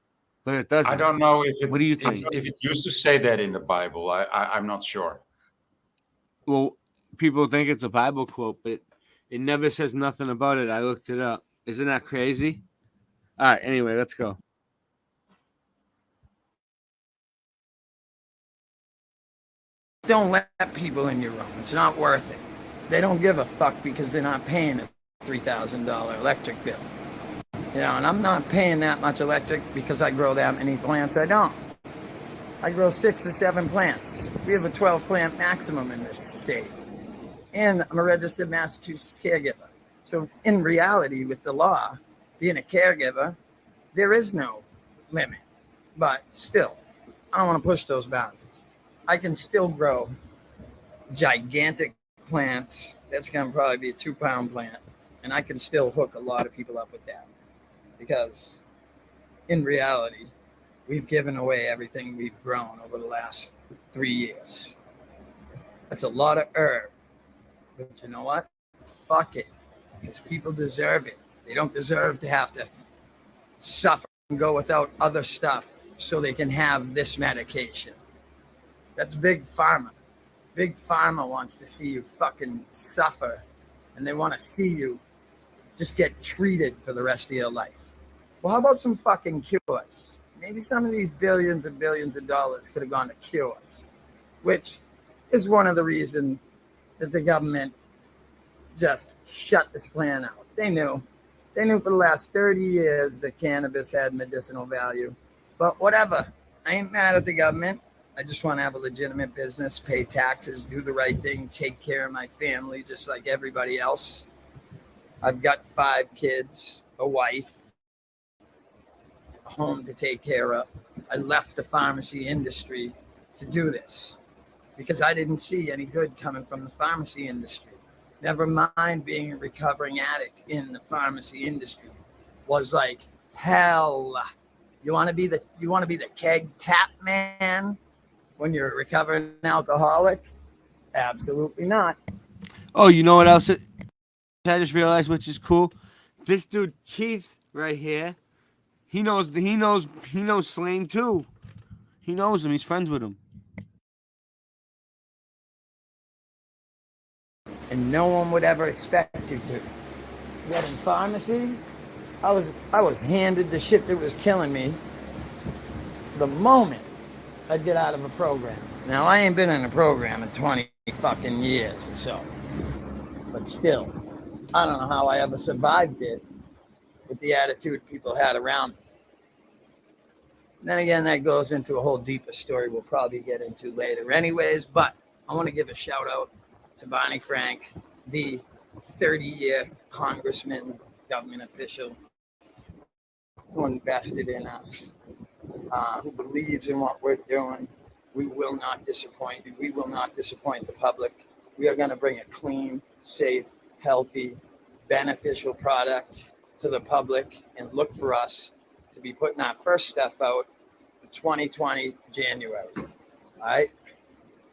but it doesn't. I don't know if it, what do you think? if it used to say that in the Bible. I'm not sure. Well, people think it's a Bible quote, but it never says nothing about it. I looked it up. Isn't that crazy? All right. Anyway, let's go. don't let people in your room. It's not worth it. They don't give a fuck because they're not paying a $3,000 electric bill. You know, and I'm not paying that much electric because I grow that many plants. I don't. I grow 6 or 7 plants. We have a 12-plant maximum in this state. And I'm a registered Massachusetts caregiver. So in reality, with the law, being a caregiver, there is no limit. But still, I don't want to push those boundaries. I can still grow gigantic plants. That's going to probably be a 2-pound plant. And I can still hook a lot of people up with that. Because in reality, we've given away everything we've grown over the last 3 years. That's a lot of herb. But you know what? Fuck it. Because people deserve it. They don't deserve to have to suffer and go without other stuff so they can have this medication. That's big pharma. Big pharma wants to see you fucking suffer, and they want to see you just get treated for the rest of your life. Well, how about some fucking cures? Maybe some of these billions and billions of dollars could have gone to cures, which is one of the reasons that the government just shut this plan out. They knew for the last 30 years that cannabis had medicinal value. But whatever, I ain't mad at the government. I just want to have a legitimate business, pay taxes, do the right thing, take care of my family just like everybody else. I've got 5 kids, a wife, a home to take care of. I left the pharmacy industry to do this because I didn't see any good coming from the pharmacy industry. Never mind being a recovering addict in the pharmacy industry was like hell. You want to be the keg tap man when you're a recovering alcoholic? Absolutely not. Oh, you know what else? I just realized, which is cool. This dude Keith right here, he knows Slaine too. He knows him. He's friends with him. And no one would ever expect you to. Yet in pharmacy, I was handed the shit that was killing me the moment I'd get out of a program. Now, I ain't been in a program in 20 fucking years or so. But still, I don't know how I ever survived it with the attitude people had around me. And then again, that goes into a whole deeper story we'll probably get into later anyways. But I want to give a shout out to Bonnie Frank, the 30-year congressman, government official who invested in us, who believes in what we're doing. We will not disappoint you. We will not disappoint the public. We are going to bring a clean, safe, healthy, beneficial product to the public, and look for us to be putting our first stuff out in 2020 January. All right?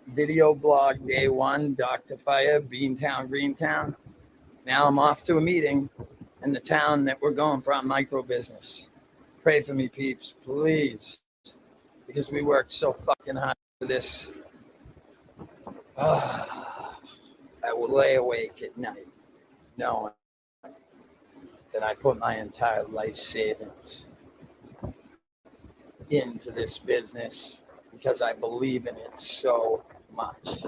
Video blog day 1, Dr. Fire, Beantown, Greentown. Now I'm off to a meeting in the town that we're going for our micro business. Pray for me, peeps, please, because we worked so fucking hard for this. I will lay awake at night knowing that I put my entire life savings into this business because I believe in it so much.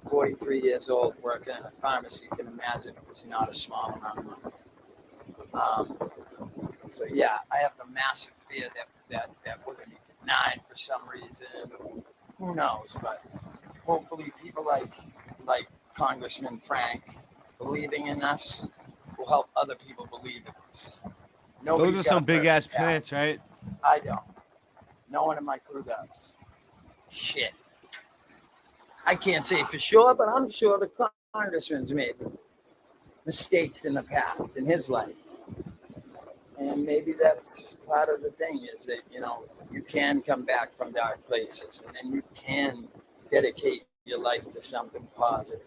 43 years old, working in a pharmacy, you can imagine it was not a small amount of money. So yeah, I have the massive fear that we're going to be denied for some reason. Who knows? But hopefully people like Congressman Frank believing in us will help other people believe in us. Those are some big ass plants, right? I don't. No one in my crew does. Shit. I can't say for sure, but I'm sure the congressman's made mistakes in the past in his life. And maybe that's part of the thing is that, you can come back from dark places and then you can dedicate your life to something positive.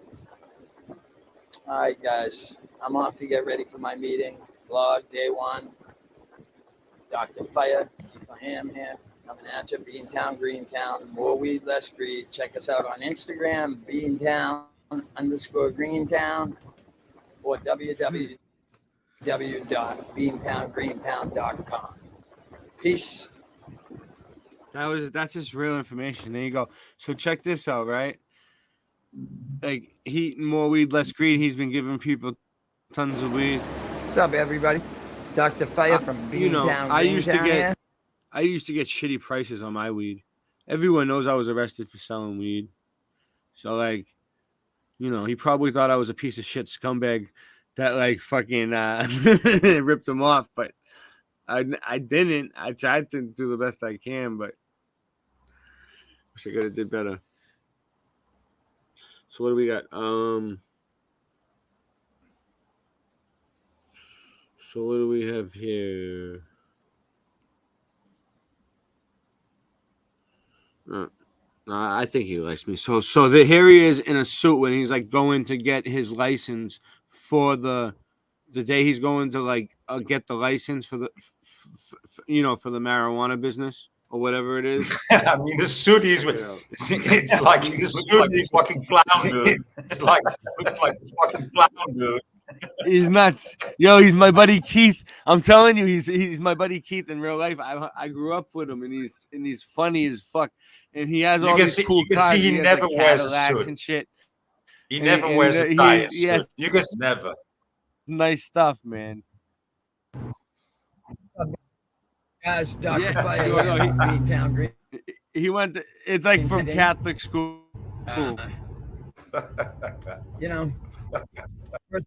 All right, guys, I'm off to get ready for my meeting. Vlog day 1. Dr. Fire, Keith Ham here, coming at you, Beantown, Greentown, more weed, less greed. Check us out on Instagram, Beantown_Greentown, or www.beantowngreentown.com. Peace. That's just real information. There you go. So check this out, right? Like more weed, less greed. He's been giving people tons of weed. What's up, everybody? Dr. Fire from Beantown. I used to get shitty prices on my weed. Everyone knows I was arrested for selling weed. So he probably thought I was a piece of shit scumbag that fucking ripped him off, but I didn't. I tried to do the best I can, but wish I could have did better. So what do we got? So what do we have here? I think he likes me. So here he is in a suit when he's going to get his license for the day he's going to get the license for the for the marijuana business or whatever it is. I mean, the suit it's like the suit is fucking clown, dude. It's like looks like a fucking clown, dude. He's nuts. Yo, he's my buddy Keith. I'm telling you, he's my buddy Keith in real life. I grew up with him, and he's funny as fuck. And he has all these cool cars. He has, never like, wears a Cadillacs suit. and shit. He And never wears a tie. He has You can never. nice stuff, man. Guys, Dr. Yeah. Fire, Greentown, Green. He went. It's like from Catholic school. You know, first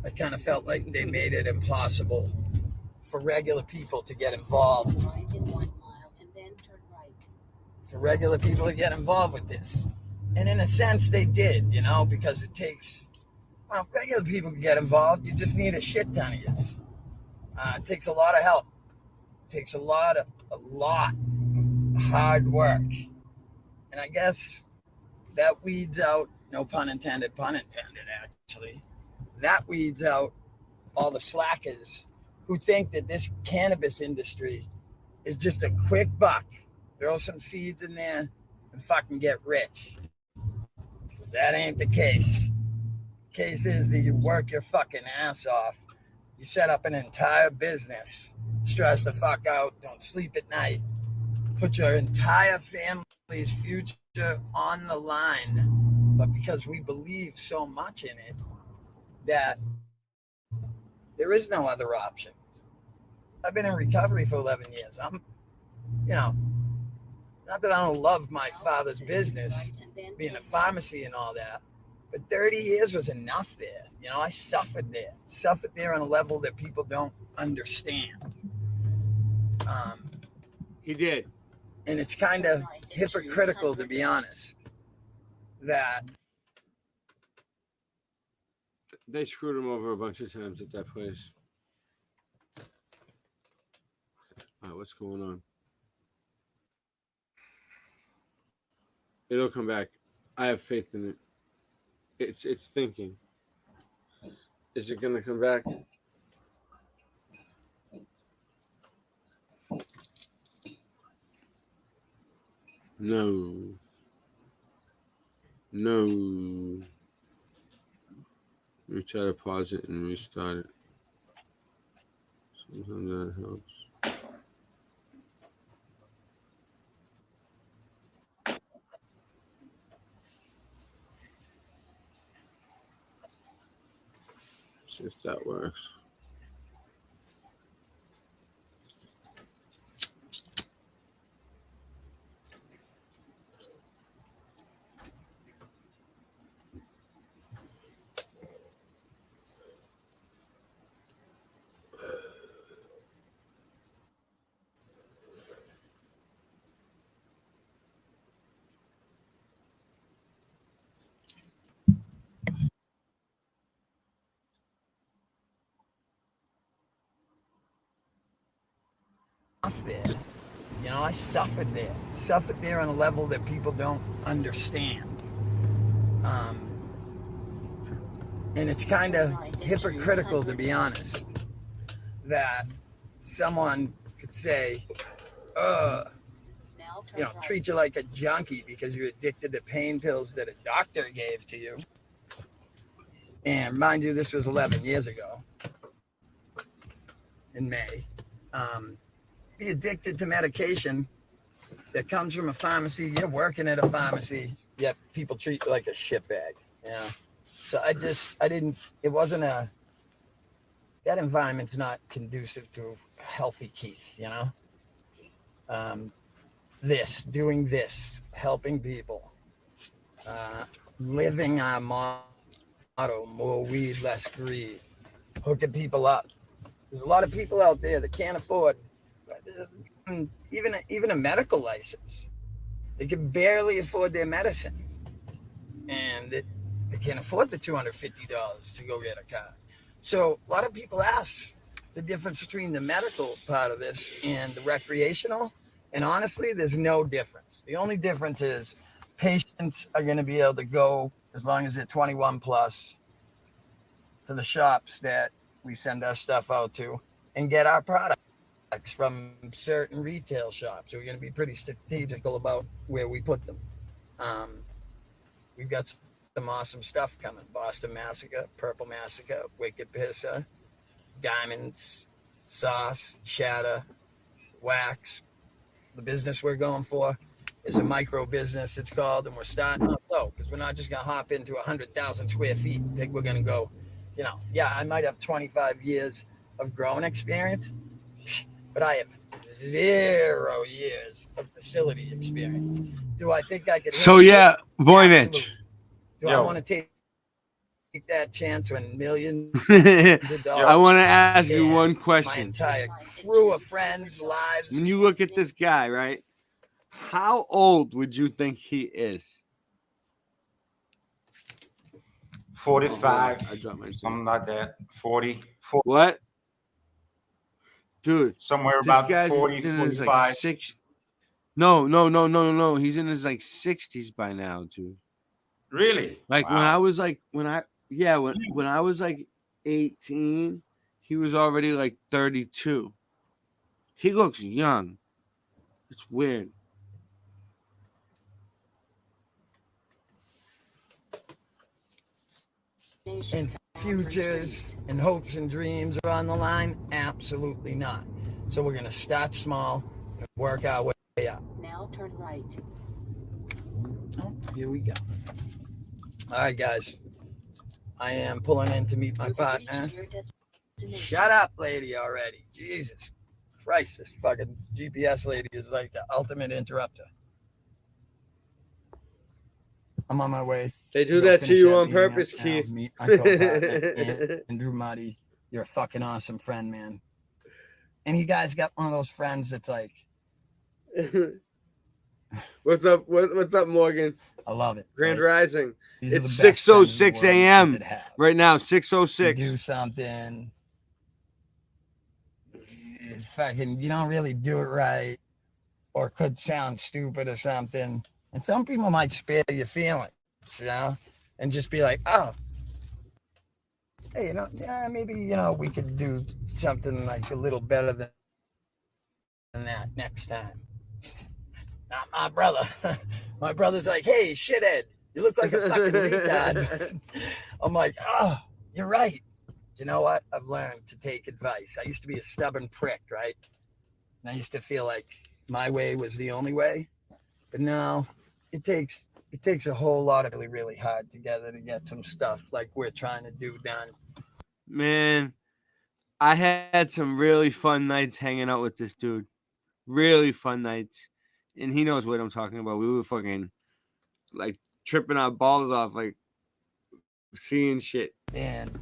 I kind of felt like they made it impossible for regular people to get involved. For regular people to get involved with this. And in a sense, they did, you know, because it takes, well, regular people can get involved. You just need a shit ton of you. It takes a lot of help. It takes a lot of hard work. And I guess that weeds out, no pun intended, actually, that weeds out all the slackers who think that this cannabis industry is just a quick buck. Throw some seeds in there and fucking get rich. Because that ain't the case. The case is that you work your fucking ass off. You set up an entire business, stress the fuck out, don't sleep at night, put your entire family's future on the line. But because we believe so much in it, that there is no other option. I've been in recovery for 11 years. I'm, you know, not that I don't love my father's business, being a pharmacy and all that, but 30 years was enough there. You know, I suffered there on a level that people don't understand. He did. And it's kind of hypocritical, to be honest, that they screwed him over a bunch of times at that place. All right, what's going on? It'll come back. I have faith in it. It's thinking. Is it gonna come back? No. Let me try to pause it and restart it. Sometimes that helps. See if that works. there. You know, I suffered there on a level that people don't understand. And it's kind of hypocritical, to be honest, that someone could say, you know, treat you like a junkie because you're addicted to pain pills that a doctor gave to you. And mind you, this was 11 years ago in May. Be addicted to medication that comes from a pharmacy. You're working at a pharmacy, yet people treat you like a shitbag. You know? So that environment's not conducive to healthy Keith, you know? Doing this, helping people, living our motto, more weed, less greed, hooking people up. There's a lot of people out there that can't afford even a medical license. They can barely afford their medicine. And they can't afford the $250 to go get a car. So a lot of people ask the difference between the medical part of this and the recreational. And honestly, there's no difference. The only difference is patients are going to be able to go, as long as they're 21 plus, to the shops that we send our stuff out to and get our product. from certain retail shops. So we're going to be pretty strategical about where we put them. We've got some awesome stuff coming. Boston Massacre, Purple Massacre, Wicked Pisser, Diamonds, Sauce, Shatter, Wax. The business we're going for is a micro business, it's called, and we're starting up low because we're not just going to hop into 100,000 square feet. I think we're going to go, I might have 25 years of growing experience, but I have 0 years of facility experience. Do I think I could? So yeah, Voynich. Do I want to take that chance when millions of dollars? I want to ask you one My question. entire crew of friends, lives. When you look at this guy, right? How old would you think he is? 45. I dropped my something like that. 40. What? Dude, somewhere this about guy's 40, in his 45. like six. No. He's in his like 60s by now, dude. Really? Like when I was like when I was like 18, he was already like 32. He looks young. It's weird. And futures and hopes and dreams are on the line? Absolutely not. So we're going to start small and work our way up. Now turn right. Oh, here we go. All right, guys. I am pulling in to meet my partner. Shut up, lady, already. Jesus Christ, this fucking GPS lady is like the ultimate interrupter. I'm on my way. They do that to you on purpose, now. Keith. Meet my co-partner, Andrew Muddy. You're a fucking awesome friend, man. And you guys got one of those friends that's like, What's up? What's up, Morgan? I love it. Grand right? Rising. These are It's the best friends in the 6:06 world you a.m. could have. right now. You 6:06. do something. Fucking, you don't really do it right, or could sound stupid or something. And some people might spare your feelings, and just be like, oh, hey, maybe, we could do something like a little better than that next time. Not my brother. My brother's like, hey, shithead, you look like a fucking retard. I'm like, oh, you're right. You know what? I've learned to take advice. I used to be a stubborn prick, right? And I used to feel like my way was the only way. But now it takes a whole lot of really hard together to get some stuff like we're trying to do done. Man, I had some really fun nights hanging out with this dude. Really fun nights. And he knows what I'm talking about. We were fucking like tripping our balls off, like seeing shit. And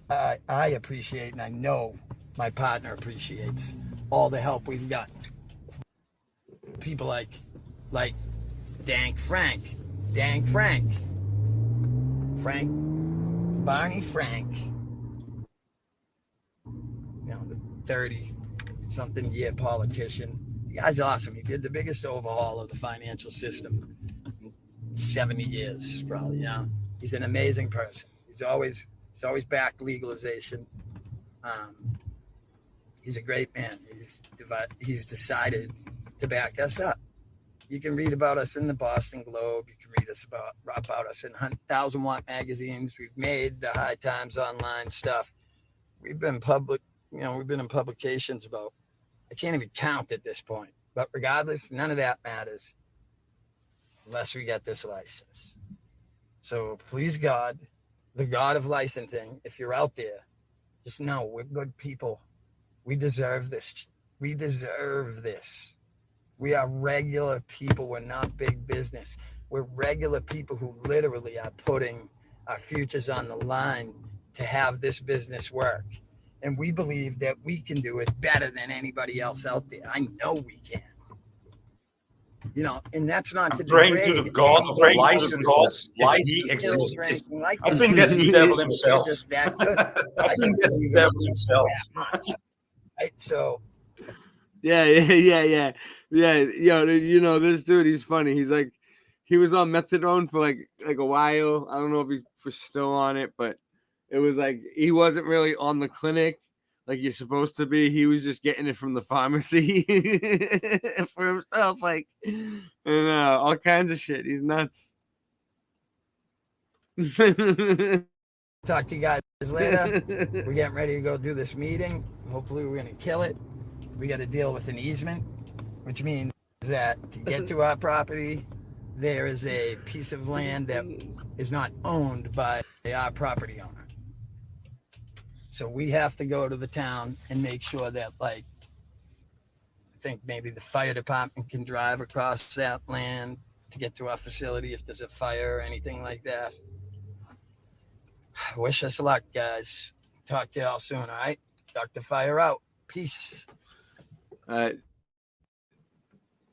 I appreciate, and I know my partner appreciates all the help we've gotten. People like Dank Frank, Barney Frank, the 30-something year politician. The guy's awesome. He did the biggest overhaul of the financial system in 70 years, probably. He's an amazing person. He's always backed legalization. He's a great man. He's decided to back us up. You can read about us in the Boston Globe. You can read about us in 1,000-watt magazines. We've made the High Times online stuff. We've been public. We've been in publications about, I can't even count at this point. But regardless, none of that matters unless we get this license. So please God, the God of licensing, if you're out there, just know we're good people. We deserve this. We deserve this. We are regular people. We're not big business. We're regular people who literally are putting our futures on the line to have this business work. And we believe that we can do it better than anybody else out there. I know we can. And that's not to praying to the God of licenses, if he exists. I think that's the devil himself. I think that's the devil himself. Right, so. Yeah. Yo, this dude, he's funny. He's like, he was on methadone for like a while. I don't know if he's still on it, but it was like he wasn't really on the clinic, like you're supposed to be. He was just getting it from the pharmacy for himself, like, and all kinds of shit. He's nuts. Talk to you guys later. We're getting ready to go do this meeting. Hopefully we're going to kill it. We got to deal with an easement, which means that to get to our property, there is a piece of land that is not owned by our property owner. So we have to go to the town and make sure that, like, I think maybe the fire department can drive across that land to get to our facility if there's a fire or anything like that. Wish us luck, guys. Talk to y'all soon, all right? Dr. Fire out. Peace. All right.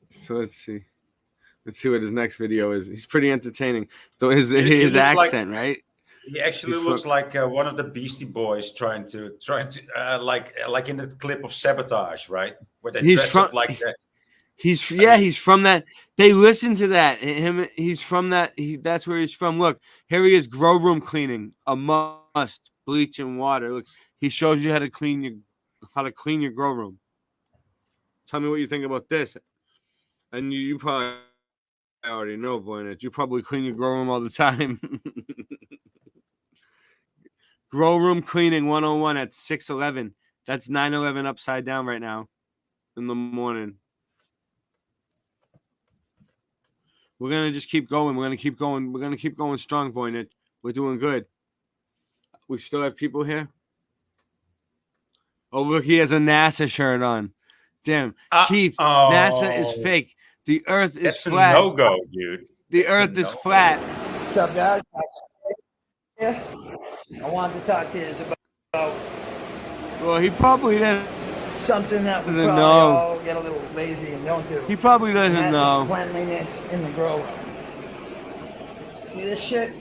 So let's see. Let's see what his next video is. He's pretty entertaining. Though his accent, like, right? He actually looks like one of the Beastie Boys trying to like in the clip of Sabotage, right? Where they dress up like that. He's from that. They listen to that. He's from that. That's where he's from. Look, here he is, grow room cleaning. A must, bleach and water. Look, he shows you how to clean your grow room. Tell me what you think about this. And you probably already know, Voynich. You probably clean your grow room all the time. Grow room cleaning 101 at 6:11. That's 9:11 upside down right now in the morning. We're gonna just keep going. We're gonna keep going. We're gonna keep going strong, Voynich. We're doing good. We still have people here. Oh, look, he has a NASA shirt on. Damn, Keith, NASA is fake. The Earth is flat. That's a no-go, dude. The Earth is flat. What's up, guys? Yeah. I wanted to talk to you about. Well, he probably doesn't. Something that we Doesn't probably know. all get a little lazy and don't do. He probably And doesn't that know. is cleanliness in the grow room. See this shit?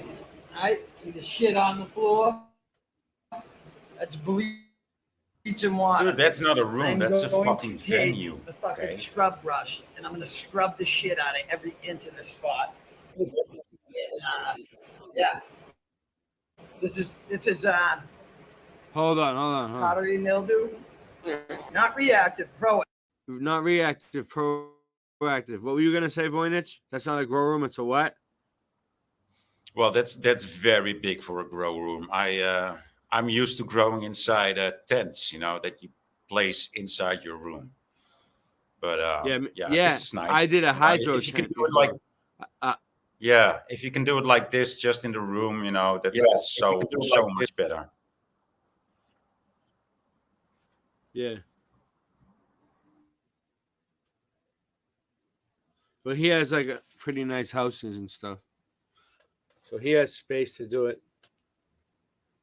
Right? See the shit on the floor? That's bleach and water. Dude, that's not a room. I'm That's a going fucking to take venue. the fucking Okay? scrub brush, and I'm gonna scrub the shit out of every inch of the spot. Yeah. This is Hold on. powdery mildew. Not reactive, proactive. Not reactive, proactive. What were you gonna say, Voynich? That's not a grow room. It's a what? Well, that's very big for a grow room. I'm used to growing inside tents, you know, that you place inside your room. But this is nice. I did a hydro if you can tent do it like, before. if you can do it like this, just in the room, you know, that's so much better. Yeah. But he has like a pretty nice houses and stuff. So he has space to do it.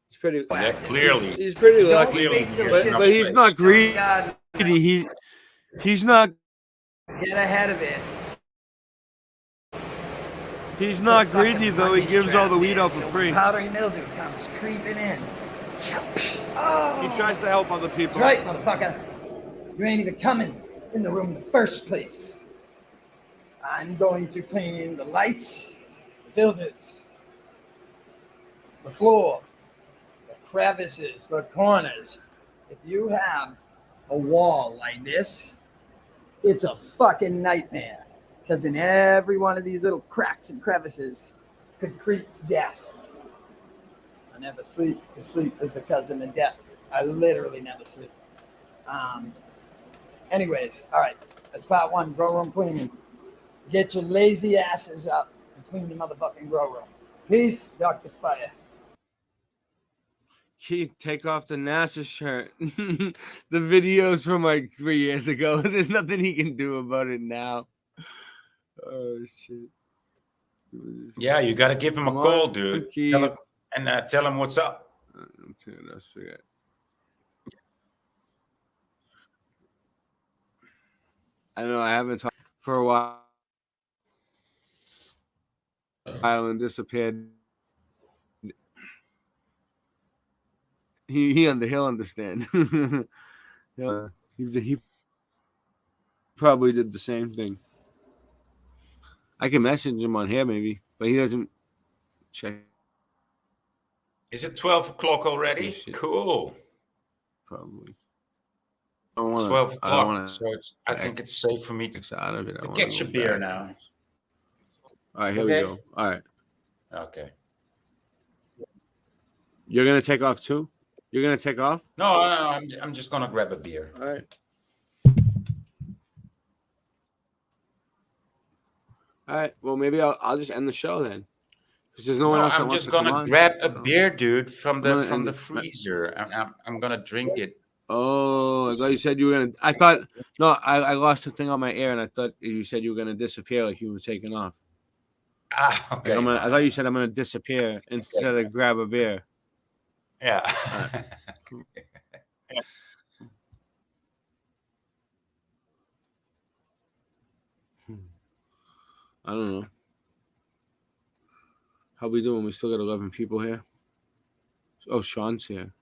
He's pretty clearly. He's pretty lucky. Clearly, But he's not greedy. He's not Get ahead of it. He's not greedy though. He gives all the weed out for free. Powdery mildew comes creeping in. He tries to help other people. That's right, motherfucker. You ain't even coming in the room in the first place. I'm going to clean the lights, the filters, the floor, the crevices, the corners. If you have a wall like this, it's a fucking nightmare. Because in every one of these little cracks and crevices could creep death. I never sleep, because sleep is the cousin of death. I literally never sleep. Anyways, all right. That's part one, grow room cleaning. Get your lazy asses up and clean the motherfucking grow room. Peace, Dr. Fire. Keith, take off the NASA shirt. The video's from like 3 years ago. There's nothing he can do about it now. Oh, shit. Yeah, you got to give him a call, dude. Tell him what's up. I know I haven't talked for a while and disappeared. He'll understand. He probably did the same thing. I can message him on here maybe, but he doesn't check. Is it 12 o'clock already? Cool. Probably. It's 12 o'clock, so I think it's safe for me to get your beer now. All right, here we go. All right. Okay. You're gonna take off too? You're gonna take off? No, I'm just gonna grab a beer. All right. All right. Well, maybe I'll just end the show then, because there's no one else that I'm wants just to come gonna on. grab a beer, dude, from the freezer. I'm gonna drink it. Oh, I thought you said you were gonna. I thought no. I lost the thing on my air, and I thought you said you were gonna disappear, like you were taking off. Ah, okay. I thought you said I'm gonna disappear instead of grab a beer. Yeah. Right. I don't know. How we doing? We still got 11 people here. Oh, Sean's here.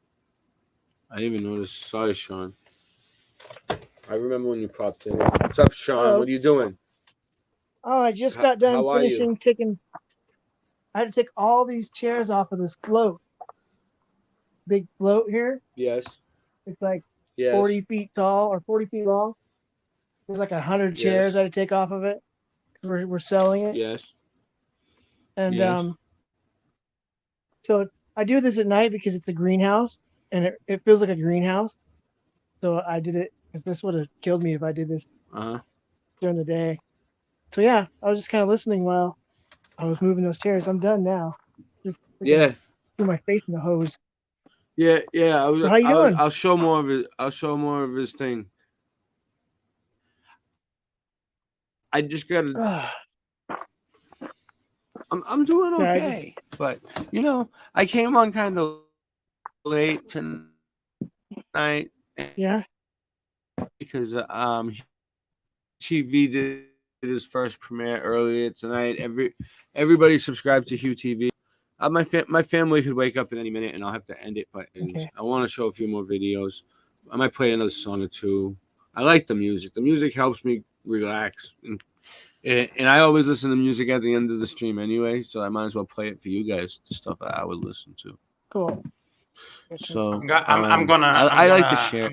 I didn't even notice. Sorry, Sean. I remember when you popped in. What's up, Sean? Hello. What are you doing? Oh, I just got done how are you? finishing taking. I had to take all these chairs off of this float. Big float here. Yes. It's like Yes. 40 feet tall or 40 feet long. There's like 100 chairs I had to take off of it. We're selling it. Yes. And Yes. so I do this at night because it's a greenhouse, and it feels like a greenhouse. So I did it because this would have killed me if I did this during the day. So yeah, I was just kind of listening while I was moving those chairs. I'm done now. Just Yeah. threw my face in the hose. Yeah. So how you doing? I'll show more of it. I'll show more of his thing. I just gotta. I'm doing okay, but I came on kind of late tonight. Yeah. Because TV did his first premiere earlier tonight. Everybody subscribed to Hugh TV. My family could wake up at any minute, and I'll have to end it. But I want to show a few more videos. I might play another song or two. I like the music. The music helps me relax, and I always listen to music at the end of the stream anyway. So I might as well play it for you guys. The stuff that I would listen to. Cool. So I'm gonna. I like to share.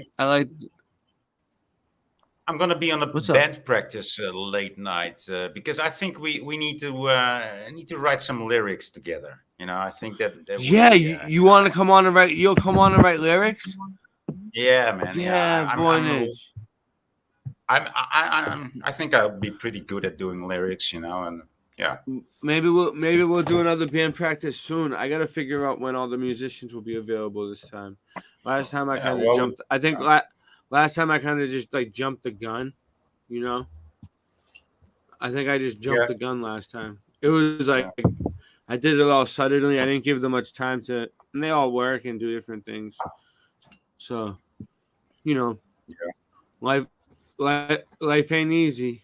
I'm gonna be on a band practice late night because I think we need to write some lyrics together. I think that yeah, you want to come on and write? You'll come on and write lyrics? Yeah, man. Yeah, I think I'll be pretty good at doing lyrics, and yeah. Maybe we'll do another band practice soon. I gotta figure out when all the musicians will be available this time. Last time I kind of jumped. I think last time I kind of just jumped the gun. I think I just jumped the gun last time. It was like I did it all suddenly. I didn't give them much time to, and they all work and do different things. So, life ain't easy.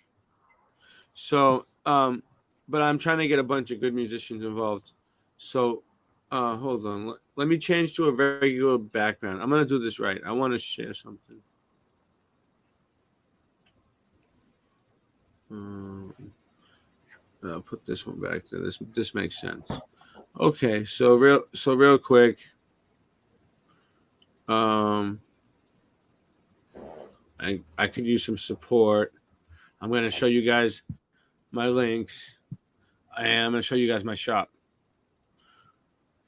So, but I'm trying to get a bunch of good musicians involved. So, hold on. Let me change to a regular background. I'm gonna do this right. I want to share something. I'll put this one back to this. This makes sense. Okay, so real quick. I could use some support. I'm going to show you guys my links, and I'm going to show you guys my shop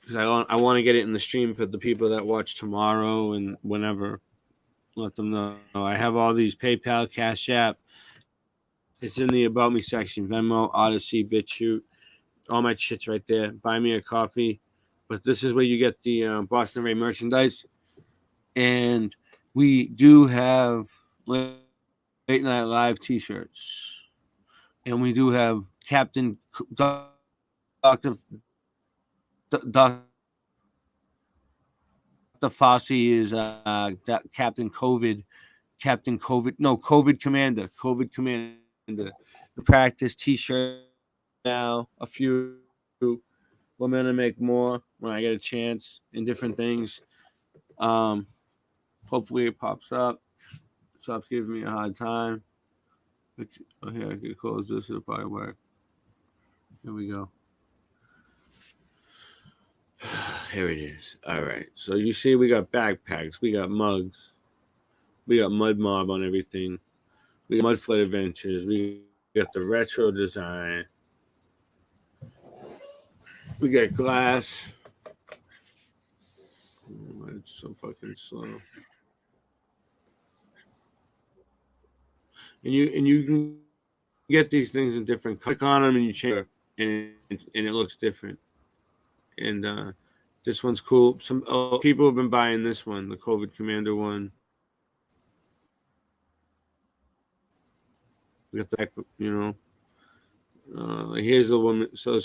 because I want to get it in the stream for the people that watch tomorrow and whenever. Let them know. I have all these PayPal, Cash App. It's in the About Me section. Venmo, Odyssey, BitChute. All my shit's right there. Buy me a coffee. But this is where you get the Boston Ray merchandise. And we do have Late Night Live t-shirts. And we do have Captain Dr. Fossey is Captain COVID Commander. The practice t-shirt now. A few. I'm gonna make more when I get a chance in different things. Hopefully it pops up. Stop giving me a hard time. Oh, here I could close this. It'll probably work. Here we go. Here it is. All right. So you see, we got backpacks, we got mugs, We got Mud Mob on everything. We got Mudflood Adventures. We got the retro design. We got glass. Oh, it's so fucking slow. And you can get these things in different. Click on them and you change it, and it looks different. And this one's cool. Some people have been buying this one, the COVID Commander one. We got the, here's the woman. So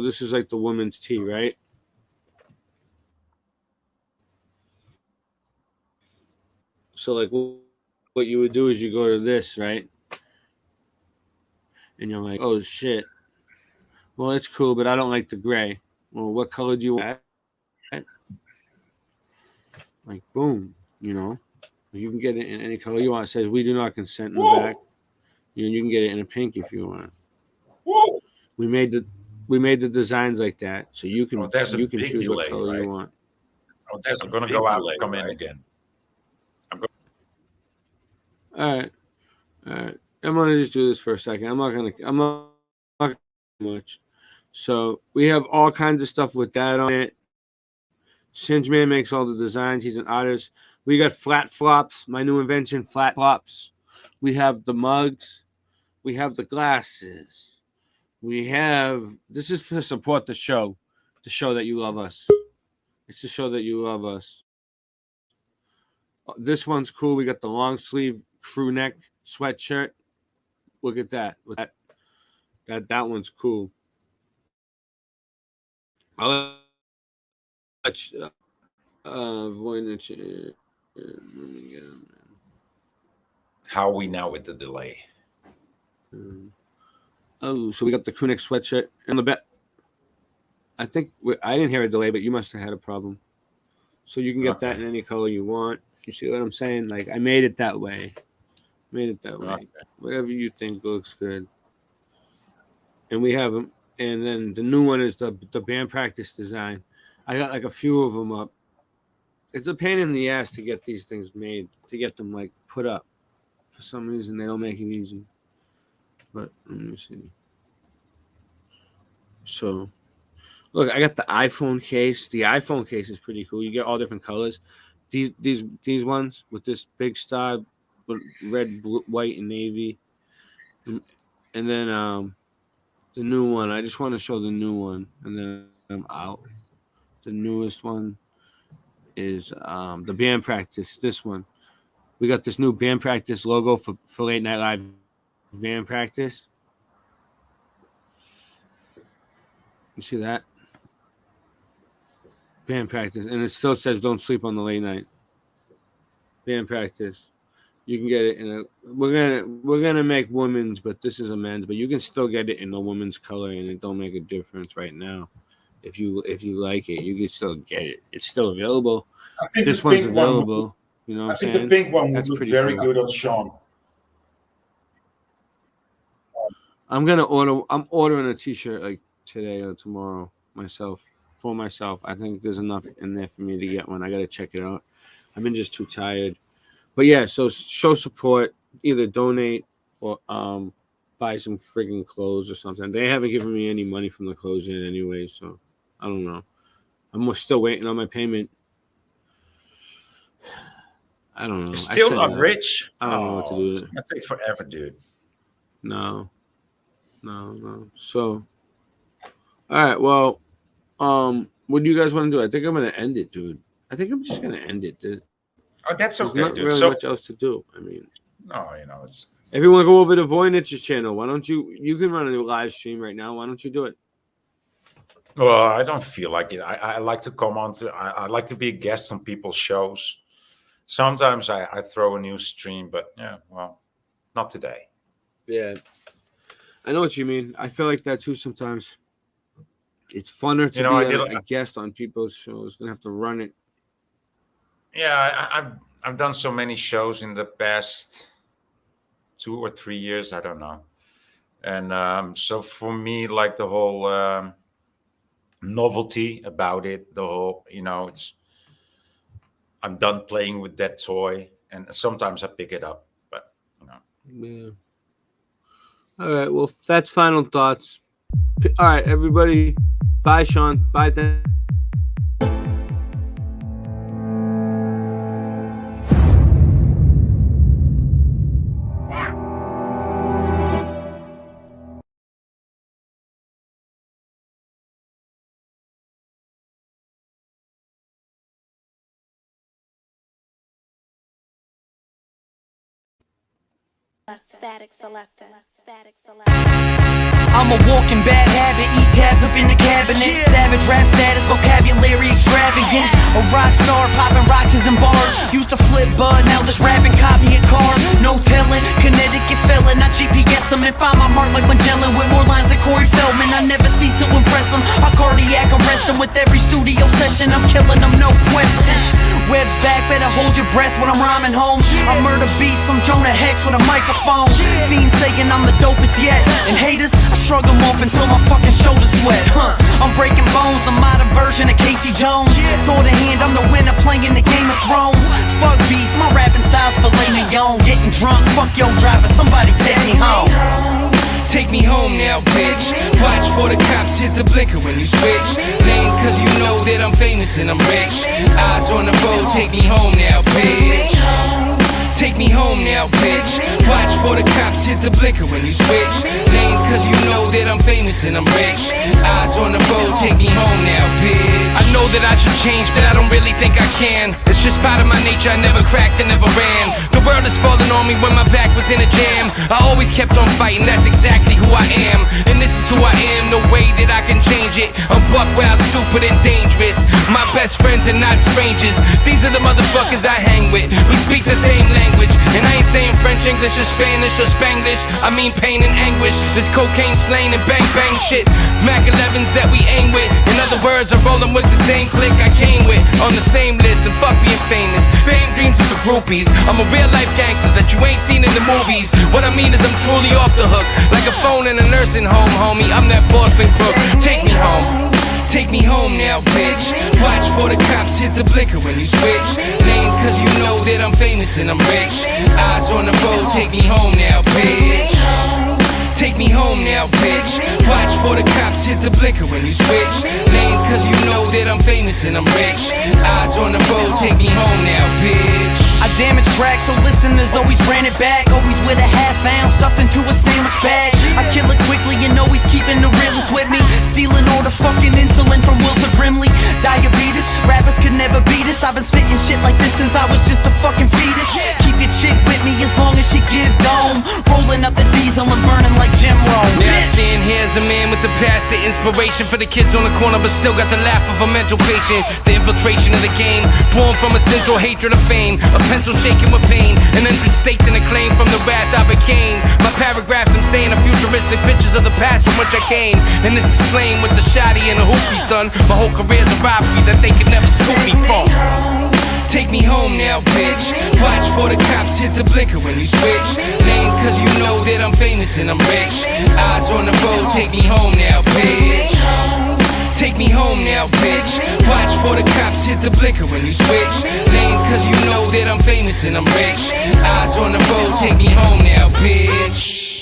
this is like the woman's tee, right? So like what you would do is you go to this, right? And you're like, oh shit. Well, it's cool, but I don't like the gray. Well, what color do you want? Like, boom, you can get it in any color you want. It says we do not consent in the back. You can get it in a pink if you want. We made the designs like that, so you can choose delay, what color you want. Oh, I'm gonna go out and come in again. All right. I'm gonna just do this for a second. I'm not gonna much. So we have all kinds of stuff with that on it. Singeman makes all the designs. He's an artist. We got flat flops, my new invention, flat flops. We have the mugs. We have the glasses. This is to support the show that you love us. It's to show that you love us. This one's cool. We got the long sleeve crew neck sweatshirt. Look at that. That one's cool. I'll let you, Voynich. How are we now with the delay? Oh, so we got the crew neck sweatshirt and the bet. I think I didn't hear a delay, but you must have had a problem. So you can get that in any color you want. You see what I'm saying? Like I made it that way. Okay. Whatever you think looks good. And we have them. And then the new one is the band practice design. I got like a few of them up. It's a pain in the ass to get these things made, to get them like put up. For some reason, they don't make it easy. But let me see. So, look, I got the iPhone case. The iPhone case is pretty cool. You get all different colors. These ones with this big star, with red, blue, white, and navy. And then the new one. I just want to show the new one, and then I'm out. The newest one is the band practice. This one. We got this new band practice logo for Late Night Live band practice. You see that? Band practice. And it still says don't sleep on the late night. Band practice. You can get it in a we're gonna make women's, but this is a men's, but you can still get it in a woman's color and it don't make a difference right now. If you like it, you can still get it. It's still available. I think this one's available. You know what I'm saying? I think the pink one would That's look pretty very cool. good on Sean. I'm ordering a t-shirt like today or tomorrow for myself. I think there's enough in there for me to get one. I gotta check it out. I've been just too tired. But yeah, so show support, either donate or buy some friggin' clothes or something. They haven't given me any money from the clothes yet anyway, so I don't know. I'm still waiting on my payment. I don't know. You're still not rich? I don't know what to do with It's it. gonna take forever, dude. No. So, all right. Well, what do you guys want to do? I think I'm gonna end it, dude. I think I'm just gonna end it, dude. Oh, that's There's okay, not dude. really So, much else to do. I mean, no, it's. if you want to go over to Voynich's channel, why don't you? You can run a live stream right now. Why don't you do it? Well, I don't feel like it. I like to come on to. I like to be a guest on people's shows. Sometimes I throw a new stream, but yeah, well, not today. Yeah, I know what you mean. I feel like that too sometimes. It's funner to be a guest on people's shows than have to run it. Yeah, I've done so many shows in the past 2 or 3 years. I don't know, and so for me, like the whole novelty about it, the whole it's. I'm done playing with that toy. and sometimes I pick it up, but Yeah. All right. Well, that's final thoughts. All right, everybody. Bye, Sean. Bye. Static selector. I'm a walking bad habit, eat tabs up in the cabinet. Savage rap status, vocabulary extravagant. A rock star, popping rocks in bars. Used to flip bud, now just rapping, copy a car. No telling, Connecticut felon. I GPS them and find my mark like Mandela with more lines than Corey Feldman. I never cease to impress them. I cardiac arrest them with every studio session. I'm killing them, no question. Web's back, better hold your breath when I'm rhyming home. I murder beats, I'm Jonah Hex with a microphone. Fiends saying I'm the dopest yet, and haters, I shrug them off until my fucking shoulders sweat. I'm breaking bones, the modern version of Casey Jones. Sword in hand, I'm the winner playing the Game of Thrones. Fuck beef, my rapping style's filet mignon. Getting drunk, fuck your driver, somebody take me home. Take me home now, bitch. Watch for the cops hit the blinker when you switch lanes, cause you know that I'm famous and I'm rich. Eyes on the road, take me home now, bitch. Take me home now, bitch. Watch for the cops hit the blinker when you switch lanes, cause you know that I'm famous and I'm rich. Eyes on the road, take me home now, bitch. I know that I should change, but I don't really think I can. It's just part of my nature, I never cracked and never ran. The world is falling on me when my back was in a jam. I always kept on fighting, that's exactly who I am. And this is who I am, no way that I can change it. I'm buck wild, stupid and dangerous. My best friends are not strangers. These are the motherfuckers I hang with. We speak the same language, and I ain't saying French, English, or Spanish, or Spanglish. I mean pain and anguish. This cocaine, slaine, and bang bang shit. Mac 11s that we aim with. In other words, I'm rolling with the same clique I came with. On the same list, and fuck being famous. Fame dreams are for groupies. I'm a real life gangster that you ain't seen in the movies. What I mean is I'm truly off the hook, like a phone in a nursing home, homie. I'm that Boston crook. Take me home. Take me home now, bitch. Watch for the cops hit the blinker when you switch lanes, cause you know that I'm famous and I'm rich. Eyes on the road, take me home now, bitch. Take me home now, bitch. Watch for the cops hit the blinker when you switch lanes, cause you know that I'm famous and I'm rich. Eyes on the road, take me home now, bitch. I damage tracks, so listeners always ran it back. Always with a half ounce stuffed into a sandwich bag. I kill it quickly and always keeping the realest with me. Stealing all the fucking insulin from Wilford Brimley. Diabetes, rappers could never beat us. I've been spitting shit like this since I was just a fucking fetus. Keep your chick with me as long as she give dome. Rolling up the diesel and burning like Jim Rome. Now I stand here as a man with the past, the inspiration for the kids on the corner, but still got the laugh of a mental patient. The infiltration of the game, born from a central hatred of fame. A pencil shaking with pain, an entrance staked in a claim from the wrath I became. My paragraphs I'm saying are futuristic pictures of the past from which I came. And this is slain with the shotty and the hoopty, son. My whole career's a robbery that they could never scoop me from. Take me home now, bitch. Watch for the cops hit the blinker when you switch lanes, cause you know that I'm famous and I'm rich. Eyes on the road, take me home now, bitch. Take me home now, bitch. Watch for the cops hit the blinker when you switch lanes, cause you know that I'm famous and I'm rich. Eyes on the road, take me home now, bitch.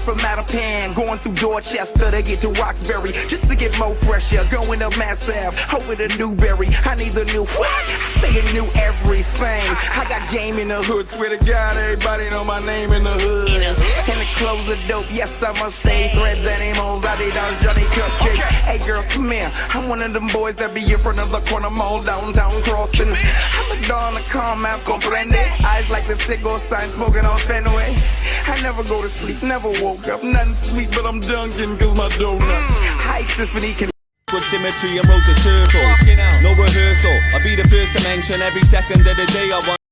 From Mattapan, going through Dorchester to get to Roxbury, just to get more fresher. Going to Mass Ave, hoping to Newberry. I need the new what? Stay new everything. I got game in the hood, swear to God, everybody know my name in the hood. And the clothes are dope, yes I must say. Threads and emos, I did Johnny Cupcake. Hey girl, come here. I'm one of them boys that be in front of the corner mall downtown crossing. I'm a dawn to calm out, comprende? Eyes like the cigar sign, smoking on Fenway. I never go to sleep, never woke up. Nothing sweet, but I'm dunking cause my donut. High Tiffany can. With symmetry and rows of circles. No rehearsal. I'll be the first to mention every second of the day I want.